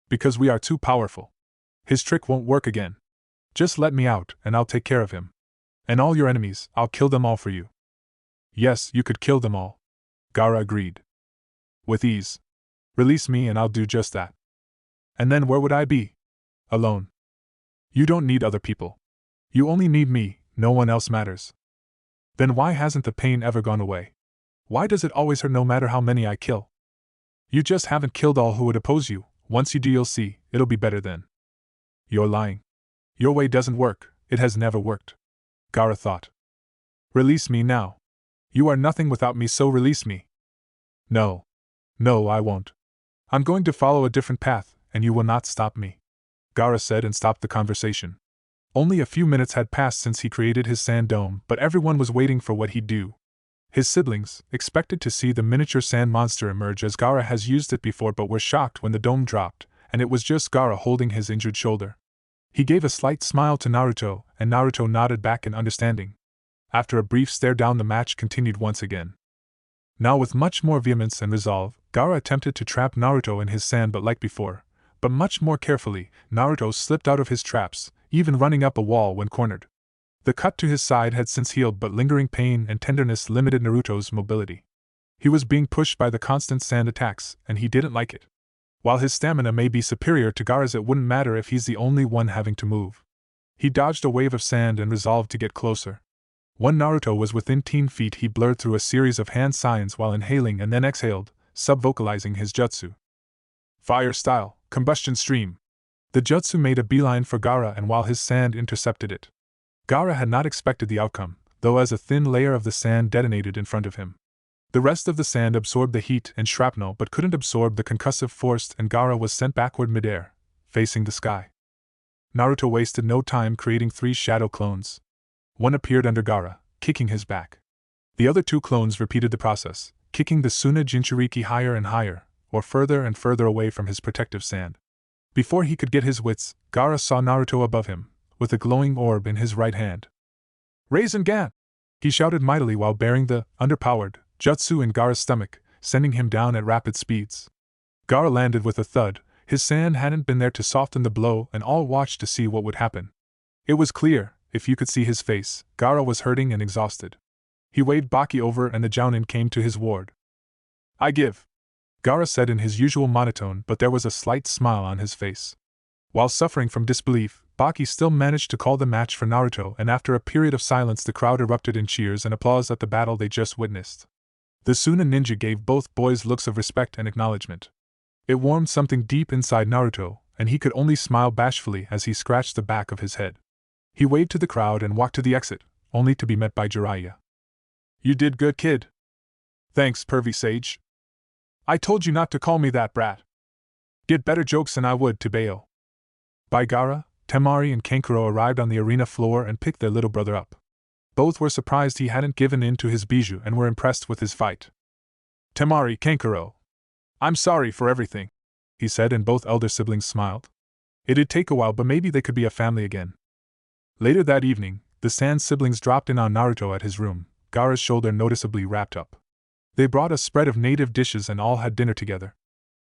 Because we are too powerful. His trick won't work again. Just let me out, and I'll take care of him. And all your enemies, I'll kill them all for you. Yes, you could kill them all. Gaara agreed. With ease. Release me and I'll do just that. And then where would I be? Alone. You don't need other people. You only need me, no one else matters. Then why hasn't the pain ever gone away? Why does it always hurt no matter how many I kill? You just haven't killed all who would oppose you. Once you do, you'll see, it'll be better then. You're lying. Your way doesn't work, it has never worked. Gaara thought. Release me now. You are nothing without me, so release me. No. No, I won't. I'm going to follow a different path, and you will not stop me. Gaara said and stopped the conversation. Only a few minutes had passed since he created his sand dome, but everyone was waiting for what he'd do. His siblings expected to see the miniature sand monster emerge as Gaara has used it before, but were shocked when the dome dropped, and it was just Gaara holding his injured shoulder. He gave a slight smile to Naruto, and Naruto nodded back in understanding. After a brief stare down, the match continued once again. Now with much more vehemence and resolve, Gaara attempted to trap Naruto in his sand, but like before, but much more carefully, Naruto slipped out of his traps, even running up a wall when cornered. The cut to his side had since healed, but lingering pain and tenderness limited Naruto's mobility. He was being pushed by the constant sand attacks, and he didn't like it. While his stamina may be superior to Gaara's, it wouldn't matter if he's the only one having to move. He dodged a wave of sand and resolved to get closer. When Naruto was within 10 feet, he blurred through a series of hand signs while inhaling and then exhaled, sub-vocalizing his jutsu. Fire style, combustion stream. The jutsu made a beeline for Gaara, and while his sand intercepted it. Gaara had not expected the outcome, though, as a thin layer of the sand detonated in front of him. The rest of the sand absorbed the heat and shrapnel but couldn't absorb the concussive force, and Gaara was sent backward midair, facing the sky. Naruto wasted no time creating 3 shadow clones. One appeared under Gaara, kicking his back. The other 2 clones repeated the process, kicking the Suna Jinchuriki higher and higher, or further and further away from his protective sand. Before he could get his wits, Gaara saw Naruto above him, with a glowing orb in his right hand. Rasengan! He shouted mightily while bearing the underpowered jutsu in Gaara's stomach, sending him down at rapid speeds. Gaara landed with a thud. His sand hadn't been there to soften the blow, and all watched to see what would happen. It was clear, if you could see his face, Gaara was hurting and exhausted. He waved Baki over and the Jounin came to his ward. I give. Gaara said in his usual monotone, but there was a slight smile on his face. While suffering from disbelief, Baki still managed to call the match for Naruto, and after a period of silence the crowd erupted in cheers and applause at the battle they just witnessed. The Suna ninja gave both boys looks of respect and acknowledgement. It warmed something deep inside Naruto, and he could only smile bashfully as he scratched the back of his head. He waved to the crowd and walked to the exit, only to be met by Jiraiya. You did good, kid. Thanks, pervy sage. I told you not to call me that, brat. Get better jokes than I would to Bayo. By Gaara, Temari and Kankuro arrived on the arena floor and picked their little brother up. Both were surprised he hadn't given in to his bijou and were impressed with his fight. Temari, Kankuro. I'm sorry for everything, he said, and both elder siblings smiled. It'd take a while, but maybe they could be a family again. Later that evening, the Sand siblings dropped in on Naruto at his room, Gaara's shoulder noticeably wrapped up. They brought a spread of native dishes and all had dinner together.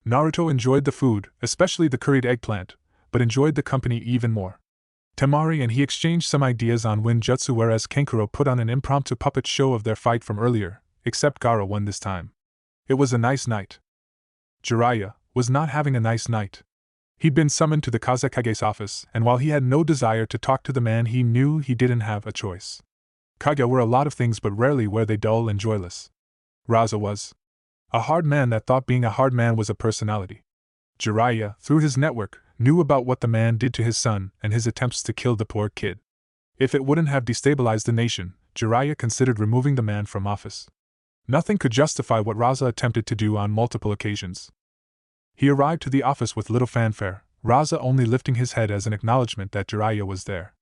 Naruto enjoyed the food, especially the curried eggplant, but enjoyed the company even more. Temari and he exchanged some ideas on wind jutsu, whereas Kankuro put on an impromptu puppet show of their fight from earlier, except Gaara won this time. It was a nice night. Jiraiya was not having a nice night. He'd been summoned to the Kazekage's office, and while he had no desire to talk to the man, he knew he didn't have a choice. Kage were a lot of things, but rarely were they dull and joyless. Raza was a hard man that thought being a hard man was a personality. Jiraiya, through his network, knew about what the man did to his son and his attempts to kill the poor kid. If it wouldn't have destabilized the nation, Jiraiya considered removing the man from office. Nothing could justify what Raza attempted to do on multiple occasions. He arrived to the office with little fanfare, Raza only lifting his head as an acknowledgement that Jiraiya was there.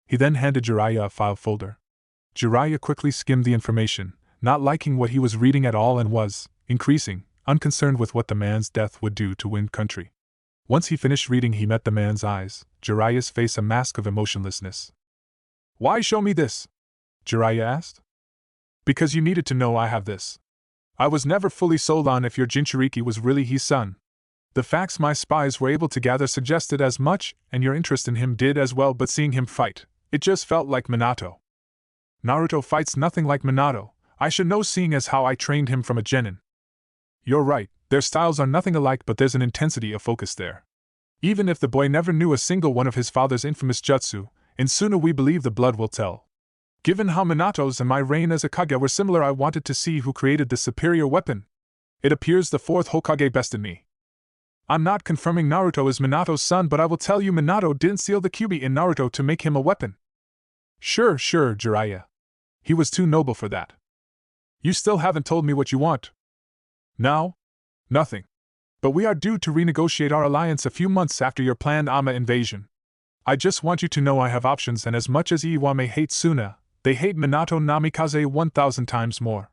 He then handed Jiraiya a file folder. Jiraiya quickly skimmed the information, not liking what he was reading at all, and was, increasing, unconcerned with what the man's death would do to Wind Country. Once he finished reading, he met the man's eyes, Jiraiya's face a mask of emotionlessness. "Why show me this?" Jiraiya asked. "Because you needed to know I have this. I was never fully sold on if your Jinchuriki was really his son. The facts my spies were able to gather suggested as much, and your interest in him did as well, but seeing him fight, it just felt like Minato. Naruto fights nothing like Minato. I should know, seeing as how I trained him from a genin. You're right, their styles are nothing alike, but there's an intensity of focus there. Even if the boy never knew a single one of his father's infamous jutsu, in Suna we believe the blood will tell. Given how Minato's and my reign as a Kage were similar, I wanted to see who created this superior weapon. It appears the fourth Hokage bested me. I'm not confirming Naruto is Minato's son, but I will tell you Minato didn't steal the Kyuubi in Naruto to make him a weapon." Sure, Jiraiya. He was too noble for that. "You still haven't told me what you want." "Now? Nothing. But we are due to renegotiate our alliance a few months after your planned Ama invasion. I just want you to know I have options, and as much as Iwame hates Suna, they hate Minato Namikaze 1,000 times more.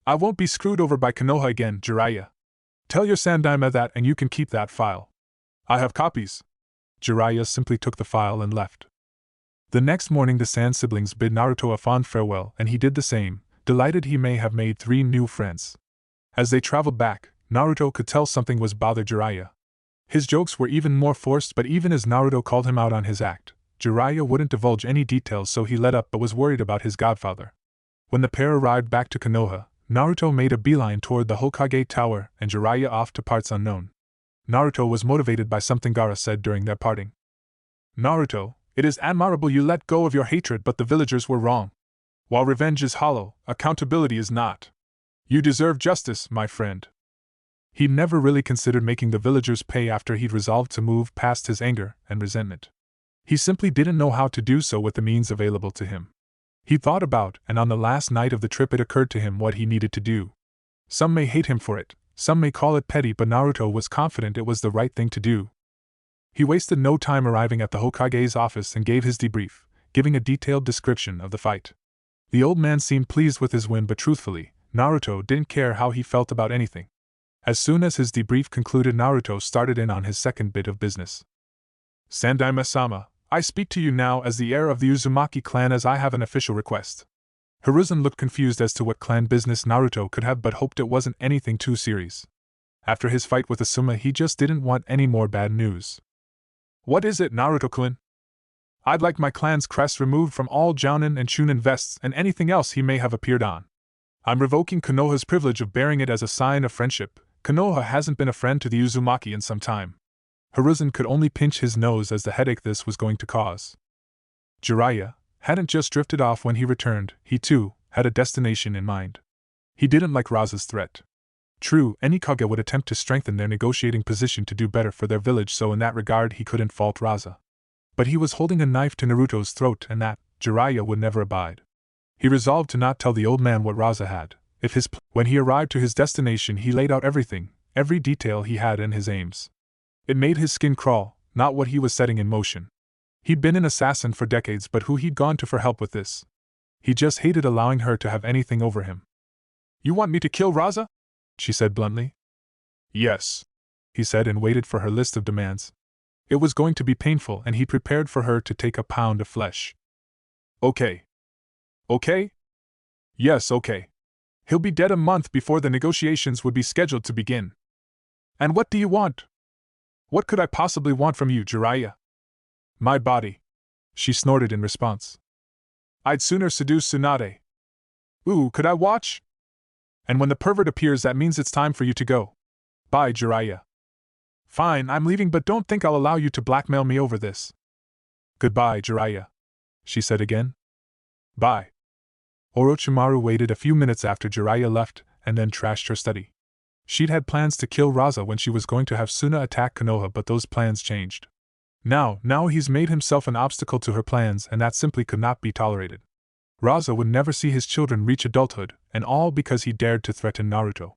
I won't be screwed over by Konoha again, Jiraiya. Tell your Sandaime that, and you can keep that file. I have copies." Jiraiya simply took the file and left. The next morning the Sand siblings bid Naruto a fond farewell, and he did the same, delighted he may have made 3 new friends. As they traveled back, Naruto could tell something was bothering Jiraiya. His jokes were even more forced, but even as Naruto called him out on his act, Jiraiya wouldn't divulge any details, so he let up but was worried about his godfather. When the pair arrived back to Konoha, Naruto made a beeline toward the Hokage Tower and Jiraiya off to parts unknown. Naruto was motivated by something Gaara said during their parting. "Naruto, it is admirable you let go of your hatred, but the villagers were wrong. While revenge is hollow, accountability is not. You deserve justice, my friend." He'd never really considered making the villagers pay after he'd resolved to move past his anger and resentment. He simply didn't know how to do so with the means available to him. He thought about, and on the last night of the trip it occurred to him what he needed to do. Some may hate him for it, some may call it petty, but Naruto was confident it was the right thing to do. He wasted no time arriving at the Hokage's office and gave his debrief, giving a detailed description of the fight. The old man seemed pleased with his win, but truthfully, Naruto didn't care how he felt about anything. As soon as his debrief concluded, Naruto started in on his second bit of business. "Sandaime-sama, I speak to you now as the heir of the Uzumaki clan, as I have an official request." Hiruzen looked confused as to what clan business Naruto could have, but hoped it wasn't anything too serious. After his fight with Asuma, he just didn't want any more bad news. "What is it, Naruto-kun?" "I'd like my clan's crest removed from all Jounin and Chunin vests and anything else he may have appeared on. I'm revoking Konoha's privilege of bearing it as a sign of friendship. Konoha hasn't been a friend to the Uzumaki in some time." Hiruzen could only pinch his nose as the headache this was going to cause. Jiraiya hadn't just drifted off when he returned, he too had a destination in mind. He didn't like Raza's threat. True, any Kage would attempt to strengthen their negotiating position to do better for their village, so in that regard he couldn't fault Raza. But he was holding a knife to Naruto's throat, and that, Jiraiya would never abide. He resolved to not tell the old man what Raza had. When he arrived to his destination, he laid out everything, every detail he had in his aims. It made his skin crawl, not what he was setting in motion. He'd been an assassin for decades, but who he'd gone to for help with this? He just hated allowing her to have anything over him. "You want me to kill Raza?" she said bluntly. "Yes," he said, and waited for her list of demands. It was going to be painful, and he prepared for her to take a pound of flesh. "Okay. Okay? Yes, okay. He'll be dead a month before the negotiations would be scheduled to begin." "And what do you want?" "What could I possibly want from you, Jiraiya?" "My body," she snorted in response. "I'd sooner seduce Tsunade." "Ooh, could I watch?" And when the pervert appears, that means it's time for you to go. Bye, Jiraiya. Fine, I'm leaving, but don't think I'll allow you to blackmail me over this. Goodbye, Jiraiya, she said again. Bye. Orochimaru waited a few minutes after Jiraiya left, and then trashed her study. She'd had plans to kill Raza when she was going to have Suna attack Konoha, but those plans changed. Now he's made himself an obstacle to her plans, and that simply could not be tolerated. Raza would never see his children reach adulthood, and all because he dared to threaten Naruto.